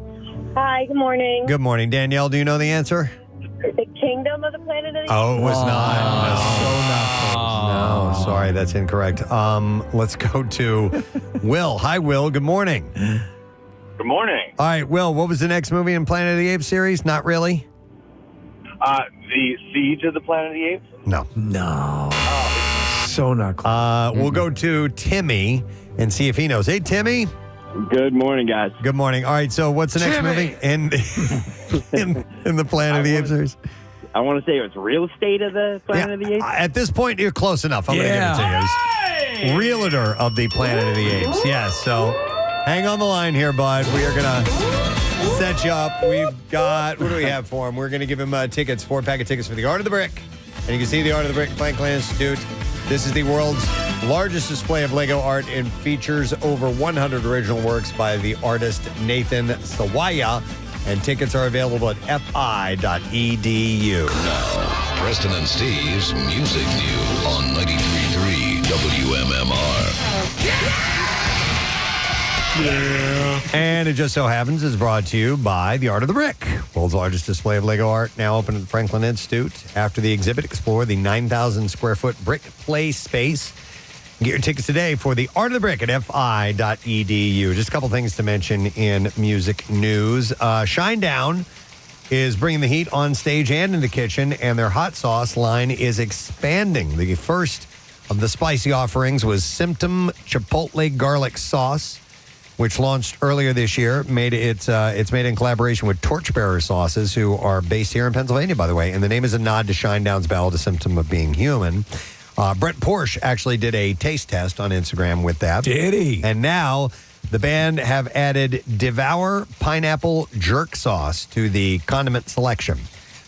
Hi, good morning. Good morning. Danielle, do you know the answer? The Kingdom of the Planet of the Apes. Oh, it was not. So not close. No, sorry, that's incorrect. Let's go to Will. Hi, Will. Good morning. Good morning. All right, Will, what was the next movie in Planet of the Apes series? Not really? The Siege of the Planet of the Apes? No. No. So not close. We'll go to Timmy and see if he knows. Hey, Timmy. Good morning, guys. Good morning. All right, so what's the next Timmy. movie in the Planet of the Apes series? I want to say it was Real Estate of the Planet of the Apes. At this point, you're close enough. I'm going to give it to you. It was Realtor of the Planet of the Apes. Yes, so hang on the line here, bud. We are going to set you up. We've got, what do we have for him? We're going to give him tickets, 4-pack of tickets for the Art of the Brick. And you can see the Art of the Brick at Franklin Institute. This is the world's largest display of Lego art and features over 100 original works by the artist Nathan Sawaya. And tickets are available at fi.edu. Now, Preston and Steve's Music News on 93.3 WMMR. Yeah. And it just so happens it's brought to you by the Art of the Brick, world's largest display of Lego art, now open at the Franklin Institute. After the exhibit, explore the 9,000 square foot brick play space. Get your tickets today for the Art of the Brick at fi.edu. Just a couple things to mention in music news. Shinedown is bringing the heat on stage and in the kitchen, and their hot sauce line is expanding. The first of the spicy offerings was Symptom Chipotle Garlic Sauce. which launched earlier this year. It's made in collaboration with Torchbearer Sauces, who are based here in Pennsylvania, by the way. And the name is a nod to Shinedown's ballad, A Symptom of Being Human. Brett Porsche actually did a taste test on Instagram with that. Did he? And now the band have added Devour Pineapple Jerk Sauce to the condiment selection.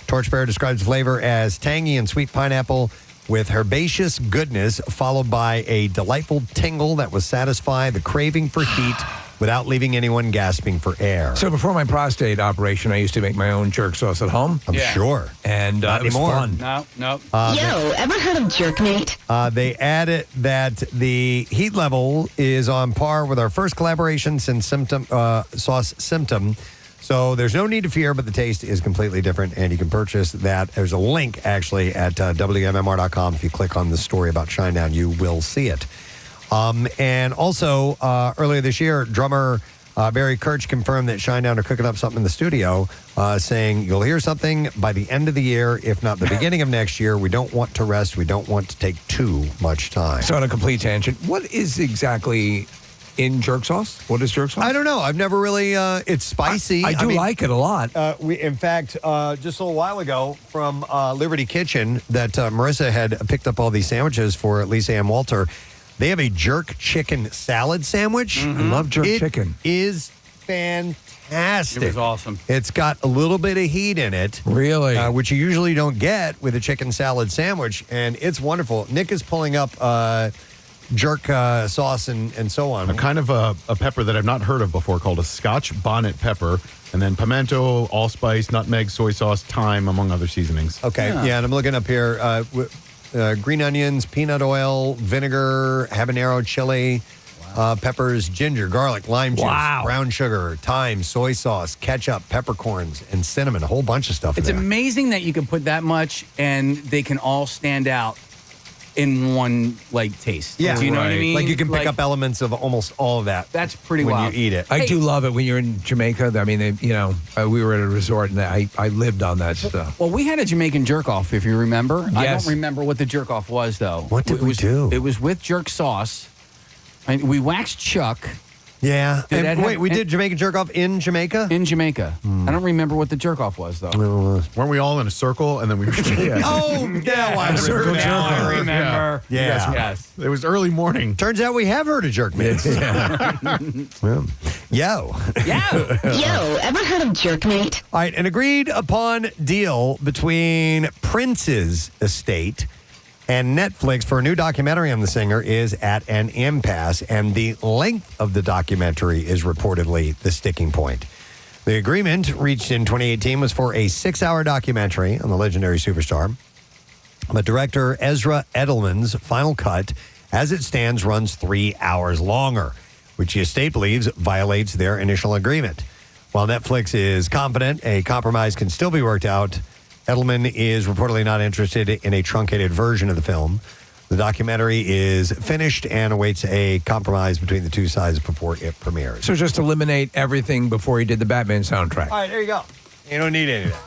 Torchbearer describes the flavor as tangy and sweet pineapple with herbaceous goodness, followed by a delightful tingle that will satisfy the craving for heat without leaving anyone gasping for air. So before my prostate operation, I used to make my own jerk sauce at home. I'm sure. And Not it was anymore. fun. No. Ever heard of Jerkmate? They added that the heat level is on par with our first collaboration since Sauce Symptom. So there's no need to fear, but the taste is completely different, and you can purchase that. There's a link, actually, at WMMR.com. If you click on the story about Shinedown, you will see it. And also, earlier this year, drummer Barry Kirch confirmed that Shinedown are cooking up something in the studio, saying you'll hear something by the end of the year, if not the beginning of next year. We don't want to rest. We don't want to take too much time. So on a complete tangent, what is exactly in jerk sauce? What is jerk sauce? I don't know. I've never really. It's spicy. I do like it a lot. In fact, just a little while ago from Liberty Kitchen, that Marissa had picked up all these sandwiches for Lisa Ann Walter. They have a jerk chicken salad sandwich. I love jerk chicken. It is fantastic. It was awesome. It's got a little bit of heat in it. Really? Which you usually don't get with a chicken salad sandwich, and it's wonderful. Nick is pulling up jerk sauce and so on. A kind of a pepper that I've not heard of before called a Scotch bonnet pepper, and then pimento, allspice, nutmeg, soy sauce, thyme, among other seasonings. Okay, yeah, and I'm looking up here. Green onions, peanut oil, vinegar, habanero chili, peppers, ginger, garlic, lime juice, brown sugar, thyme, soy sauce, ketchup, peppercorns, and cinnamon. A whole bunch of stuff It's in there. amazing that you can put that much and they can all stand out in one taste. Yeah, Do you know what I mean? Like you can pick up elements of almost all of that. That's pretty when wild. you eat it. I do love it when you're in Jamaica. I mean, we were at a resort and I lived on that stuff. Well, we had a Jamaican jerk off, if you remember. I Yes. don't remember what the jerk off was, though. What did we do? It was with jerk sauce. We waxed Chuck. Yeah. Did And that have- wait, we did Jamaican jerk off in Jamaica? In Jamaica. I don't remember what the jerk off was, though. Weren't we all in a circle and then we were Oh, now I circle remember. jerk Now I off. remember. Yeah. Yes. It was early morning. Turns out we have heard of jerk mix. Well, yo. Ever heard of Jerkmate? All right, an agreed upon deal between Prince's estate and Netflix for a new documentary on the singer is at an impasse, and the length of the documentary is reportedly the sticking point. The agreement reached in 2018 was for a 6-hour documentary on the legendary superstar. But director Ezra Edelman's final cut, as it stands, runs 3 hours longer, which the estate believes violates their initial agreement. While Netflix is confident a compromise can still be worked out, Edelman is reportedly not interested in a truncated version of the film. The documentary is finished and awaits a compromise between the two sides before it premieres. So just eliminate everything before he did the Batman soundtrack. All right, there you go. You don't need any of that.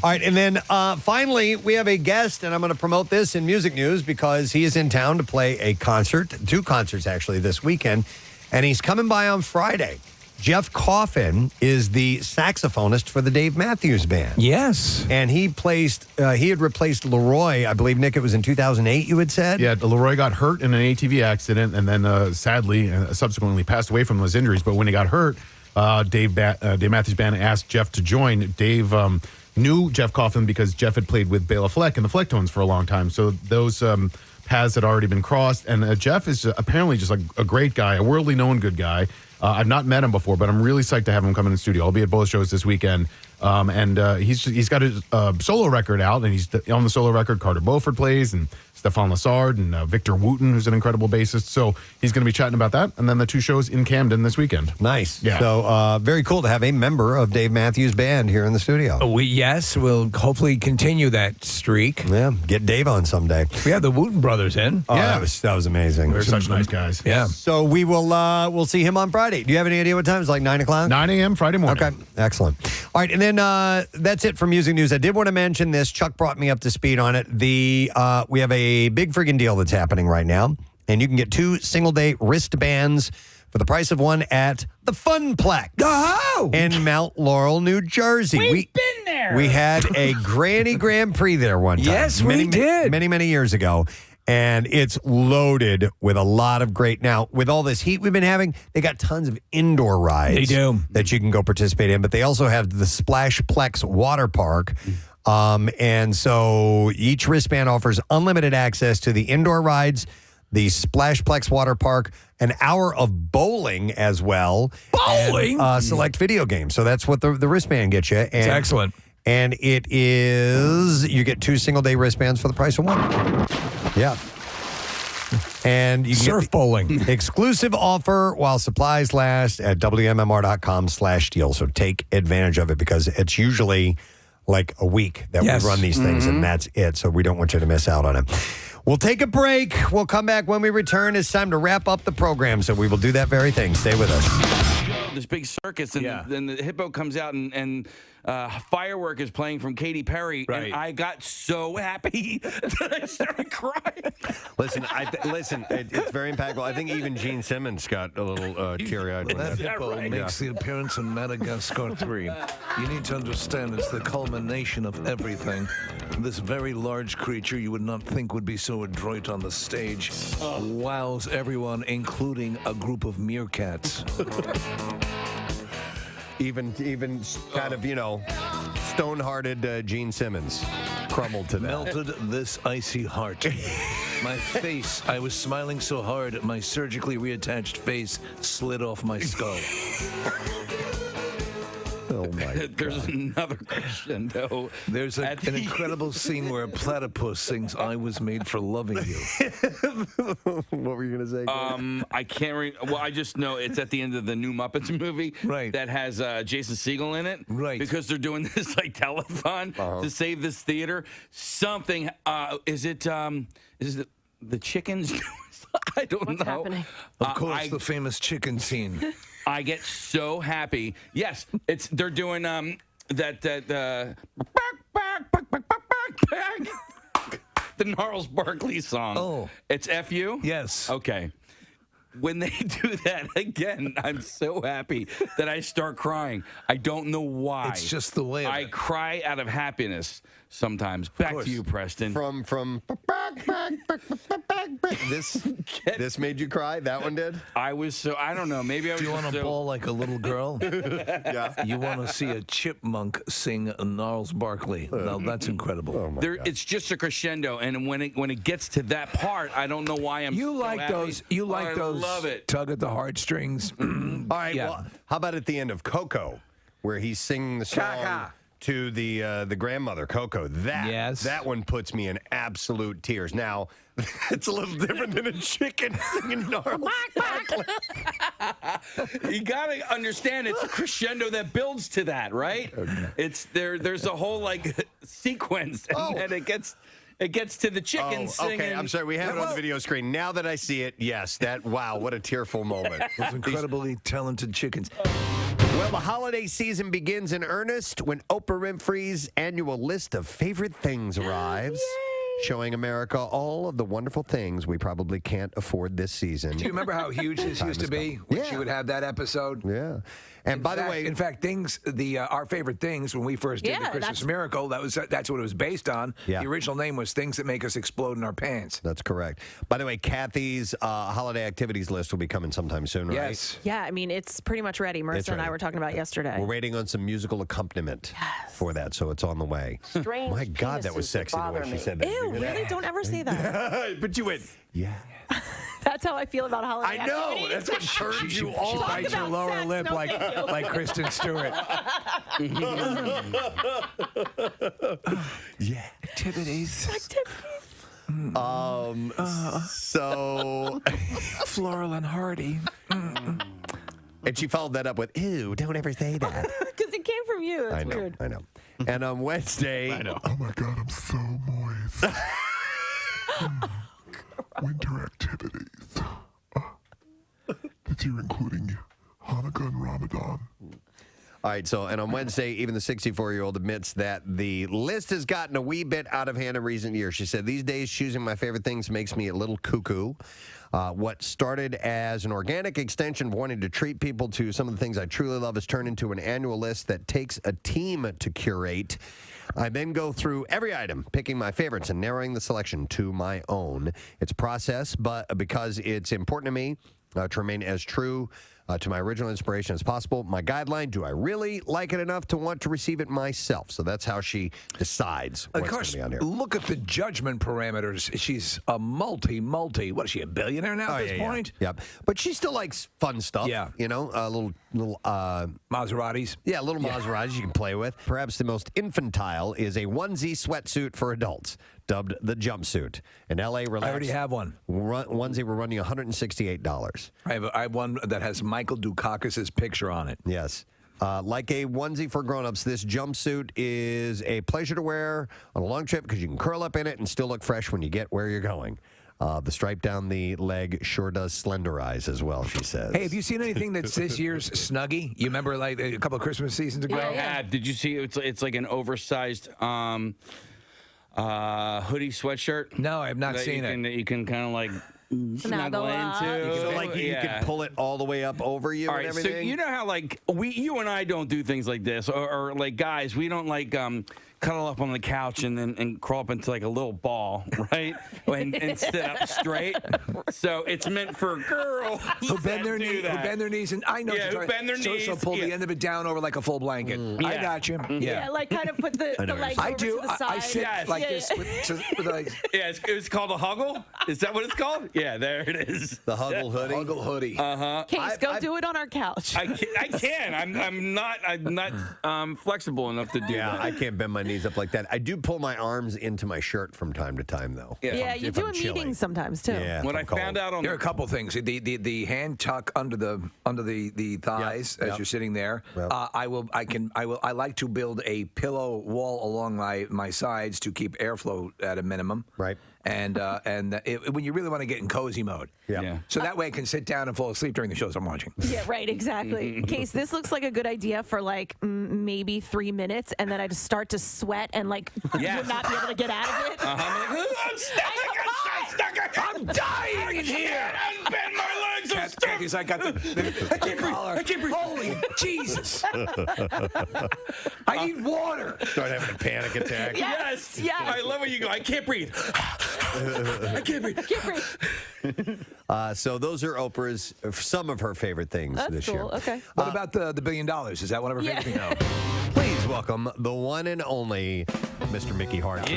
All right, and then finally, we have a guest, and I'm going to promote this in music news because he is in town to play a concert, 2 concerts actually this weekend, and he's coming by on Friday. Jeff Coffin is the saxophonist for the Dave Matthews Band. Yes. And he had replaced Leroy, I believe, Nick, it was in 2008, you had said? Yeah, Leroy got hurt in an ATV accident and then sadly, subsequently passed away from those injuries. But when he got hurt, Dave Matthews Band asked Jeff to join. Dave knew Jeff Coffin because Jeff had played with Bela Fleck and the Flecktones for a long time. So those paths had already been crossed. And Jeff is apparently just a great guy, a worldly known good guy. I've not met him before, but I'm really psyched to have him come in the studio. I'll be at both shows this weekend. And he's got his solo record out, and he's on the solo record. Carter Beauford plays, and Stefan Lassard, and Victor Wooten, who's an incredible bassist. So he's going to be chatting about that. And then the 2 shows in Camden this weekend. Nice. Yeah. So very cool to have a member of Dave Matthews Band here in the studio. We'll hopefully continue that streak. Yeah, get Dave on someday. We have the Wooten brothers in. Oh, yeah, that was amazing. They're such nice guys. Yeah. So we'll see him on Friday. Do you have any idea what time? It's like 9 o'clock? 9 a.m. Friday morning. Okay, excellent. All right, and then that's it for music news. I did want to mention this. Chuck brought me up to speed on it. We have a big friggin' deal that's happening right now, and you can get 2 single-day wristbands for the price of one at the Funplex in Mount Laurel, New Jersey. We've been there. We had a Granny Grand Prix there one time. Yes, we did. Many years ago. And it's loaded with a lot of great. Now, with all this heat we've been having, they got tons of indoor rides. They do. That you can go participate in. But they also have the Splashplex Water Park. And so each wristband offers unlimited access to the indoor rides, the Splashplex Water Park, an hour of bowling as well. Bowling? And, select video games. So that's what the wristband gets you. And, It's excellent. And it is, you get 2 single-day wristbands for the price of one. Yeah. And you can surf bowling. Exclusive offer while supplies last at WMMR.com/deal. So take advantage of it because it's usually like a week that we run these things and that's it. So we don't want you to miss out on it. We'll take a break. We'll come back when we return. It's time to wrap up the program. So we will do that very thing. Stay with us. This big circus, and then the hippo comes out, and Firework is playing from Katy Perry, and I got so happy that I started crying. Listen, it's very impactful. I think even Gene Simmons got a little teary-eyed. That hippo makes the appearance in Madagascar 3. You need to understand it's the culmination of everything. This very large creature you would not think would be so adroit on the stage wows everyone, including a group of meerkats. Even kind of, stone-hearted Gene Simmons crumbled to that. Melted this icy heart. My face, I was smiling so hard, my surgically reattached face slid off my skull. Oh my God. There's another crescendo. There's an incredible scene where a platypus sings, "I was made for loving you." What were you going to say? I can't well, I just know it's at the end of the new Muppets movie that has Jason Segel in it. Right. Because they're doing this telethon to save this theater. Something, is it the chickens? I don't know. Happening? Of course, the famous chicken scene. I get so happy. Yes, they're doing the Gnarls Barkley song. Oh, it's FU. Yes. Okay. When they do that again, I'm so happy that I start crying. I don't know why. It's just the way I cry out of happiness sometimes. Back to you, Preston. From this made you cry? That one did? I don't know. Maybe I was. Do you want to bawl like a little girl? Yeah. You want to see a chipmunk sing Gnarls Barkley? Now that's incredible. Oh It's just a crescendo, and when it gets to that part, I don't know why I'm. You so like happy. those? You like those? Love it. Tug at the heartstrings. All right. Well, how about at the end of Coco, where he's singing the song to the grandmother, Coco? That one puts me in absolute tears. Now, it's a little different than a chicken singing Gnarls. You gotta understand, it's a crescendo that builds to that, right? Okay. It's there's a whole sequence, and it gets to the chicken singing. Okay, I'm sorry. We have it on the video screen. Now that I see it, yes, wow, what a tearful moment. Those incredibly talented chickens. Well, the holiday season begins in earnest when Oprah Winfrey's annual list of favorite things arrives, showing America all of the wonderful things we probably can't afford this season. Do you remember how huge this used to be when she would have that episode? Yeah. And by the way, in fact, our favorite things when we first did the Christmas Miracle, that's what it was based on. Yeah. The original name was Things That Make Us Explode in Our Pants. That's correct. By the way, Kathy's holiday activities list will be coming sometime soon, right? Yes. Yeah, I mean, it's pretty much ready. Marissa and I were talking about it yesterday. We're waiting on some musical accompaniment for that, so it's on the way. Strange My God, that was sexy the way she said that. Ew, really? Don't ever say that. But you went, yeah. That's how I feel about holiday I know. activities. That's what turns you on. She bites her lower sex, lip no, thank you. like Kristen Stewart. Yeah. Activities. So Floral and Hardy. And she followed that up with, ew, don't ever say that. Because it came from you. That's weird. I know. And on Wednesday, Oh my God, I'm so moist. Winter activities. This year including Hanukkah and Ramadan. All right, so, and on Wednesday, even the 64-year-old admits that the list has gotten a wee bit out of hand in recent years. She said, these days, choosing my favorite things makes me a little cuckoo. What started as an organic extension of wanting to treat people to some of the things I truly love has turned into an annual list that takes a team to curate. I then go through every item, picking my favorites and narrowing the selection to my own. It's a process, but because it's important to me to remain as true to my original inspiration as possible. My guideline, do I really like it enough to want to receive it myself? So that's how she decides what's going to be on here. Look at the judgment parameters. She's a multi, what is she, a billionaire now at this point? Yeah. But she still likes fun stuff. Yeah. You know, little Maseratis. Yeah, little Maseratis you can play with. Perhaps the most infantile is a onesie sweatsuit for adults, dubbed the jumpsuit. In L.A., I already have one. Onesie, we're running $168. I have one that has Michael Dukakis' picture on it. Yes. Like a onesie for grown-ups, this jumpsuit is a pleasure to wear on a long trip because you can curl up in it and still look fresh when you get where you're going. The stripe down the leg sure does slenderize as well, she says. Hey, have you seen anything that's this year's Snuggie? You remember like a couple of Christmas seasons ago? I have. Did you see it's like an oversized hoodie sweatshirt? No, I have not seen it. That you can kind of like snuggle into. So like you can pull it all the way up over you All and right, so everything? you know how like you and I don't do things like this, or like guys, we don't like cuddle up on the couch and crawl up into like a little ball, right? and sit up straight. So it's meant for girls who bend their knees. Who bend their knees, and I know. Yeah, who bend their knees. So pull the end of it down over like a full blanket. I got you. Yeah, like kind of put the legs over to the side. I sit like this. With like, yeah, it's called a huggle. Is that what it's called? Yeah, there it is. The huggle hoodie. Huggle hoodie. Case, go do it on our couch. I can. I'm not flexible enough to do that. I can't bend my knees up like that. I do pull my arms into my shirt from time to time, though. Yeah, you do in meetings sometimes too. Yeah, What I found out on there are a couple things. The hand tuck under the thighs as you're sitting there. Yep. I like to build a pillow wall along my sides to keep airflow at a minimum. Right. And when you really want to get in cozy mode. Yeah. So that way I can sit down and fall asleep during the shows I'm watching. Yeah, right, exactly. Case, this looks like a good idea for like maybe 3 minutes, and then I just start to sweat and like would not be able to get out of it. I'm stuck. I'm dying in here. I bend my legs. I'm stuck. Kathy's, I got the collar. I can't breathe. Holy Jesus. I need water. Start having a panic attack. Yes. I love when you go, I can't breathe. I can't breathe. So those are Oprah's, some of her favorite things That's this cool. year. Okay. What about the $1 billion? Is that one of her favorite things? No. Please welcome the one and only Mr. Mickey Hart. All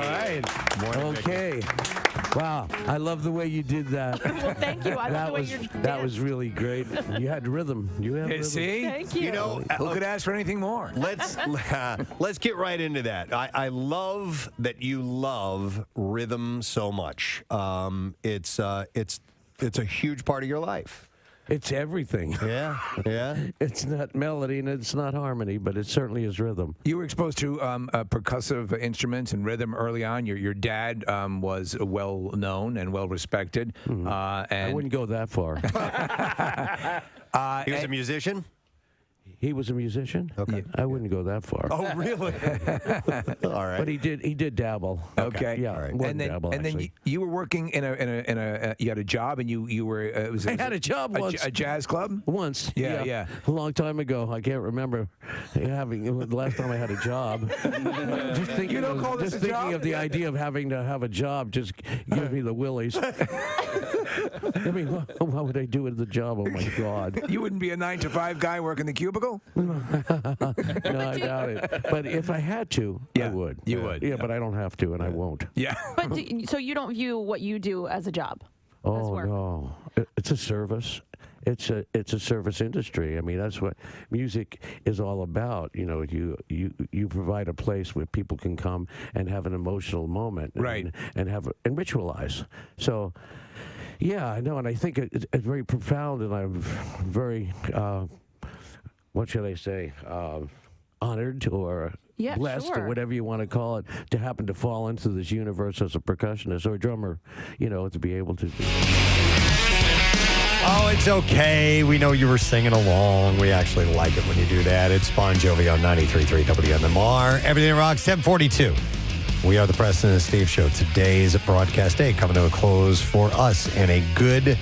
right. Morning, Okay. Wow, I love the way you did that. Well, thank you. I love the way you're that was really great. You had rhythm. You had rhythm. See? Thank you. You know, Who could ask for anything more? let's get right into that. I love that you love rhythm so much. It's a huge part of your life. It's everything. Yeah. It's not melody and it's not harmony, but it certainly is rhythm. You were exposed to percussive instruments and rhythm early on. Your dad was well known and well respected. And I wouldn't go that far. He was a musician? He was a musician? Okay. I wouldn't go that far. Oh, really? All right. But he did dabble. Okay. Yeah. All right. More And than then, dabble, and then actually. you were working in a you had a job and you were I had a job once. a jazz club Once. Yeah. A long time ago. I can't remember having the last time I had a job. Just thinking, You don't call this a thinking job? of the idea of having to have a job just gives me the willies. I mean, what would I do with the job? Oh my God. You wouldn't be a 9-to-5 guy working the cubicle? No, I doubt it. But if I had to, I would. You would. Yeah, but I don't have to, and I won't. Yeah. But so you don't view what you do as a job? Oh work. no, it's a service. It's a service industry. I mean, that's what music is all about. You know, you provide a place where people can come and have an emotional moment, Right. and ritualize. So, yeah, I know, and I think it's very profound, and I'm very, what should I say, honored or Yeah, blessed sure. or whatever you want to call it, to happen to fall into this universe as a percussionist or a drummer, to be able to do. Oh, it's okay. We know you were singing along. We actually like it when you do that. It's Bon Jovi on 93.3 WMMR. Everything Rocks, 1042. We are the Preston and Steve Show. Today's broadcast day coming to a close for us, and a good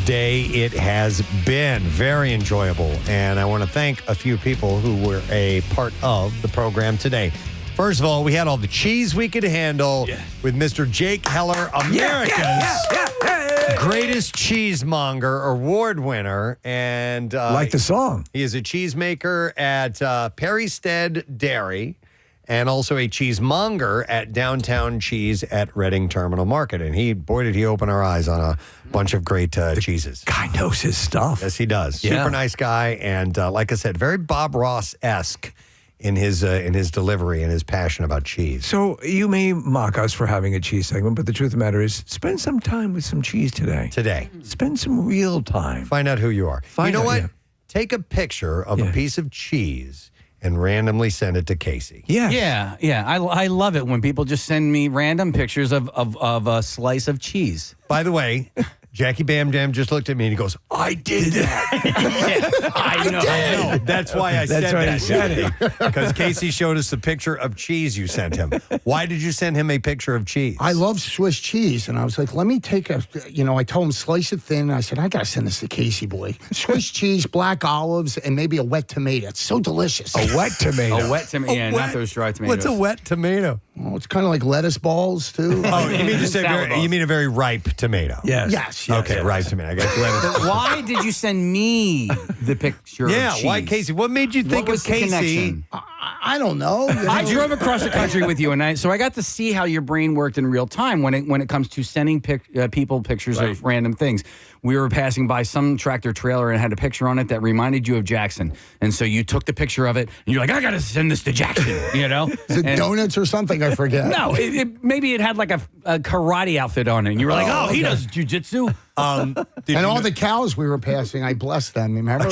day it has been. Very enjoyable. And I want to thank a few people who were a part of the program today. First of all, we had all the cheese we could handle with Mr. Jake Heller, America's greatest cheesemonger award winner. And like the song. He is a cheesemaker at Perrystead Dairy and also a cheesemonger at Downtown Cheese at Reading Terminal Market. And boy, did he open our eyes on a bunch of great cheeses. Guy knows his stuff. Yes, he does. Yeah. Super nice guy. And like I said, very Bob Ross-esque in his delivery and his passion about cheese. So you may mock us for having a cheese segment, but the truth of the matter is, spend some time with some cheese today. Spend some real time. Find out who you are. You know what? Take a picture of a piece of cheese and randomly send it to Casey. Yeah. I love it when people just send me random pictures of a slice of cheese. By the way, Jackie Bam Jam just looked at me and he goes, I did that. I know. That's why I said it. Because Casey showed us the picture of cheese you sent him. Why did you send him a picture of cheese? I love Swiss cheese. And I was like, let me take I told him slice it thin. And I said, I got to send this to Casey boy. Swiss cheese, black olives, and maybe a wet tomato. It's so delicious. A wet tomato. A wet tomato. Yeah, not those dry tomatoes. What's a wet tomato? Oh, it's kind of like lettuce balls, too. Oh, you mean a very ripe tomato? Yes. Okay, ripe tomato. I got lettuce. Why did you send me the picture of cheese? Why Casey? What made you think of Casey? I don't know. I drove across the country with you, and so I got to see how your brain worked in real time when it comes to sending people pictures of random things. We were passing by some tractor trailer and had a picture on it that reminded you of Jackson, and so you took the picture of it, and you're like, I got to send this to Jackson, Is it donuts or something? I forget. No, maybe it had like a karate outfit on it, and you were like, he does jujitsu. And all the cows we were passing, I blessed them. Remember?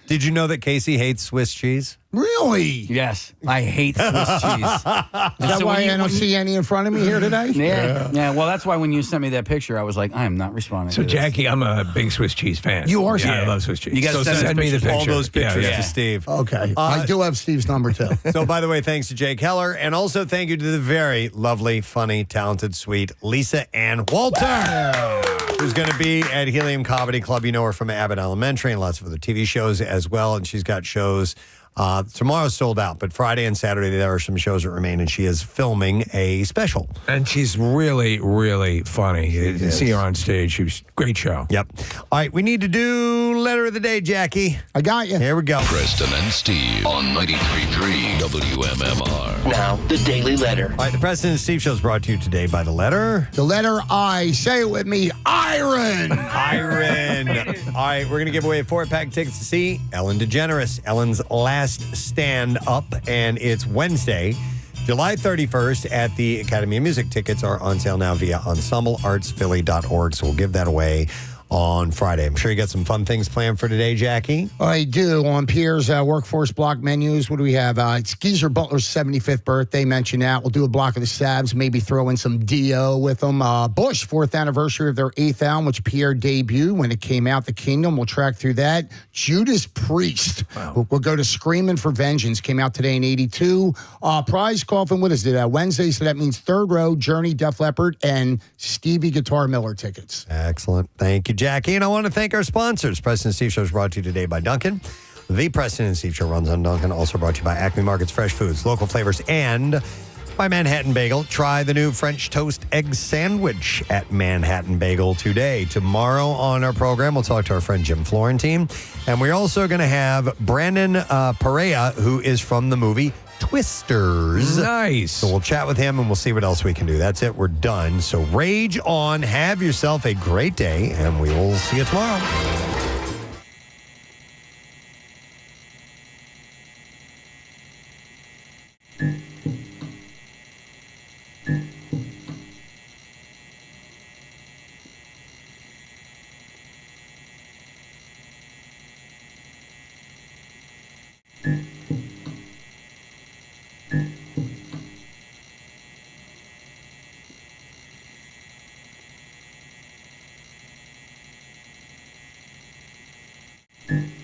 Did you know that Casey hates Swiss cheese? Really? Yes, I hate Swiss cheese. Is that why I don't see any in front of me here today? Yeah. Well, that's why when you sent me that picture, I was like, I am not responding. So, to this. Jackie, I'm a big Swiss cheese fan. You are? Yeah, I love Swiss cheese. You guys send me the picture. All those pictures to Steve. Okay. I do have Steve's number, too. So, by the way, thanks to Jake Heller, and also thank you to the very lovely, funny, talented, sweet Lisa Ann Walter, who's going to be at Helium Comedy Club. You know her from Abbott Elementary and lots of other TV shows as well, and she's got shows. Tomorrow's sold out, but Friday and Saturday there are some shows that remain, and she is filming a special. And she's really, really funny. You see her on stage. She was great show. Yep. All right, we need to do letter of the day, Jackie. I got you. Here we go. Preston and Steve on 93.3 WMMR. Now, the Daily Letter. All right, the Preston and Steve Show is brought to you today by the letter. The letter I. Say it with me. Iron. Iron. All right, we're going to give away 4-pack tickets to see Ellen DeGeneres. Ellen's last stand up, and it's Wednesday, July 31st at the Academy of Music. Tickets are on sale now via ensembleartsphilly.org, so we'll give that away on Friday. I'm sure you got some fun things planned for today, Jackie. I do. On Pierre's workforce block menus, what do we have? It's Geezer Butler's 75th birthday. Mention that. We'll do a block of the Sabs, maybe throw in some Dio with them. Bush, 4th anniversary of their 8th album, which Pierre debuted when it came out, The Kingdom. We'll track through that. Judas Priest. Wow. We'll go to Screamin' for Vengeance. Came out today in 82. Prize Coffin, what is it? Wednesday, so that means Third Row, Journey, Def Leppard, and Stevie Guitar Miller tickets. Excellent. Thank you, Jackie. And I want to thank our sponsors. Preston and Steve Show is brought to you today by Dunkin'. The Preston and Steve Show runs on Dunkin'. Also brought to you by Acme Markets Fresh Foods, local flavors, and by Manhattan Bagel. Try the new French toast egg sandwich at Manhattan Bagel today. Tomorrow on our program, we'll talk to our friend Jim Florentine. And we're also going to have Brandon Perea, who is from the movie Twisters. Nice. So we'll chat with him and we'll see what else we can do. That's it. We're done. So rage on. Have yourself a great day, and we will see you tomorrow. Apes.